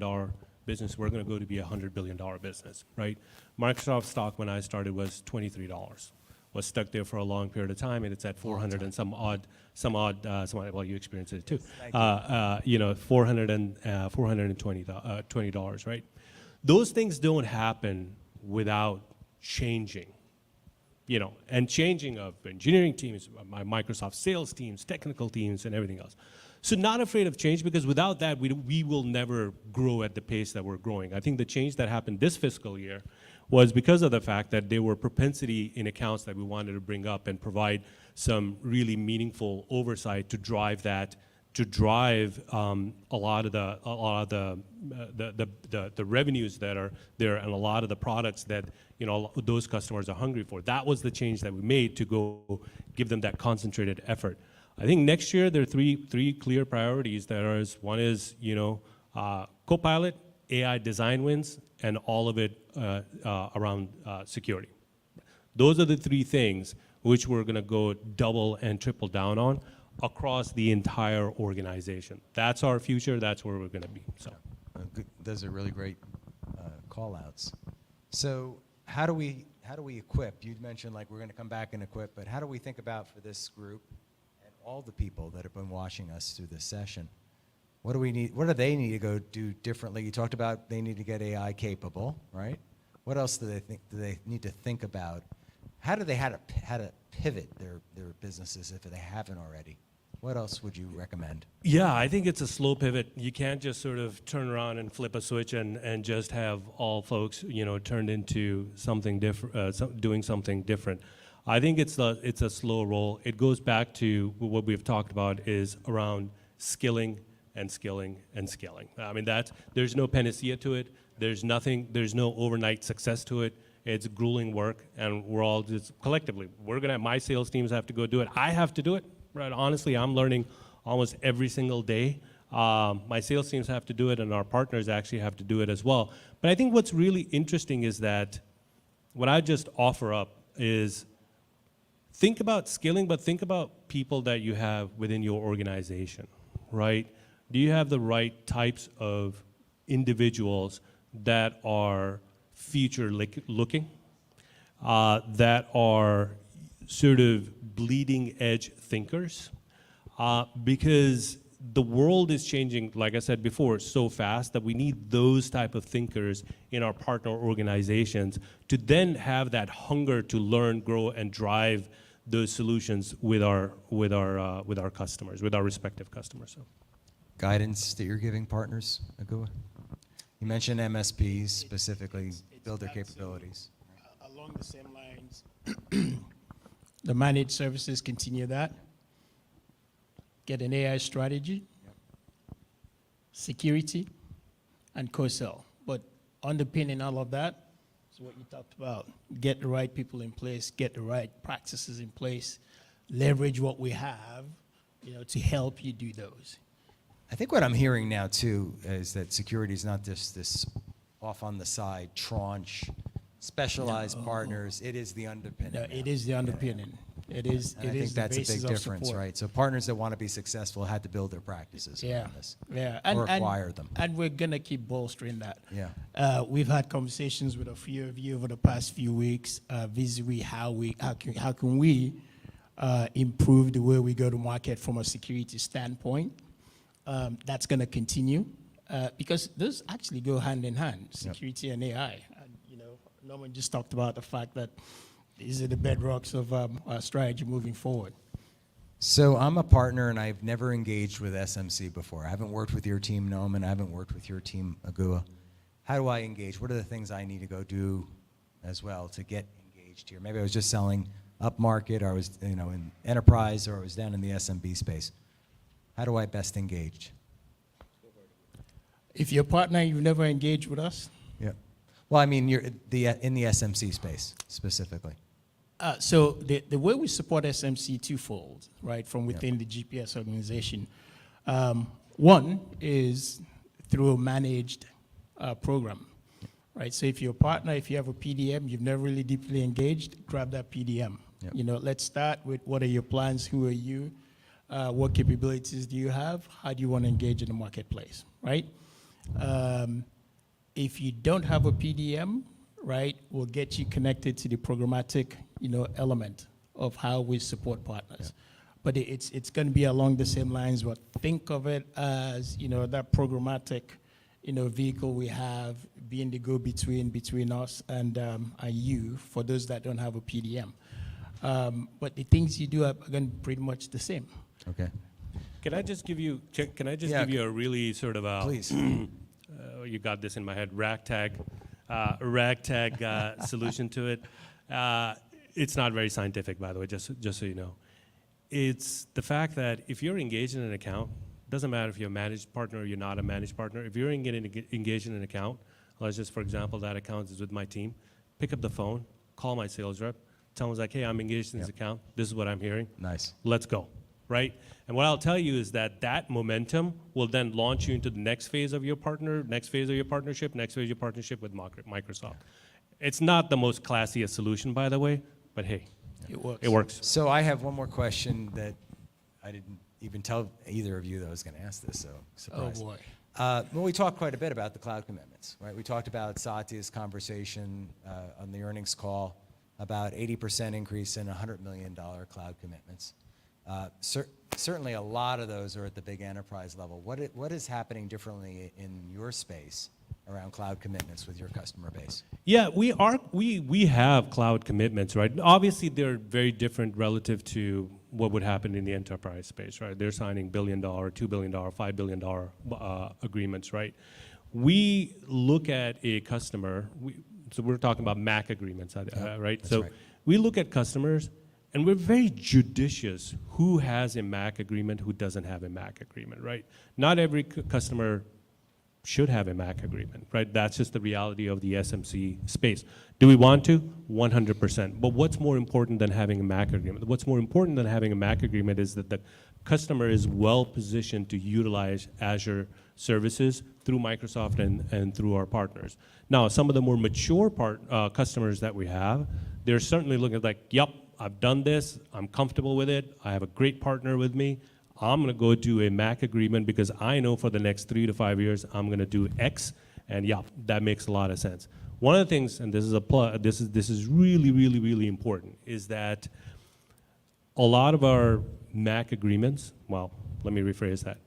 business. We're going to go to be a $100 billion business, right? Microsoft stock when I started was $23. Was stuck there for a long period of time, and it's at 400 and some odd, well, you experienced it too. You know, $420, right? Those things don't happen without changing. You know, and changing of engineering teams, my Microsoft sales teams, technical teams, and everything else. So not afraid of change, because without that, we will never grow at the pace that we're growing. I think the change that happened this fiscal year was because of the fact that there were propensity in accounts that we wanted to bring up and provide some really meaningful oversight to drive that, to drive a lot of the revenues that are there, and a lot of the products that, you know, those customers are hungry for. That was the change that we made to go give them that concentrated effort. I think next year there are three clear priorities. One is, you know, Copilot, AI design wins, and all of it around security. Those are the three things which we're going to go double and triple down on across the entire organization. That's our future. That's where we're going to be. So, those are really great call-outs. So, how do we equip? You mentioned like we're going to come back and equip, but how do we think about for this group and all the people that have been watching us through this session? What do we need? What do they need to go do differently? You talked about they need to get AI capable, right? What else do they need to think about? How to pivot their businesses if they haven't already? What else would you recommend? Yeah, I think it's a slow pivot. You can't just sort of turn around and flip a switch and just have all folks, you know, turned into something different, doing something different. I think it's a slow roll. It goes back to what we've talked about is around skilling and skilling and skilling. I mean, there's no panacea to it. There's no overnight success to it. It's grueling work, and we're all just collectively, my sales teams have to go do it. I have to do it, right? Honestly, I'm learning almost every single day. My sales teams have to do it, and our partners actually have to do it as well. But I think what's really interesting is that what I just offer up is think about skilling, but think about people that you have within your organization, right? Do you have the right types of individuals that are future-looking, that are sort of bleeding-edge thinkers? Because the world is changing, like I said before, so fast that we need those type of thinkers in our partner organizations to then have that hunger to learn, grow, and drive those solutions with our customers, with our respective customers. So. Guidance that you're giving partners, Agua? You mentioned MSPs specifically, build their capabilities. Along the same lines, the managed services continue that. Get an AI strategy, security, and co-sell. But underpinning all of that is what you talked about. Get the right people in place, get the right practices in place, leverage what we have, you know, to help you do those. I think what I'm hearing now too is that security is not just this off on the side tranche, specialized partners. It is the underpinning. No, it is the underpinning. It is. And I think that's a big difference, right? So partners that want to be successful had to build their practices around this, or acquire them. And we're gonna keep bolstering that. Yeah. We've had conversations with a few of you over the past few weeks, vis-a-vis how can we improve the way we go to market from a security standpoint. That's going to continue because those actually go hand in hand, security and AI. And, Norman just talked about the fact that these are the bedrocks of our strategy moving forward. So I'm a partner, and I've never engaged with SMC before. I haven't worked with your team, Noam, I haven't worked with your team, Agua. How do I engage? What are the things I need to go do as well to get engaged here? Maybe I was just selling up market, or I was in enterprise, or I was down in the SMB space. How do I best engage? If you're a partner, you've never engaged with us? Yeah. Well, I mean, you're in the SMC space specifically. So the way we support SMC twofold, right, from within the GPS organization. One is through a managed program, right? So if you're a partner, if you have a PDM, you've never really deeply engaged, grab that PDM. Let's start with what are your plans, who are you, what capabilities do you have, how do you want to engage in the marketplace, right? If you don't have a PDM, right, we'll get you connected to the programmatic, element of how we support partners. But it's going to be along the same lines, but think of it as, that programmatic, vehicle we have being the go-between between us and you for those that don't have a PDM. But the things you do are going to be pretty much the same. Okay. Can I just give you a really sort of a, please. You got this in my head, ragtag solution to it. It's not very scientific, by the way, just so you know. It's the fact that if you're engaged in an account, doesn't matter if you're a managed partner or you're not a managed partner, if you're engaged in an account, let's just, for example, that account is with my team, pick up the phone, call my sales rep, tell them, like, hey, I'm engaged in this account, this is what I'm hearing. Nice. Let's go, right? And what I'll tell you is that momentum will then launch you into the next phase of your partner, next phase of your partnership, next phase of your partnership with Microsoft. It's not the most classiest solution, by the way, but hey, it works. It works. So I have one more question that I didn't even tell either of you that I was going to ask this, so surprise. Oh, boy. Well, we talked quite a bit about the cloud commitments, right? We talked about Satya's conversation on the earnings call about 80% increase in $100 million cloud commitments. Certainly a lot of those are at the big enterprise level. What is happening differently in your space around cloud commitments with your customer base? Yeah, we have cloud commitments, right? Obviously, they're very different relative to what would happen in the enterprise space, right? They're signing $1 billion, $2 billion, $5 billion agreements, right? We look at a customer, so we're talking about MAC agreements, right? So right. We look at customers, and we're very judicious who has a MAC agreement, who doesn't have a MAC agreement, right? Not every customer should have a MAC agreement, right? That's just the reality of the SMC space. Do we want to? 100%. But what's more important than having a MAC agreement? What's more important than having a MAC agreement is that the customer is well positioned to utilize Azure services through Microsoft and through our partners. Now, some of the more mature customers that we have, they're certainly looking like, yep, I've done this, I'm comfortable with it, I have a great partner with me, I'm going to go do a MAC agreement because I know for the next 3 to 5 years I'm going to do X, and yeah, that makes a lot of sense. One of the things, and this is really, really, really important, is that a lot of our MAC agreements, well, let me rephrase that.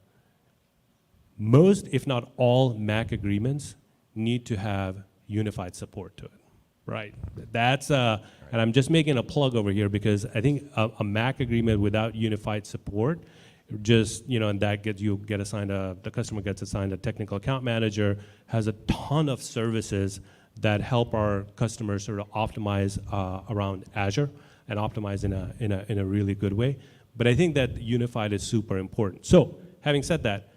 Most, if not all, MAC agreements need to have unified support to it, right? That's and I'm just making a plug over here because I think a MAC agreement without unified support, just, and that get assigned the customer gets assigned a technical account manager, has a ton of services that help our customers sort of optimize around Azure and optimize in a really good way. But I think that unified is super important. So having said that,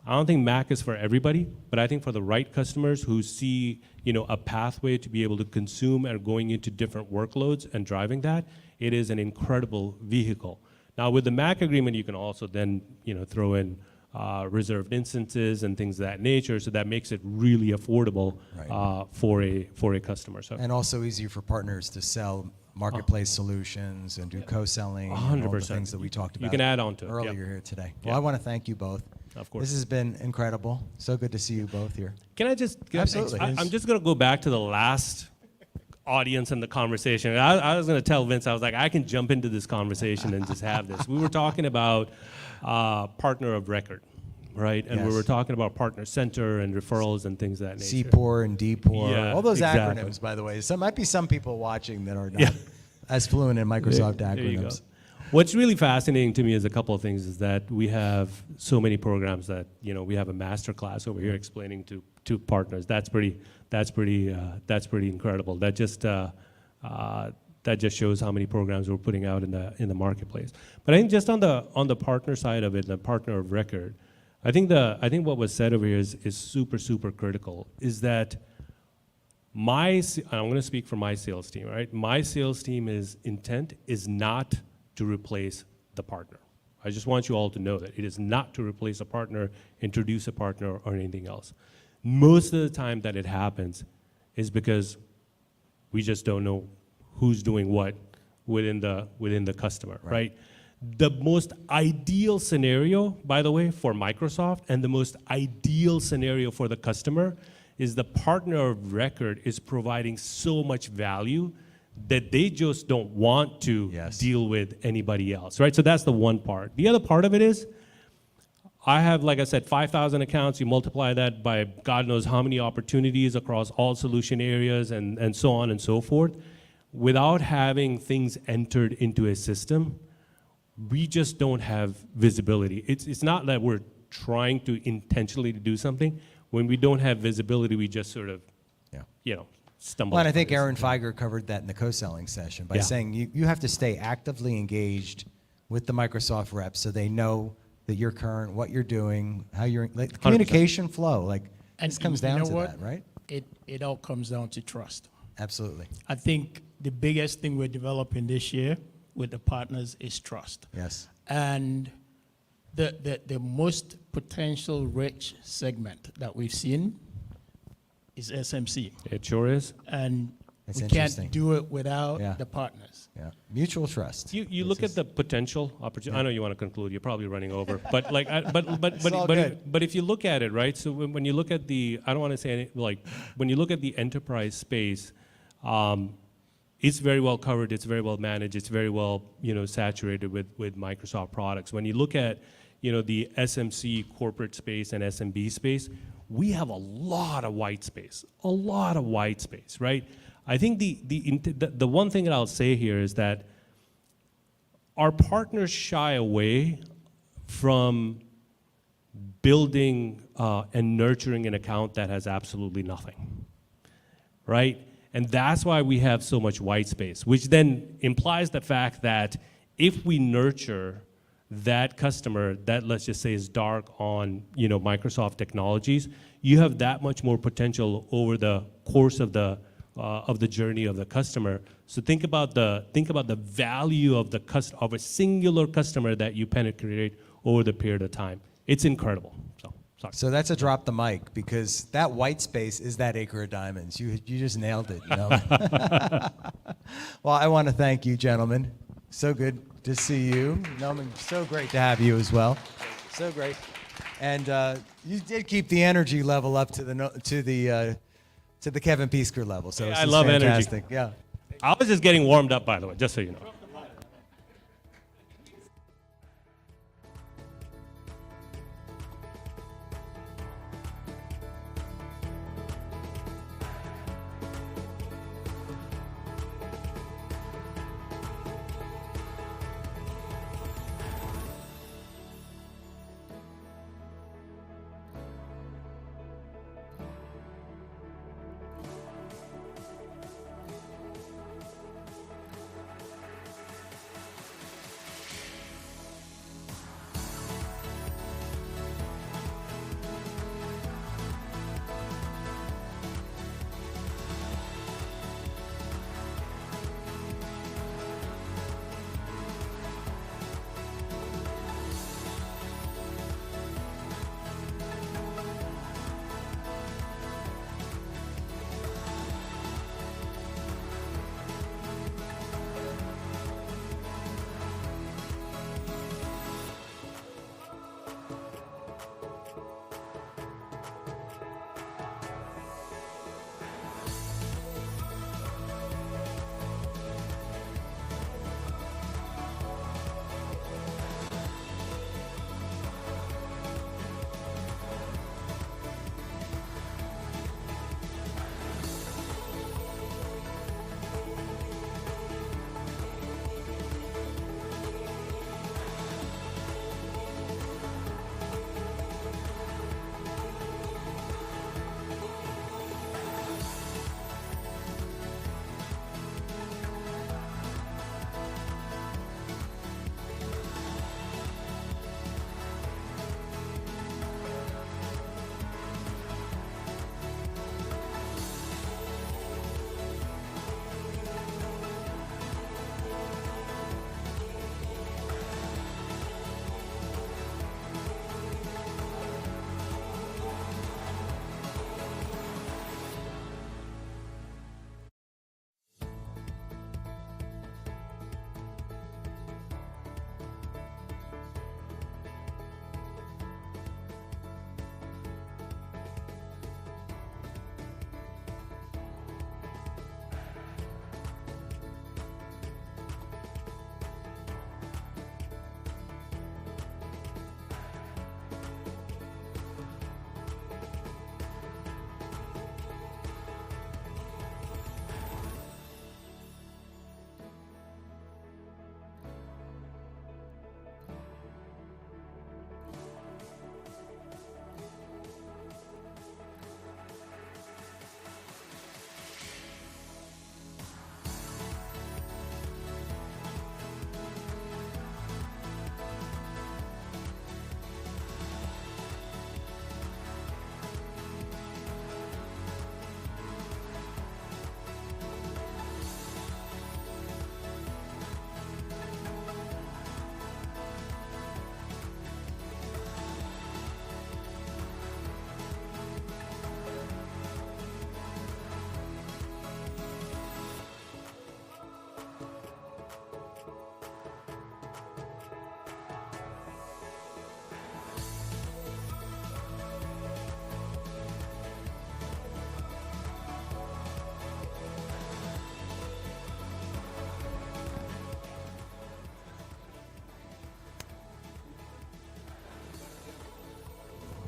I don't think Mac is for everybody, but I think for the right customers who see, a pathway to be able to consume and going into different workloads and driving that, it is an incredible vehicle. Now, with the Mac agreement, you can also then, throw in reserved instances and things of that nature, so that makes it really affordable for a customer. So. And also easier for partners to sell marketplace solutions and do co-selling. 100%. And all the things that we talked about. You can add on to it earlier here today. Well, I want to thank you both. Of course. This has been incredible. So good to see you both here. Can I just? Absolutely. I'm just going to go back to the last audience and the conversation. And I was going to tell Vince, I was like, I can jump into this conversation and just have this. We were talking about partner of record, right? And we Yes. were talking about partner center and referrals and things of that nature. CPOR and DPOR, Yeah, all those exactly. acronyms, by the way. So might be some people watching that are not as fluent in Microsoft There you go. acronyms. What's really fascinating to me is a couple of things is that we have so many programs that, you know, we have a master class over here explaining to partners. That's pretty incredible. That just shows how many programs we're putting out in the marketplace. But I think just on the partner side of it, the partner of record, I think what was said over here is super critical. Is that I'm going to speak for my sales team, right? My sales team intent is not to replace the partner. I just want you all to know that it is not to replace a partner, introduce a partner, or anything else. Most of the time that it happens is because we just don't know who's doing what within the customer, right? The most ideal scenario, by the way, for Microsoft, and the most ideal scenario for the customer is the partner of record is providing so much value that they just don't want to deal with anybody else, right? So that's the one part. The other part of it is, I have, like I said, 5,000 accounts. You multiply that by God knows how many opportunities across all solution areas and so on and so forth. Without having things entered into a system, we just don't have visibility. It's not that we're trying to intentionally do something. When we don't have visibility, we just sort of, you know, stumble. Well, and I think Aaron Feiger covered that in the co-selling session by saying you have to stay actively engaged with the Microsoft reps so they know that you're current, what you're doing, how you're, like, the communication flow, like, And this comes you down know to what? that, right? It all comes down to trust. Absolutely. I think the biggest thing we're developing this year with the partners is trust. Yes. And the most potential rich segment that we've seen is SMC. It sure is. And It's we interesting. can't do it without the partners. Yeah. Mutual trust. You look at the potential opportunity. I know you want to conclude. You're probably running over, but like, all good. but if you look at it, right? So when you look at I don't want to say any, like, when you look at the enterprise space, it's very well covered. It's very well managed. It's very well, you know, saturated with Microsoft products. When you look at, you know, the SMC corporate space and SMB space, we have a lot of white space. A lot of white space, right? I think the one thing that I'll say here is that our partners shy away from building and nurturing an account that has absolutely nothing, right? And that's why we have so much white space, which then implies the fact that if we nurture that customer that, let's just say, is dark on, you know, Microsoft technologies, you have that much more potential over the course of the journey of the customer. So think about the value of of a singular customer that you penetrate over the period of time. It's incredible. So that's a drop the mic, because that white space is that acre of diamonds. You just nailed it. You know? Well, I want to thank you, gentlemen. So good to see you. Noman, so great to have you as well. So great. And you did keep the energy level up to the Kevin Piesker level. So I love fantastic. energy. Yeah. I was just getting warmed up, by the way, just so you know.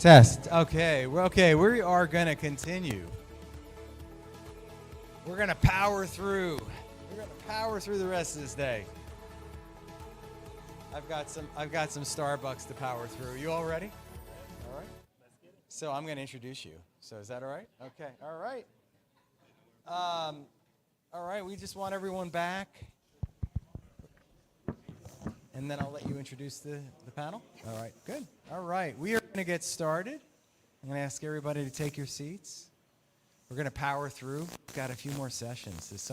Test. Okay. Okay. We are going to continue. We're going to power through. We're going to power through the rest of this day. I've got some Starbucks to power through. You all ready? All right. So I'm going to introduce you. So is that all right? Okay. All right. All right. We just want everyone back. And then I'll let you introduce the panel. All right, good. All right, we are going to get started. I'm going to ask everybody to take your seats. We're going to power through. We've got a few more sessions.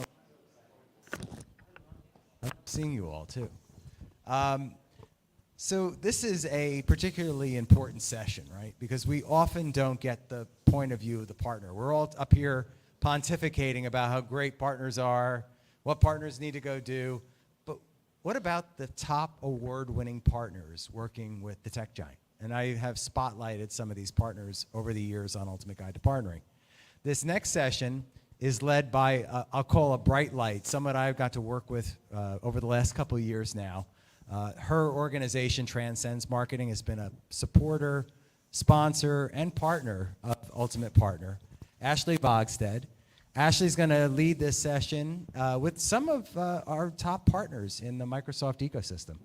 I'm seeing you all, too. So this is a particularly important session, right? Because we often don't get the point of view of the partner. We're all up here pontificating about how great partners are, what partners need to go do. What about the top award-winning partners working with the tech giant? And I have spotlighted some of these partners over the years on Ultimate Guide to Partnering. This next session is led by, I'll call a bright light, someone I've got to work with over the last couple of years now. Her organization, Transcends Marketing, has been a supporter, sponsor, and partner of Ultimate Partner. Ashley Bogstead. Ashley's going to lead this session with some of our top partners in the Microsoft ecosystem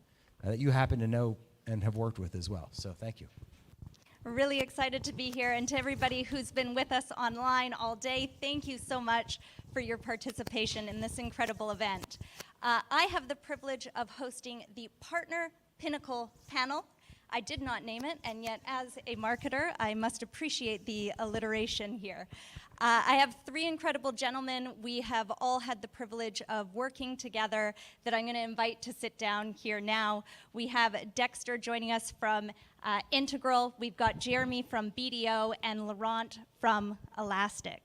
that you happen to know and have worked with as well. So thank you. We're really excited to be here. And to everybody who's been with us online all day, thank you so much for your participation in this incredible event. I have the privilege of hosting the Partner Pinnacle panel. I did not name it, and yet as a marketer, I must appreciate the alliteration here. I have three incredible gentlemen. We have all had the privilege of working together that I'm going to invite to sit down here now. We have Dexter joining us from Integral. We've got Jeremy from BDO and Laurent from Elastic.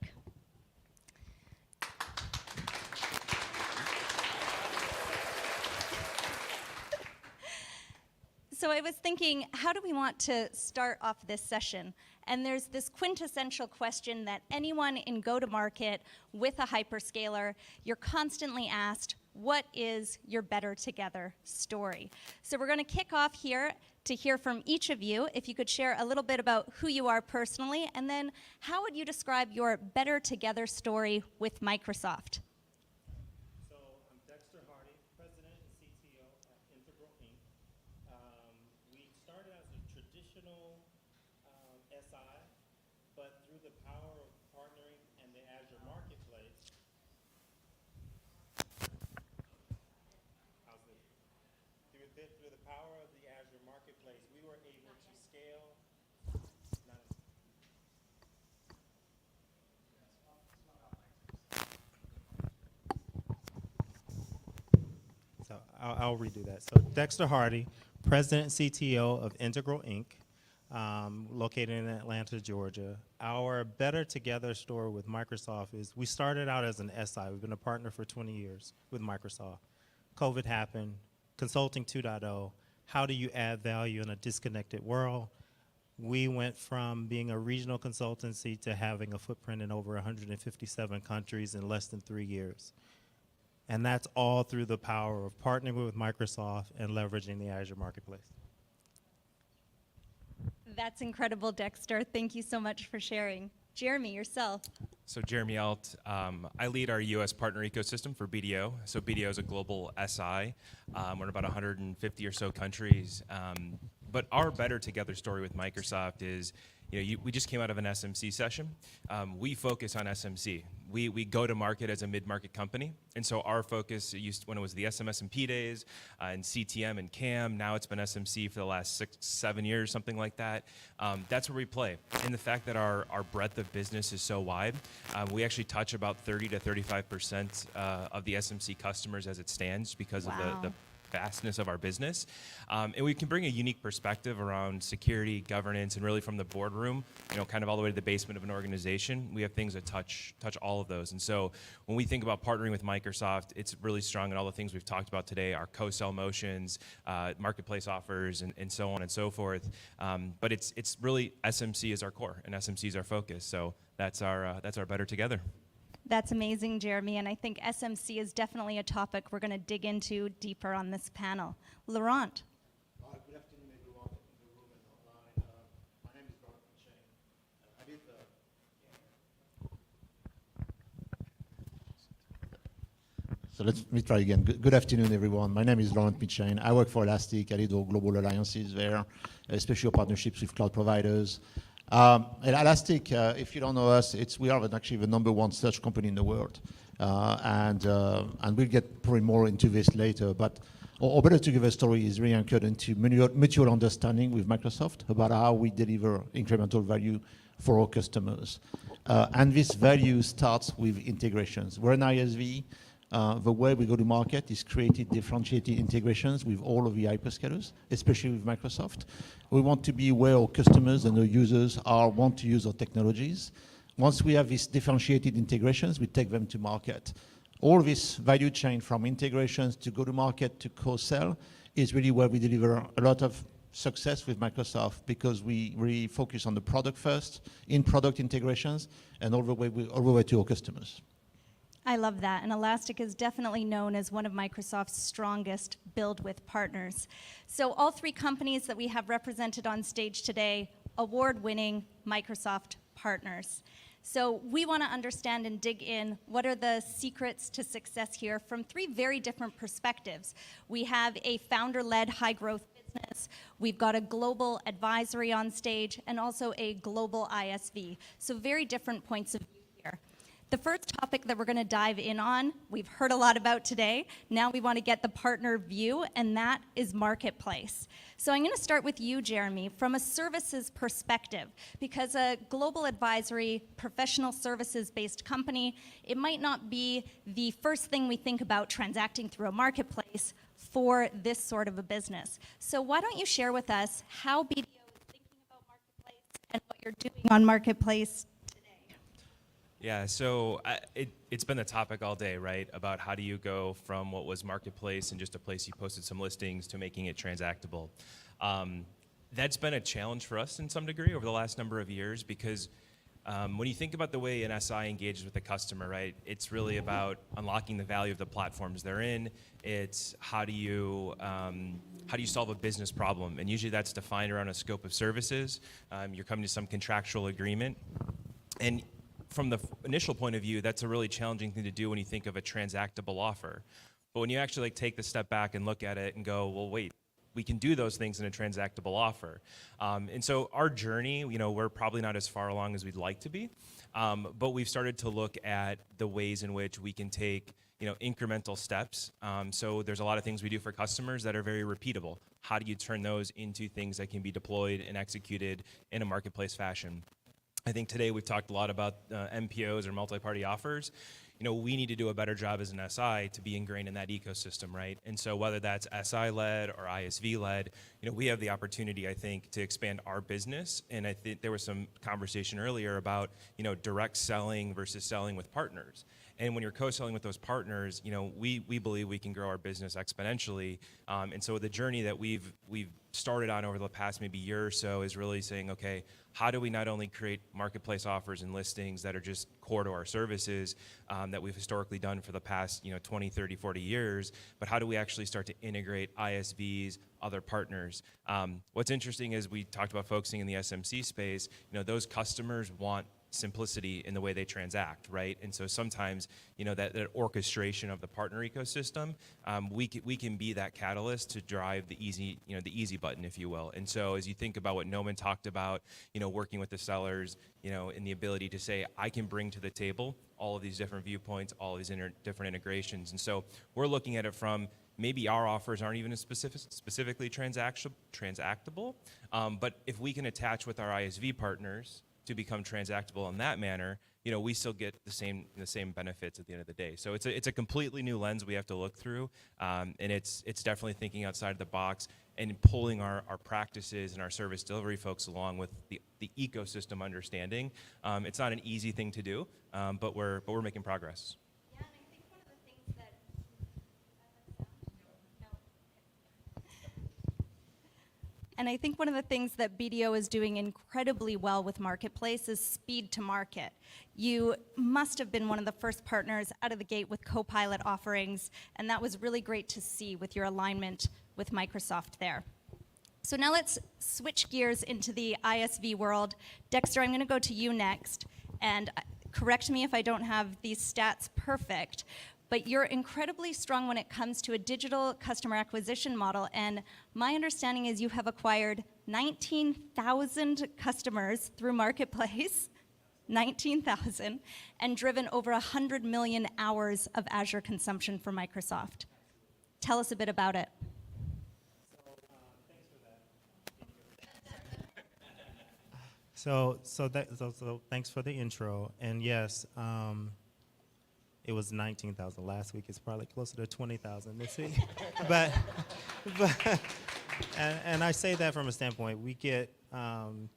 So I was thinking, how do we want to start off this session? And there's this quintessential question that anyone in go-to-market with a hyperscaler, you're constantly asked, what is your better together story? So we're going to kick off here to hear from each of you. If you could share a little bit about who you are personally, and then how would you describe your better together story with Microsoft? Through the power of the Azure Marketplace, we were able to scale. So I'll redo that. So Dexter Hardy, President and CTO of Integral Inc., located in Atlanta, Georgia. Our Better Together story with Microsoft is we started out as an SI. We've been a partner for 20 years with Microsoft. COVID happened, Consulting 2.0. How do you add value in a disconnected world? We went from being a regional consultancy to having a footprint in over 157 countries in less than 3 years. And that's all through the power of partnering with Microsoft and leveraging the Azure Marketplace. That's incredible, Dexter. Thank you so much for sharing. Jeremy, yourself. So Jeremy Alt, I lead our U.S. partner ecosystem for BDO. So BDO is a global SI. We're in about 150 or so countries. But our Better Together story with Microsoft is, we just came out of an SMC session. We focus on SMC. We go to market as a mid-market company, and so our focus, when it was the SMSMP days, and CTM and CAM, now it's been SMC for the last 6-7 years, something like that. That's where we play. And the fact that our breadth of business is so wide, we actually touch about 30 to 35% of the SMC customers as it stands because of the vastness of our business. And we can bring a unique perspective around security, governance, and really from the boardroom, kind of all the way to the basement of an organization. We have things that touch all of those. And so when we think about partnering with Microsoft, it's really strong in all the things we've talked about today, our co-sell motions, marketplace offers, and so on and so forth. But it's really SMC is our core, and SMC is our focus. So that's our Better Together. That's amazing, Jeremy, and I think SMC is definitely a topic we're going to dig into deeper on this panel. Laurent. Good afternoon, everyone in the room and online. My name is So let me try again. Good afternoon, everyone. My name is Laurent Mitchain. I work for Elastic. I lead our global alliances there, especially partnerships with cloud providers. At Elastic, if you don't know us, we are actually the #1 search company in the world. And we'll get probably more into this later. But our better together story is really anchored into mutual understanding with Microsoft about how we deliver incremental value for our customers. And this value starts with integrations. We're an ISV. The way we go to market is created differentiated integrations with all of the hyperscalers, especially with Microsoft. We want to be where our customers and our users want to use our technologies. Once we have these differentiated integrations, we take them to market. All this value chain from integrations to go to market to co-sell is really where we deliver a lot of success with Microsoft, because we really focus on the product first, in product integrations, and all the way to our customers. I love that, and Elastic is definitely known as one of Microsoft's strongest build with partners. So all three companies that we have represented on stage today, award-winning Microsoft partners. So we want to understand and dig in what are the secrets to success here from three very different perspectives. We have a founder-led high-growth business, we've got a global advisory on stage, and also a global ISV. So very different points of view here. The first topic that we're going to dive in on, we've heard a lot about today. Now we want to get the partner view, and that is marketplace. So I'm going to start with you, Jeremy, from a services perspective, because a global advisory, professional services-based company, it might not be the first thing we think about transacting through a marketplace for this sort of a business. So why don't you share with us how BDO is thinking about marketplace and what you're doing on marketplace? Yeah, so it's been a topic all day, right? About how do you go from what was marketplace and just a place you posted some listings to making it transactable. That's been a challenge for us in some degree over the last number of years, because when you think about the way an SI engages with the customer, right? It's really about unlocking the value of the platforms they're in. It's how do you solve a business problem? And usually that's defined around a scope of services. You're coming to some contractual agreement. And from the initial point of view, that's a really challenging thing to do when you think of a transactable offer. But when you actually take the step back and look at it and go, well, wait, we can do those things in a transactable offer. And so our journey, we're probably not as far along as we'd like to be, but we've started to look at the ways in which we can take incremental steps. So there's a lot of things we do for customers that are very repeatable. How do you turn those into things that can be deployed and executed in a marketplace fashion? I think today we've talked a lot about MPOs or multi-party offers. We need to do a better job as an SI to be ingrained in that ecosystem, right? And so whether that's SI-led or ISV-led, we have the opportunity, I think, to expand our business. And I think there was some conversation earlier about, direct selling versus selling with partners. And when you're co-selling with those partners, we believe we can grow our business exponentially. And so the journey that we've started on over the past maybe year or so is really saying, okay, how do we not only create marketplace offers and listings that are just core to our services that we've historically done for the past 20, 30, 40 years, but how do we actually start to integrate ISVs, other partners? What's interesting is we talked about focusing in the SMC space. Those customers want simplicity in the way they transact, right? And so sometimes, that orchestration of the partner ecosystem, we can be that catalyst to drive the easy button, if you will. And so as you think about what Noman talked about, working with the sellers, and the ability to say, I can bring to the table all of these different viewpoints, all of these different integrations. And so we're looking at it from maybe our offers aren't even specifically transactable, but if we can attach with our ISV partners to become transactable in that manner, we still get the same benefits at the end of the day. So it's a completely new lens we have to look through, and it's definitely thinking outside of the box and pulling our practices and our service delivery folks along with the ecosystem understanding. It's not an easy thing to do, but we're making progress. And I think one of the things that BDO is doing incredibly well with Marketplace is speed to market. You must have been one of the first partners out of the gate with Copilot offerings, and that was really great to see with your alignment with Microsoft there. So now let's switch gears into the ISV world. Dexter, I'm going to go to you next, and correct me if I don't have these stats perfect, but you're incredibly strong when it comes to a digital customer acquisition model. And my understanding is you have acquired 19,000 customers through Marketplace, 19,000, and driven over 100 million hours of Azure consumption for Microsoft. Tell us a bit about it. So thanks for the intro. And yes, it was 19,000 last week. It's probably closer to 20,000 this week. but I say that from a standpoint, we get,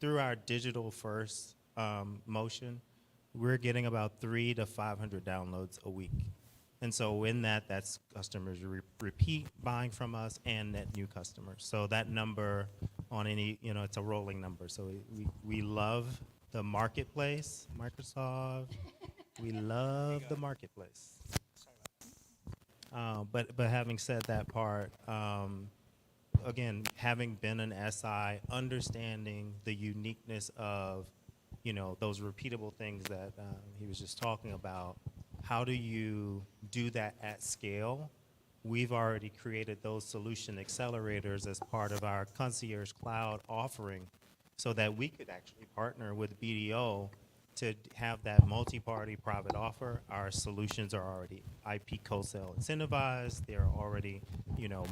through our digital first motion, we're getting about 300 to 500 downloads a week. And so in that's customers repeat buying from us and net new customers. So that number on any, it's a rolling number. So we love the marketplace, Microsoft. We love the marketplace. But having said that part, again, having been an SI, understanding the uniqueness of, those repeatable things that he was just talking about, how do you do that at scale? We've already created those solution accelerators as part of our Concierge Cloud offering so that we could actually partner with BDO to have that multi-party private offer. Our solutions are already IP co-sale incentivized. They're already,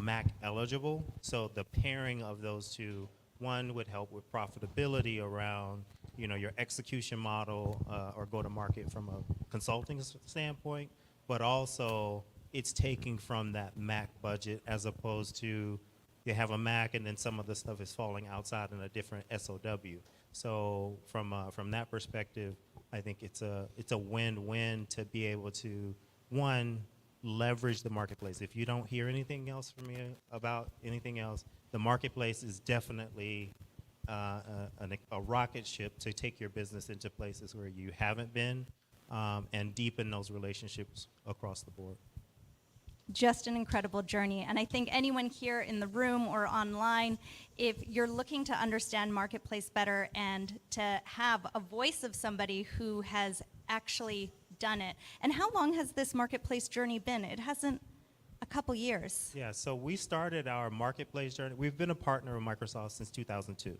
MAC eligible. So the pairing of those two, one would help with profitability around, your execution model or go-to-market from a consulting standpoint, but also it's taking from that MAC budget as opposed to you have a MAC and then some of the stuff is falling outside in a different SOW. So from that perspective, I think it's a win-win to be able to, one, leverage the marketplace. If you don't hear anything else from me about anything else, the marketplace is definitely a rocket ship to take your business into places where you haven't been and deepen those relationships across the board. Just an incredible journey. And I think anyone here in the room or online, if you're looking to understand Marketplace better and to have a voice of somebody who has actually done it. And how long has this Marketplace journey been? It hasn't a couple years. Yeah, so we started our Marketplace journey. We've been a partner with Microsoft since 2002.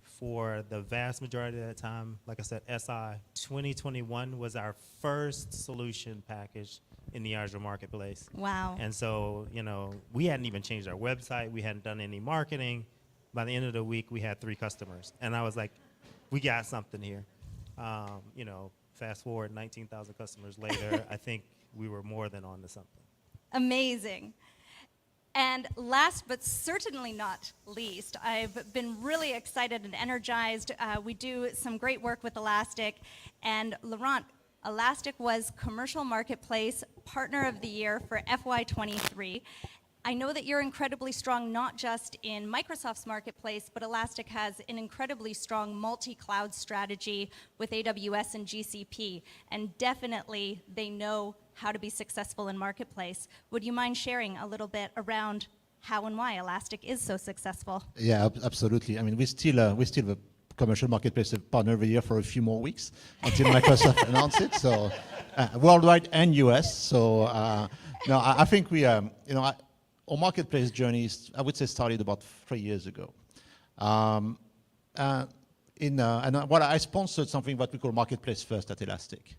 For the vast majority of that time, like I said, SI 2021 was our first solution package in the Azure Marketplace. Wow. And so, we hadn't even changed our website. We hadn't done any marketing. By the end of the week, we had 3 customers. And I was like, we got something here. Fast forward 19,000 customers later, I think we were more than on to something. Amazing. And last but certainly not least, I've been really excited and energized. We do some great work with Elastic. And Laurent, Elastic was Commercial Marketplace Partner of the Year for FY23. I know that you're incredibly strong not just in Microsoft's marketplace, but Elastic has an incredibly strong multi-cloud strategy with AWS and GCP. And definitely they know how to be successful in marketplace. Would you mind sharing a little bit around how and why Elastic is so successful? Yeah, absolutely. I mean, we still the Commercial Marketplace Partner of the Year for a few more weeks until Microsoft announced it. So worldwide and US. So no, I think we, our marketplace journey, I would say, started about 3 years ago. And what I sponsored something what we call Marketplace First at Elastic.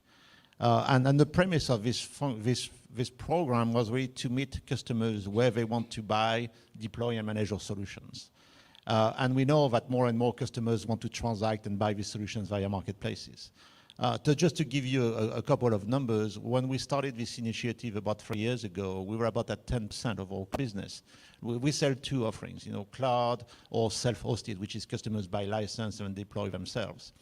And the premise of this program was really to meet customers where they want to buy, deploy, and manage our solutions. And we know that more and more customers want to transact and buy these solutions via marketplaces. Just to give you a couple of numbers, when we started this initiative about 3 years ago, we were about at 10% of our business. We sell 2 offerings, cloud or self-hosted, which is customers buy license and deploy themselves.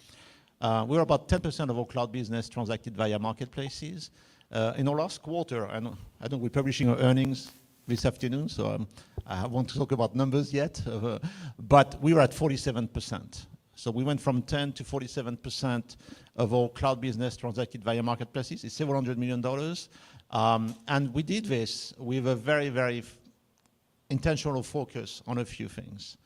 We're about 10% of our cloud business transacted via marketplaces. In our last quarter, and I think we're publishing our earnings this afternoon, so I won't talk about numbers yet, but we were at 47%. So we went from 10 to 47% of our cloud business transacted via marketplaces. It's several $100 million. And we did this with a very, very intentional focus on a few things.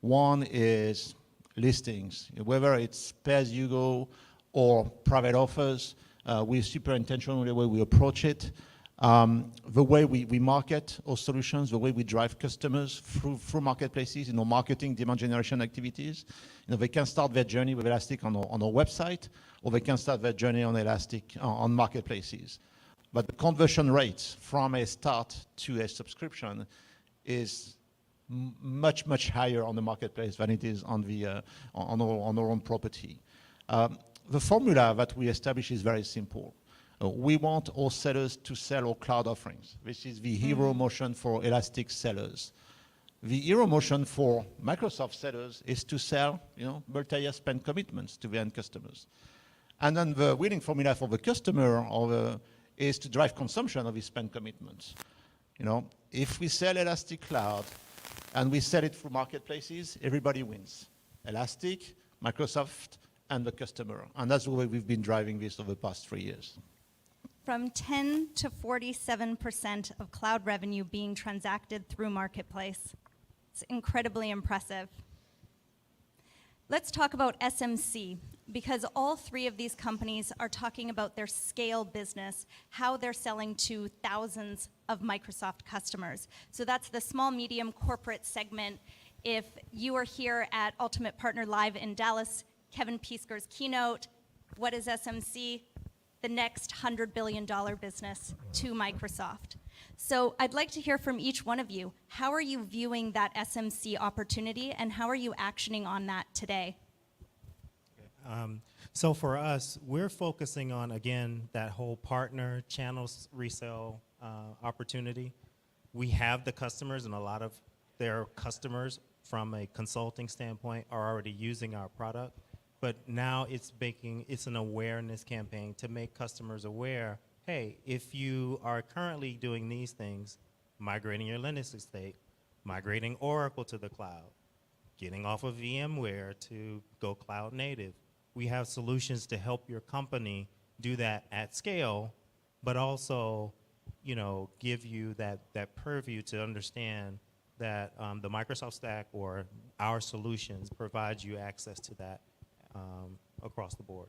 One is listings, whether it's pay-as-you-go or private offers. We're super intentional in the way we approach it. The way we market our solutions, the way we drive customers through marketplaces, marketing, demand generation activities. They can start their journey with Elastic on our website, or they can start their journey on Elastic on marketplaces. But the conversion rates from a start to a subscription is much, much higher on the marketplace than it is on our own property. The formula that we establish is very simple. We want our sellers to sell our cloud offerings. This is the hero motion for Elastic sellers. The hero motion for Microsoft sellers is to sell, multi-year spend commitments to the end customers. And then the winning formula for the customer is to drive consumption of his spend commitments. If we sell Elastic Cloud and we sell it through marketplaces, everybody wins. Elastic, Microsoft, and the customer. And that's the way we've been driving this over the past 3 years. From 10 to 47% of cloud revenue being transacted through marketplace. It's incredibly impressive. Let's talk about SMC, because all three of these companies are talking about their scale business, how they're selling to thousands of Microsoft customers. So that's the small, medium corporate segment. If you are here at Ultimate Partner Live in Dallas, Kevin Piesker's keynote, what is SMC? The next $100 billion business to Microsoft. So I'd like to hear from each one of you. How are you viewing that SMC opportunity, and how are you actioning on that today? So for us, we're focusing on, again, that whole partner channel resale opportunity. We have the customers, and a lot of their customers from a consulting standpoint are already using our product. But now it's an awareness campaign to make customers aware, hey, if you are currently doing these things, migrating your Linux estate, migrating Oracle to the cloud, getting off of VMware to go cloud native, we have solutions to help your company do that at scale, but also, give you that purview to understand that the Microsoft stack or our solutions provide you access to that across the board.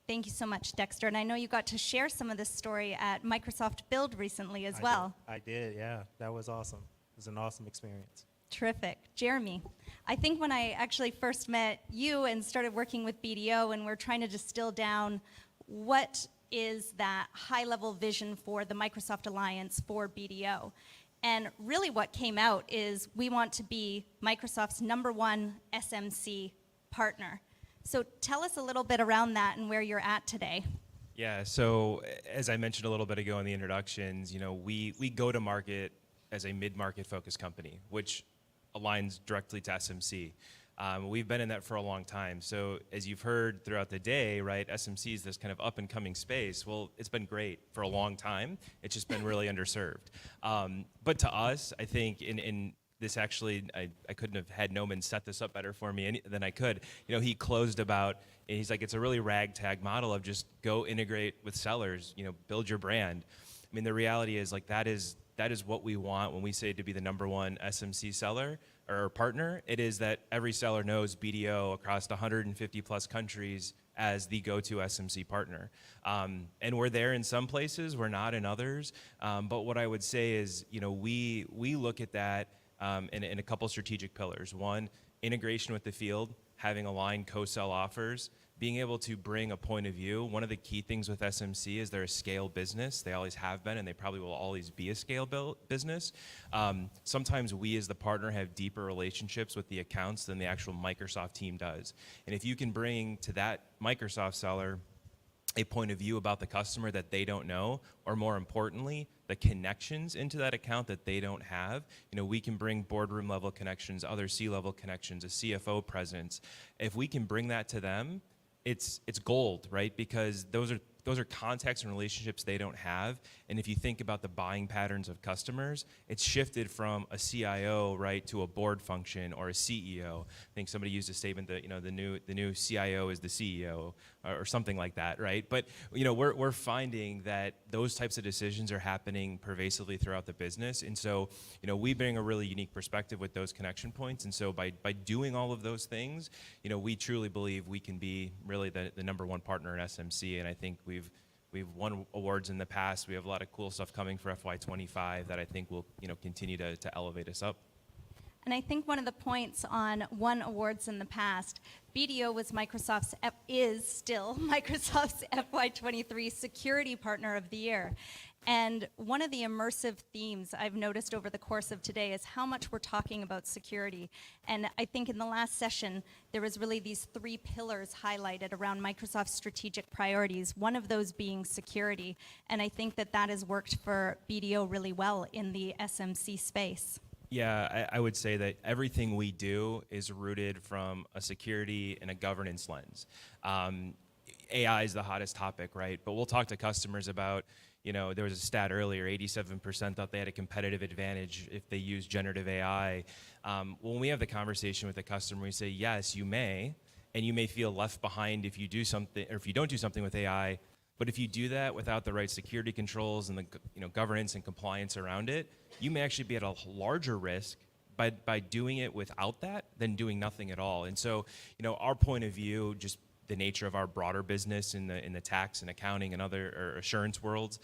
Thank you so much, Dexter. And I know you got to share some of this story at Microsoft Build recently as well. I did, yeah. That was awesome. It was an awesome experience. Terrific. Jeremy, I think when I actually first met you and started working with BDO and we're trying to distill down what is that high-level vision for the Microsoft Alliance for BDO. And really what came out is we want to be Microsoft's #1 SMC partner. So tell us a little bit around that and where you're at today. Yeah, so as I mentioned a little bit ago in the introductions, we go to market as a mid-market focused company, which aligns directly to SMC. We've been in that for a long time. So as you've heard throughout the day, right, SMC is this kind of up and coming space. Well, it's been great for a long time. It's just been really underserved. But to us, I think in this actually, I couldn't have had Noman set this up better for me than I could. He closed about, and he's like, it's a really ragtag model of just go integrate with sellers, build your brand. I mean, the reality is that is what we want when we say to be the #1 SMC seller or partner. It is that every seller knows BDO across 150 plus countries as the go-to SMC partner. And we're there in some places, we're not in others. But what I would say is, we look at that in a couple strategic pillars. One, integration with the field, having aligned co-sell offers, being able to bring a point of view. One of the key things with SMC is they're a scale business. They always have been, and they probably will always be a scale business. Sometimes we as the partner have deeper relationships with the accounts than the actual Microsoft team does. And if you can bring to that Microsoft seller a point of view about the customer that they don't know, or more importantly, the connections into that account that they don't have. We can bring boardroom level connections, other C-level connections, a CFO presence. If we can bring that to them, it's gold, right? Because those are contacts and relationships they don't have. And if you think about the buying patterns of customers, it's shifted from a CIO, right, to a board function or a CEO. I think somebody used a statement that the new CIO is the CEO or something like that, right? But we're finding that those types of decisions are happening pervasively throughout the business. And so we bring a really unique perspective with those connection points. And so by doing all of those things, we truly believe we can be really the #1 partner in SMC. And I think we've We've won awards in the past. We have a lot of cool stuff coming for FY25 that I think will continue to elevate us up. And I think one of the points on won awards in the past, BDO was is still Microsoft's FY23 Security Partner of the Year. And one of the immersive themes I've noticed over the course of today is how much we're talking about security. And I think in the last session, there was really these 3 pillars highlighted around Microsoft's strategic priorities, one of those being security. And I think that that has worked for BDO really well in the SMC space. Yeah, I would say that everything we do is rooted from a security and a governance lens. AI is the hottest topic, right? But we'll talk to customers about, there was a stat earlier, 87% thought they had a competitive advantage if they use generative AI. When we have the conversation with the customer, we say, yes, you may, and you may feel left behind if you do something, or if you don't do something with AI. But if you do that without the right security controls and the governance and compliance around it, you may actually be at a larger risk by doing it without that than doing nothing at all. And so, our point of view, just the nature of our broader business in the tax and accounting and other assurance worlds,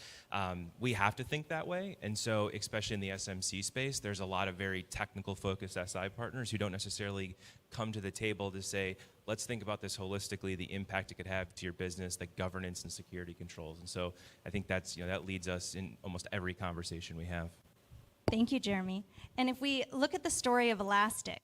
we have to think that way. And so, especially in the SMC space, there's a lot of very technical focused SI partners who don't necessarily come to the table to say, let's think about this holistically, the impact it could have to your business, the governance and security controls. And so I think that's, that leads us in almost every conversation we have. Thank you, Jeremy. And if we look at the story of Elastic,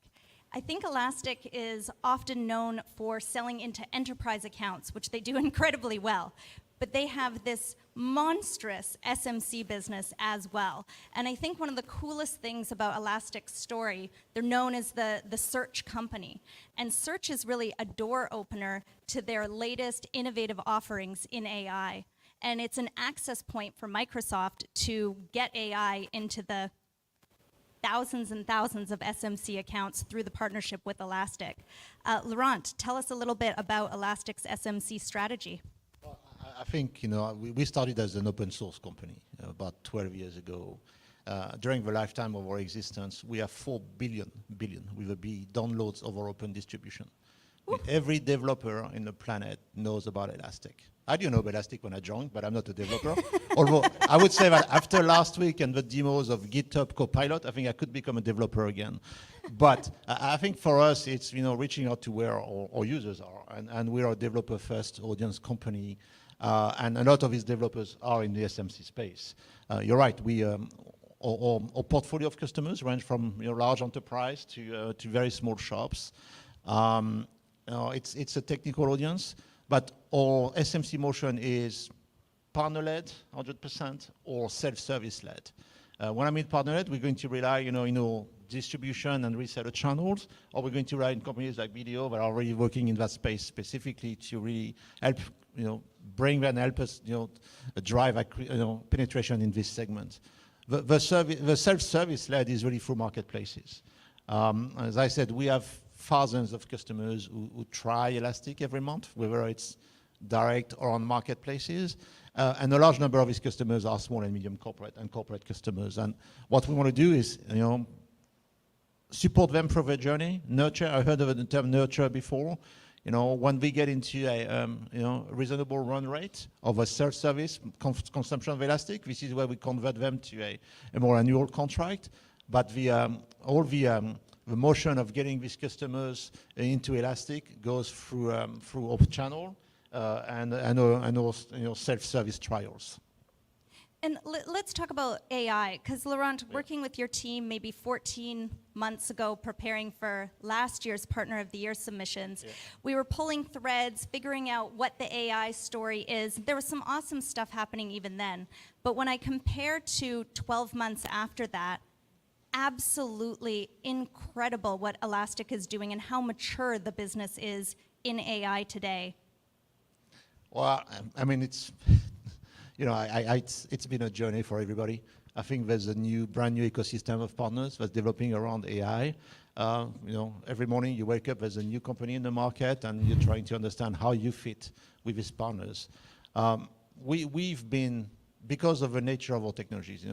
I think Elastic is often known for selling into enterprise accounts, which they do incredibly well. But they have this monstrous SMC business as well. And I think one of the coolest things about Elastic's story, they're known as the search company. And search is really a door opener to their latest innovative offerings in AI. And it's an access point for Microsoft to get AI into the thousands and thousands of SMC accounts through the partnership with Elastic. Laurent, tell us a little bit about Elastic's SMC strategy. I think, we started as an open source company about 12 years ago. During the lifetime of our existence, we have 4 billion with a B downloads of our open distribution. Every developer in the planet knows about Elastic. I didn't know about Elastic when I joined, but I'm not a developer. Although I would say that after last week and the demos of GitHub Copilot, I think I could become a developer again. But I think for us, it's reaching out to where our users are, and we're a developer-first audience company. And a lot of these developers are in the SMC space. You're right. Our portfolio of customers range from large enterprise to very small shops. It's a technical audience, but our SMC motion is partner-led, 100%, or self-service led. When I mean partner-led, we're going to rely, distribution and reseller channels, or we're going to rely on companies like BDO that are already working in that space specifically to really help, bring and help us, drive, penetration in this segment. The self-service led is really through marketplaces. As I said, we have thousands of customers who try Elastic every month, whether it's direct or on marketplaces. And a large number of these customers are small and medium corporate customers. And what we want to do is, support them through their journey, nurture. I heard of the term nurture before. When we get into a reasonable run rate of a self-service consumption of Elastic, this is where we convert them to a more annual contract. But all the motion of getting these customers into Elastic goes through our channel and our self-service trials. And let's talk about AI, because Laurent, working with your team maybe 14 months ago, preparing for last year's Partner of the Year submissions, we were pulling threads, figuring out what the AI story is. There was some awesome stuff happening even then. But when I compare to 12 months after that, absolutely incredible what Elastic is doing and how mature the business is in AI today. Well, I mean, it's... it's been a journey for everybody. I think there's a brand new ecosystem of partners that's developing around AI. Every morning you wake up, there's a new company in the market, and you're trying to understand how you fit with these partners. We've been, because of the nature of our technologies,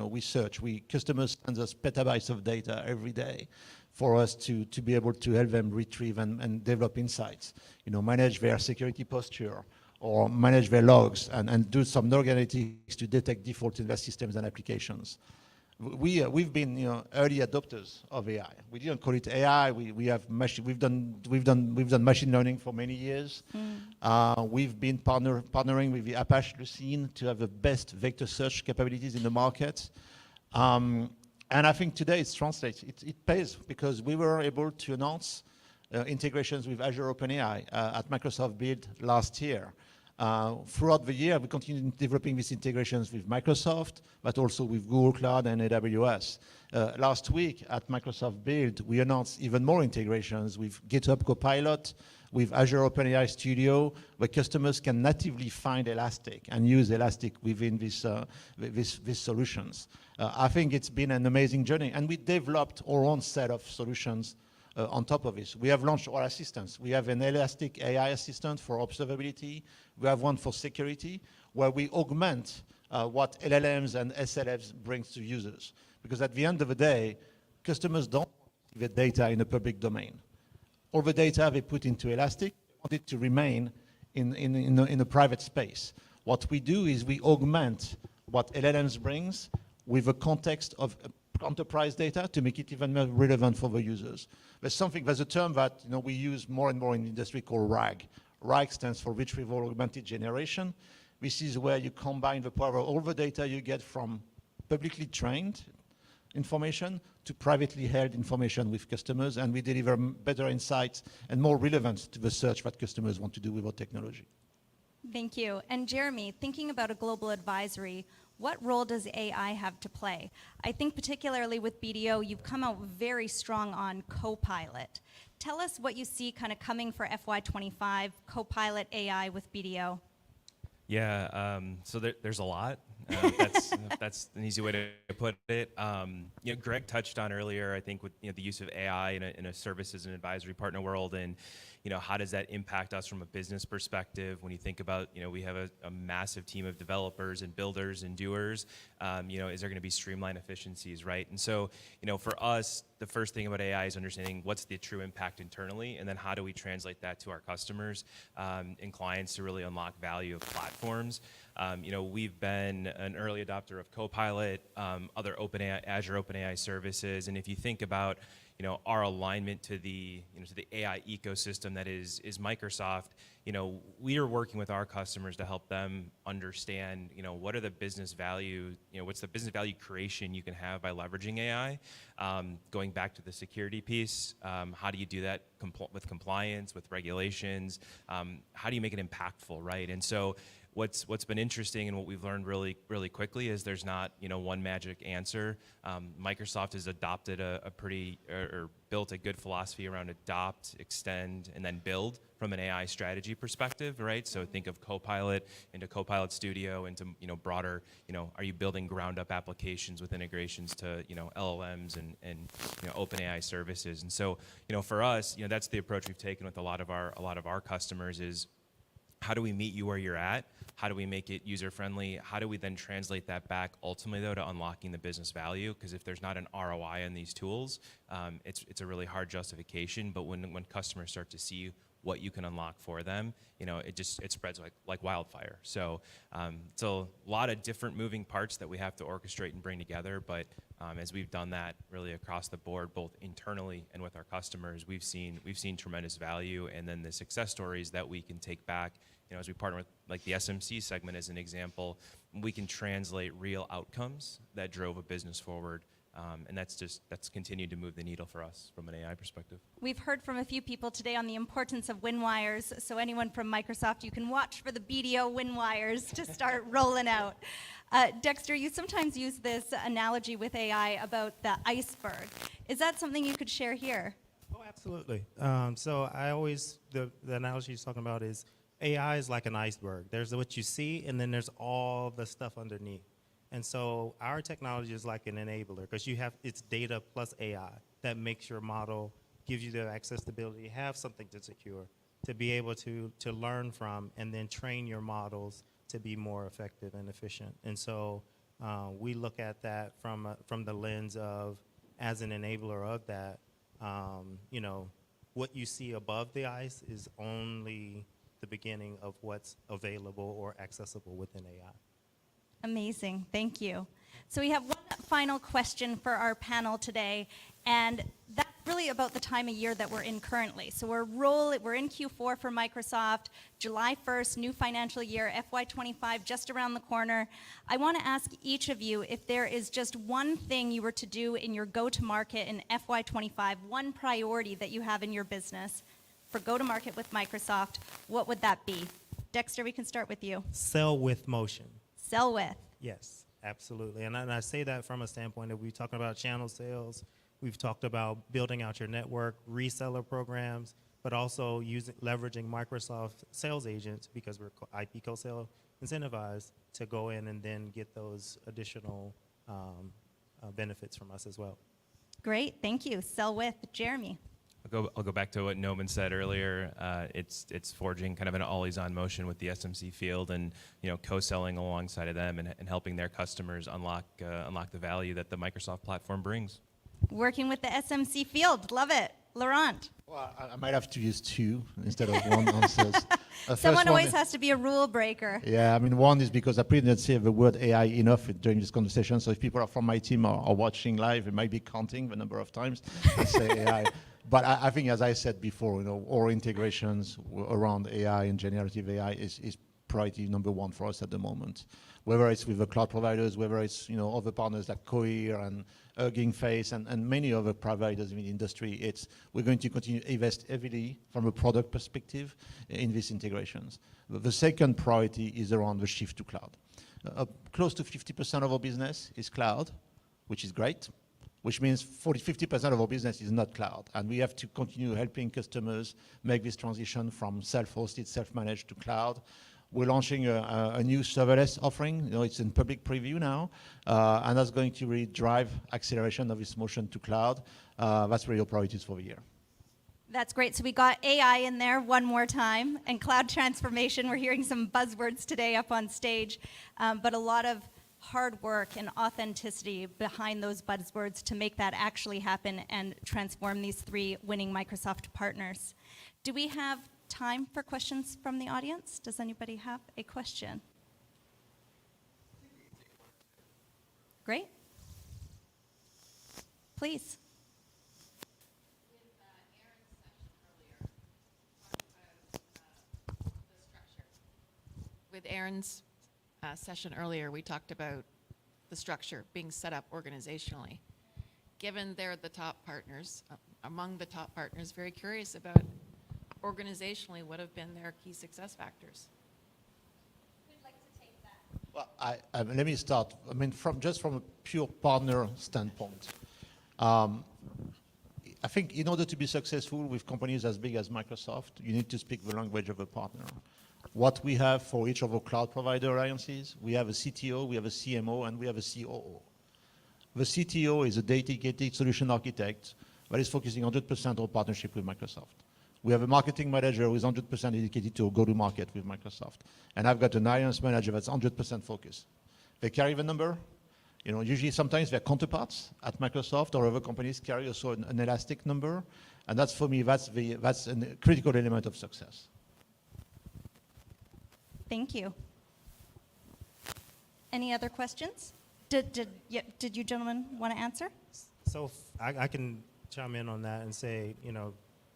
customers send us petabytes of data every day for us to be able to help them retrieve and develop insights, manage their security posture, or manage their logs and do some log analytics to detect defaults in their systems and applications. We've been early adopters of AI. We didn't call it AI. We've done machine learning for many years. We've been partnering with the Apache Lucene to have the best vector search capabilities in the market. And I think today it translates. It pays because we were able to announce integrations with Azure OpenAI at Microsoft Build last year. Throughout the year, we continued developing these integrations with Microsoft, but also with Google Cloud and AWS. Last week at Microsoft Build, we announced even more integrations with GitHub Copilot, with Azure OpenAI Studio, where customers can natively find Elastic and use Elastic within these solutions. I think it's been an amazing journey, and we developed our own set of solutions on top of this. We have launched our assistants. We have an Elastic AI assistant for observability. We have one for security, where we augment what LLMs and SLMs brings to users. Because at the end of the day, customers don't want the data in a public domain. All the data they put into Elastic, they want it to remain in a private space. What we do is we augment what LLMs brings with a context of enterprise data to make it even more relevant for the users. There's a term that we use more and more in the industry called RAG. RAG stands for Retrieval Augmented Generation. This is where you combine the power of all the data you get from publicly trained information to privately held information with customers, and we deliver better insights and more relevance to the search that customers want to do with our technology. Thank you. And Jeremy, thinking about a global advisory, what role does AI have to play? I think particularly with BDO, you've come out very strong on Copilot. Tell us what you see kind of coming for FY25, Copilot AI with BDO. Yeah, so there's a lot. That's an easy way to put it. Greg touched on earlier, I think, with the use of AI in a services and advisory partner world, and how does that impact us from a business perspective? When you think about, we have a massive team of developers and builders and doers. Is there going to be streamlined efficiencies, right? And so, for us, the first thing about AI is understanding what's the true impact internally, and then how do we translate that to our customers and clients to really unlock value of platforms. We've been an early adopter of Copilot, other Azure OpenAI services, and if you think about our alignment to the AI ecosystem that is Microsoft, we are working with our customers to help them understand, what are the business value, what's the business value creation you can have by leveraging AI. Going back to the security piece, how do you do that with compliance, with regulations? How do you make it impactful, right? And so what's been interesting and what we've learned really, really quickly is there's not, one magic answer. Microsoft has adopted or built a good philosophy around adopt, extend, and then build from an AI strategy perspective, right? So think of Copilot into Copilot Studio into, broader, are you building ground up applications with integrations to, LLMs and OpenAI services? And so, for us, that's the approach we've taken with a lot of our customers is, how do we meet you where you're at? How do we make it user-friendly? How do we then translate that back ultimately, though, to unlocking the business value? Because if there's not an ROI on these tools, it's a really hard justification. But when customers start to see what you can unlock for them, it spreads like wildfire. So it's a lot of different moving parts that we have to orchestrate and bring together. But as we've done that really across the board, both internally and with our customers, we've seen tremendous value. And then the success stories that we can take back, as we partner with like the SMC segment as an example, we can translate real outcomes that drove a business forward. And that's continued to move the needle for us from an AI perspective. We've heard from a few people today on the importance of win wires. So anyone from Microsoft, you can watch for the BDO win wires to start rolling out. Dexter, you sometimes use this analogy with AI about the iceberg. Is that something you could share here? Oh, absolutely. So the analogy he's talking about is AI is like an iceberg. There's what you see, and then there's all the stuff underneath. And so our technology is like an enabler because it's data plus AI that makes your model, gives you the accessibility, have something to secure, to be able to learn from, and then train your models to be more effective and efficient. And so we look at that from the lens of, as an enabler of that, what you see above the ice is only the beginning of what's available or accessible within AI. Amazing, thank you. So we have one final question for our panel today, and that's really about the time of year that we're in currently. So we're in Q4 for Microsoft, July 1st, new financial year, FY25 just around the corner. I want to ask each of you if there is just one thing you were to do in your go-to-market in FY25, one priority that you have in your business for go-to-market with Microsoft, what would that be? Dexter, we can start with you. Sell with motion. Sell with. Yes, absolutely. And I say that from a standpoint of we're talking about channel sales, we've talked about building out your network, reseller programs, but also leveraging Microsoft sales agents because we're IP co-sale incentivized to go in and then get those additional benefits from us as well. Great, thank you. Sell with. Jeremy. I'll go back to what Noman said earlier. It's forging kind of an always-on motion with the SMC field, and co-selling alongside of them and helping their customers unlock the value that the Microsoft platform brings. Working with the SMC field, love it. Laurent. Well, I might have to use two instead of one answers. Someone always has to be a rule breaker. Yeah, I mean, one is because I pretty much say the word AI enough during this conversation. So if people are from my team are watching live, it might be counting the number of times I say AI. But I think, as I said before, all integrations around AI and generative AI is priority number one for us at the moment. Whether it's with the cloud providers, whether it's other partners like Cohere and Hugging Face and many other providers in the industry, we're going to continue to invest heavily from a product perspective in these integrations. The second priority is around the shift to cloud. Close to 50% of our business is cloud, which is great, which means 50% of our business is not cloud. And we have to continue helping customers make this transition from self-hosted, self-managed to cloud. We're launching a new serverless offering. It's in public preview now, and that's going to really drive acceleration of this motion to cloud. That's really our priorities for the year. That's great. So we got AI in there one more time, and cloud transformation. We're hearing some buzzwords today up on stage, but a lot of hard work and authenticity behind those buzzwords to make that actually happen and transform these three winning Microsoft partners. Do we have time for questions from the audience? Does anybody have a question? Great. Please. With Aaron's session earlier, we talked about the structure being set up organizationally. Given they're the top partners, among the top partners, very curious about organizationally what have been their key success factors. Who'd like to take that? Well, let me start. I mean, from a pure partner standpoint, I think in order to be successful with companies as big as Microsoft, you need to speak the language of a partner. What we have for each of our cloud provider alliances, we have a CTO, we have a CMO, and we have a COO. The CTO is a dedicated solution architect that is focusing 100% on partnership with Microsoft. We have a marketing manager who is 100% dedicated to go-to-market with Microsoft. And I've got an alliance manager that's 100% focused. They carry the number. Usually sometimes their counterparts at Microsoft or other companies carry also an elastic number. And that's, for me, that's a critical element of success. Thank you. Any other questions? Did you gentlemen want to answer? So I can chime in on that and say,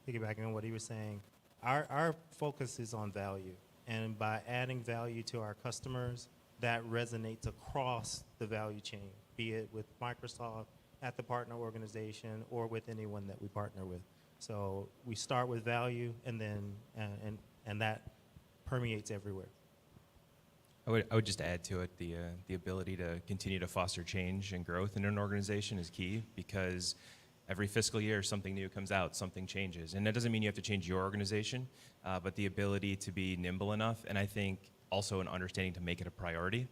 piggybacking on what he was saying, our focus is on value. And by adding value to our customers, that resonates across the value chain, be it with Microsoft, at the partner organization, or with anyone that we partner with. So we start with value, and then and that permeates everywhere. I would just add to it the ability to continue to foster change and growth in an organization is key, because every fiscal year something new comes out, something changes. And that doesn't mean you have to change your organization, but the ability to be nimble enough, and I think also an understanding to make it a priority.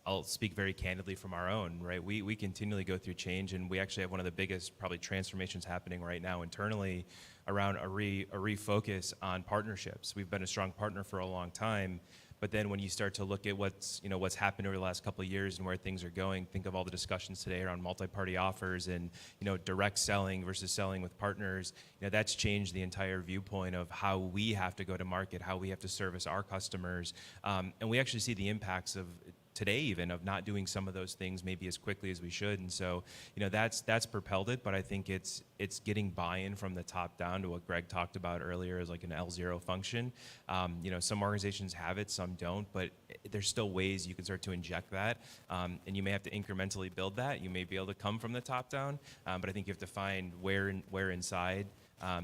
I'll speak very candidly from our own, right? We continually go through change, and we actually have one of the biggest probably transformations happening right now internally around a refocus on partnerships. We've been a strong partner for a long time, But then when you start to look at what's happened over the last couple of years and where things are going, think of all the discussions today around multi-party offers and direct selling versus selling with partners. That's changed the entire viewpoint of how we have to go to market, how we have to service our customers, and we actually see the impacts of today even of not doing some of those things maybe as quickly as we should. And so that's propelled it, but I think it's getting buy-in from the top down to what Greg talked about earlier as like an L0 function. Some organizations have it, some don't, but there's still ways you can start to inject that, and you may have to incrementally build that. You may be able to come from the top down, but I think you have to find where inside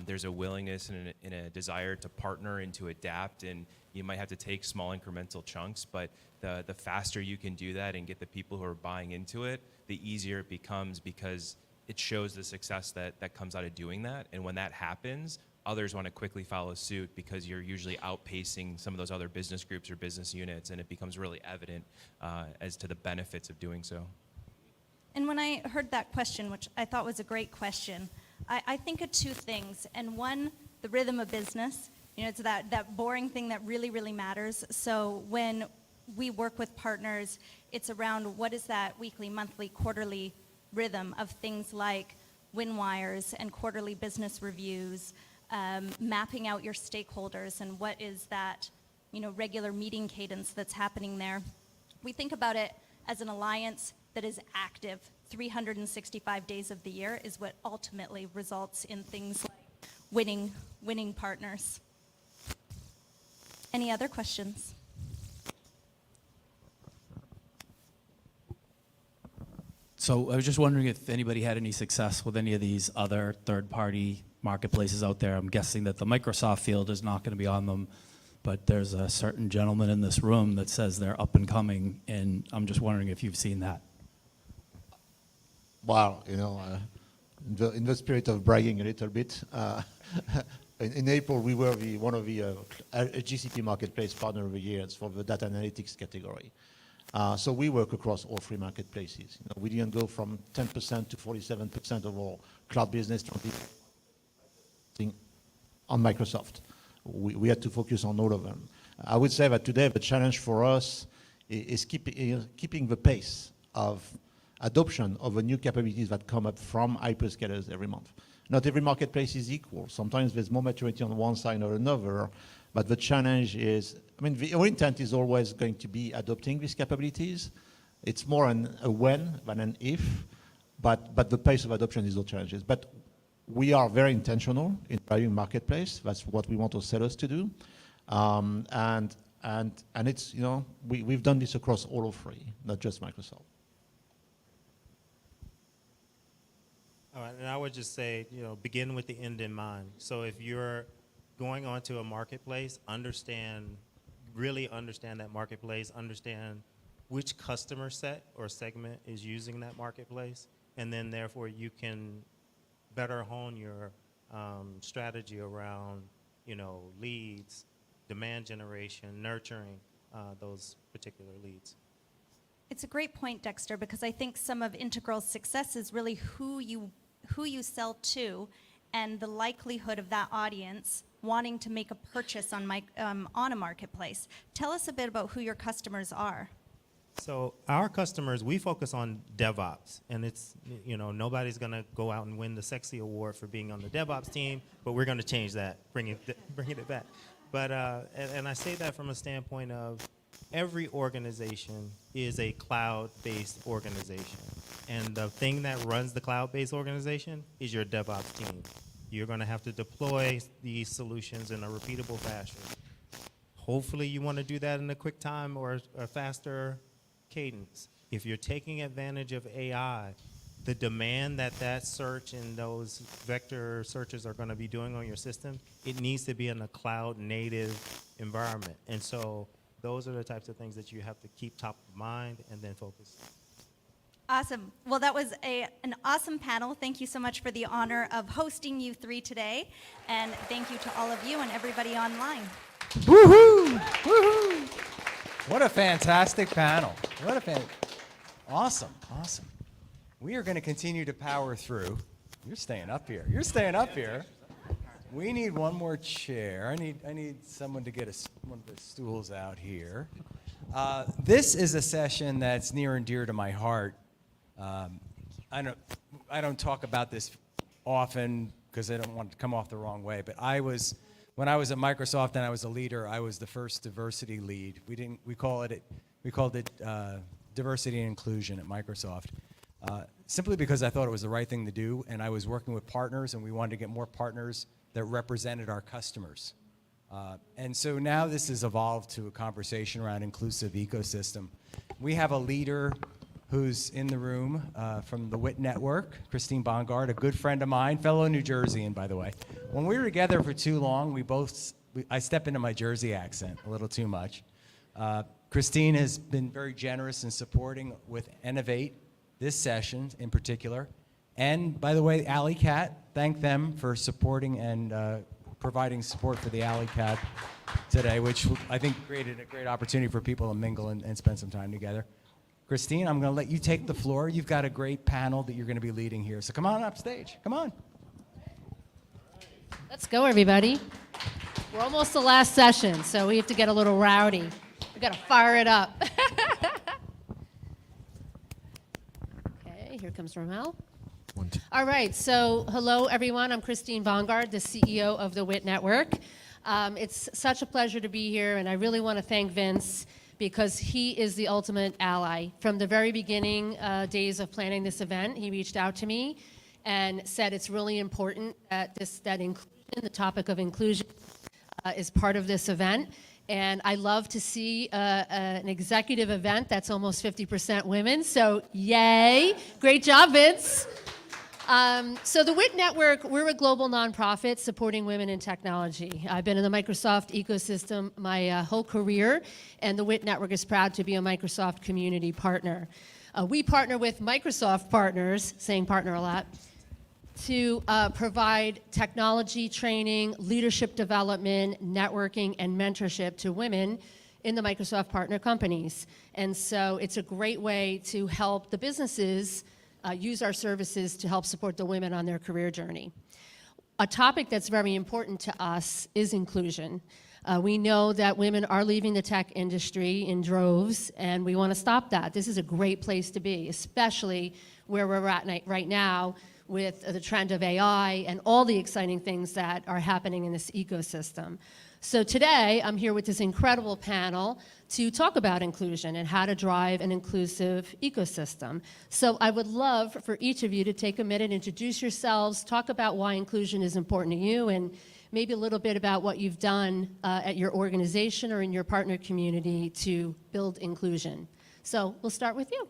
there's a willingness and a desire to partner and to adapt, and you might have to take small incremental chunks, but the faster you can do that and get the people who are buying into it, the easier it becomes, because it shows the success that comes out of doing that. And when that happens, others want to quickly follow suit because you're usually outpacing some of those other business groups or business units, and it becomes really evident as to the benefits of doing so. And when I heard that question, which I thought was a great question, I think of two things. And one, the rhythm of business. It's that boring thing that really, really matters. So when we work with partners, it's around what is that weekly, monthly, quarterly rhythm of things like win wires and quarterly business reviews, mapping out your stakeholders and what is that regular meeting cadence that's happening there. We think about it as an alliance that is active 365 days of the year is what ultimately results in things like winning partners. Any other questions? So I was just wondering if anybody had any success with any of these other third-party marketplaces out there. I'm guessing that the Microsoft field is not going to be on them, but there's a certain gentleman in this room that says they're up and coming, and I'm just wondering if you've seen that. Wow, in the spirit of bragging a little bit, in April we were one of the GCP Marketplace Partner of the Year for the data analytics category. So we work across all three marketplaces. We didn't go from 10% to 47% of our cloud business on Microsoft. We had to focus on all of them. I would say that today the challenge for us is keeping the pace of adoption of the new capabilities that come up from hyperscalers every month. Not every marketplace is equal. Sometimes there's more maturity on one side or another, but the challenge is, our intent is always going to be adopting these capabilities. It's more a when than an if, but the pace of adoption is the challenges. But we are very intentional in driving marketplace. That's what we want our sellers to do. And it's, we've done this across all of three, not just Microsoft. And I would just say, begin with the end in mind. So if you're going onto a marketplace, really understand that marketplace, understand which customer set or segment is using that marketplace, and then therefore you can better hone your strategy around, leads, demand generation, nurturing those particular leads. It's a great point, Dexter, because I think some of Integral's success is really who you sell to and the likelihood of that audience wanting to make a purchase on a marketplace. Tell us a bit about who your customers are. So our customers, we focus on DevOps, and it's, nobody's going to go out and win the sexy award for being on the DevOps team, but we're going to change that, bringing it back. But, and I say that from a standpoint of every organization is a cloud-based organization. And the thing that runs the cloud-based organization is your DevOps team. You're going to have to deploy these solutions in a repeatable fashion. Hopefully you want to do that in a quick time or a faster cadence. If you're taking advantage of AI, the demand that search and those vector searches are going to be doing on your system, it needs to be in a cloud-native environment. And so those are the types of things that you have to keep top of mind and then focus. Awesome. Well, that was an awesome panel. Thank you so much for the honor of hosting you three today. And thank you to all of you and everybody online. Woohoo! Woohoo! What a fantastic panel. Awesome. We are going to continue to power through. You're staying up here. We need one more chair. I need someone to get one of the stools out here. This is a session that's near and dear to my heart. I don't talk about this often because I don't want to come off the wrong way, but when I was at Microsoft and I was a leader, I was the first diversity lead. We called it diversity and inclusion at Microsoft. Simply because I thought it was the right thing to do, and I was working with partners, and we wanted to get more partners that represented our customers. And so now this has evolved to a conversation around inclusive ecosystem. We have a leader who's in the room from the WIT Network, Christine Bongard, a good friend of mine, fellow New Jerseyan, by the way. When we were together for too long, I step into my Jersey accent a little too much. Christine has been very generous in supporting with Innovate, this session in particular. And by the way, Alley Cat, thank them for supporting and providing support for the Alley Cat today, which I think created a great opportunity for people to mingle and spend some time together. Christine, I'm going to let you take the floor. You've got a great panel that you're going to be leading here. So come on up stage. Come on. Let's go, everybody. We're almost the last session, so we have to get a little rowdy. We've got to fire it up. Okay, here comes Ramel. All right, so hello, everyone. I'm Christine Bongard, the CEO of the WIT Network. It's such a pleasure to be here, and I really want to thank Vince because he is the ultimate ally. From the very beginning days of planning this event, he reached out to me and said it's really important that inclusion, the topic of inclusion, is part of this event. And I love to see an executive event that's almost 50% women, so yay. Great job, Vince. So the WIT Network, we're a global nonprofit supporting women in technology. I've been in the Microsoft ecosystem my whole career, and the WIT Network is proud to be a Microsoft community partner. We partner with Microsoft partners, saying partner a lot, to provide technology training, leadership development, networking, and mentorship to women in the Microsoft partner companies. And so it's a great way to help the businesses use our services to help support the women on their career journey. A topic that's very important to us is inclusion. We know that women are leaving the tech industry in droves, and we want to stop that. This is a great place to be, especially where we're at right now with the trend of AI and all the exciting things that are happening in this ecosystem. So today, I'm here with this incredible panel to talk about inclusion and how to drive an inclusive ecosystem. So I would love for each of you to take a minute, introduce yourselves, talk about why inclusion is important to you, and maybe a little bit about what you've done at your organization or in your partner community to build inclusion. So we'll start with you.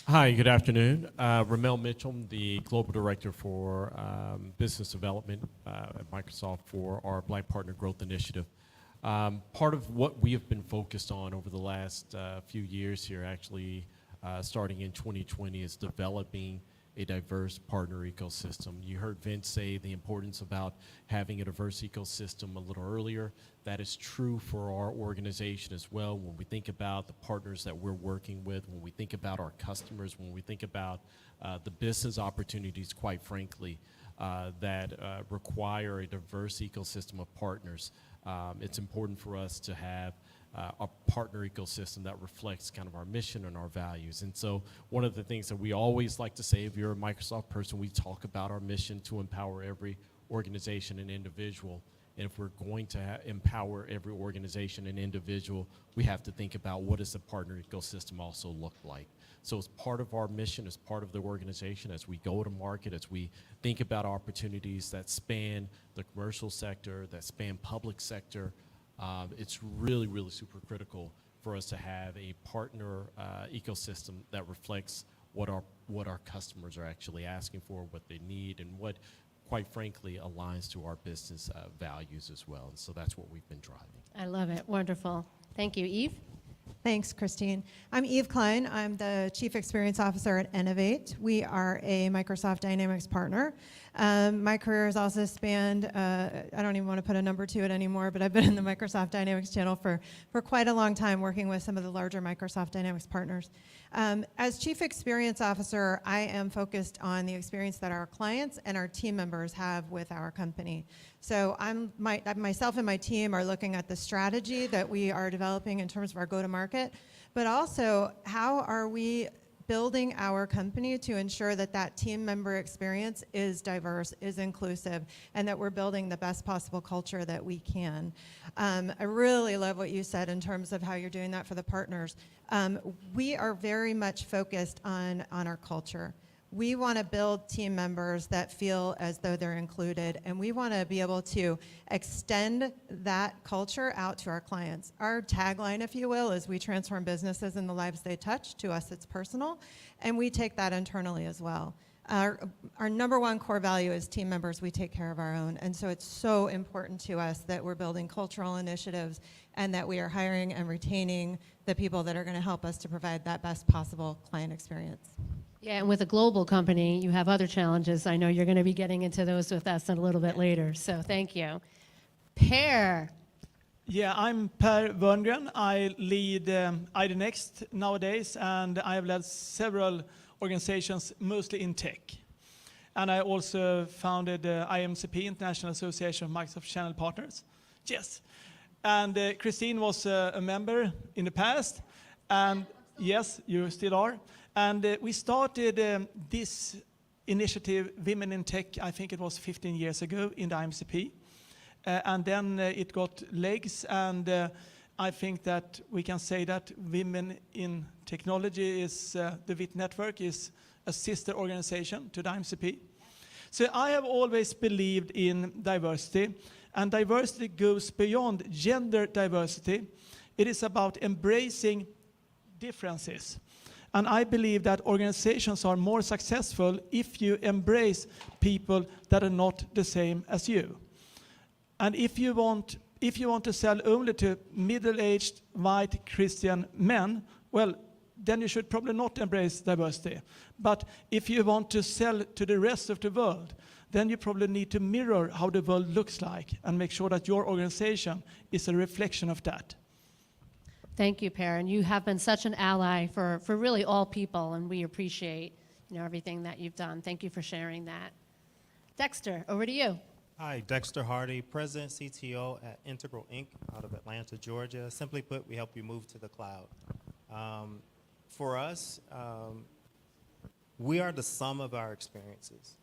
Hi, good afternoon. Ramel Mitchell, the Global Director for Business Development at Microsoft for our Black Partner Growth Initiative. Part of what we have been focused on over the last few years here, actually starting in 2020, is developing a diverse partner ecosystem. You heard Vince say the importance about having a diverse ecosystem a little earlier. That is true for our organization as well. When we think about the partners that we're working with, when we think about our customers, when we think about the business opportunities, quite frankly, that require a diverse ecosystem of partners, it's important for us to have a partner ecosystem that reflects kind of our mission and our values. And so one of the things that we always like to say, if you're a Microsoft person, we talk about our mission to empower every organization and individual. And if we're going to empower every organization and individual, we have to think about what does the partner ecosystem also look like. So as part of our mission, as part of the organization, as we go to market, as we think about opportunities that span the commercial sector, that span public sector, it's really, really super critical for us to have a partner ecosystem that reflects what our customers are actually asking for, what they need, and what, quite frankly, aligns to our business values as well. And so that's what we've been driving. I love it. Wonderful. Thank you. Eve? Thanks, Christine. I'm Eve Klein. I'm the Chief Experience Officer at Innovate. We are a Microsoft Dynamics partner. My career has also spanned, I don't even want to put a number to it anymore, but I've been in the Microsoft Dynamics channel for quite a long time, working with some of the larger Microsoft Dynamics partners. As Chief Experience Officer, I am focused on the experience that our clients and our team members have with our company. So myself and my team are looking at the strategy that we are developing in terms of our go-to-market, but also how are we building our company to ensure that that team member experience is diverse, is inclusive, and that we're building the best possible culture that we can. I really love what you said in terms of how you're doing that for the partners. We are very much focused on our culture. We want to build team members that feel as though they're included, and we want to be able to extend that culture out to our clients. Our tagline, if you will, is we transform businesses and the lives they touch. To us, it's personal, and we take that internally as well. Our number one core value is team members, we take care of our own, and so it's so important to us that we're building cultural initiatives and that we are hiring and retaining the people that are going to help us to provide that best possible client experience. Yeah, and with a global company, you have other challenges. I know you're going to be getting into those with us a little bit later, so thank you. Per. Yeah, I'm Per Werngren. I lead ID Next nowadays, and I have led several organizations, mostly in tech. And I also founded IMCP, International Association of Microsoft Channel Partners. Yes. And Christine was a member in the past, and yes, you still are. And we started this initiative, Women in Tech, I think it was 15 years ago in the IMCP. And then it got legs, and I think that we can say that Women in Technology is, the WIT Network is a sister organization to the IMCP. So I have always believed in diversity, and diversity goes beyond gender diversity. It is about embracing differences. And I believe that organizations are more successful if you embrace people that are not the same as you. And if you want to sell only to middle-aged white Christian men, well, then you should probably not embrace diversity. But if you want to sell to the rest of the world, then you probably need to mirror how the world looks like and make sure that your organization is a reflection of that. Thank you, Per, and you have been such an ally for really all people, and we appreciate everything that you've done. Thank you for sharing that. Dexter, over to you. Hi, Dexter Hardy, President CTO at Integral Inc. out of Atlanta, Georgia. Simply put, we help you move to the cloud. For us, we are the sum of our experiences.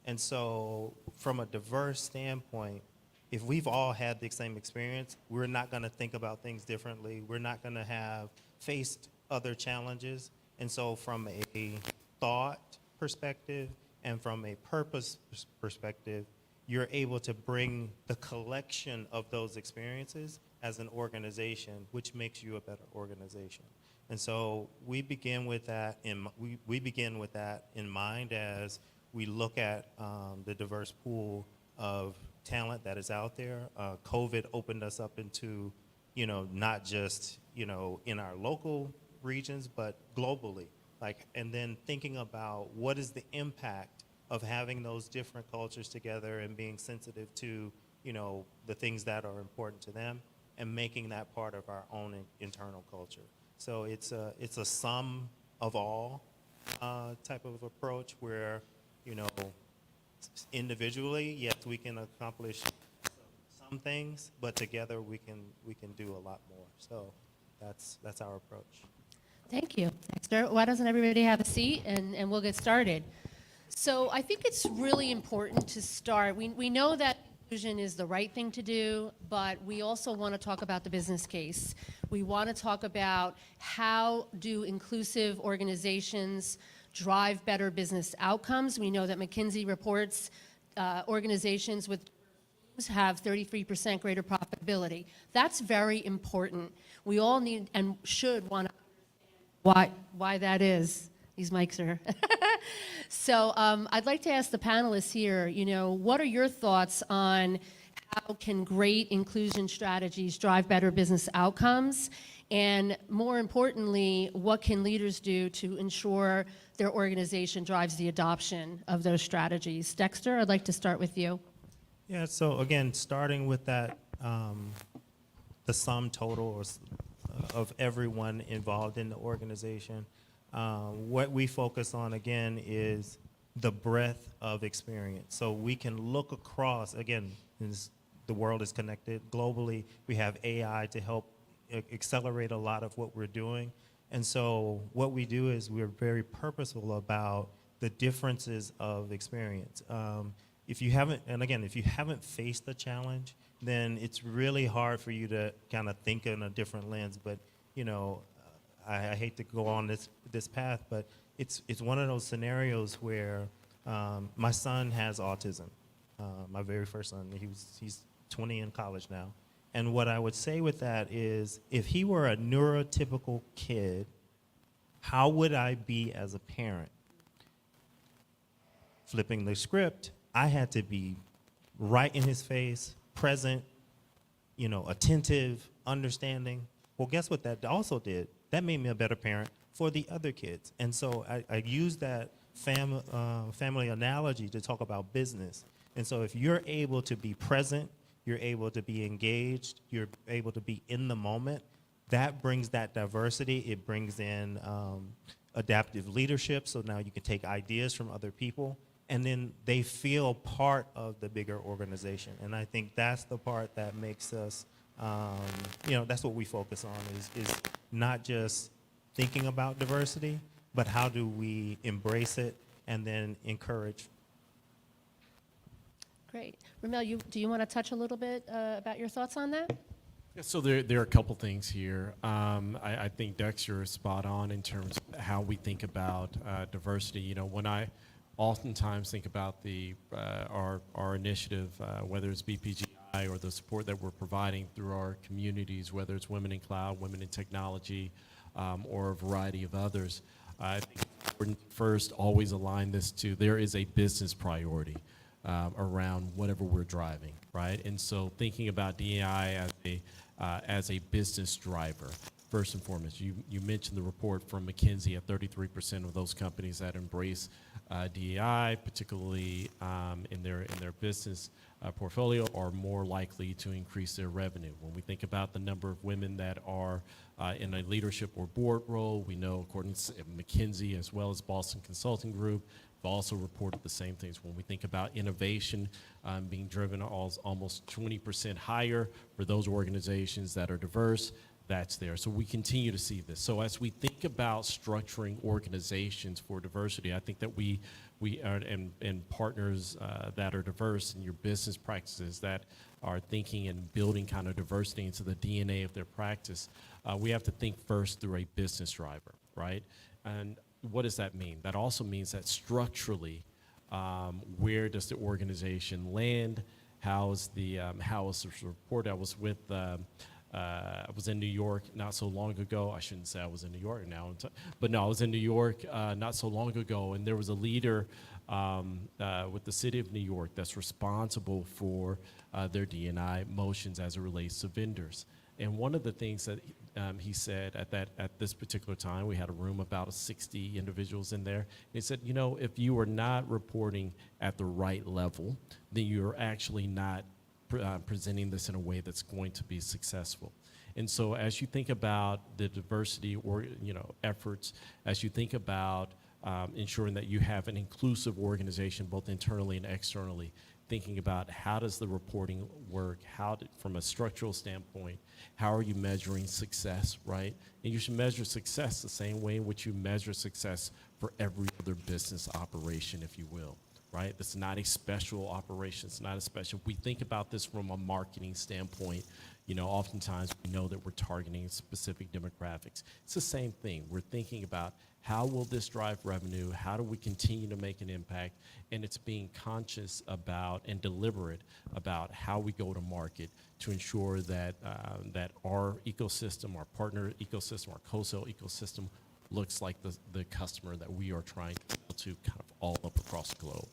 And so from a diverse standpoint, if we've all had the same experience, we're not going to think about things differently. We're not going to have faced other challenges. And so from a thought perspective and from a purpose perspective, you're able to bring the collection of those experiences as an organization, which makes you a better organization. And so we begin with that in mind as we look at the diverse pool of talent that is out there. COVID opened us up into, not just, in our local regions, but globally. And then thinking about what is the impact of having those different cultures together and being sensitive to, the things that are important to them and making that part of our own internal culture. So it's a sum of all type of approach where, individually, yes, we can accomplish some things, but together we can do a lot more. So that's our approach. Thank you, Dexter. Why doesn't everybody have a seat, and we'll get started. So I think it's really important to start. We know that inclusion is the right thing to do, but we also want to talk about the business case. We want to talk about how do inclusive organizations drive better business outcomes. We know that McKinsey reports organizations with have 33% greater profitability. That's very important. We all need and should want to understand why that is. These mics are. So I'd like to ask the panelists here, what are your thoughts on how can great inclusion strategies drive better business outcomes? And more importantly, what can leaders do to ensure their organization drives the adoption of those strategies? Dexter, I'd like to start with you. Yeah, so again, starting with that, the sum total of everyone involved in the organization, what we focus on, again, is the breadth of experience. So we can look across, again, the world is connected globally. We have AI to help accelerate a lot of what we're doing. And so what we do is we're very purposeful about the differences of experience. If you haven't faced the challenge, then it's really hard for you to kind of think in a different lens. But, you know, I hate to go on this path, but it's one of those scenarios where my son has autism, my very first son. He's 20 in college now. And what I would say with that is, if he were a neurotypical kid, how would I be as a parent? Flipping the script, I had to be right in his face, present, you know, attentive, understanding. Well, guess what that also did? That made me a better parent for the other kids. And so I use that family analogy to talk about business. And so if you're able to be present, you're able to be engaged, you're able to be in the moment, that brings that diversity. It brings in adaptive leadership, so now you can take ideas from other people, and then they feel part of the bigger organization. And I think that's the part that makes us, you know, that's what we focus on, is not just thinking about diversity, but how do we embrace it and then encourage. Great. Ramel, do you want to touch a little bit about your thoughts on that? Yeah, so there are a couple things here. I think Dexter is spot on in terms of how we think about diversity. You know, when I oftentimes think about our initiative, whether it's BPGI or the support that we're providing through our communities, whether it's Women in Cloud, Women in Technology, or a variety of others, I think it's important to first always align this to there is a business priority around whatever we're driving, right? And so thinking about DEI as a business driver, first and foremost. You mentioned the report from McKinsey at 33% of those companies that embrace DEI, particularly in their business portfolio, are more likely to increase their revenue. When we think about the number of women that are in a leadership or board role, we know, according to McKinsey as well as Boston Consulting Group, have also reported the same things. When we think about innovation being driven almost 20% higher for those organizations that are diverse, that's there. So we continue to see this. So as we think about structuring organizations for diversity, I think that we are, and partners that are diverse in your business practices that are thinking and building kind of diversity into the DNA of their practice, we have to think first through a business driver, right? And what does that mean? That also means that structurally, where does the organization land? How is the report? I was with I was in New York not so long ago. I shouldn't say I was in New York now, but no, I was in New York not so long ago, and there was a leader with the city of New York that's responsible for their D&I motions as it relates to vendors. And one of the things that he said at this particular time, we had a room about 60 individuals in there. He said, you know, if you are not reporting at the right level, then you're actually not presenting this in a way that's going to be successful. And so as you think about the diversity or, you know, efforts, as you think about ensuring that you have an inclusive organization both internally and externally, thinking about how does the reporting work, from a structural standpoint, how are you measuring success, right? And you should measure success the same way in which you measure success for every other business operation, if you will. Right? It's not a special operation. It's not a special. We think about this from a marketing standpoint. You know, oftentimes we know that we're targeting specific demographics. It's the same thing. We're thinking about how will this drive revenue? How do we continue to make an impact? And it's being conscious about and deliberate about how we go to market to ensure that that our ecosystem, our partner ecosystem, our co-sale ecosystem looks like the customer that we are trying to kind of all up across the globe.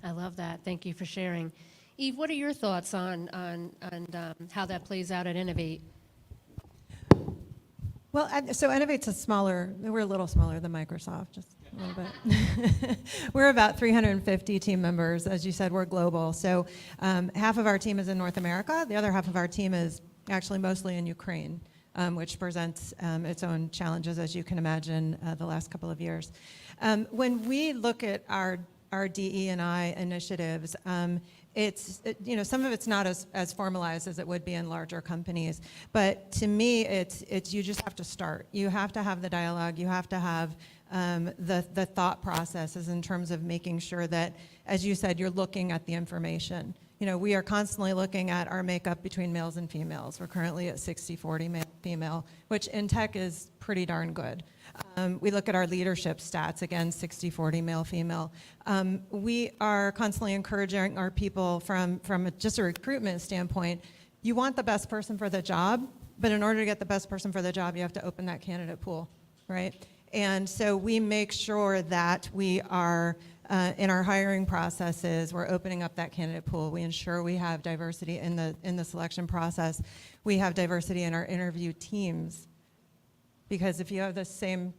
I love that. Thank you for sharing. Eve, what are your thoughts on how that plays out at Innovate? Well, so Innovate's we're a little smaller than Microsoft, just a little bit. We're about 350 team members. As you said, we're global. So half of our team is in North America. The other half of our team is actually mostly in Ukraine, which presents its own challenges, as you can imagine, the last couple of years. When we look at our DE&I initiatives, some of it's not as formalized as it would be in larger companies, but to me, it's you just have to start. You have to have the dialogue. You have to have the thought processes in terms of making sure that, as you said, you're looking at the information. We are constantly looking at our makeup between males and females. We're currently at 60-40 male-female, which in tech is pretty darn good. We look at our leadership stats, again, 60-40 male-female. We are constantly encouraging our people from just a recruitment standpoint. You want the best person for the job, but in order to get the best person for the job, you have to open that candidate pool, right? And so we make sure that we are, in our hiring processes, we're opening up that candidate pool. We ensure we have diversity in the selection process. We have diversity in our interview teams. Because if you have the same,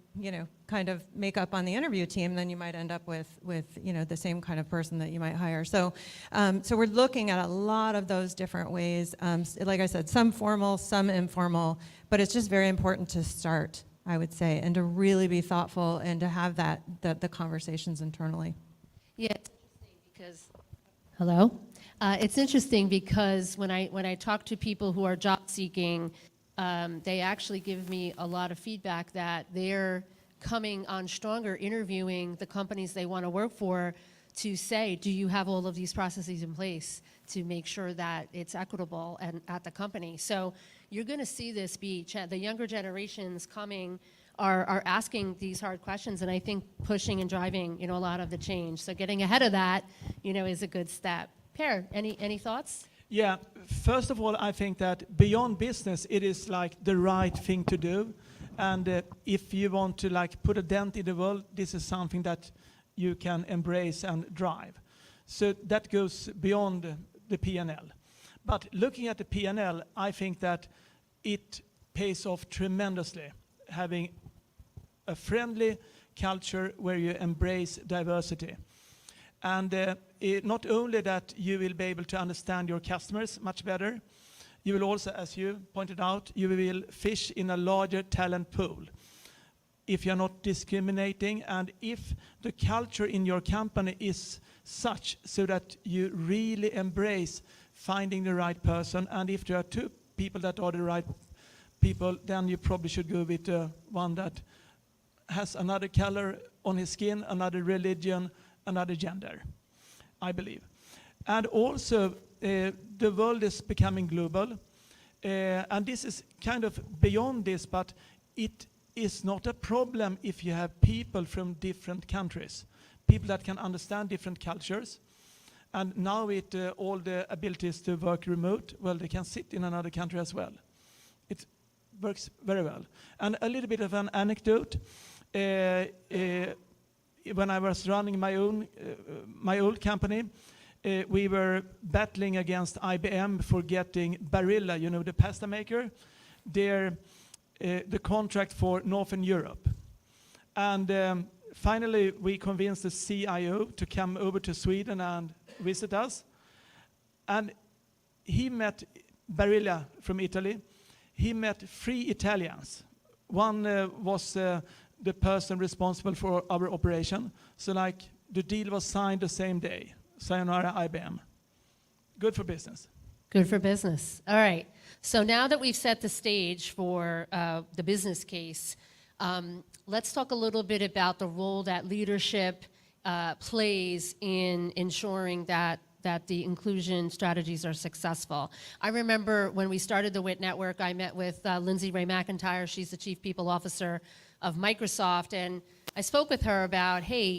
kind of makeup on the interview team, then you might end up with the same kind of person that you might hire. So we're looking at a lot of those different ways. Like I said, some formal, some informal, but it's just very important to start, I would say, and to really be thoughtful and to have the conversations internally. Yeah, it's interesting because, hello? It's interesting because when I talk to people who are job seeking, they actually give me a lot of feedback that they're coming on stronger interviewing the companies they want to work for to say, do you have all of these processes in place to make sure that it's equitable and at the company? So you're going to see this be, the younger generations coming are asking these hard questions, and I think pushing and driving, a lot of the change. So getting ahead of that, is a good step. Per, any thoughts? Yeah, first of all, I think that beyond business, it is like the right thing to do. And if you want to put a dent in the world, this is something that you can embrace and drive. So that goes beyond the P&L. But looking at the P&L, I think that it pays off tremendously, having a friendly culture where you embrace diversity. And not only that you will be able to understand your customers much better, you will also, as you pointed out, you will fish in a larger talent pool. If you're not discriminating, and if the culture in your company is such so that you really embrace finding the right person, and if there are two people that are the right people, then you probably should go with one that has another color on his skin, another religion, another gender, I believe. And also, the world is becoming global. And this is kind of beyond this, but it is not a problem if you have people from different countries, people that can understand different cultures. And now with all the abilities to work remote, well, they can sit in another country as well. It works very well. And a little bit of an anecdote. When I was running my old company, we were battling against IBM for getting Barilla, the pasta maker, the contract for Northern Europe. And finally, we convinced the CIO to come over to Sweden and visit us. And he met Barilla from Italy. He met 3 Italians. One was the person responsible for our operation. So the deal was signed the same day. Sayonara IBM. Good for business. Good for business. All right. So now that we've set the stage for the business case, let's talk a little bit about the role that leadership plays in ensuring that the inclusion strategies are successful. I remember when we started the WIT Network, I met with Lindsay Ray McIntyre. She's the Chief People Officer of Microsoft, and I spoke with her about, hey,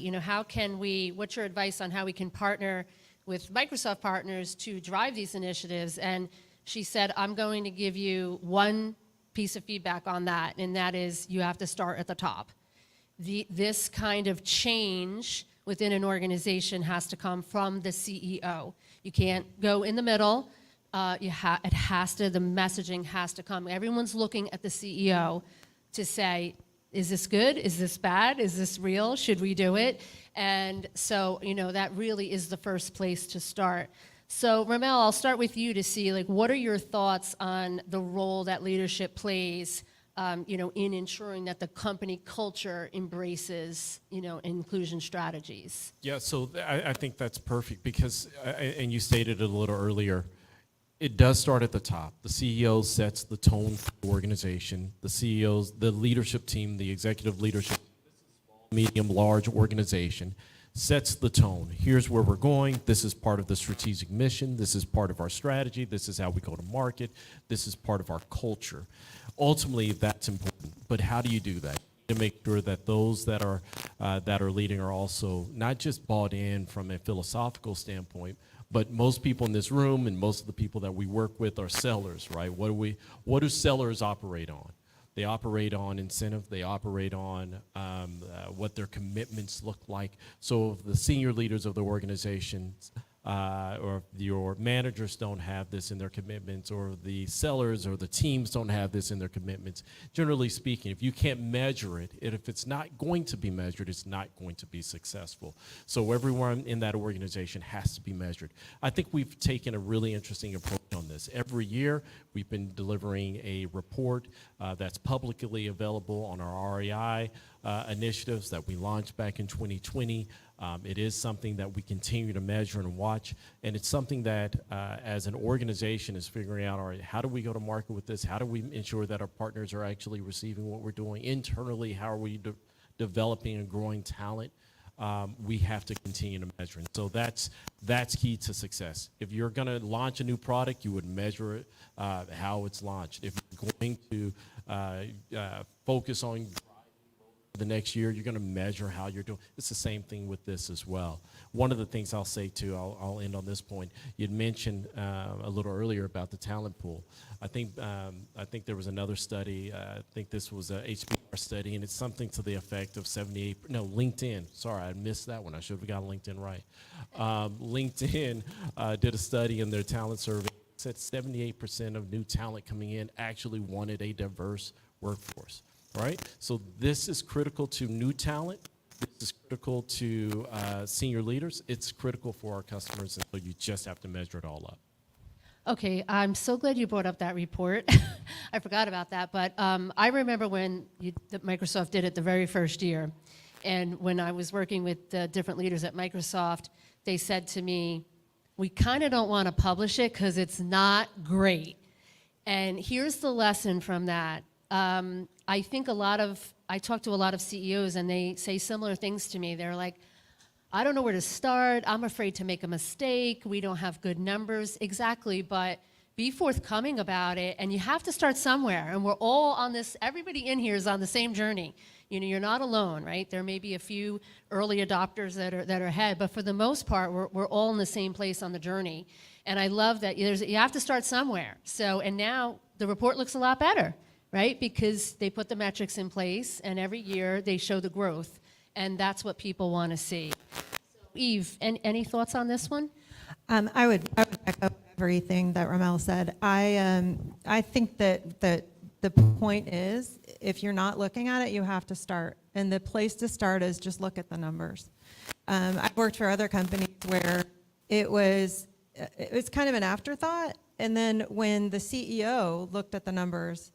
what's your advice on how we can partner with Microsoft partners to drive these initiatives? And she said, I'm going to give you one piece of feedback on that, and that is you have to start at the top. This kind of change within an organization has to come from the CEO. You can't go in the middle. It has to, the messaging has to come. Everyone's looking at the CEO to say, is this good? Is this bad? Is this real? Should we do it? And so, that really is the first place to start. So, Ramel, I'll start with you to see, what are your thoughts on the role that leadership plays, in ensuring that the company culture embraces, inclusion strategies? Yeah, so I think that's perfect because, and you stated it a little earlier, it does start at the top. The CEO sets the tone for the organization. The CEOs, the leadership team, the executive leadership, medium, large organization, sets the tone. Here's where we're going. This is part of the strategic mission. This is part of our strategy. This is how we go to market. This is part of our culture. Ultimately, that's important. But how do you do that? To make sure that those that are leading are also not just bought in from a philosophical standpoint, but most people in this room and most of the people that we work with are sellers, right? What do sellers operate on? They operate on incentive. They operate on what their commitments look like. So if the senior leaders of the organization or your managers don't have this in their commitments, or the sellers or the teams don't have this in their commitments, generally speaking, if you can't measure it, and if it's not going to be measured, it's not going to be successful. So everyone in that organization has to be measured. I think we've taken a really interesting approach on this. Every year, we've been delivering a report that's publicly available on our REI initiatives that we launched back in 2020. It is something that we continue to measure and watch, and it's something that as an organization is figuring out, all right, how do we go to market with this? How do we ensure that our partners are actually receiving what we're doing? Internally, how are we developing and growing talent? We have to continue to measure. And so that's key to success. If you're going to launch a new product, you would measure it, how it's launched. If you're going to focus on the next year, you're going to measure how you're doing. It's the same thing with this as well. One of the things I'll say too, I'll end on this point. You'd mentioned a little earlier about the talent pool. I think there was another study. I think this was a HBR study, and it's something to the effect of LinkedIn. Sorry, I missed that one. I should have got LinkedIn right. LinkedIn did a study in their talent survey. It said 78% of new talent coming in actually wanted a diverse workforce. Right? So this is critical to new talent. This is critical to senior leaders. It's critical for our customers, and so you just have to measure it all up. Okay, I'm so glad you brought up that report. I forgot about that, but I remember when Microsoft did it the very first year, and when I was working with the different leaders at Microsoft, they said to me, we kind of don't want to publish it because it's not great. And here's the lesson from that. I think I talk to a lot of CEOs, and they say similar things to me. They're like, I don't know where to start. I'm afraid to make a mistake. We don't have good numbers. Exactly, but be forthcoming about it, and you have to start somewhere. And we're all on this, everybody in here is on the same journey. You're not alone, right? There may be a few early adopters that are ahead, but for the most part, we're all in the same place on the journey. And I love that you have to start somewhere. So, and now the report looks a lot better, right? Because they put the metrics in place, and every year they show the growth, and that's what people want to see. So, Eve, any thoughts on this one? I would echo everything that Ramel said. I think that the point is, if you're not looking at it, you have to start, and the place to start is just look at the numbers. I've worked for other companies where it was kind of an afterthought, and then when the CEO looked at the numbers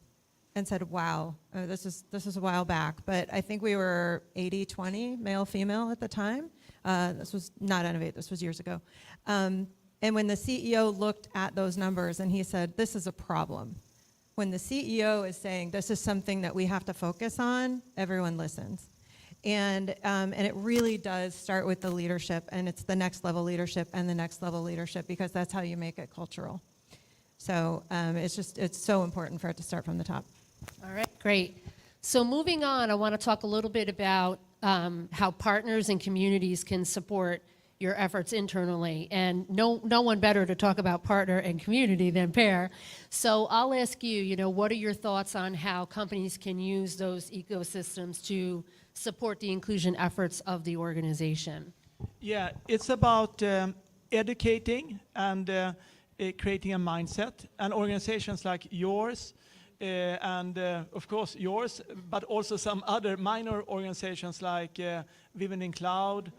and said, wow, this is a while back, but I think we were 80-20 male-female at the time. This was not Innovate, this was years ago. And when the CEO looked at those numbers and he said, this is a problem. When the CEO is saying, this is something that we have to focus on, everyone listens. And it really does start with the leadership, and it's the next level leadership and the next level leadership, because that's how you make it cultural. So it's so important for it to start from the top. All right, great. So moving on, I want to talk a little bit about how partners and communities can support your efforts internally. And no one better to talk about partner and community than Per. So I'll ask you, what are your thoughts on how companies can use those ecosystems to support the inclusion efforts of the organization? Yeah, it's about educating and creating a mindset. And organizations like yours, and of course yours, but also some other minor organizations like Women in Cloud,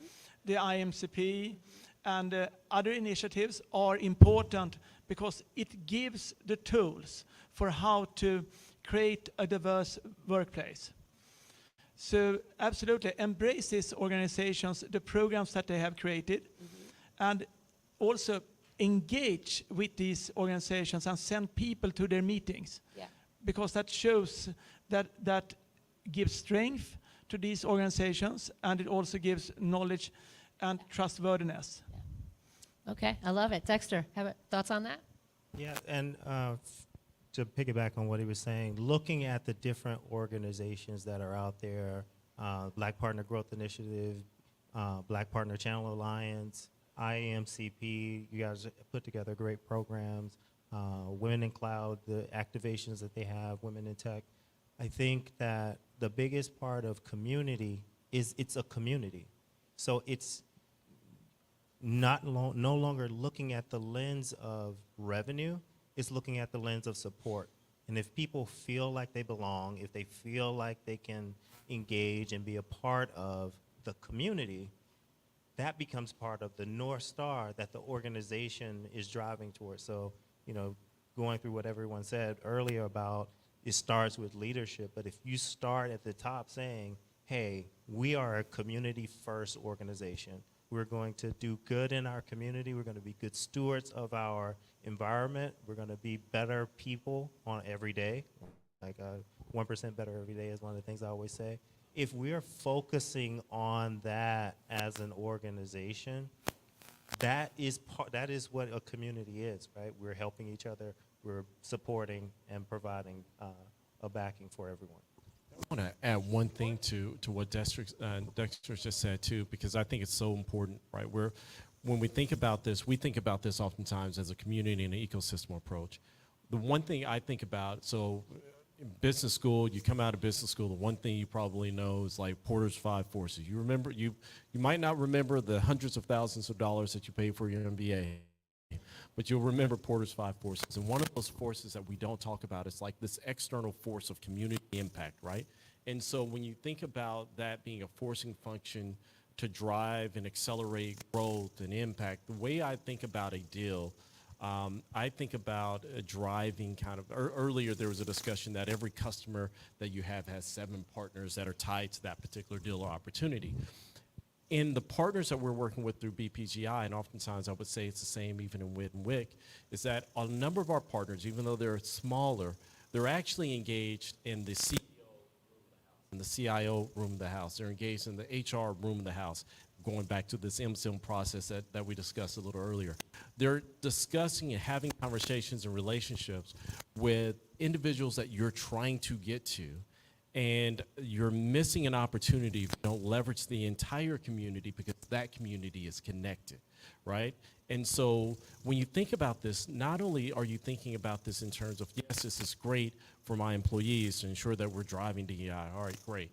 the IMCP, and other initiatives are important because it gives the tools for how to create a diverse workplace. So absolutely embrace these organizations, the programs that they have created, and also engage with these organizations and send people to their meetings. Yeah. Because that shows that gives strength to these organizations, and it also gives knowledge and trustworthiness. Okay, I love it. Dexter, have thoughts on that? Yeah, and to piggyback on what he was saying, looking at the different organizations that are out there, Black Partner Growth Initiative, Black Partner Channel Alliance, IMCP, you guys put together great programs, Women in Cloud, the activations that they have, Women in Tech. I think that the biggest part of community is it's a community. So it's no longer looking at the lens of revenue, it's looking at the lens of support. And if people feel like they belong, if they feel like they can engage and be a part of the community, that becomes part of the North Star that the organization is driving towards. So, you know, going through what everyone said earlier about it starts with leadership, but if you start at the top saying, hey, we are a community-first organization. We're going to do good in our community. We're going to be good stewards of our environment. We're going to be better people on every day. Like 1% better every day is one of the things I always say. If we're focusing on that as an organization, that is what a community is, right? We're helping each other. We're supporting and providing a backing for everyone. I want to add one thing to what Dexter just said too, because I think it's so important, right? When we think about this oftentimes as a community and an ecosystem approach. The one thing I think about, so in business school, you come out of business school, the one thing you probably know is like Porter's 5 forces. You remember, you might not remember the hundreds of thousands of dollars that you paid for your MBA, but you'll remember Porter's 5 forces. And one of those forces that we don't talk about is like this external force of community impact, right? And so when you think about that being a forcing function to drive and accelerate growth and impact, the way I think about a deal, I think about driving kind of, earlier there was a discussion that every customer that you have has 7 partners that are tied to that particular deal or opportunity. In the partners that we're working with through BPGI, and oftentimes I would say it's the same even in WIT and WIC, is that a number of our partners, even though they're smaller, they're actually engaged in the CEO room of the house, in the CIO room of the house. They're engaged in the HR room of the house, going back to this MSIM process that we discussed a little earlier. They're discussing and having conversations and relationships with individuals that you're trying to get to, and you're missing an opportunity if you don't leverage the entire community, because that community is connected, right? And so when you think about this, not only are you thinking about this in terms of, yes, this is great for my employees to ensure that we're driving DEI, all right, great.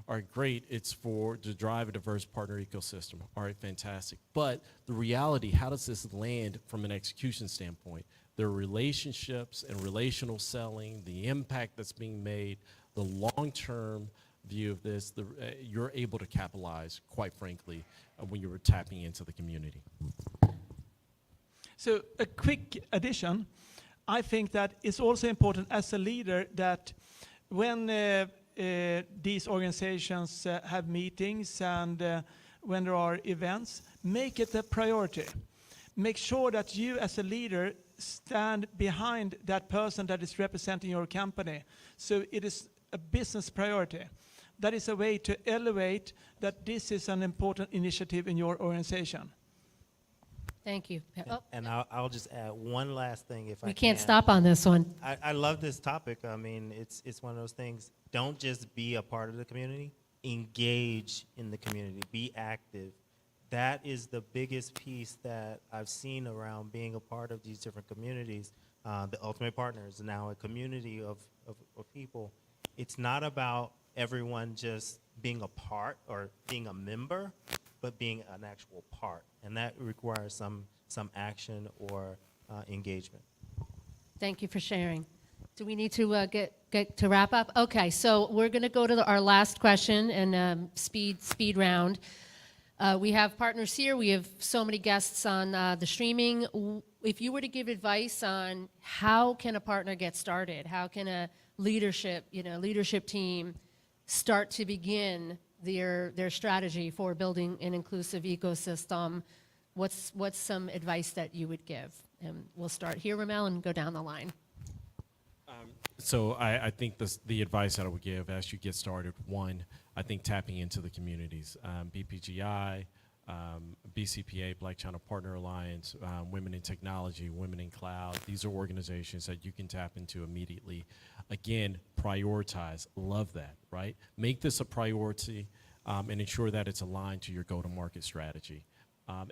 All right, great, it's to drive a diverse partner ecosystem. All right, fantastic. But the reality, how does this land from an execution standpoint? There are relationships and relational selling, the impact that's being made, the long-term view of this, you're able to capitalize, quite frankly, when you're tapping into the community. So a quick addition, I think that it's also important as a leader that when these organizations have meetings and when there are events, make it a priority. Make sure that you as a leader stand behind that person that is representing your company. So it is a business priority. That is a way to elevate that this is an important initiative in your organization. Thank you. And I'll just add one last thing if I can. We can't stop on this one. I love this topic. I mean, it's one of those things. Don't just be a part of the community. Engage in the community. Be active. That is the biggest piece that I've seen around being a part of these different communities. The Ultimate Partner is now a community of people. It's not about everyone just being a part or being a member, but being an actual part. And that requires some some action or engagement. Thank you for sharing. Do we need to get to wrap up? Okay, so we're going to go to our last question and speed round. We have partners here. We have so many guests on the streaming. If you were to give advice on how can a partner get started, how can a leadership team start to begin their strategy for building an inclusive ecosystem, what's some advice that you would give? And we'll start here, Ramel, and go down the line. So I think the advice that I would give as you get started, one, I think tapping into the communities, BPGI, BCPA, Black China Partner Alliance, Women in Technology, Women in Cloud. These are organizations that you can tap into immediately. Again, prioritize, love that, right? Make this a priority and ensure that it's aligned to your go-to-market strategy.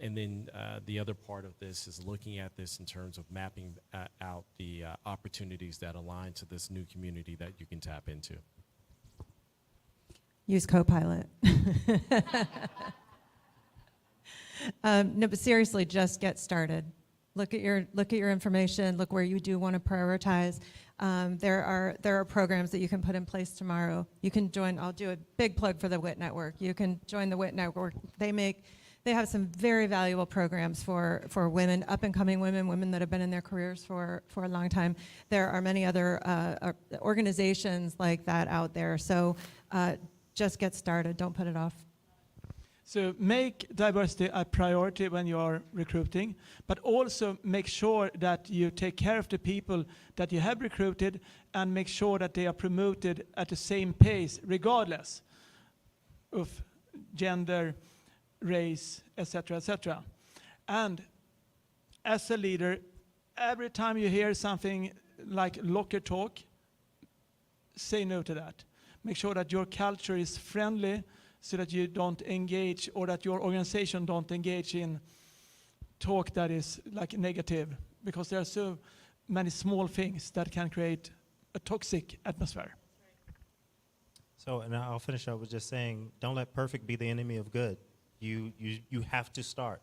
And then the other part of this is looking at this in terms of mapping out the opportunities that align to this new community that you can tap into. Use Copilot. No, but seriously, just get started. Look at your information. Look where you do want to prioritize. There are programs that you can put in place tomorrow. You can join. I'll do a big plug for the WIT Network. You can join the WIT Network. They have some very valuable programs for women, up-and-coming women that have been in their careers for a long time. There are many other organizations like that out there. So just get started. Don't put it off. So make diversity a priority when you are recruiting, but also make sure that you take care of the people that you have recruited and make sure that they are promoted at the same pace, regardless of gender, race, etc., etc. And as a leader, every time you hear something like locker talk, say no to that. Make sure that your culture is friendly so that you don't engage, or that your organization don't engage in talk that is like negative, because there are so many small things that can create a toxic atmosphere. So, and I'll finish up with just saying, don't let perfect be the enemy of good. You have to start.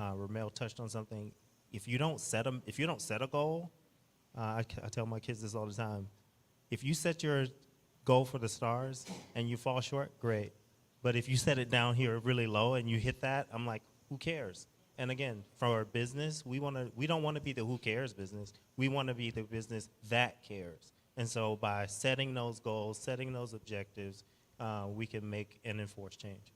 Ramel touched on something. If you don't set a goal, I tell my kids this all the time. If you set your goal for the stars and you fall short, great. But if you set it down here really low and you hit that, I'm like, who cares? And again, for our business, we don't want to be the who cares business. We want to be the business that cares. And so by setting those goals, setting those objectives, we can make and enforce change.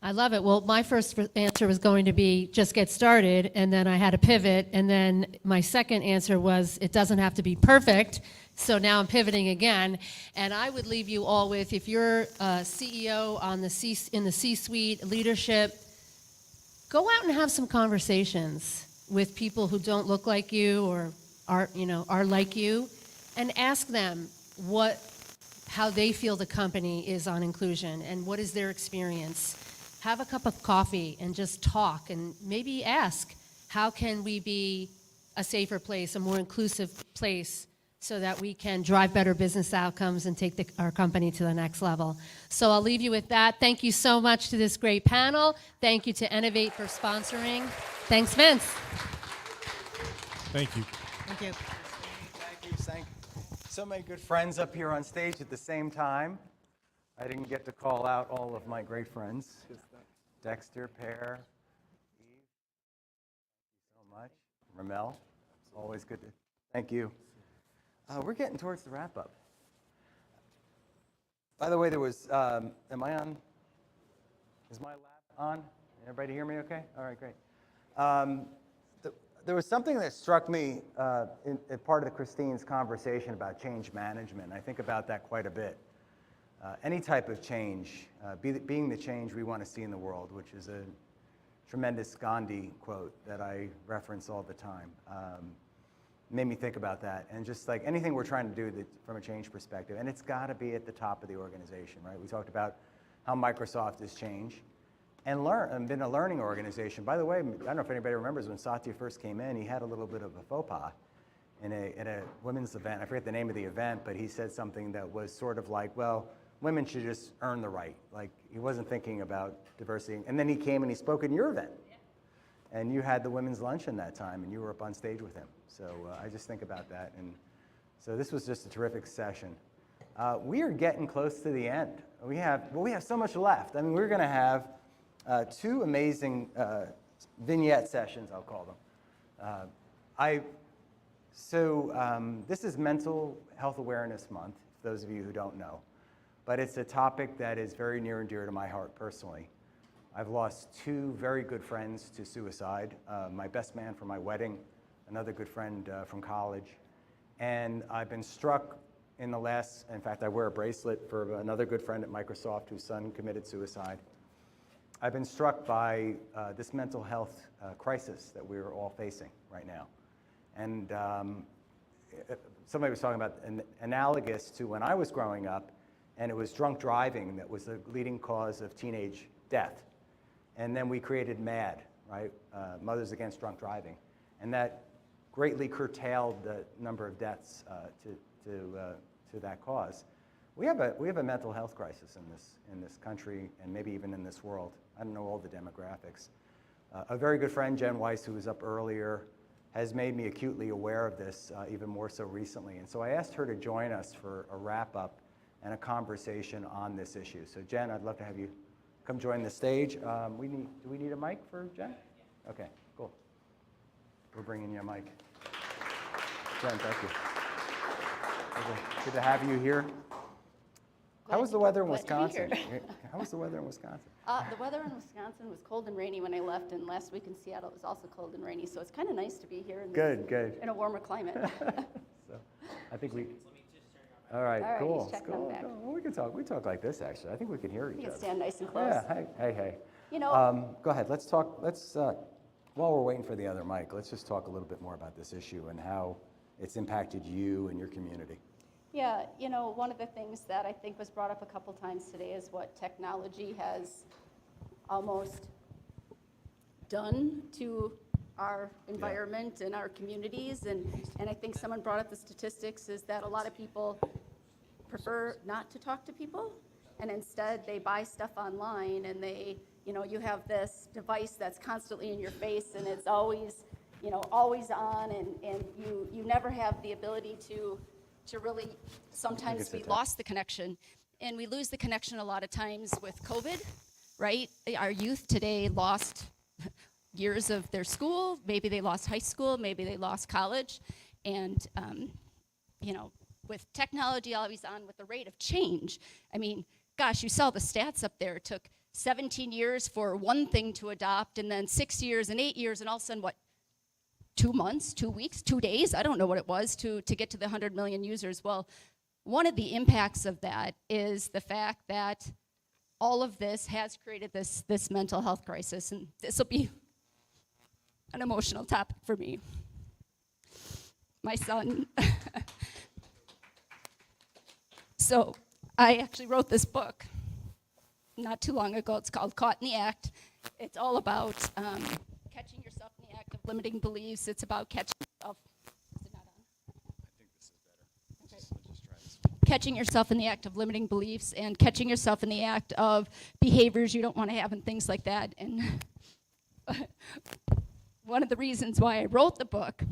I love it. Well, my first answer was going to be just get started, and then I had a pivot, and then my second answer was it doesn't have to be perfect, so now I'm pivoting again. And I would leave you all with, if you're a CEO in the C-suite, leadership, go out and have some conversations with people who don't look like you or are like you, and ask them how they feel the company is on inclusion and what is their experience. Have a cup of coffee and just talk, and maybe ask, how can we be a safer place, a more inclusive place, so that we can drive better business outcomes and take our company to the next level. So I'll leave you with that. Thank you so much to this great panel. Thank you to Innovate for sponsoring. Thanks, Vince. Thank you. Thank you. Thank you. So many good friends up here on stage at the same time. I didn't get to call out all of my great friends. Dexter, Pear, Eve, thank you so much. Ramel, it's always good to, thank you. We're getting towards the wrap up. By the way, there was, am I on? Is my lab on? Everybody hear me okay? All right, great. There was something that struck me in part of Christine's conversation about change management. I think about that quite a bit. Any type of change, being the change we want to see in the world, which is a tremendous Gandhi quote that I reference all the time. Made me think about that, and just like anything we're trying to do from a change perspective, and it's got to be at the top of the organization, right? We talked about how Microsoft has changed and been a learning organization. By the way, I don't know if anybody remembers when Satya first came in, he had a little bit of a faux pas in a women's event. I forget the name of the event, but he said something that was sort of like, well, women should just earn the right. Like, he wasn't thinking about diversity. And then he came and he spoke in your event. And you had the women's luncheon that time, and you were up on stage with him. So I just think about that. And so this was just a terrific session. We are getting close to the end. We have so much left. I mean, we're going to have 2 amazing vignette sessions, I'll call them. This is Mental Health Awareness Month, for those of you who don't know. But it's a topic that is very near and dear to my heart personally. I've lost 2 very good friends to suicide, my best man from my wedding, another good friend from college. And I've been struck in fact, I wear a bracelet for another good friend at Microsoft whose son committed suicide. I've been struck by this mental health crisis that we're all facing right now. And somebody was talking about analogous to when I was growing up, and it was drunk driving that was the leading cause of teenage death. And then we created MAD, right? Mothers Against Drunk Driving. And that greatly curtailed the number of deaths to that cause. We have a mental health crisis in this country and maybe even in this world. I don't know all the demographics. A very good friend, Jen Weiss, who was up earlier, has made me acutely aware of this even more so recently. And so I asked her to join us for a wrap-up and a conversation on this issue. So Jen, I'd love to have you come join the stage. Do we need a mic for Jen? Okay, cool. We're bringing you a mic. Jen, thank you. Good to have you here. How was the weather in Wisconsin? How was the weather in Wisconsin? The weather in Wisconsin was cold and rainy when I left, and last week in Seattle it was also cold and rainy, so it's kind of nice to be here in a warmer climate. So, I think we. All right, cool. Cool. Well, we can talk. We talk like this actually. I think we can hear each other. You can stand nice and close. Yeah. Hey. You know. Go ahead. Let's talk. While we're waiting for the other mic, let's just talk a little bit more about this issue and how it's impacted you and your community. Yeah, you know, one of the things that I think was brought up a couple times today is what technology has almost done to our environment and our communities. And I think someone brought up the statistics is that a lot of people prefer not to talk to people, and instead they buy stuff online, and you have this device that's constantly in your face, and it's always on, and you never have the ability to really, sometimes we lost the connection, and we lose the connection a lot of times with COVID, right? Our youth today lost years of their school, maybe they lost high school, maybe they lost college, and with technology always on, with the rate of change, I mean, gosh, you saw the stats up there. It took 17 years for one thing to adopt, and then 6 years and 8 years, and all of a sudden, 2 months, 2 weeks, 2 days, I don't know what it was, to get to the 100 million users. Well, one of the impacts of that is the fact that all of this has created this mental health crisis, and this will be an emotional topic for me. My son. So I actually wrote this book not too long ago. It's called Caught in the Act. It's all about catching yourself in the act of limiting beliefs. It's about catching yourself. Is it not on? I think this is better. Okay. We'll just try this. Catching yourself in the act of limiting beliefs, and catching yourself in the act of behaviors you don't want to have and things like that. And one of the reasons why I wrote the book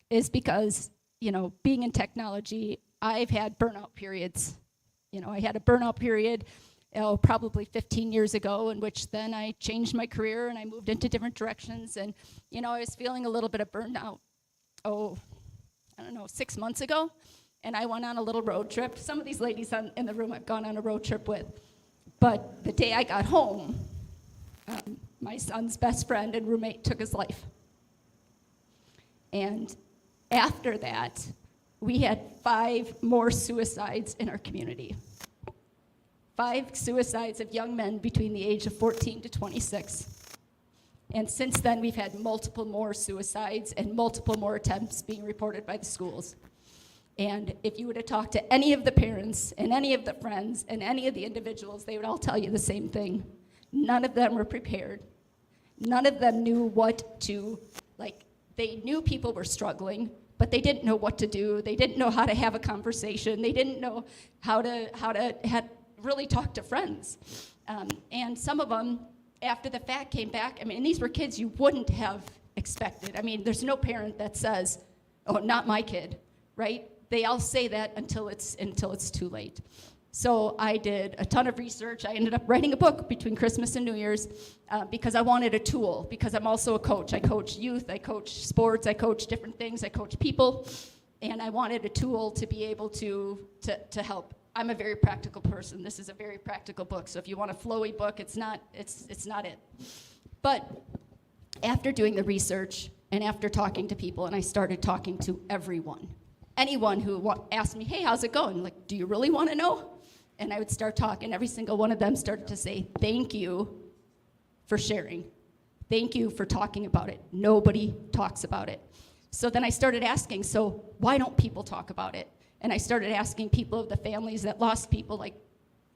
is because, being in technology, I've had burnout periods. I had a burnout period probably 15 years ago, in which then I changed my career and I moved into different directions. And, I was feeling a little bit of burnout, 6 months ago. And I went on a little road trip. Some of these ladies in the room I've gone on a road trip with. But the day I got home, my son's best friend and roommate took his life. And after that, we had 5 more suicides in our community. 5 suicides of young men between the age of 14 to 26. And since then, we've had multiple more suicides and multiple more attempts being reported by the schools. And if you were to talk to any of the parents and any of the friends and any of the individuals, they would all tell you the same thing. None of them were prepared. None of them knew what to, they knew people were struggling, but they didn't know what to do. They didn't know how to have a conversation. They didn't know how to really talk to friends. And some of them, after the fact came back, I mean, and these were kids you wouldn't have expected. I mean, there's no parent that says, oh, not my kid, right? They all say that until it's too late. So I did a ton of research. I ended up writing a book between Christmas and New Year's because I wanted a tool, because I'm also a coach. I coach youth, I coach sports, I coach different things, I coach people, and I wanted a tool to be able to help. I'm a very practical person. This is a very practical book, so if you want a flowy book, it's not it. But after doing the research and after talking to people, and I started talking to everyone, anyone who asked me, hey, how's it going? Like, do you really want to know? And I would start talking. Every single one of them started to say, thank you for sharing. Thank you for talking about it. Nobody talks about it. So then I started asking, so why don't people talk about it? And I started asking people of the families that lost people, like,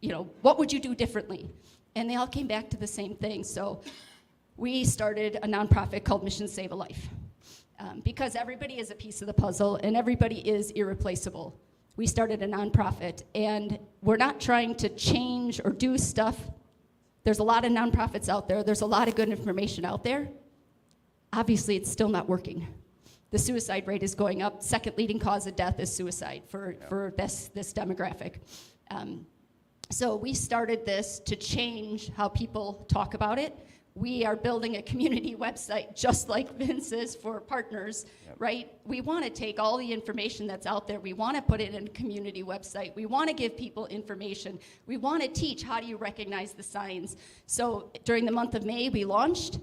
you know, what would you do differently? And they all came back to the same thing. So we started a nonprofit called Mission Save a Life. Because everybody is a piece of the puzzle and everybody is irreplaceable. We started a nonprofit, and we're not trying to change or do stuff. There's a lot of nonprofits out there. There's a lot of good information out there. Obviously, it's still not working. The suicide rate is going up. Second leading cause of death is suicide for this demographic. So we started this to change how people talk about it. We are building a community website just like Vince's for partners, right? We want to take all the information that's out there. We want to put it in a community website. We want to give people information. We want to teach how do you recognize the signs. So during the month of May, we launched.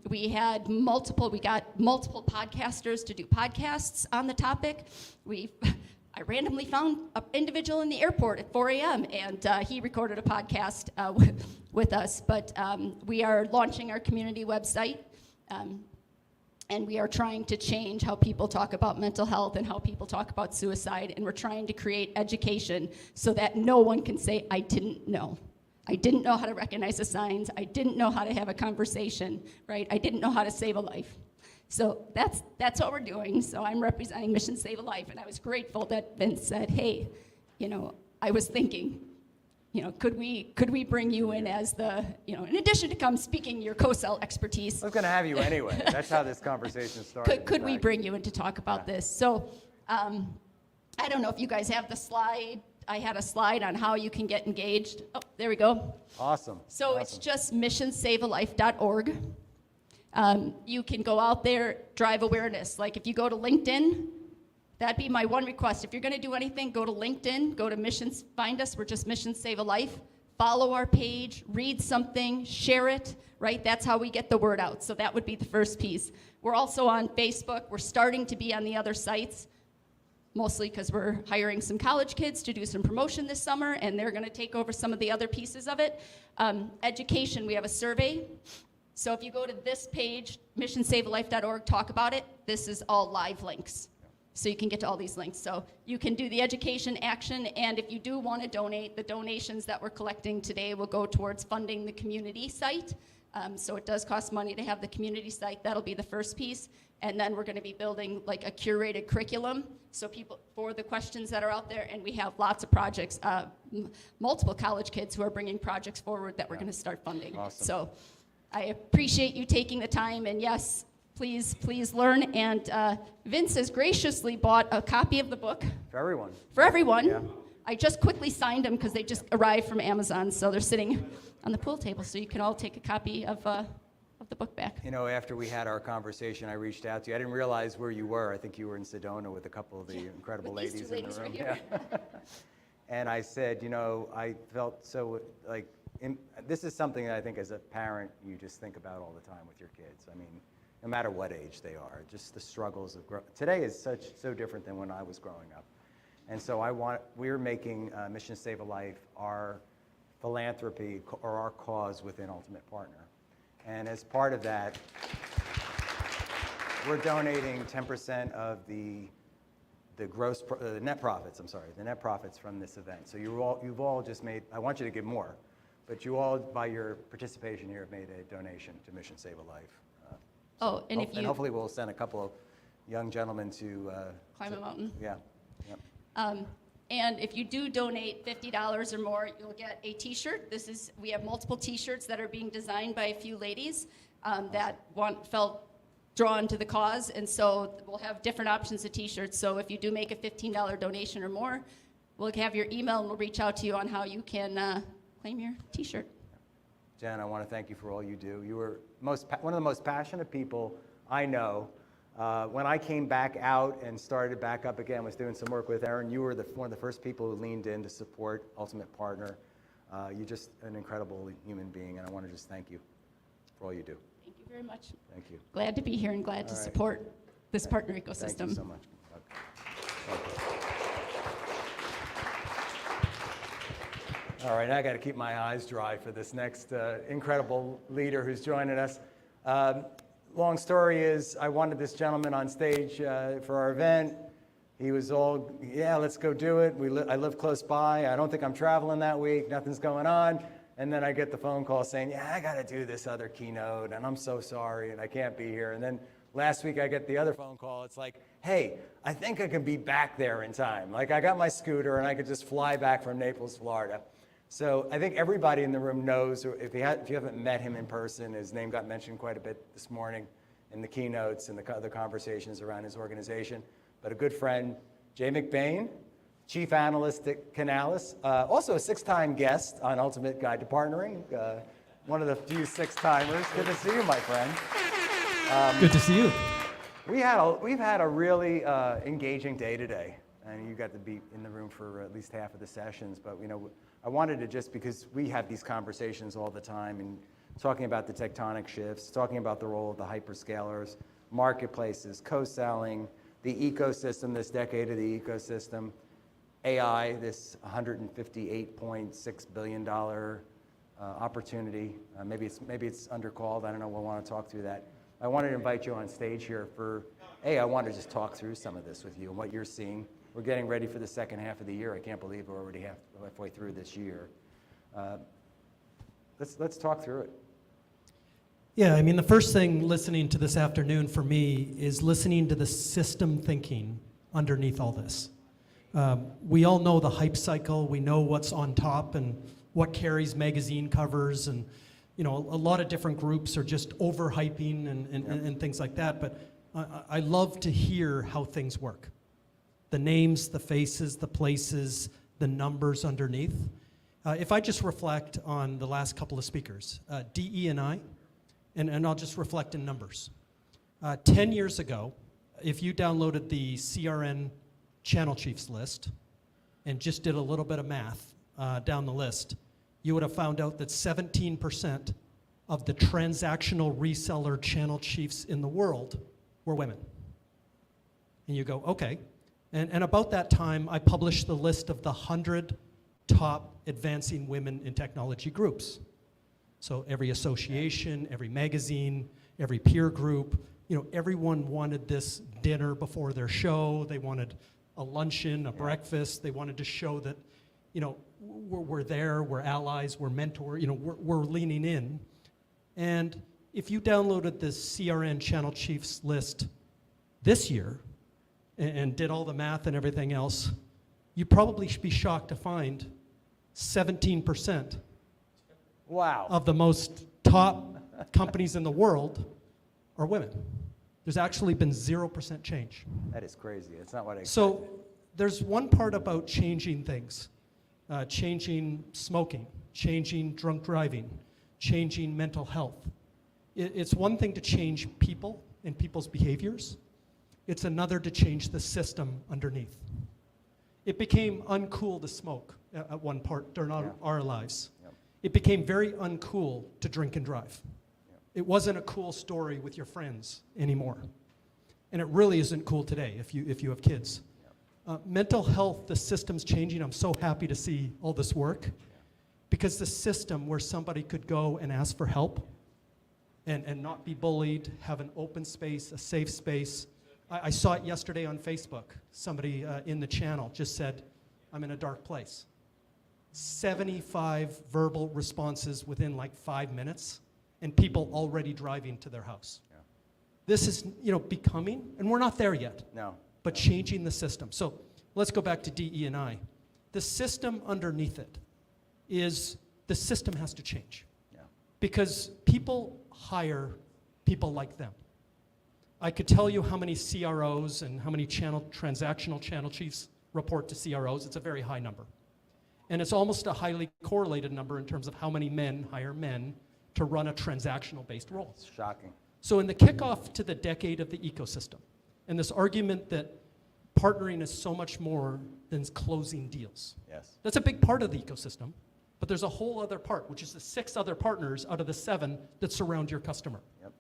We got multiple podcasters to do podcasts on the topic. I randomly found an individual in the airport at 4 a.m. and he recorded a podcast with us. But we are launching our community website, and we are trying to change how people talk about mental health and how people talk about suicide. And we're trying to create education so that no one can say, I didn't know. I didn't know how to recognize the signs. I didn't know how to have a conversation, right? I didn't know how to save a life. So that's what we're doing. So I'm representing Mission Save a Life, and I was grateful that Vince said, hey, you know, I was thinking, you know, could we bring you in as the, you know, in addition to come speaking your co-sell expertise. I was going to have you anyway. That's how this conversation started. Could we bring you in to talk about this? So I don't know if you guys have the slide. I had a slide on how you can get engaged. Oh, there we go. Awesome. So it's just missionsavealife.org. You can go out there, drive awareness. Like if you go to LinkedIn, that'd be my one request. If you're going to do anything, go to LinkedIn, go to Missions, find us. We're just Mission Save a Life. Follow our page, read something, share it, right? That's how we get the word out. So that would be the first piece. We're also on Facebook. We're starting to be on the other sites, mostly because we're hiring some college kids to do some promotion this summer, and they're going to take over some of the other pieces of it. Education, we have a survey. So if you go to this page, missionsavealife.org, talk about it, this is all live links. So you can get to all these links. So you can do the education action, and if you do want to donate, the donations that we're collecting today will go towards funding the community site. So it does cost money to have the community site. That'll be the first piece. And then we're going to be building like a curated curriculum. So people, for the questions that are out there, and we have lots of projects, multiple college kids who are bringing projects forward that we're going to start funding. Awesome. So I appreciate you taking the time, and yes, please learn. And Vince has graciously bought a copy of the book. For everyone. For everyone. Yeah. I just quickly signed them because they just arrived from Amazon, so they're sitting on the pool table, so you can all take a copy of the book back. You know, after we had our conversation, I reached out to you. I didn't realize where you were. I think you were in Sedona with a couple of the incredible With these ladies two in the ladies room. right here. Yeah. And I said, you know, I felt so like, this is something that I think as a parent, you just think about all the time with your kids. I mean, no matter what age they are, just the struggles of today is so different than when I was growing up. And so we're making Mission Save a Life our philanthropy or our cause within Ultimate Partner. And as part of that, we're donating 10% of the net profits, the net profits from this event. So you've all just made, I want you to give more, but you all, by your participation here, have made a donation to Mission Save a Life. And hopefully we'll send a couple of young gentlemen to climb a mountain. Yeah. Yep. And if you do donate $50 or more, you'll get a t-shirt. We have multiple t-shirts that are being designed by a few ladies that felt drawn to the cause. And so we'll have different options of t-shirts. So if you do make a $15 donation or more, we'll have your email and we'll reach out to you on how you can claim your t-shirt. Jen, I want to thank you for all you do. You were one of the most passionate people I know. When I came back out and started back up again, was doing some work with Erin, you were one of the first people who leaned in to support Ultimate Partner. You're just an incredible human being, and I want to just thank you for all you do. Thank you very much. Thank you. Glad to be here and glad to support this partner ecosystem. Thank you so much. Okay. All right, I got to keep my eyes dry for this next incredible leader who's joining us. Long story is, I wanted this gentleman on stage for our event. He was all, yeah, let's go do it. I live close by. I don't think I'm traveling that week. Nothing's going on. And then I get the phone call saying, yeah, I got to do this other keynote, and I'm so sorry, and I can't be here. And then last week I get the other phone call. It's like, hey, I think I can be back there in time. Like, I got my scooter, and I could just fly back from Naples, Florida. So I think everybody in the room knows, or if you haven't met him in person, his name got mentioned quite a bit this morning in the keynotes and the other conversations around his organization. But a good friend, Jay McBain, Chief Analyst at Canalys, also a 6-time guest on Ultimate Guide to Partnering, one of the few 6-timers. Good to see you, my friend. Good to see you. We've had a really engaging day today, and you got to be in the room for at least half of the sessions. But I wanted to just, because we have these conversations all the time, and talking about the tectonic shifts, talking about the role of the hyperscalers, marketplaces, co-selling, the ecosystem, this decade of the ecosystem, AI, this $158.6 billion opportunity. Maybe it's undercalled. I don't know. We'll want to talk through that. I wanted to invite you on stage here I want to just talk through some of this with you and what you're seeing. We're getting ready for the second half of the year. I can't believe we're already halfway through this year. Let's talk through it. Yeah, I mean, the first thing listening to this afternoon for me is listening to the system thinking underneath all this. We all know the hype cycle. We know what's on top and what carries magazine covers, and a lot of different groups are just overhyping and things like that. But I love to hear how things work. The names, the faces, the places, the numbers underneath. If I just reflect on the last couple of speakers, DE&I, and I'll just reflect in numbers. 10 years ago, if you downloaded the CRN channel chiefs list and just did a little bit of math down the list, you would have found out that 17% of the transactional reseller channel chiefs in the world were women. And you go, okay. And about that time, I published the list of the 100 top advancing women in technology groups. So every association, every magazine, every peer group, everyone wanted this dinner before their show. They wanted a luncheon, a breakfast. They wanted to show that, we're there, we're allies, we're mentor, we're leaning in. And if you downloaded the CRN channel chiefs list this year and did all the math and everything else, you'd probably be shocked to find 17% of the most top companies in the world are women. There's actually been 0% change. That is crazy. It's not what I expected. So there's one part about changing things, changing smoking, changing drunk driving, changing mental health. It's one thing to change people and people's behaviors. It's another to change the system underneath. It became uncool to smoke at one part during our lives. It became very uncool to drink and drive. It wasn't a cool story with your friends anymore. And it really isn't cool today if you have kids. Mental health, the system's changing. I'm so happy to see all this work, because the system where somebody could go and ask for help and not be bullied, have an open space, a safe space. I saw it yesterday on Facebook. Somebody in the channel just said, I'm in a dark place. 75 verbal responses within like 5 minutes, and people already driving to their house. Yeah. This is, becoming, and we're not there yet. No. But changing the system. So let's go back to DE&I. The system underneath it is the system has to change. Yeah. Because people hire people like them. I could tell you how many CROs and how many transactional channel chiefs report to CROs. It's a very high number. And it's almost a highly correlated number in terms of how many men hire men to run a transactional-based role. It's shocking. So in the kickoff to the decade of the ecosystem, and this argument that partnering is so much more than closing deals. Yes. That's a big part of the ecosystem, but there's a whole other part, which is the 6 other partners out of the 7 that surround your customer. Yep.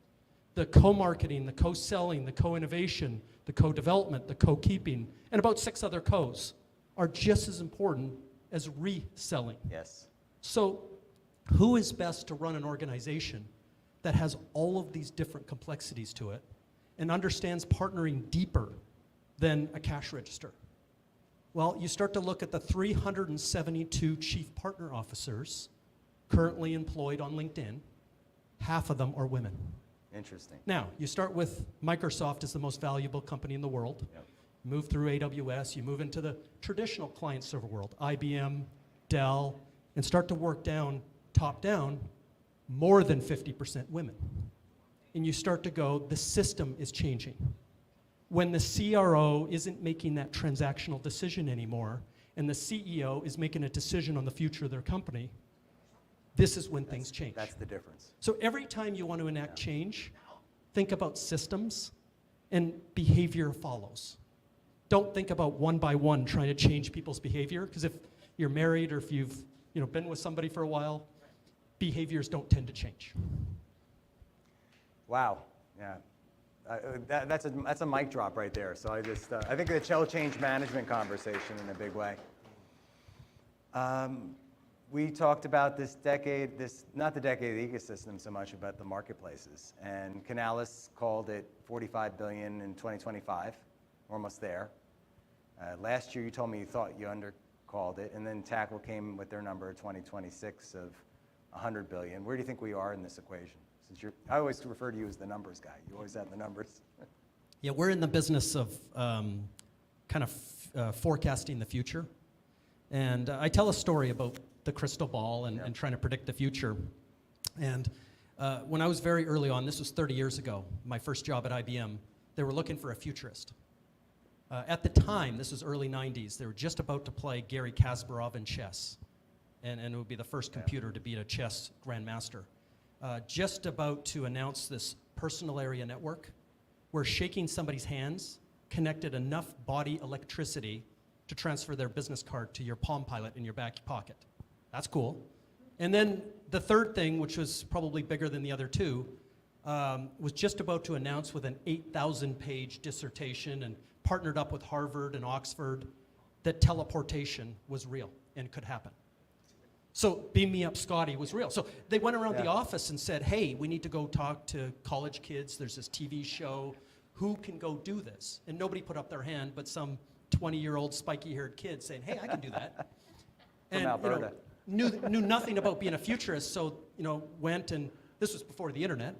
The co-marketing, the co-selling, the co-innovation, the co-development, the co-keeping, and about 6 other co's are just as important as reselling. Yes. So who is best to run an organization that has all of these different complexities to it and understands partnering deeper than a cash register? Well, you start to look at the 372 chief partner officers currently employed on LinkedIn. Half of them are women. Interesting. Now, you start with Microsoft as the most valuable company in the world. Yep. Move through AWS, you move into the traditional client-server world, IBM, Dell, and start to work down, top down, more than 50% women. And you start to go, the system is changing. When the CRO isn't making that transactional decision anymore, and the CEO is making a decision on the future of their company, this is when things change. That's the difference. So every time you want to enact change, think about systems, and behavior follows. Don't think about one by one trying to change people's behavior, because if you're married or if you've been with somebody for a while, behaviors don't tend to change. Wow. Yeah. That's a mic drop right there. So I think the shall change management conversation in a big way. We talked about this decade, not the decade of the ecosystem so much, but the marketplaces. And Canalys called it $45 billion in 2025. We're almost there. Last year you told me you thought you undercalled it, and then Tackle came with their number 2026 of $100 billion. Where do you think we are in this equation? Since I always refer to you as the numbers guy. You always have the numbers. Yeah, we're in the business of forecasting the future. And I tell a story about the crystal ball and trying to predict the future. And when I was very early on, this was 30 years ago, my first job at IBM, they were looking for a futurist. At the time, this was early 90s, they were just about to play Garry Kasparov in chess. And it would be the first computer to beat a chess grandmaster. Just about to announce this personal area network where shaking somebody's hands connected enough body electricity to transfer their business card to your Palm Pilot in your back pocket. That's cool. And then the third thing, which was probably bigger than the other two, was just about to announce with an 8,000-page dissertation and partnered up with Harvard and Oxford that teleportation was real and could happen. So Beam Me Up Scotty was real. So they went around the office and said, hey, we need to go talk to college kids. There's this TV show. Who can go do this? And nobody put up their hand, but some 20-year-old spiky-haired kid saying, hey, I can do that. From Alberta. Knew nothing about being a futurist, so went and, this was before the internet,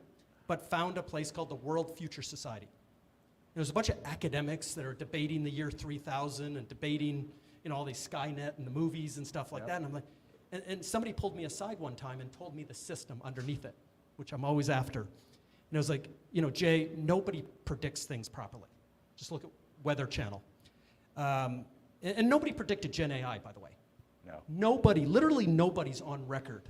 but found a place called the World Future Society. There's a bunch of academics that are debating the year 3000 and debating all these Skynet and the movies and stuff like that. And I'm like, and somebody pulled me aside one time and told me the system underneath it, which I'm always after. And I was like, Jay, nobody predicts things properly. Just look at Weather Channel. And nobody predicted Gen AI, by the way. No. Nobody, literally nobody's on record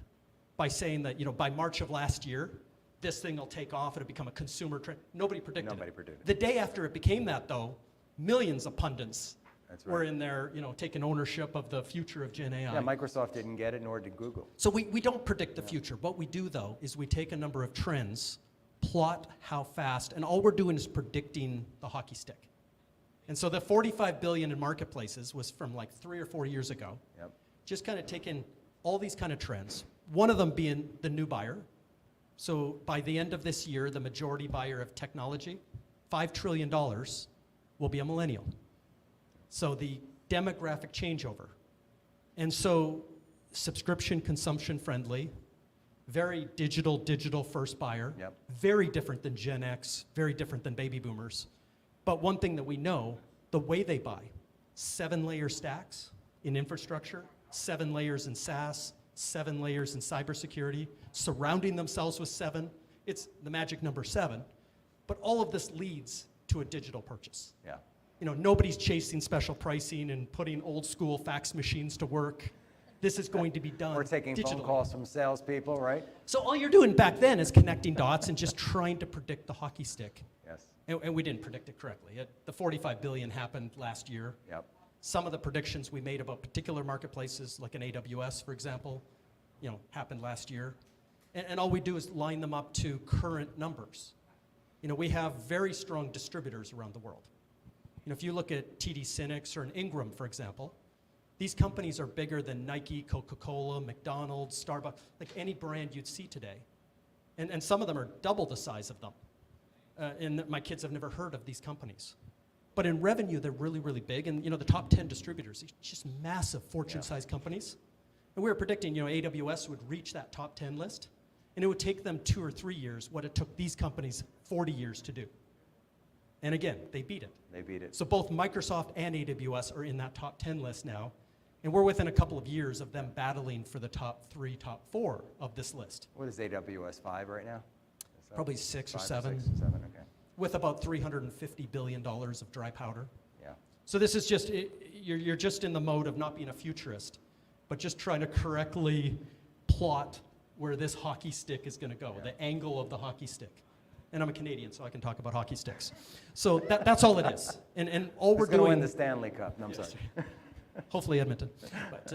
by saying that, by March of last year, this thing will take off, it'll become a consumer trend. Nobody predicted it. The day after it became that, though, millions of pundits were in there, taking ownership of the future of Gen AI. Yeah, Microsoft didn't get it, nor did Google. So we don't predict the future. What we do, though, is we take a number of trends, plot how fast, and all we're doing is predicting the hockey stick. And so the 45 billion in marketplaces was from like 3 or 4 years ago. Yep. Just kind of taking all these kind of trends, one of them being the new buyer. So by the end of this year, the majority buyer of technology, $5 trillion, will be a millennial. So the demographic changeover. And so subscription consumption friendly, very digital first buyer, very different than Gen X, very different than baby boomers. But one thing that we know, the way they buy, 7-layer stacks in infrastructure, 7 layers in SaaS, 7 layers in cybersecurity, surrounding themselves with 7. It's the magic number 7. But all of this leads to a digital purchase. Yeah. You know, nobody's chasing special pricing and putting old school fax machines to work. This is going to be done We're taking phone digitally. calls from salespeople, right? So all you're doing back then is connecting dots and just trying to predict the hockey stick. Yes. And we didn't predict it correctly. The 45 billion happened last year. Yep. Some of the predictions we made about particular marketplaces, like an AWS, for example, you know, happened last year. And all we do is line them up to current numbers. You know, we have very strong distributors around the world. You know, if you look at TD SYNNEX or an Ingram, for example, these companies are bigger than Nike, Coca-Cola, McDonald's, Starbucks, like any brand you'd see today. And some of them are double the size of them. And my kids have never heard of these companies. But in revenue, they're really, really big. And you know, the top 10 distributors, these just massive fortune-sized companies. And we were predicting, you know, AWS would reach that top 10 list. And it would take them 2 or 3 years what it took these companies 40 years to do. And again, they beat it. They beat it. So both Microsoft and AWS are in that top 10 list now. And we're within a couple of years of them battling for the top 3, top 4 of this list. What is AWS 5 right now? Is that Probably 6 or 5 7. 6 or 7, okay. With about $350 billion of dry powder. Yeah. So this is just, you're just in the mode of not being a futurist, but just trying to correctly plot where this hockey stick is going to go, the angle of the hockey stick. And I'm a Canadian, so I can talk about hockey sticks. So that's all it is. And all we're Who's gonna doing... win the Stanley Cup? No, I'm sorry. Hopefully Edmonton. But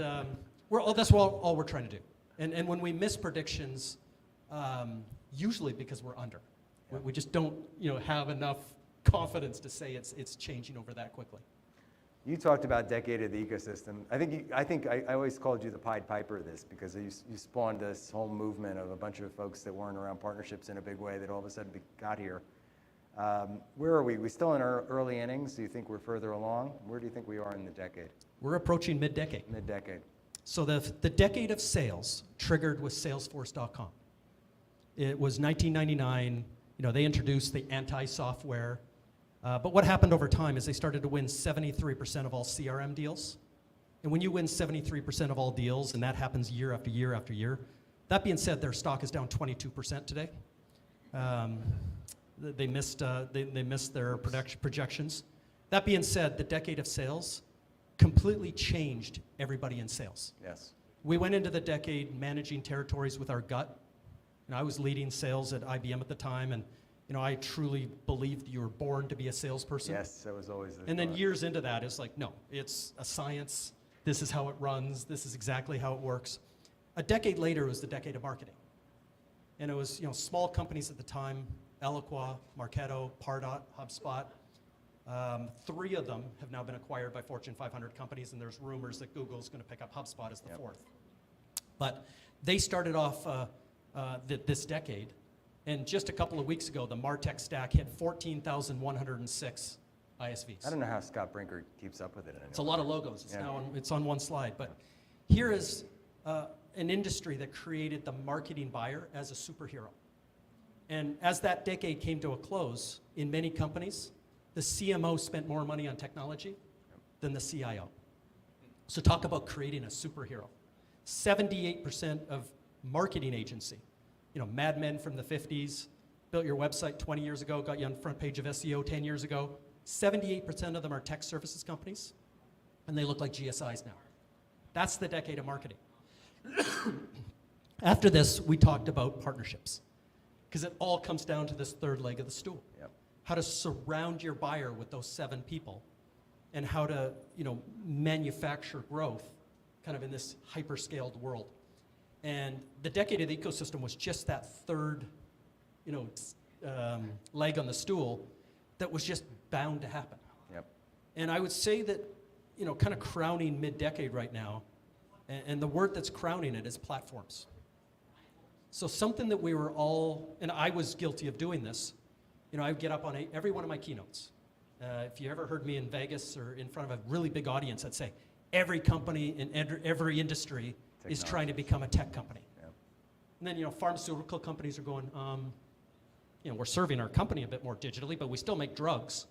that's all we're trying to do. And when we miss predictions, usually because we're under. We just don't, you know, have enough confidence to say it's changing over that quickly. You talked about decade of the ecosystem. I think I always called you the Pied Piper of this because you spawned this whole movement of a bunch of folks that weren't around partnerships in a big way that all of a sudden got here. Where are we? We still in our early innings? Do you think we're further along? Where do you think we are in the decade? We're approaching mid-decade. Mid-decade. So the decade of sales triggered with Salesforce.com. It was 1999. You know, they introduced the anti-software. But what happened over time is they started to win 73% of all CRM deals. And when you win 73% of all deals, and that happens year after year after year, that being said, their stock is down 22% today. They missed their projections. That being said, the decade of sales completely changed everybody in sales. Yes. We went into the decade managing territories with our gut. And I was leading sales at IBM at the time, and you know, I truly believed you were born to be a salesperson. Yes, that was always the And then thought. years into that, it's like, no, it's a science. This is how it runs. This is exactly how it works. A decade later, it was the decade of marketing. And it was, you know, small companies at the time, Eloqua, Marketo, Pardot, HubSpot. 3 of them have now been acquired by Fortune 500 companies, and there's rumors that Google's going to pick up HubSpot as the 4th. But they started off this decade, and just a couple of weeks ago, the MarTech stack hit 14,106 ISVs. I don't know how Scott Brinker keeps up with it anymore. It's a lot of logos. It's Yeah. now it's on one slide. But here is an industry that created the marketing buyer as a superhero. And as that decade came to a close, in many companies, the CMO spent more money on technology than the CIO. So talk about creating a superhero. 78% of marketing agency, you know, Mad Men from the 50s, built your website 20 years ago, got you on the front page of SEO 10 years ago. 78% of them are tech services companies, and they look like GSIs now. That's the decade of marketing. After this, we talked about partnerships, because it all comes down to this third leg of the stool. Yep. How to surround your buyer with those 7 people, and how to, you know, manufacture growth kind of in this hyper-scaled world. And the decade of the ecosystem was just that third, you know, leg on the stool that was just bound to happen. Yep. And I would say that, you know, kind of crowning mid-decade right now, and the word that's crowning it is platforms. So something that we were all, and I was guilty of doing this, you know, I would get up on every one of my keynotes. If you ever heard me in Vegas or in front of a really big audience, I'd say, every company in every industry is trying to become a tech company. Yep. And then, you know, pharmaceutical companies are going, you know, we're serving our company a bit more digitally, but we still make drugs.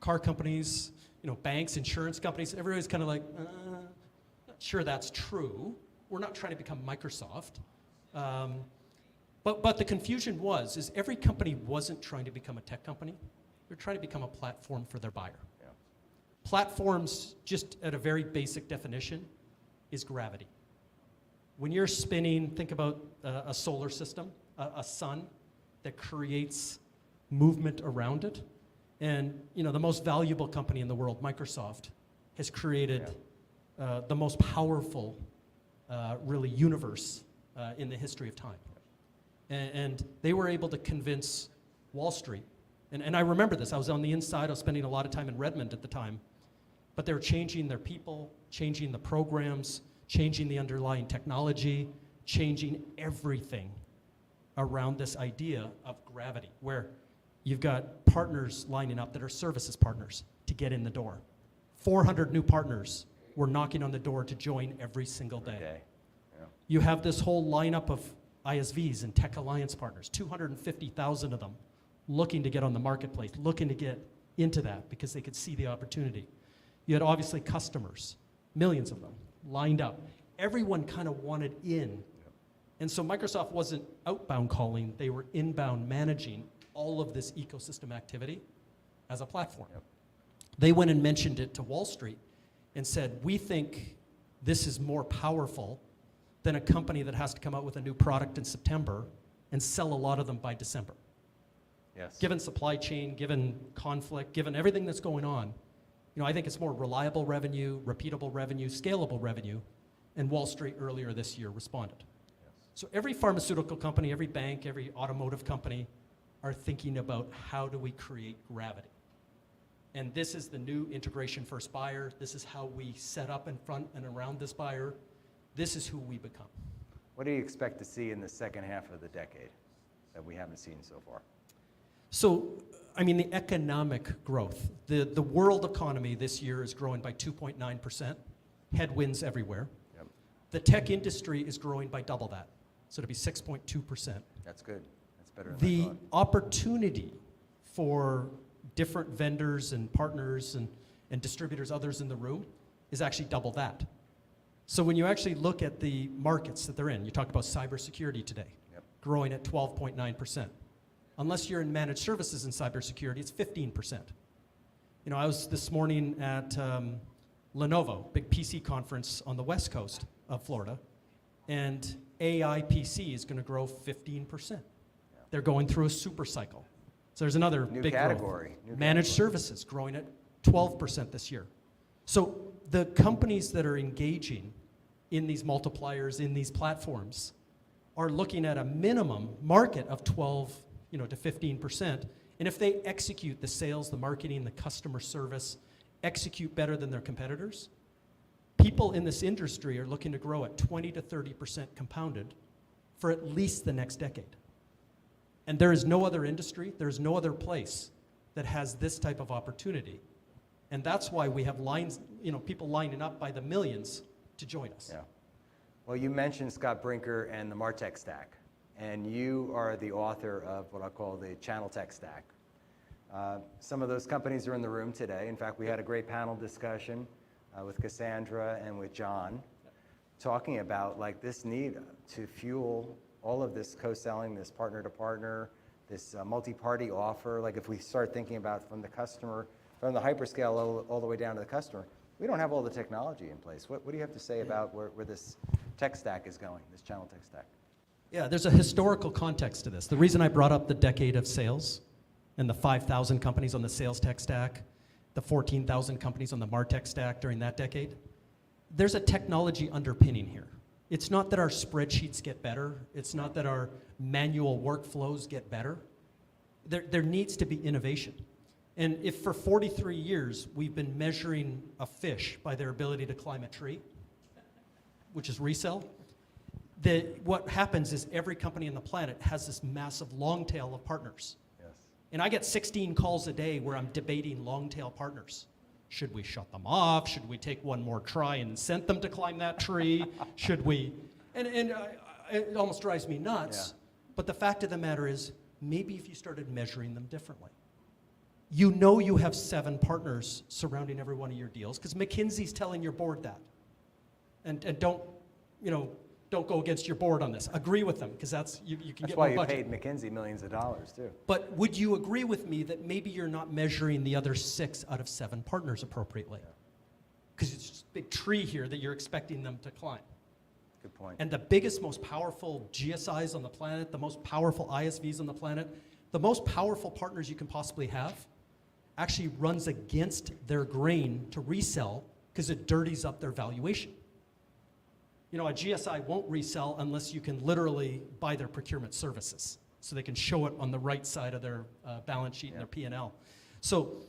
Car companies, you know, banks, insurance companies, everybody's kind of like, Sure, that's true. We're not trying to become Microsoft. But the confusion is every company wasn't trying to become a tech company. They're trying to become a platform for their buyer. Yeah. Platforms, just at a very basic definition, is gravity. When you're spinning, think about a solar system, a sun that creates movement around it. And the most valuable company in the world, Microsoft, has created the most powerful, really, universe in the history of time. And they were able to convince Wall Street. And I remember this. I was on the inside. I was spending a lot of time in Redmond at the time. But they were changing their people, changing the programs, changing the underlying technology, changing everything around this idea of gravity, where you've got partners lining up that are services partners to get in the door. 400 new partners were knocking on the door to join every single day. Yeah. You have this whole lineup of ISVs and tech alliance partners, 250,000 of them looking to get on the marketplace, looking to get into that because they could see the opportunity. You had obviously customers, millions of them, lined up. Everyone kind of wanted in. And so Microsoft wasn't outbound calling, they were inbound managing all of this ecosystem activity as a platform. They went and mentioned it to Wall Street and said, we think this is more powerful than a company that has to come out with a new product in September and sell a lot of them by December. Yes. Given supply chain, given conflict, given everything that's going on, I think it's more reliable revenue, repeatable revenue, scalable revenue, and Wall Street earlier this year responded. Yes. So every pharmaceutical company, every bank, every automotive company are thinking about how do we create gravity. And this is the new integration first buyer. This is how we set up in front and around this buyer. This is who we become. What do you expect to see in the second half of the decade that we haven't seen so far? So, the economic growth. The world economy this year is growing by 2.9%. Headwinds everywhere. Yep. The tech industry is growing by double that. So to be 6.2%. That's good. That's better than I The thought. opportunity for different vendors and partners and distributors, others in the room, is actually double that. So when you actually look at the markets that they're in, you talked about cybersecurity today, growing at 12.9%. Unless you're in managed services in cybersecurity, it's 15%. I was this morning at Lenovo, big PC conference on the west coast of Florida, and AI PC is going to grow 15%. They're going through a super cycle. So there's another New big category. growth. Managed services growing at 12% this year. So the companies that are engaging in these multipliers, in these platforms, are looking at a minimum market of 12 to 15%. And if they execute the sales, the marketing, the customer service, execute better than their competitors, people in this industry are looking to grow at 20 to 30% compounded for at least the next decade. And there is no other industry, there is no other place that has this type of opportunity. And that's why we have lines, people lining up by the millions to join us. Yeah. Well, you mentioned Scott Brinker and the MarTech stack. And you are the author of what I call the channel tech stack. Some of those companies are in the room today. In fact, we had a great panel discussion with Cassandra and with John talking about this need to fuel all of this co-selling, this partner to partner, this multi-party offer. If we start thinking about from the customer, from the hyperscale all the way down to the customer, we don't have all the technology in place. What do you have to say about where this tech stack is going, this channel tech stack? Yeah, there's a historical context to this. The reason I brought up the decade of sales and the 5,000 companies on the sales tech stack, the 14,000 companies on the MarTech stack during that decade, there's a technology underpinning here. It's not that our spreadsheets get better. It's not that our manual workflows get better. There needs to be innovation. And if for 43 years we've been measuring a fish by their ability to climb a tree, which is resell, what happens is every company on the planet has this massive long tail of partners. Yes. And I get 16 calls a day where I'm debating long tail partners. Should we shut them off? Should we take one more try and incent them to climb that tree? Should we? And it almost drives me nuts. Yeah. But the fact of the matter is, maybe if you started measuring them differently. You have 7 partners surrounding every one of your deals because McKinsey's telling your board that. And don't, don't go against your board on this. Agree with them, because you can That's get why more you budget. paid McKinsey millions of dollars, too. But would you agree with me that maybe you're not measuring the other 6 out of 7 partners appropriately? Because it's just a big tree here that you're expecting them to climb. Good point. And the biggest, most powerful GSIs on the planet, the most powerful ISVs on the planet, the most powerful partners you can possibly have, actually runs against their grain to resell because it dirties up their valuation. A GSI won't resell unless you can literally buy their procurement services, so they can show it on the right side of their balance sheet and their P&L. So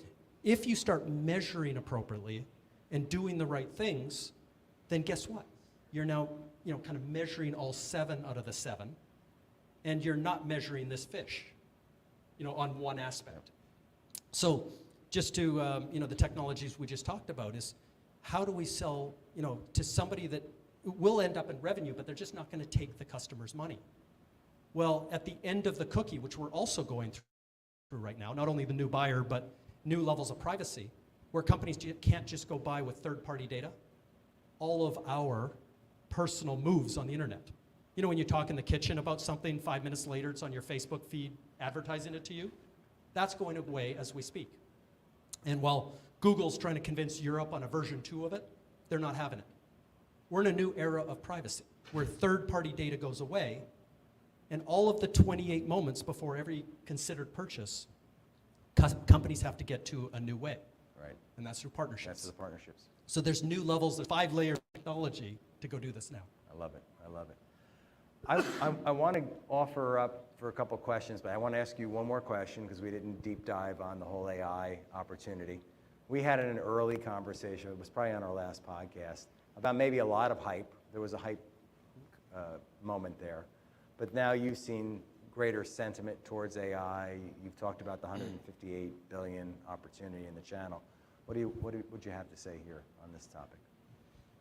if you start measuring appropriately and doing the right things, then guess what? You're now kind of measuring all 7 out of the 7, and you're not measuring this fish, on one aspect. So just to, the technologies we just talked about is how do we sell, to somebody that will end up in revenue, but they're just not going to take the customer's money. Well, at the end of the cookie, which we're also going through right now, not only the new buyer, but new levels of privacy, where companies can't just go buy with third-party data, all of our personal moves on the internet. When you talk in the kitchen about something, 5 minutes later, it's on your Facebook feed advertising it to you. That's going away as we speak. And while Google's trying to convince Europe on a version 2 of it, they're not having it. We're in a new era of privacy, where third-party data goes away, and all of the 28 moments before every considered purchase, companies have to get to a new way. Right. And that's through partnerships. That's the partnerships. So there's new levels of 5-layer technology to go do this now. I love it. I love it. I want to offer up for a couple questions, but I want to ask you one more question because we didn't deep dive on the whole AI opportunity. We had an early conversation, it was probably on our last podcast, about maybe a lot of hype. There was a hype moment there. But now you've seen greater sentiment towards AI. You've talked about the 158 billion opportunity in the channel. What would you have to say here on this topic?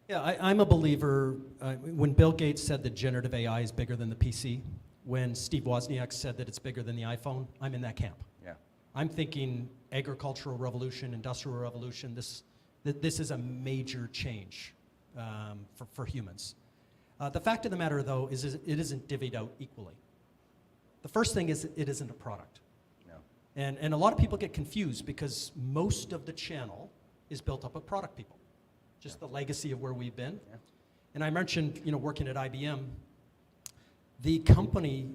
Yeah, I'm a believer. When Bill Gates said that generative AI is bigger than the PC, when Steve Wozniak said that it's bigger than the iPhone, I'm in that camp. Yeah. I'm thinking agricultural revolution, industrial revolution. This is a major change for humans. The fact of the matter, though, is it isn't divvied out equally. The first thing is it isn't a product. No. And a lot of people get confused because most of the channel is built up of product people. Just the legacy of where we've been. Yeah. And I mentioned, working at IBM, the company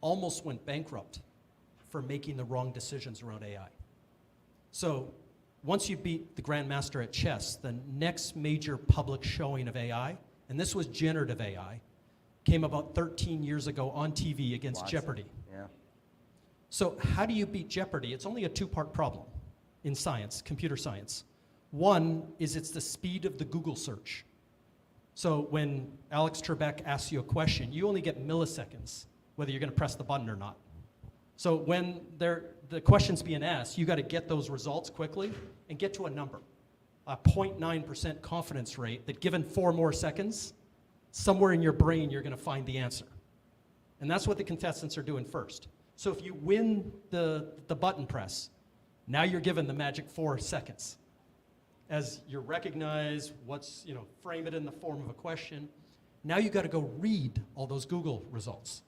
almost went bankrupt for making the wrong decisions around AI. So once you beat the grandmaster at chess, the next major public showing of AI, and this was generative AI, came about 13 years ago on TV against Watson. Jeopardy. Yeah. So how do you beat Jeopardy? It's only a 2-part problem in science, computer science. One is it's the speed of the Google search. So when Alex Trebek asks you a question, you only get milliseconds, whether you're going to press the button or not. So when the question's being asked, you got to get those results quickly and get to a number, a 0.9% confidence rate that given 4 more seconds, somewhere in your brain you're going to find the answer. And that's what the contestants are doing first. So if you win the button press, now you're given the magic 4 seconds. As you recognize frame it in the form of a question, now you got to go read all those Google results.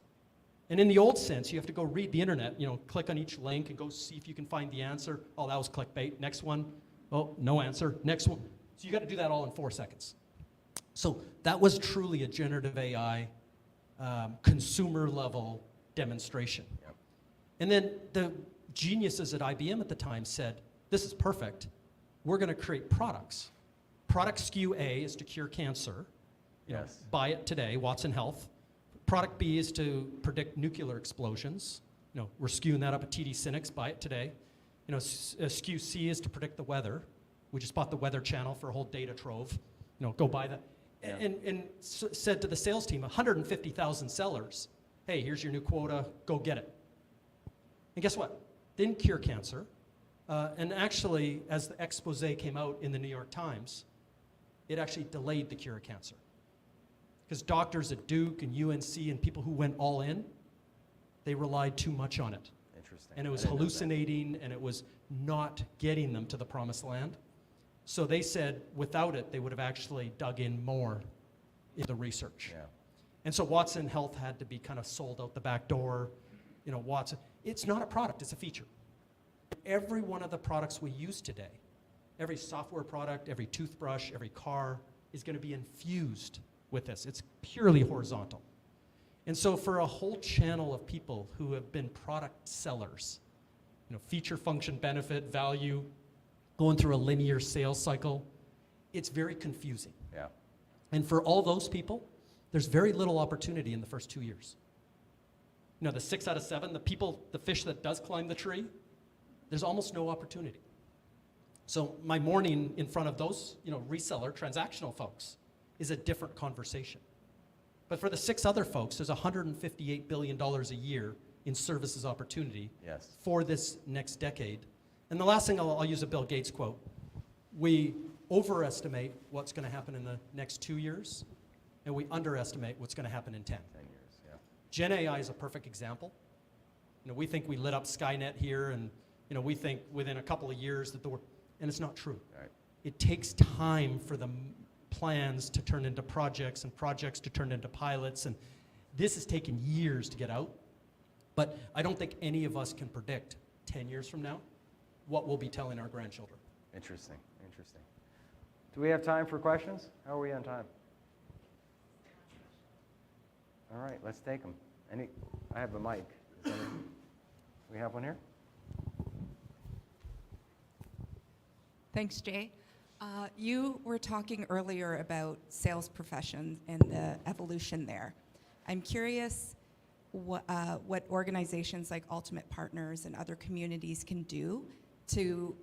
And in the old sense, you have to go read the internet, click on each link and go see if you can find the answer. Oh, that was clickbait. Next one. Oh, no answer. Next one. So you got to do that all in 4 seconds. So that was truly a generative AI consumer level demonstration. Yep. And then the geniuses at IBM at the time said, this is perfect. We're going to create products. Product SKU A is to cure cancer. Yes. Buy it today, Watson Health. Product B is to predict nuclear explosions. We're skewing that up at TD SYNNEX, buy it today. SKU C is to predict the weather. We just bought the Weather Channel for a whole data trove. Go buy that. Yeah. And said to the sales team, 150,000 sellers, hey, here's your new quota, go get it. And guess what? Didn't cure cancer. And actually, as the expose came out in the New York Times, it actually delayed the cure of cancer. Because doctors at Duke and UNC and people who went all in, they relied too much on it. Interesting. And it was I didn't know that. hallucinating, and it was not getting them to the promised land. So they said without it, they would have actually dug in more in the research. Yeah. And so Watson Health had to be kind of sold out the back door. You know, Watson, it's not a product, it's a feature. Every one of the products we use today, every software product, every toothbrush, every car is going to be infused with this. It's purely horizontal. And so for a whole channel of people who have been product sellers, you know, feature, function, benefit, value, going through a linear sales cycle, it's very confusing. Yeah. And for all those people, there's very little opportunity in the first 2 years. You know, the 6 out of 7, the fish that does climb the tree, there's almost no opportunity. So my morning in front of those, you know, reseller, transactional folks is a different conversation. But for the 6 other folks, there's $158 billion a year in services opportunity for this next decade. And the last thing, I'll use a Bill Gates quote. We overestimate what's going to happen in the next 2 years, and we underestimate what's going to happen in 10. 10 years, yeah. Gen AI is a perfect example. You know, we think we lit up Skynet here, and you know, we think within a couple of years that and it's not true. Right. It takes time for the plans to turn into projects and projects to turn into pilots, and this has taken years to get out. But I don't think any of us can predict 10 years from now what we'll be telling our grandchildren. Interesting, interesting. Do we have time for questions? How are we on time? All right, let's take them. I have a mic. We have one here? Thanks, Jay. You were talking earlier about sales professions and the evolution there. I'm curious what organizations like Ultimate Partners and other communities can do to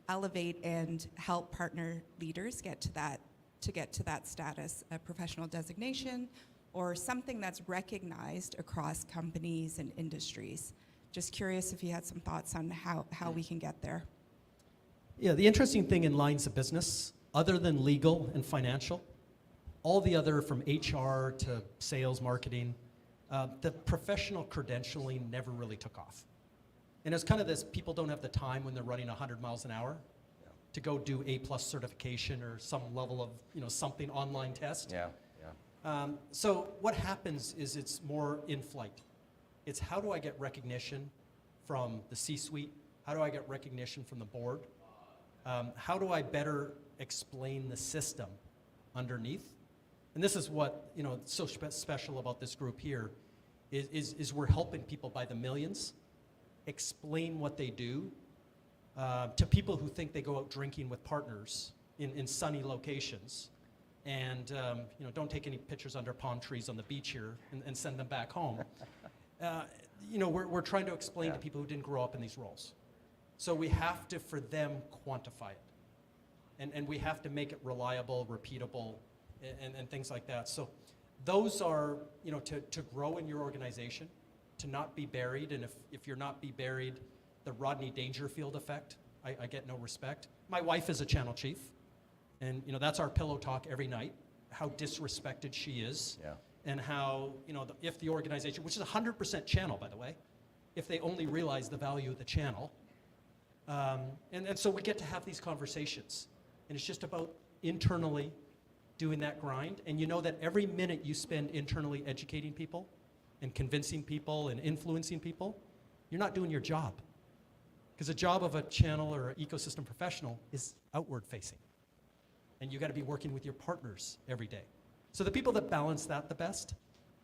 elevate and help partner leaders get to that status, a professional designation, or something that's recognized across companies and industries. Just curious if you had some thoughts on how we can get there. Yeah, the interesting thing in lines of business, other than legal and financial, all the other from HR to sales, marketing, the professional credentialing never really took off. And it's kind of this, people don't have the time when they're running 100 miles an hour to go do A+ certification or some level of, you know, something online test. Yeah, yeah. So what happens is it's more in flight. It's how do I get recognition from the C-suite? How do I get recognition from the board? How do I better explain the system underneath? And this is what, you know, so special about this group here is we're helping people by the millions explain what they do to people who think they go out drinking with partners in sunny locations and you know, don't take any pictures under palm trees on the beach here and send them back home. You know, we're trying to explain to people who didn't grow up in these roles. So we have to, for them, quantify it. And we have to make it reliable, repeatable, and things like that. So those are, you know, to grow in your organization, to not be buried. And if you're not be buried, the Rodney Dangerfield effect, I get no respect. My wife is a channel chief. And, you know, that's our pillow talk every night, how disrespected she is. Yeah. And how, you know, if the organization, which is 100% channel, by the way, if they only realize the value of the channel. And so we get to have these conversations. And it's just about internally doing that grind. And you know that every minute you spend internally educating people and convincing people and influencing people, you're not doing your job. Because the job of a channel or ecosystem professional is outward facing. And you got to be working with your partners every day. So the people that balance that the best,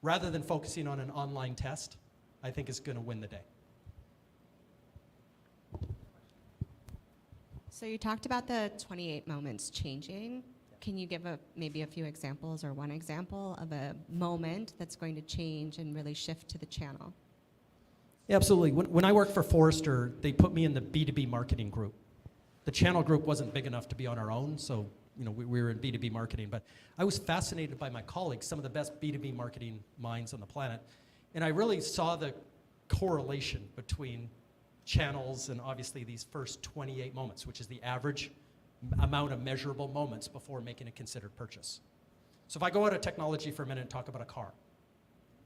rather than focusing on an online test, I think is going to win the day. So you talked about the 28 moments changing. Can you give maybe a few examples or one example of a moment that's going to change and really shift to the channel? Yeah, absolutely. When I worked for Forrester, they put me in the B2B marketing group. The channel group wasn't big enough to be on our own, so you know, we were in B2B marketing. But I was fascinated by my colleagues, some of the best B2B marketing minds on the planet. And I really saw the correlation between channels and obviously these first 28 moments, which is the average amount of measurable moments before making a considered purchase. So if I go out of technology for a minute and talk about a car,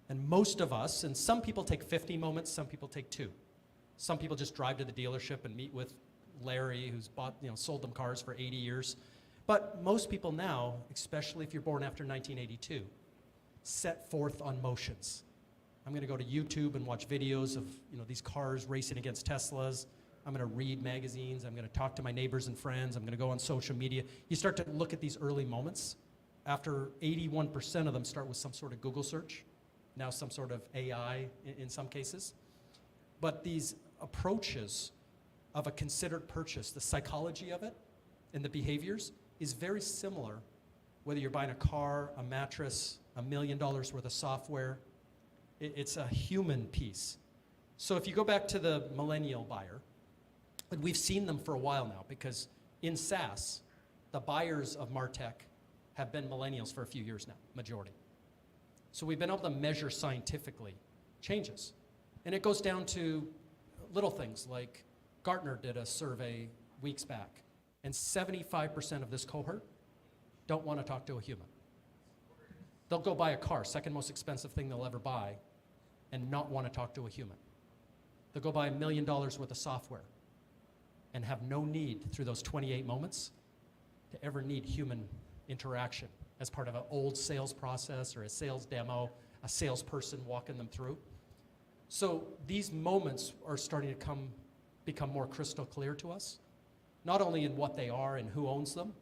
and most of us, and some people take 50 moments, some people take 2. Some people just drive to the dealership and meet with Larry, who's sold them cars for 80 years. But most people now, especially if you're born after 1982, set forth on motions. I'm going to go to YouTube and watch videos of these cars racing against Teslas. I'm going to read magazines. I'm going to talk to my neighbors and friends. I'm going to go on social media. You start to look at these early moments. After 81% of them start with some sort of Google search, now some sort of AI in some cases. But these approaches of a considered purchase, the psychology of it and the behaviors is very similar whether you're buying a car, a mattress, $1 million worth of software. It's a human piece. So if you go back to the millennial buyer, and we've seen them for a while now because in SaaS, the buyers of MarTech have been millennials for a few years now, majority. So we've been able to measure scientifically changes. And it goes down to little things like Gartner did a survey weeks back, and 75% of this cohort don't want to talk to a human. They'll go buy a car, second most expensive thing they'll ever buy, and not want to talk to a human. They'll go buy $1 million worth of software and have no need through those 28 moments to ever need human interaction as part of an old sales process or a sales demo, a salesperson walking them through. So these moments are starting to become more crystal clear to us, not only in what they are and who owns them,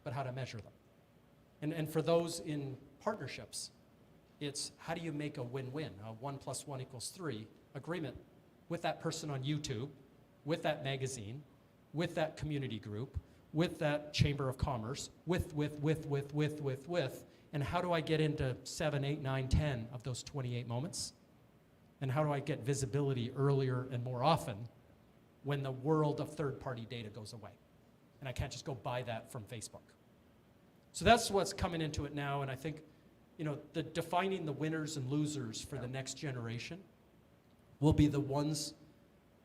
but how to measure them. And for those in partnerships, it's how do you make a win-win, a 1 + 1 = 3 agreement with that person on YouTube, with that magazine, with that community group, with that chamber of commerce, with, and how do I get into 7, 8, 9, 10 of those 28 moments? And how do I get visibility earlier and more often when the world of third-party data goes away? And I can't just go buy that from Facebook. So that's what's coming into it now, and I think the defining the winners and losers for the next generation will be the ones,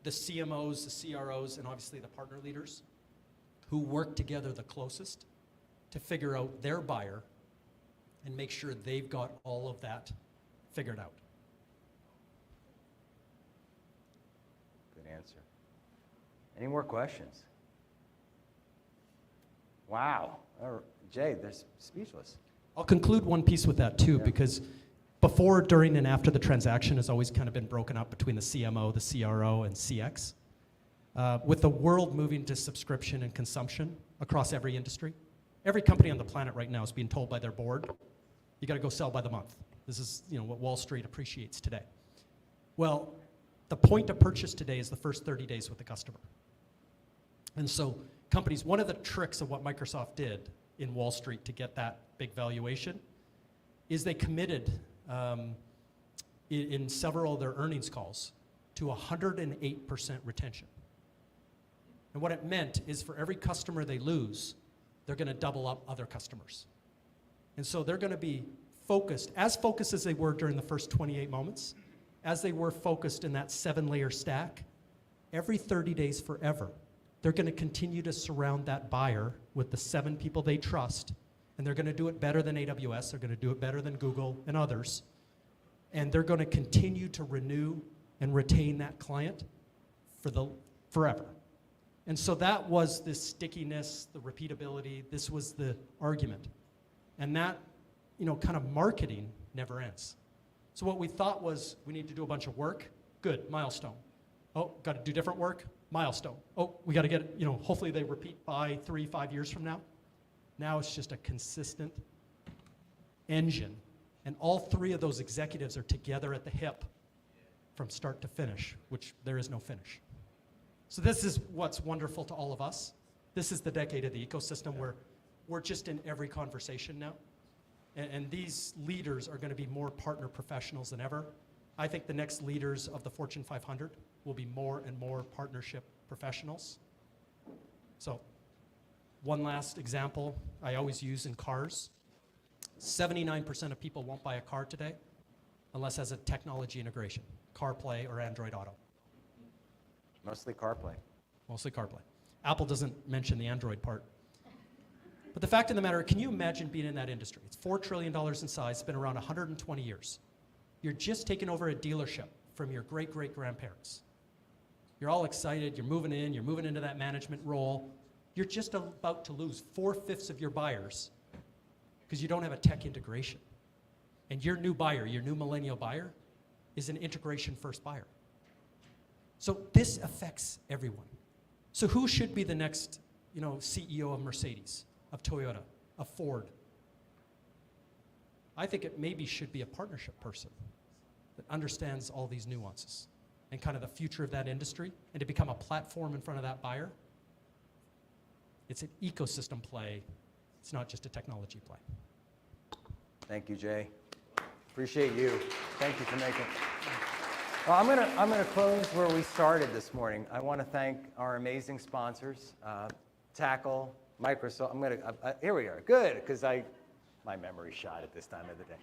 the CMOs, the CROs, and obviously the partner leaders who work together the closest to figure out their buyer and make sure they've got all of that figured out. Good answer. Any more questions? Wow. Jay, they're speechless. I'll conclude one piece with that too, because before, during, and after the transaction has always kind of been broken up between the CMO, the CRO, and CX. With the world moving to subscription and consumption across every industry, every company on the planet right now is being told by their board, you got to go sell by the month. This is what Wall Street appreciates today. Well, the point of purchase today is the first 30 days with the customer. And so companies, one of the tricks of what Microsoft did in Wall Street to get that big valuation is they committed in several of their earnings calls to 108% retention. And what it meant is for every customer they lose, they're going to double up other customers. And so they're going to be focused as they were during the first 28 moments, as they were focused in that 7-layer stack, every 30 days forever, they're going to continue to surround that buyer with the 7 people they trust, and they're going to do it better than AWS, they're going to do it better than Google and others, and they're going to continue to renew and retain that client forever. And so that was the stickiness, the repeatability, this was the argument. And that, kind of marketing never ends. So what we thought was we need to do a bunch of work, good, milestone. Oh, got to do different work, milestone. Oh, we got to get it, hopefully they repeat by 3, 5 years from now. Now it's just a consistent engine. And all 3 of those executives are together at the hip from start to finish, which there is no finish. So this is what's wonderful to all of us. This is the decade of the ecosystem where we're just in every conversation now. And these leaders are going to be more partner professionals than ever. I think the next leaders of the Fortune 500 will be more and more partnership professionals. So one last example I always use in cars. 79% of people won't buy a car today unless it has a technology integration, CarPlay or Android Auto. Mostly CarPlay. Mostly CarPlay. Apple doesn't mention the Android part. But the fact of the matter, can you imagine being in that industry? It's $4 trillion in size, it's been around 120 years. You're just taking over a dealership from your great-great-grandparents. You're all excited, you're moving into that management role. You're just about to lose 4/5 of your buyers because you don't have a tech integration. And your new buyer, your new millennial buyer, is an integration first buyer. So this affects everyone. So who should be the next, CEO of Mercedes, of Toyota, of Ford? I think it maybe should be a partnership person that understands all these nuances and kind of the future of that industry, and to become a platform in front of that buyer. It's an ecosystem play. It's not just a technology play. Thank you, Jay. Appreciate you. Thank you for making it. Well, I'm gonna close where we started this morning. I want to thank our amazing sponsors, Tackle, Microsoft. Here we are. Good, because my memory's shot at this time of the day.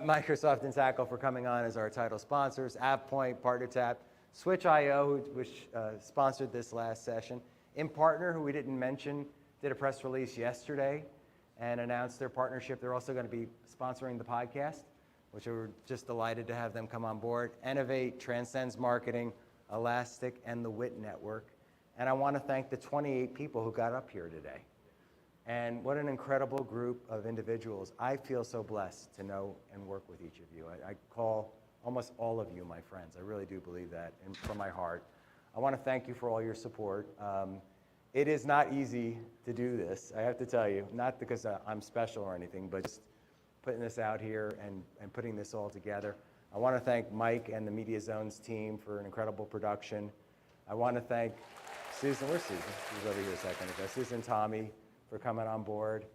Microsoft and Tackle for coming on as our title sponsors. AvePoint, PartnerTap, Switch.io, which sponsored this last session. InPartner, who we didn't mention, did a press release yesterday and announced their partnership. They're also going to be sponsoring the podcast, which we're just delighted to have them come on board. Innovate, Transcends Marketing, Elastic, and the WIT Network. And I want to thank the 28 people who got up here today. And what an incredible group of individuals. I feel so blessed to know and work with each of you. I call almost all of you my friends. I really do believe that, and from my heart. I want to thank you for all your support. It is not easy to do this, I have to tell you, not because I'm special or anything, but just putting this out here and putting this all together. I want to thank Mike and the Media Zones team for an incredible production. I want to thank Susan. Where's Susan? She was over here a second ago. Susan, Tommy, for coming on board.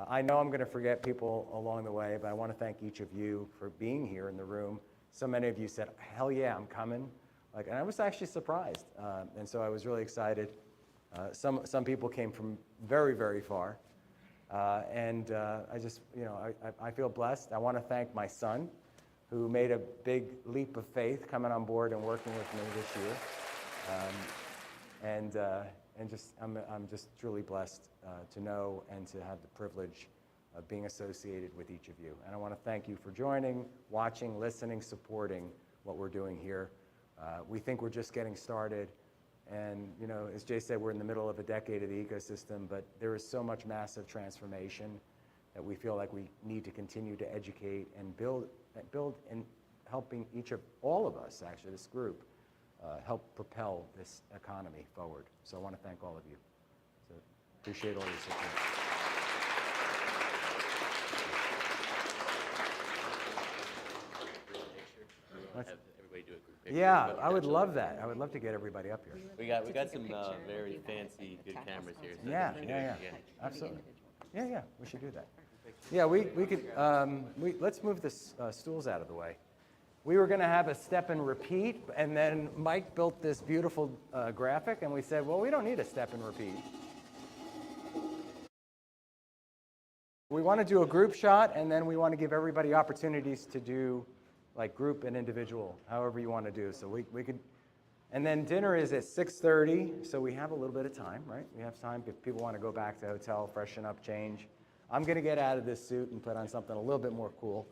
I know I'm going to forget people along the way, but I want to thank each of you for being here in the room. So many of you said, hell yeah, I'm coming. And I was actually surprised. And so I was really excited. Some people came from very, very far. And I just, I feel blessed. I want to thank my son, who made a big leap of faith coming on board and working with me this year. I'm just truly blessed to know and to have the privilege of being associated with each of you. And I want to thank you for joining, watching, listening, supporting what we're doing here. We think we're just getting started. And, as Jay said, we're in the middle of a decade of the ecosystem, but there is so much massive transformation that we feel like we need to continue to educate and build and helping all of us, actually, this group, help propel this economy forward. So I want to thank all of you. So appreciate all your support. Have everybody do a group picture. Yeah, I would love that. I would love to get everybody up here. We got some very fancy, good cameras here. So Yeah, absolutely. Yeah, we should do that. Yeah, we could, let's move the stools out of the way. We were going to have a step and repeat, and then Mike built this beautiful graphic, and we said, well, we don't need a step and repeat. We want to do a group shot, and then we want to give everybody opportunities to do group and individual, however you want to do. So we could, and then dinner is at 6:30, so we have a little bit of time, right? We have time if people want to go back to the hotel, freshen up, change. I'm going to get out of this suit and put on something a little bit more cool.